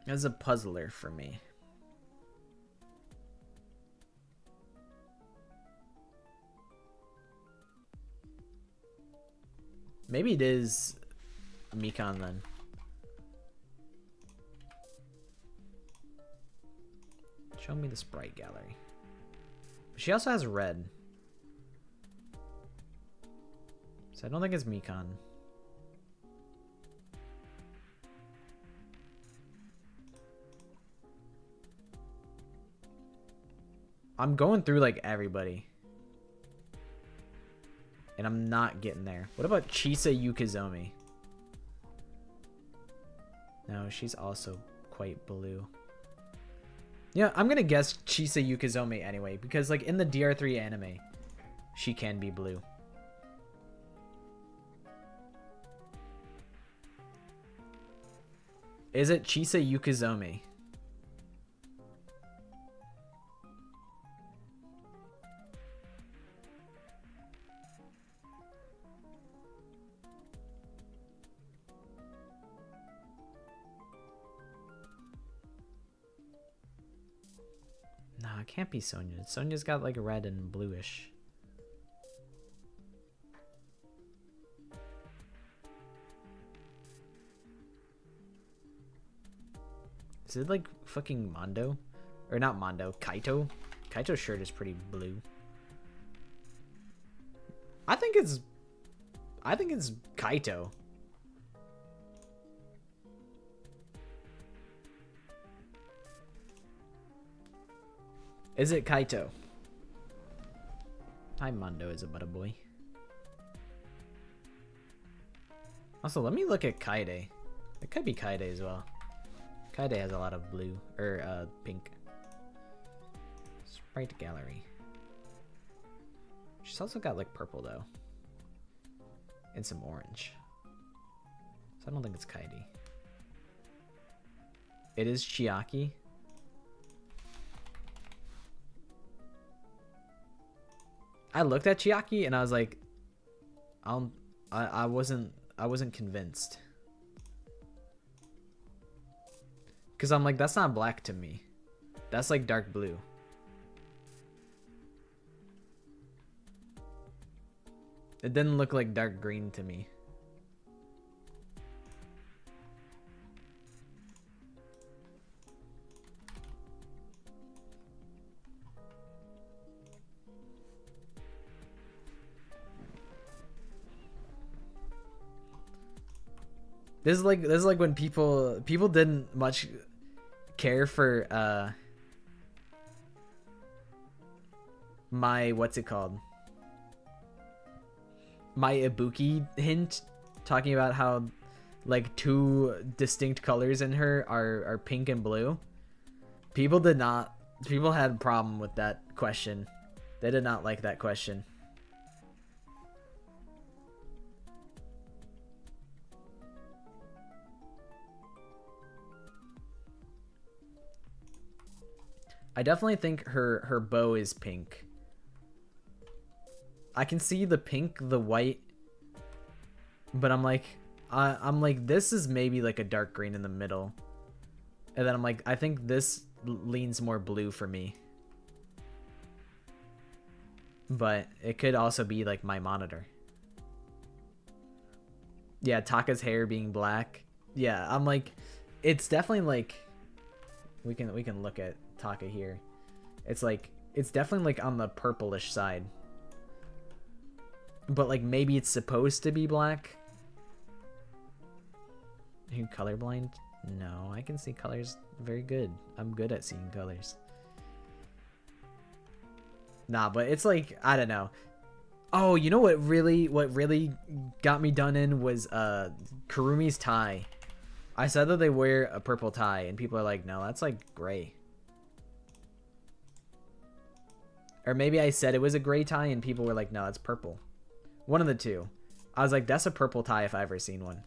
That's a puzzler for me. Maybe it is Mikan then. Show me the sprite gallery. She also has red. So I don't think it's Mikan. I'm going through like everybody. And I'm not getting there. What about Chisa Yukizomi? No, she's also quite blue. Yeah, I'm gonna guess Chisa Yukizomi anyway, because like in the DR3 anime, she can be blue. Is it Chisa Yukizomi? Nah, it can't be Sonya. Sonya's got like red and bluish. Is it like fucking Mondo? Or not Mondo, Kaito? Kaito's shirt is pretty blue. I think it's Kaito. Is it Kaito? Hi, Mondo is a butter boy. Also, let me look at Kaide. It could be Kaide as well. Kaide has a lot of blue, or pink. Sprite gallery. She's also got like purple though. And some orange. So I don't think it's Kaide. It is Chiaki. I looked at Chiaki and I was like, I wasn't convinced. Because I'm like, that's not black to me. That's like dark blue. It didn't look like dark green to me. This is like when people didn't much care for my, what's it called? My Ibuki hint, talking about how like two distinct colors in her are pink and blue. People had a problem with that question. They did not like that question. I definitely think her bow is pink. I can see the pink, the white, but I'm like this is maybe like a dark green in the middle, and then I'm like, I think this leans more blue for me, but it could also be like my monitor. Yeah, Taka's hair being black. Yeah, I'm like, it's definitely like, we can look at Taka here. It's like, it's definitely like on the purplish side. But like maybe it's supposed to be black. Are you colorblind? No, I can see colors very good. I'm good at seeing colors. Nah, but it's like, I don't know. Oh, you know what really got me done in was Kurumi's tie. I said that they wear a purple tie and people are like, no, that's like gray. Or maybe I said it was a gray tie and people were like, no, that's purple. One of the two. I was like, that's a purple tie if I've ever seen one.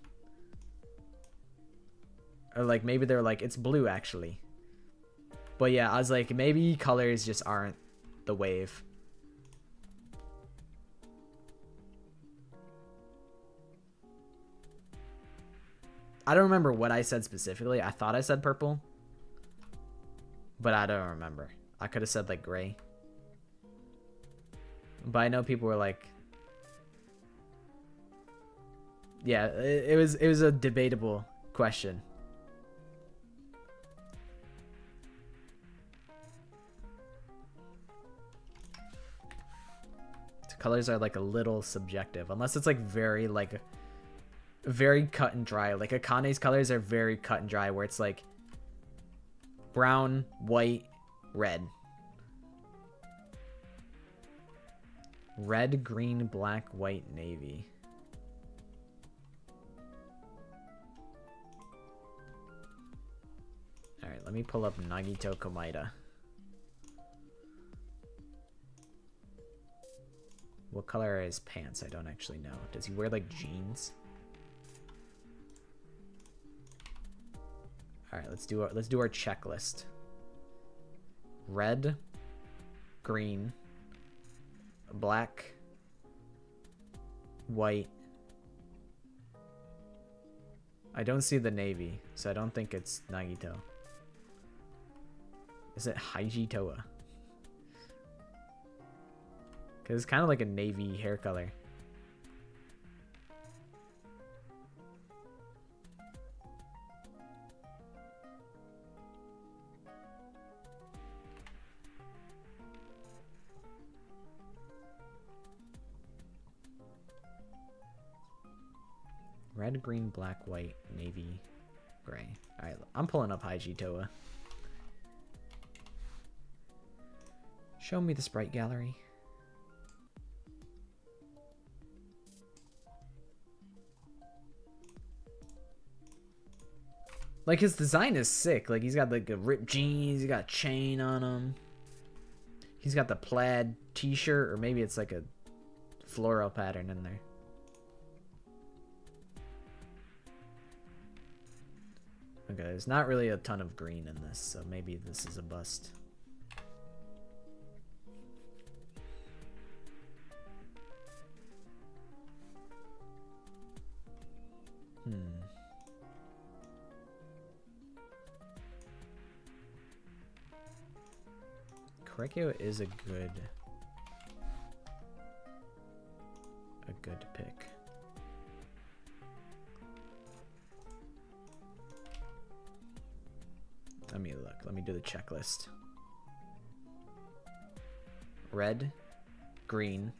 Or like maybe they're like, it's blue actually. But yeah, I was like, maybe colors just aren't the wave. I don't remember what I said specifically. I thought I said purple. But I don't remember. I could have said like gray. But I know people were like, yeah, it was a debatable question. The colors are like a little subjective, unless it's like very cut and dry. Like Akane's colors are very cut and dry, where it's like brown, white, red. Red, green, black, white, navy. Alright, let me pull up Nagito Komaeda. What color are his pants? I don't actually know. Does he wear like jeans? Alright, let's do our checklist. Red, green, black, white. I don't see the navy, so I don't think it's Nagito. Is it Haiji Toa? Because it's kind of like a navy hair color. Red, green, black, white, navy, gray. Alright, I'm pulling up Haiji Toa. Show me the sprite gallery. Like, his design is sick. Like, he's got like a ripped jeans, he's got a chain on him. He's got the plaid t-shirt, or maybe it's like a floral pattern in there. Okay, there's not really a ton of green in this, so maybe this is a bust. Korekio is a good pick. Let me look. Let me do the checklist. Red, green,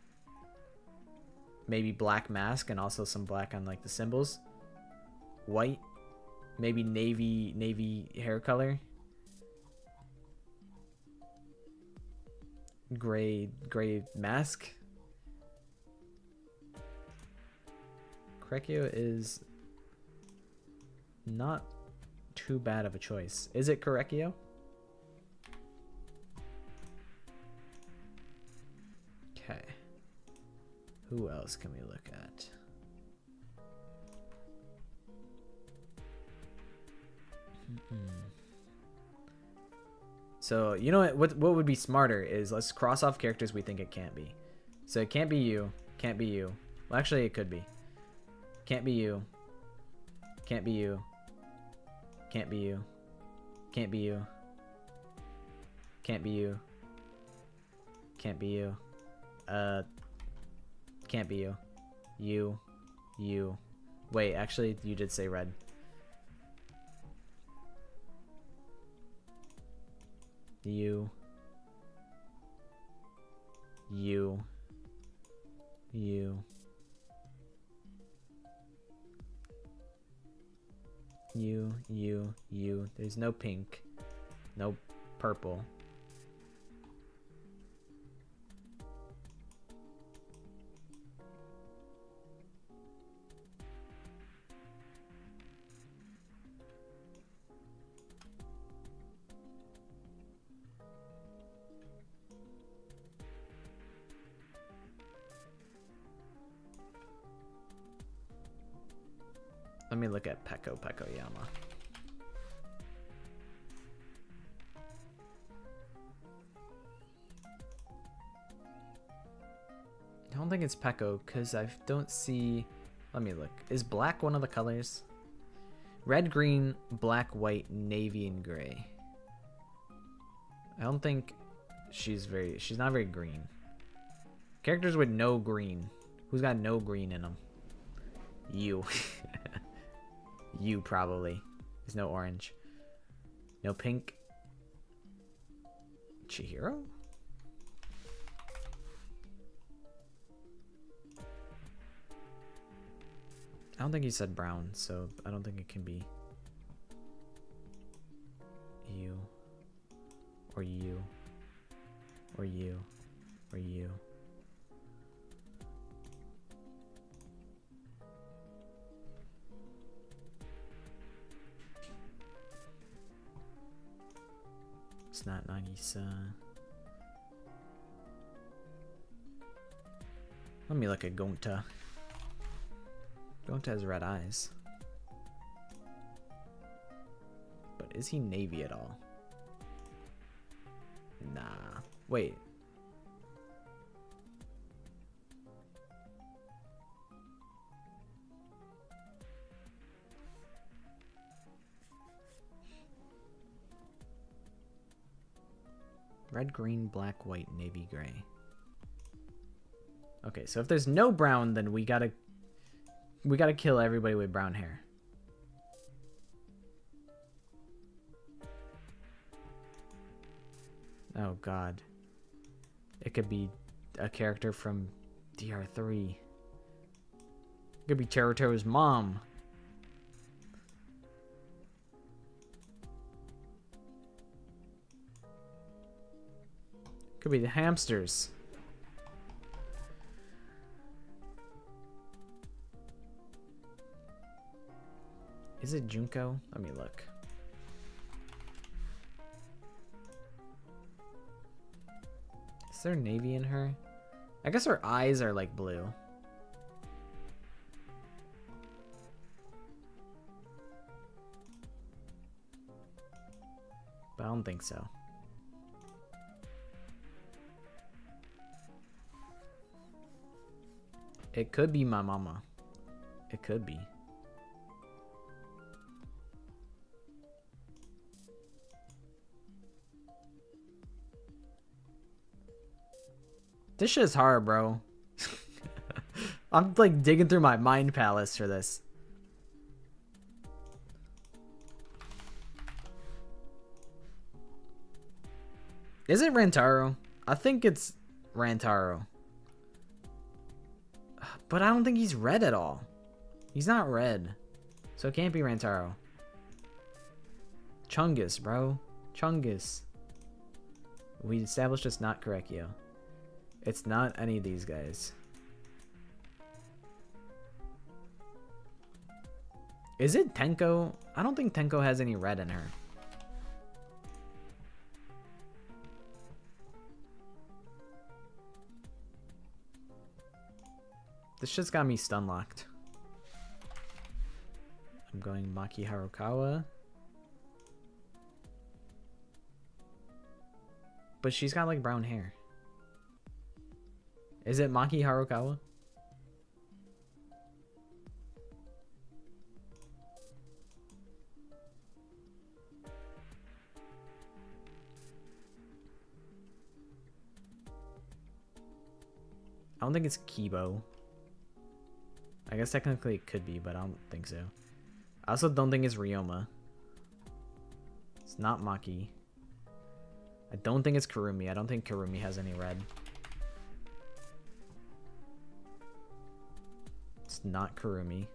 maybe black mask and also some black on like the symbols. White, maybe navy hair color. Gray mask. Korekio is not too bad of a choice. Is it Korekio? Okay. Who else can we look at? So, you know what would be smarter is let's cross off characters we think it can't be. So it can't be you. Can't be you. Well, actually, it could be. Can't be you. Can't be you. Can't be you. Can't be you. Can't be you. Can't be you. Can't be you. You. Wait, actually, you did say red. You. There's no pink. No purple. Let me look at Peko Yama. I don't think it's Peko because I don't see. Let me look. Is black one of the colors? Red, green, black, white, navy, and gray. I don't think she's not very green. Characters with no green. Who's got no green in them? You. You probably. There's no orange. No pink. Chihiro? I don't think he said brown, so I don't think it can be you. Or you. Or you. Or you. It's not Nagisa. Let me look at Gonta. Gonta has red eyes. But is he navy at all? Nah. Wait. Red, green, black, white, navy, gray. Okay, so if there's no brown, then we gotta kill everybody with brown hair. Oh god. It could be a character from DR3. It could be Teruto's mom. Could be the hamsters. Is it Junko? Let me look. Is there navy in her? I guess her eyes are like blue. But I don't think so. It could be my mama. It could be. This shit is hard, bro. I'm like digging through my mind palace for this. Is it Rantaro? I think it's Rantaro. But I don't think he's red at all. He's not red. So it can't be Rantaro. Chungus, bro. Chungus. We established it's not correct, yo. It's not any of these guys. Is it Tenko? I don't think Tenko has any red in her. This shit's got me stun locked. I'm going Maki Harukawa. But she's got like brown hair. Is it Maki Harukawa? I don't think it's Kibo. I guess technically it could be, but I don't think so. I also don't think it's Ryoma. It's not Maki. I don't think it's Kurumi. I don't think Kurumi has any red. It's not Kurumi.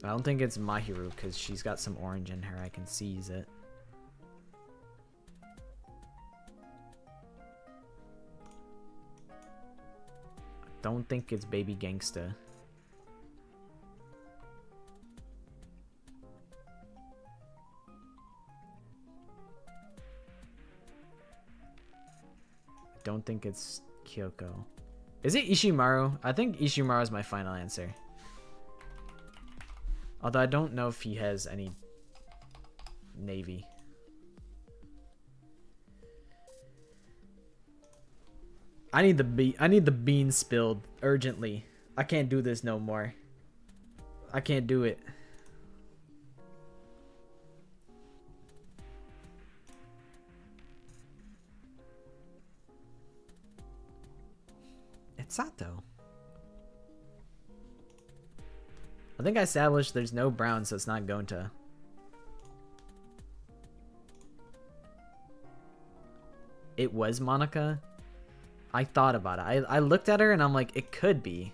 I don't think it's Mahiru because she's got some orange in her. I can seize it. Don't think it's Baby Gangsta. Don't think it's Kyoko. Is it Ishimaru? I think Ishimaru is my final answer. Although I don't know if he has any navy. I need the bean spilled urgently. I can't do this no more. I can't do it. It's Sato. I think I established there's no brown, so it's not Gonta. It was Monica. I thought about it. I looked at her and I'm like, it could be.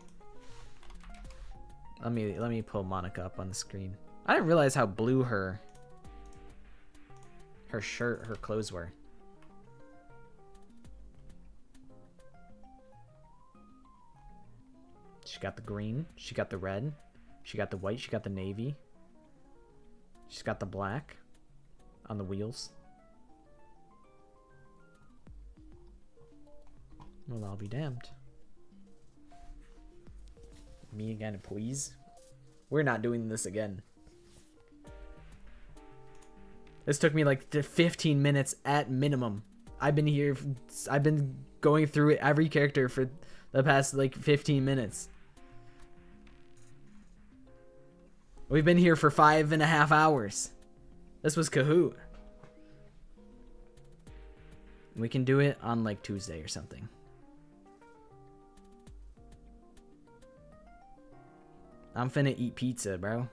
Let me pull Monica up on the screen. I didn't realize how blue her shirt, her clothes were. She got the green, she got the red, she got the white, she got the navy. She's got the black on the wheels. Well, I'll be damned. Me again, please. We're not doing this again. This took me like 15 minutes at minimum. I've been going through every character for the past like 15 minutes. We've been here for 5.5 hours. This was Kahoot. We can do it on like Tuesday or something. I'm finna eat pizza, bro.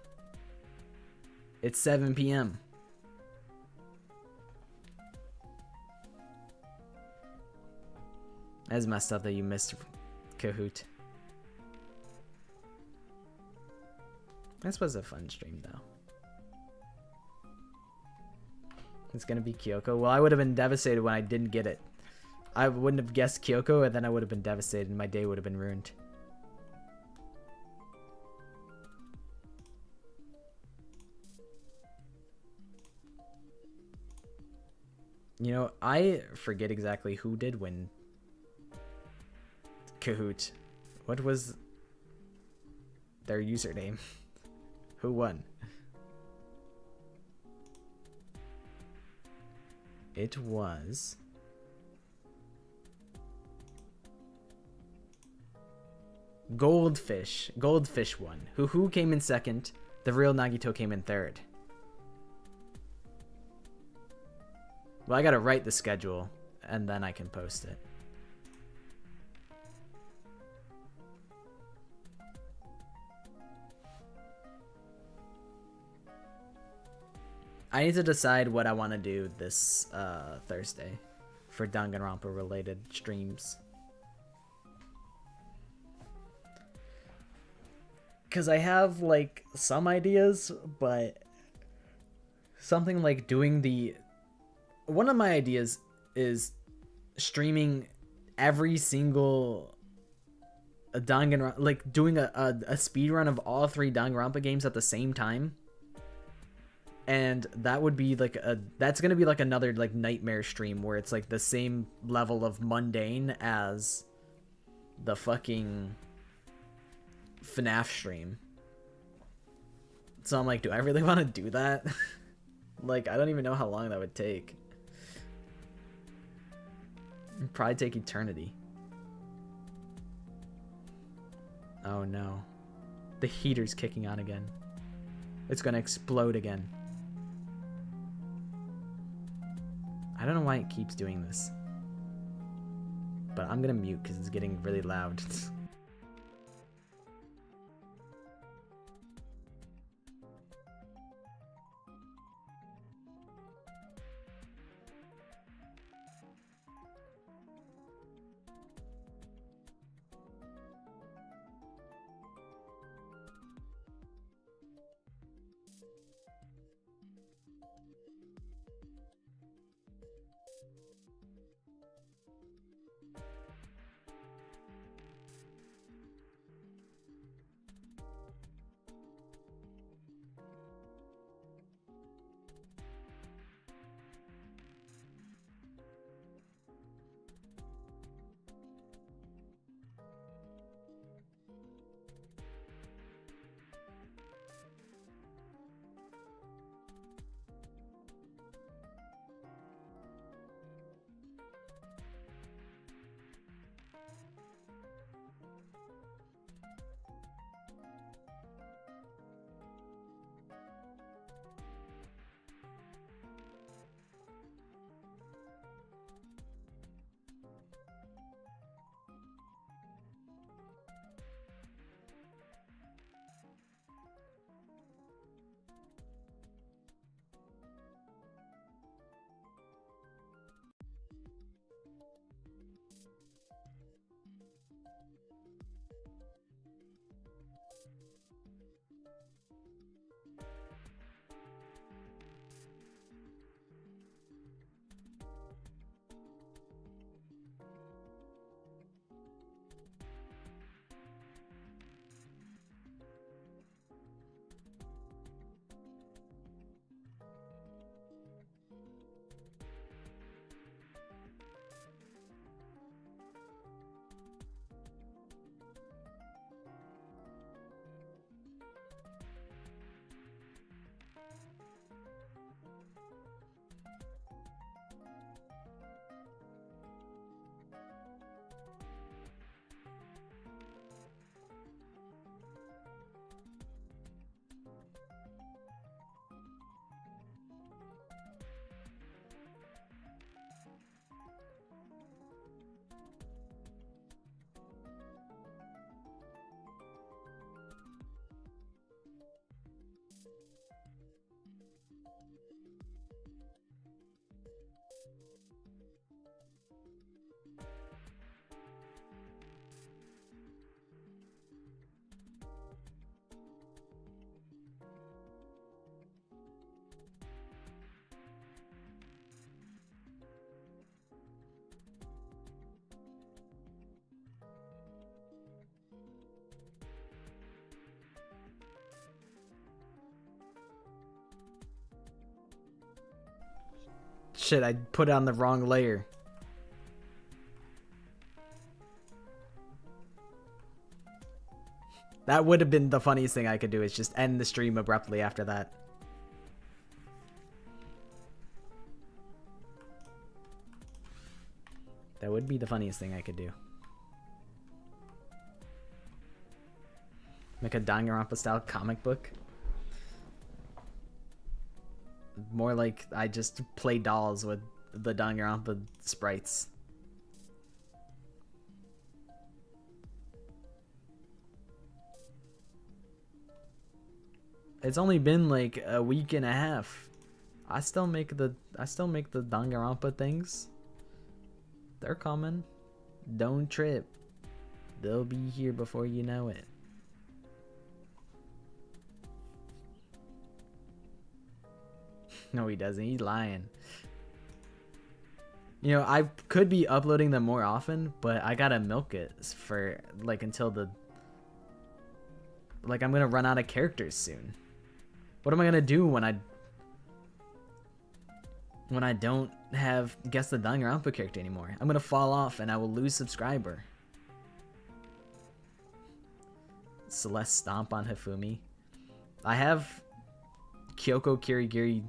It's 7 p.m. That's messed up that you missed Kahoot. This was a fun stream, though. It's gonna be Kyoko. Well, I would have been devastated when I didn't get it. I wouldn't have guessed Kyoko, and then I would have been devastated, and my day would have been ruined. You know, I forget exactly who did win Kahoot. What was their username? Who won? It was Goldfish. Goldfish won. Who came in second. The real Nagito came in third. Well, I gotta write the schedule and then I can post it. I need to decide what I want to do this Thursday for Danganronpa related streams. Because I have like some ideas, but something like doing the... One of my ideas is streaming every single Danganronpa, like doing a speed run of all 3 Danganronpa games at the same time. And that would be like that's gonna be like another like nightmare stream where it's like the same level of mundane as the fucking FNAF stream. So I'm like, do I really want to do that? Like, I don't even know how long that would take. It'd probably take eternity. Oh no. The heater's kicking on again. It's gonna explode again. I don't know why it keeps doing this. But I'm gonna mute because it's getting really loud. Shit, I put it on the wrong layer. That would have been the funniest thing I could do, is just end the stream abruptly after that. That would be the funniest thing I could do. Make a Danganronpa style comic book. More like I just play dolls with the Danganronpa sprites. It's only been like a week and a half. I still make the Danganronpa things. They're coming. Don't trip. They'll be here before you know it. No, he doesn't. He's lying. You know, I could be uploading them more often, but I gotta milk it for like until the I'm gonna run out of characters soon. What am I gonna do when I don't have Guess the Danganronpa character anymore? I'm gonna fall off and I will lose subscriber. Celeste stomp on Hifumi. I have Kyoko Kirigiri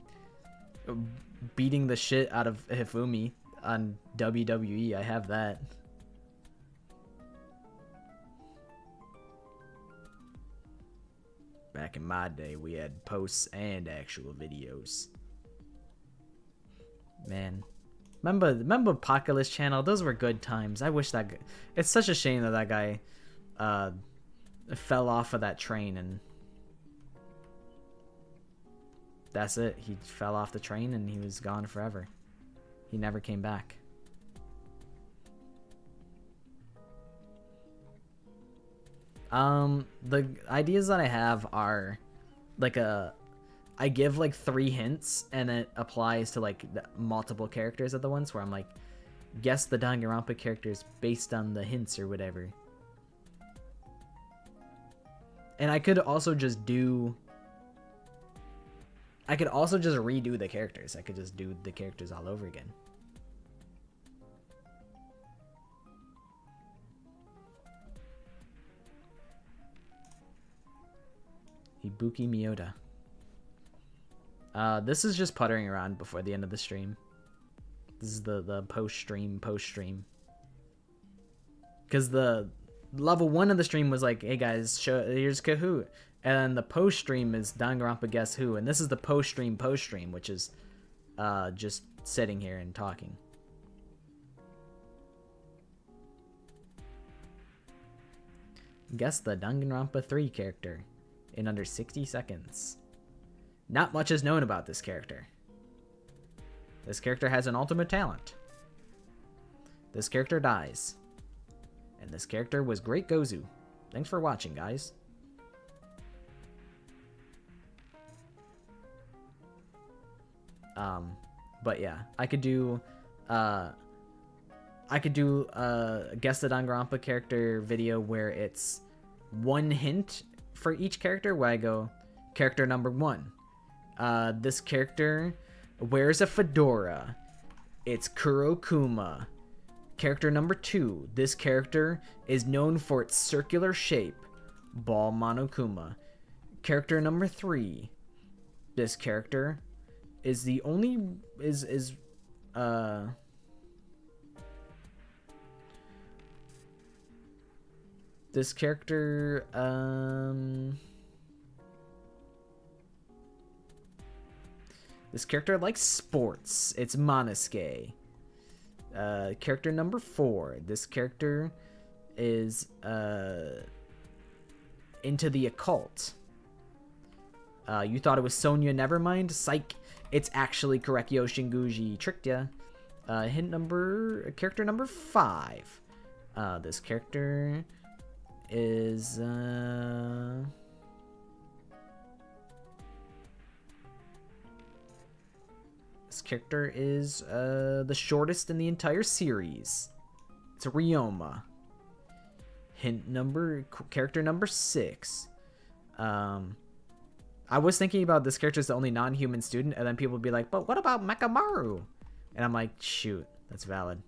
beating the shit out of Hifumi on WWE. I have that. Back in my day, we had posts and actual videos. Man, remember Apocalypse Channel? Those were good times. I wish that. It's such a shame that that guy fell off of that train, and that's it. He fell off the train and he was gone forever. He never came back. The ideas that I have are like I give like 3 hints and it applies to like multiple characters at the once, where I'm like, guess the Danganronpa characters based on the hints or whatever. And I could also just redo the characters. I could just do the characters all over again. Ibuki Miyoda. This is just puttering around before the end of the stream. This is the post-stream. Because the level 1 of the stream was like, hey guys, here's Kahoot. And then the post-stream is Danganronpa Guess Who. And this is the post-stream, which is just sitting here and talking. Guess the Danganronpa 3 character in under 60 seconds. Not much is known about this character. This character has an ultimate talent. This character dies. And this character was Great Gozu. Thanks for watching, guys. But yeah, I could do Guess the Danganronpa character video where it's 1 hint for each character, where I go, character number 1. This character wears a fedora. It's Kurokuma. Character number 2. This character is known for its circular shape. Ball Monokuma. Character number 3. This character is the only this character this character likes sports. It's Monosuke. Character number 4. This character is into the occult. You thought it was Sonya, never mind. Psych. It's actually Korekyo Shinguji. Tricked ya. Character number 5. This character is the shortest in the entire series. It's Ryoma. Character number 6. I was thinking about this character as the only non-human student, and then people would be like, but what about Mekamaru? And I'm like, shoot, that's valid.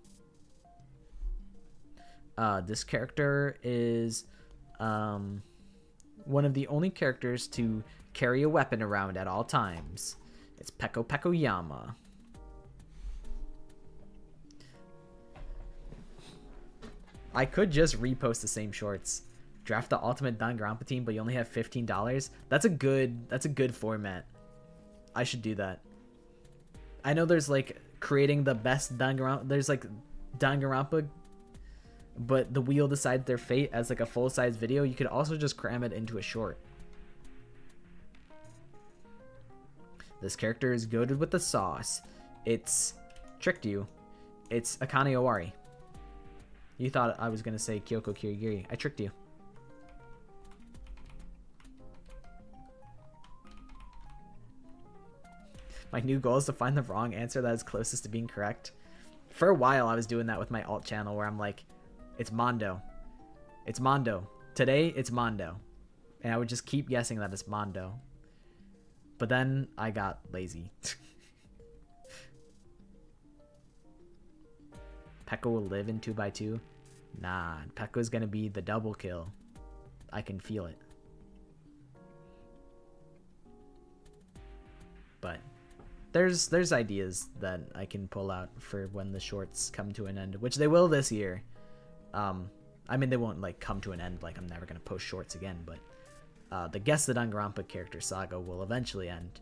This character is one of the only characters to carry a weapon around at all times. It's Peko Pekoyama. I could just repost the same shorts. Draft the ultimate Danganronpa team, but you only have $15. That's a good format. I should do that. I know there's like creating the best Danganronpa. There's like Danganronpa, but the wheel decides their fate as like a full-size video. You could also just cram it into a short. This character is goated with the sauce. It's tricked you. It's Akane Owari. You thought I was gonna say Kyoko Kirigiri. I tricked you. My new goal is to find the wrong answer that is closest to being correct. For a while, I was doing that with my alt channel where I'm like, it's Mondo. It's Mondo. Today, it's Mondo. And I would just keep guessing that it's Mondo. But then I got lazy. Pekka will live in 2x2? Nah, Pekka's gonna be the double kill. I can feel it. But there's ideas that I can pull out for when the shorts come to an end, which they will this year. I mean, they won't like come to an end, like I'm never gonna post shorts again, but the Guess the Danganronpa character saga will eventually end.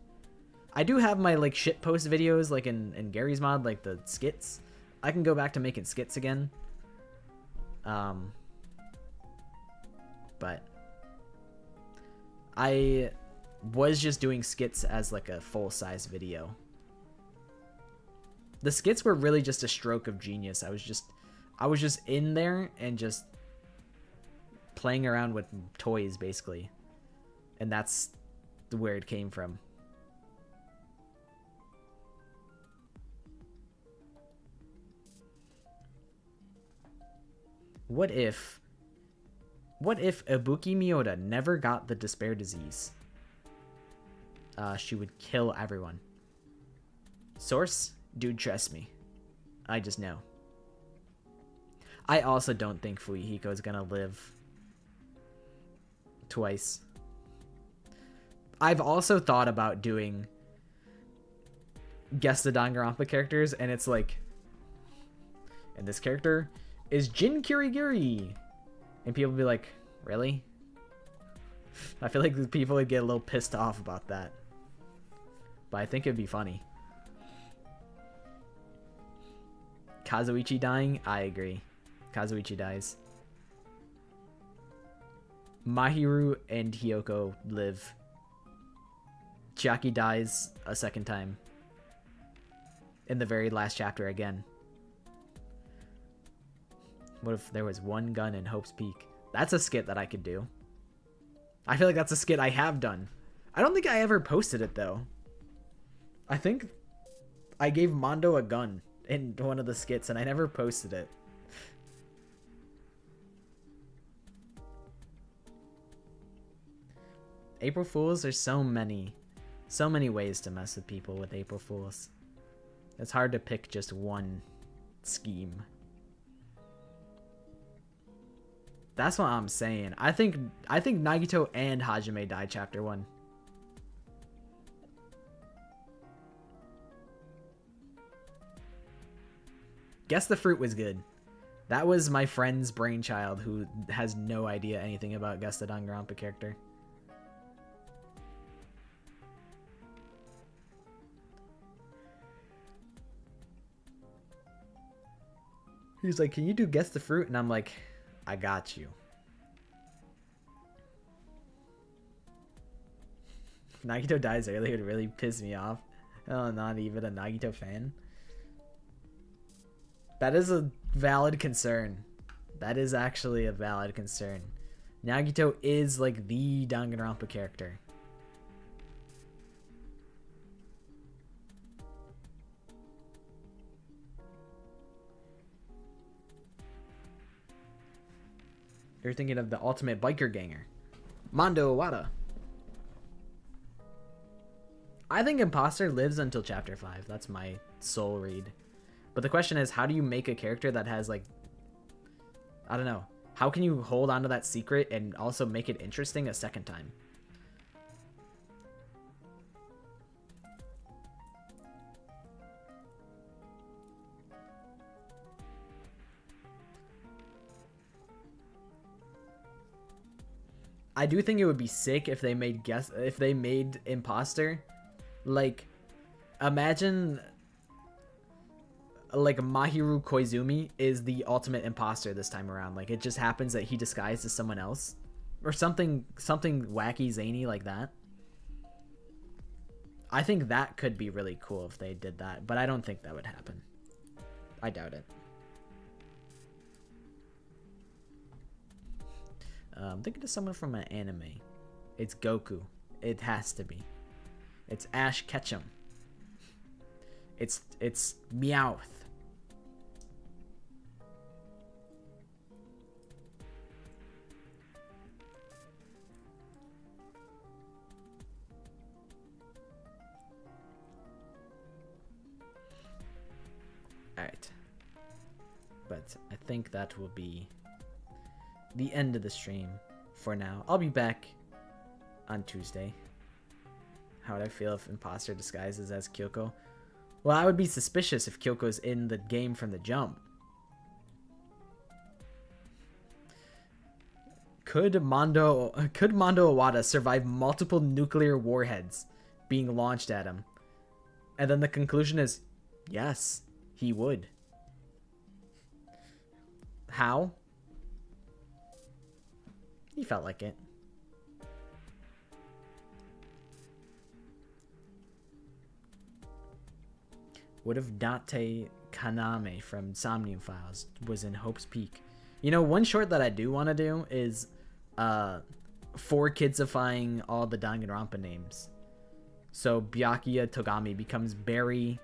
I do have my like shit post videos like in Gary's mod, like the skits. I can go back to making skits again. But I was just doing skits as like a full-size video. The skits were really just a stroke of genius. I was just in there and just playing around with toys basically. And that's where it came from. What if Ibuki Miyoda never got the despair disease? She would kill everyone. Source? Dude, trust me. I just know. I also don't think Fuyuhiko is gonna live twice. I've also thought about doing Guess the Danganronpa characters, and it's like, and this character is Jin Kirigiri, and people be like, really? I feel like people would get a little pissed off about that, but I think it'd be funny. Kazuichi dying? I agree. Kazuichi dies. Mahiru and Hiyoko live. Chiaki dies a second time. In the very last chapter again. What if there was one gun in Hope's Peak? That's a skit that I could do. I feel like that's a skit I have done. I don't think I ever posted it though. I think I gave Mondo a gun in one of the skits and I never posted it. April Fools, there's so many ways to mess with people with April Fools. It's hard to pick just one scheme. That's what I'm saying. I think Nagito and Hajime died chapter 1. Guess the Fruit was good. That was my friend's brainchild who has no idea anything about Guess the Danganronpa character. He's like, can you do Guess the Fruit? And I'm like, I got you. If Nagito dies early, it would really piss me off. Oh, not even a Nagito fan. That is a valid concern. That is actually a valid concern. Nagito is like the Danganronpa character. You're thinking of the ultimate biker ganger. Mondo Owada. I think Imposter lives until chapter 5. That's my soul read. But the question is, how do you make a character that has like, I don't know. How can you hold on to that secret and also make it interesting a second time? I do think it would be sick if they made Imposter, like, imagine like Mahiru Koizumi is the ultimate imposter this time around. Like it just happens that he disguised as someone else, or something wacky zany like that. I think that could be really cool if they did that, but I don't think that would happen. I doubt it. I'm thinking of someone from an anime. It's Goku. It has to be. It's Ash Ketchum. It's Meowth. Alright. But I think that will be the end of the stream for now. I'll be back on Tuesday. How would I feel if imposter disguises as Kyoko? Well, I would be suspicious if Kyoko's in the game from the jump. Could Mondo Owada survive multiple nuclear warheads being launched at him? And then the conclusion is, yes, he would. How? He felt like it. What if Date Kaname from Somnium Files was in Hope's Peak? You know, one short that I do want to do is 4 kidsifying all the Danganronpa names. So Byakuya Togami becomes Barry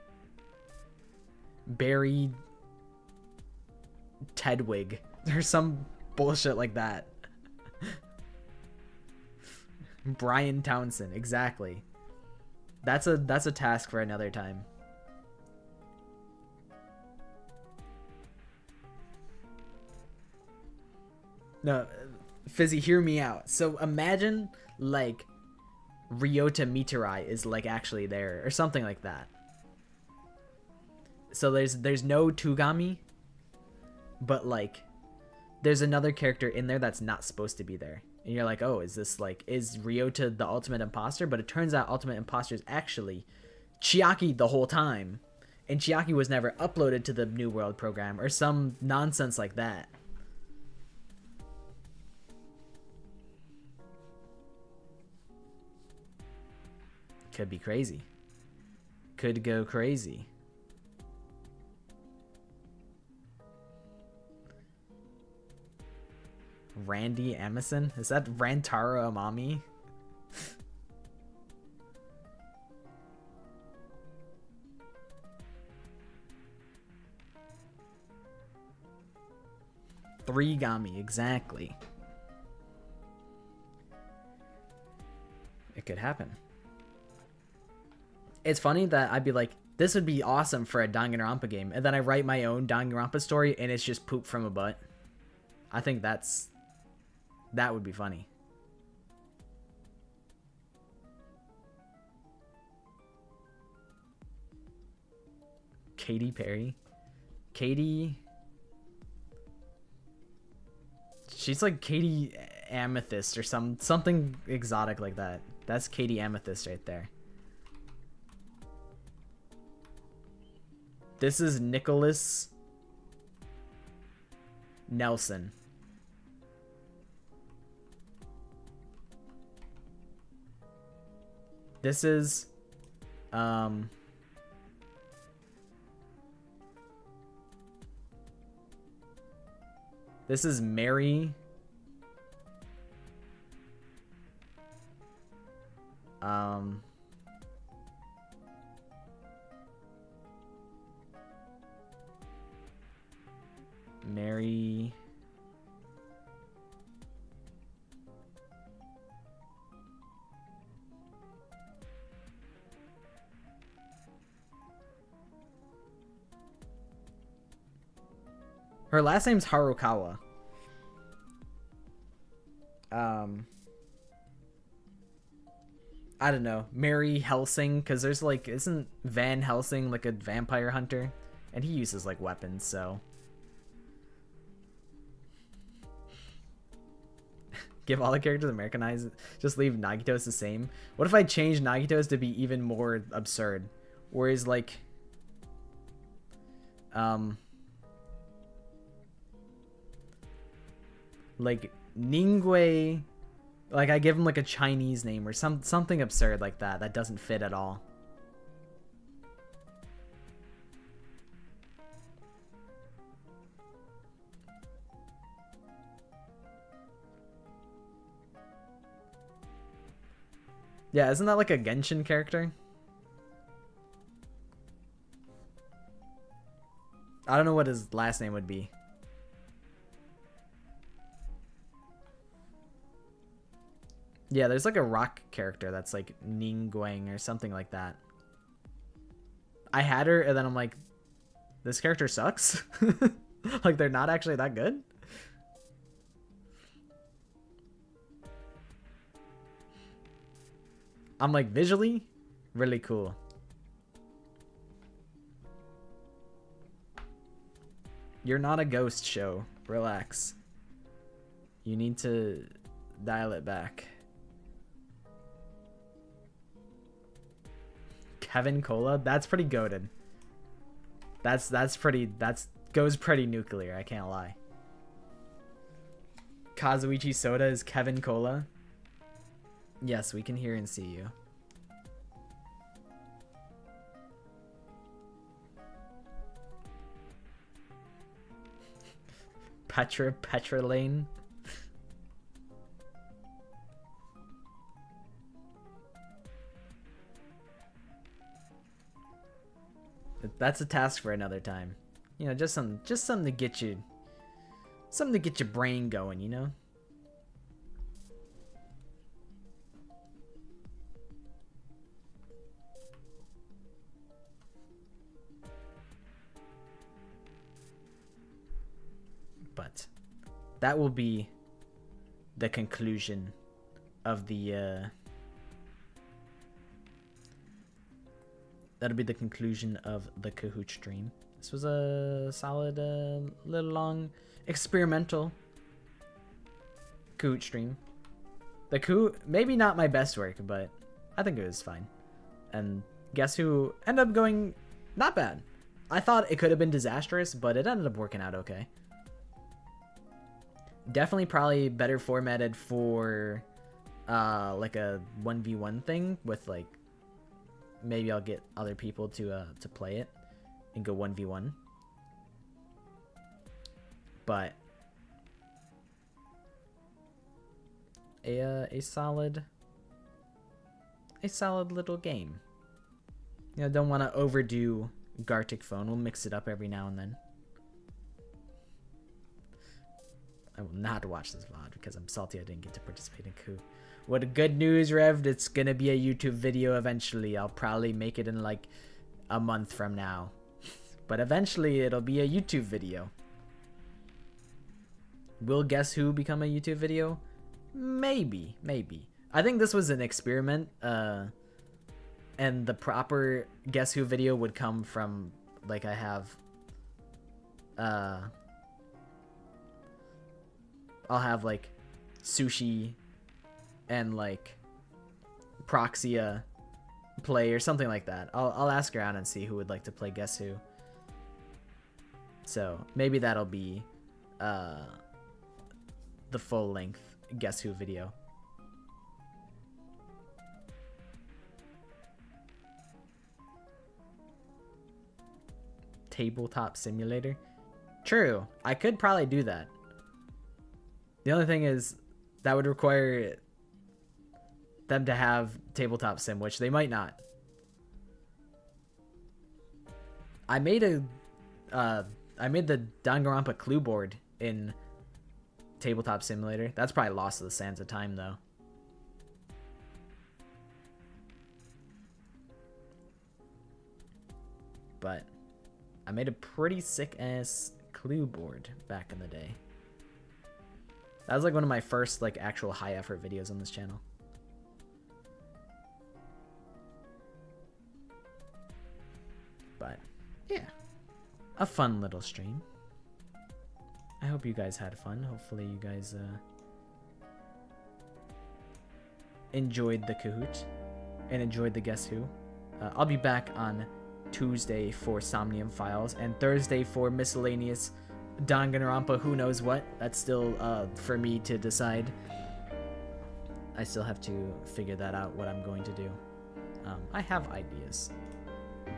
Tedwig or some bullshit like that. Brian Townsend, exactly. That's a task for another time. No, Fizzy, hear me out. So imagine like Ryota Mitarai is like actually there or something like that. So there's no Tugami, but like there's another character in there that's not supposed to be there. And you're like, oh, is Ryota the ultimate imposter? But it turns out ultimate imposter is actually Chiaki the whole time. And Chiaki was never uploaded to the New World program or some nonsense like that. Could be crazy. Could go crazy. Randy Emerson? Is that Rantaro Amami? Three Gami, exactly. It could happen. It's funny that I'd be like, this would be awesome for a Danganronpa game, and then I write my own Danganronpa story and it's just poop from a butt. I think that would be funny. Katy Perry. Katie. She's like Katie Amethyst or something exotic like that. That's Katie Amethyst right there. This is Nicholas Nelson. This is this is Mary Mary her last name's Harukawa. I don't know, Mary Helsing, because there's like, isn't Van Helsing like a vampire hunter? And he uses like weapons, so. Give all the characters Americanized, just leave Nagito's the same. What if I change Nagito's to be even more absurd? Whereas like, Like Ningwei, like I give him like a Chinese name or something absurd like that that doesn't fit at all. Yeah, isn't that like a Genshin character? I don't know what his last name would be. Yeah, there's like a rock character that's like Ningguang or something like that. I had her and then I'm like, this character sucks. Like they're not actually that good. I'm like visually really cool. You're not a ghost show. Relax. You need to dial it back. Kevin Cola? That's pretty goated. That's goes pretty nuclear, I can't lie. Kazuichi Soda is Kevin Cola. Yes, we can hear and see you. Petra Lane. That's a task for another time. You know, just something to get you, something to get your brain going, you know? But that will be the conclusion of the that'll be the conclusion of the Kahoot stream. This was a solid little long experimental Kahoot stream. The Kahoot, maybe not my best work, but I think it was fine. And guess who ended up going not bad. I thought it could have been disastrous, but it ended up working out okay. Definitely probably better formatted for like a 1v1 thing with like maybe I'll get other people to play it and go 1v1. But a solid little game. You know, don't want to overdo Gartic Phone. We'll mix it up every now and then. I will not watch this VOD because I'm salty I didn't get to participate in Kahoot. What good news, Rev? It's gonna be a YouTube video eventually. I'll probably make it in like a month from now. But eventually it'll be a YouTube video. Will Guess Who become a YouTube video? Maybe. I think this was an experiment. And the proper Guess Who video would come from like I have I'll have like Sushi and like Proxia play or something like that. I'll ask around and see who would like to play Guess Who. So maybe that'll be the full length Guess Who video. Tabletop simulator? True. I could probably do that. The only thing is that would require them to have tabletop sim, which they might not. I made the Danganronpa clue board in Tabletop Simulator. That's probably lost to the sands of time though. But I made a pretty sick ass clue board back in the day. That was like one of my first like actual high effort videos on this channel. But yeah, a fun little stream. I hope you guys had fun. Hopefully you guys enjoyed the Kahoot and enjoyed the Guess Who. I'll be back on Tuesday for Somnium Files, and Thursday for miscellaneous Danganronpa who knows what. That's still for me to decide. I still have to figure that out, what I'm going to do. I have ideas,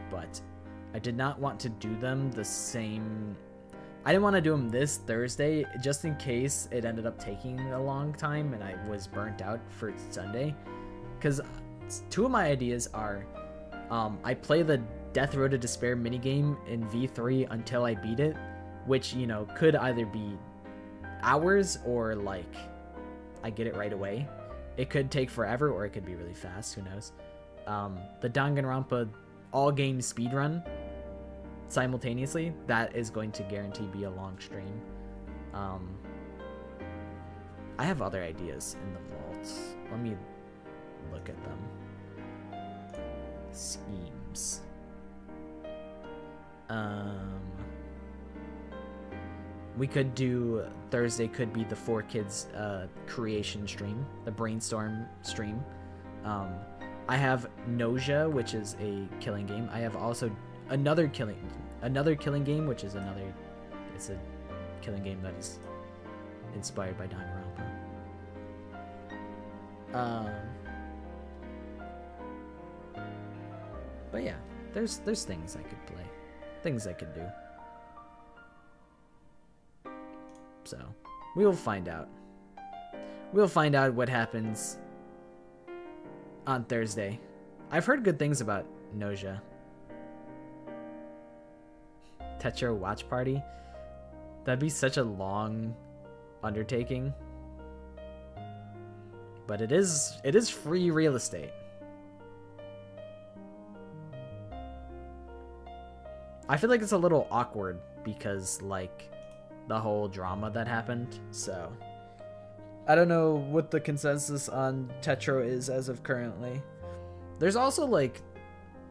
but I did not want to do them the same. I didn't want to do them this Thursday just in case it ended up taking a long time and I was burnt out for Sunday. Because two of my ideas are I play the Death Road to Despair minigame in V3 until I beat it, which, you know, could either be hours or like I get it right away. It could take forever or it could be really fast, who knows. The Danganronpa all game speedrun simultaneously, that is going to guarantee be a long stream. I have other ideas in the vaults. Let me look at them. Schemes. We could do Thursday, could be the 4Kids creation stream, the brainstorm stream. I have Nausea, which is a killing game. I have also another killing game, which is it's a killing game that is inspired by Danganronpa. But yeah, there's things I could play, things I could do. So we will find out. We'll find out what happens on Thursday. I've heard good things about Nausea. Tetro watch party? That'd be such a long undertaking. But it is free real estate. I feel like it's a little awkward because, like, the whole drama that happened, so I don't know what the consensus on Tetro is as of currently. There's also, like,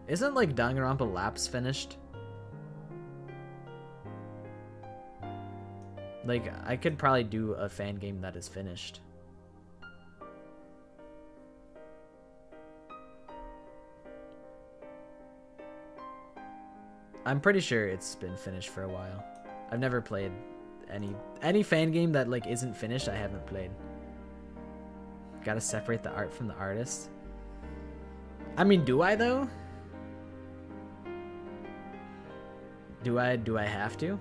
isn't, like, Danganronpa Laps finished? Like, I could probably do a fan game that is finished. I'm pretty sure it's been finished for a while. I've never played any fan game that, like, isn't finished. I haven't played. Gotta separate the art from the artist. I mean, do I though? Do I have to?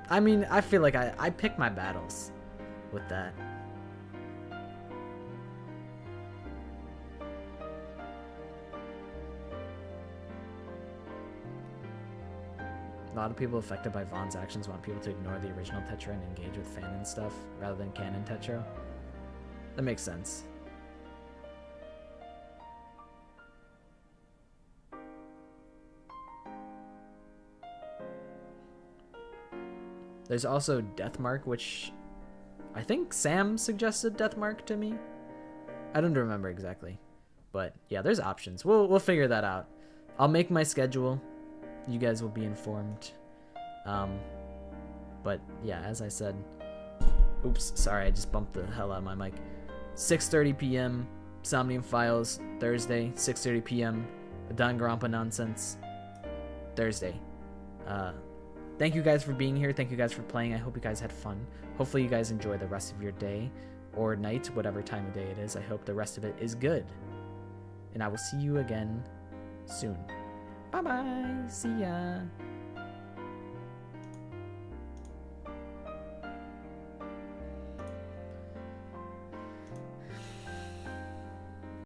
I mean, I feel like I pick my battles with that. A lot of people affected by Vaughn's actions want people to ignore the original Tetro and engage with fan and stuff rather than canon Tetro. That makes sense. There's also Deathmark, which I think Sam suggested Deathmark to me. I don't remember exactly, but yeah, there's options. We'll figure that out. I'll make my schedule. You guys will be informed. But yeah, as I said, oops, sorry, I just bumped the hell out of my mic. 6:30 p.m. Somnium Files Thursday. 6:30 p.m. Danganronpa Nonsense Thursday. Thank you guys for being here. Thank you guys for playing. I hope you guys had fun. Hopefully you guys enjoy the rest of your day or night, whatever time of day it is. I hope the rest of it is good. And I will see you again soon. Bye-bye. See ya.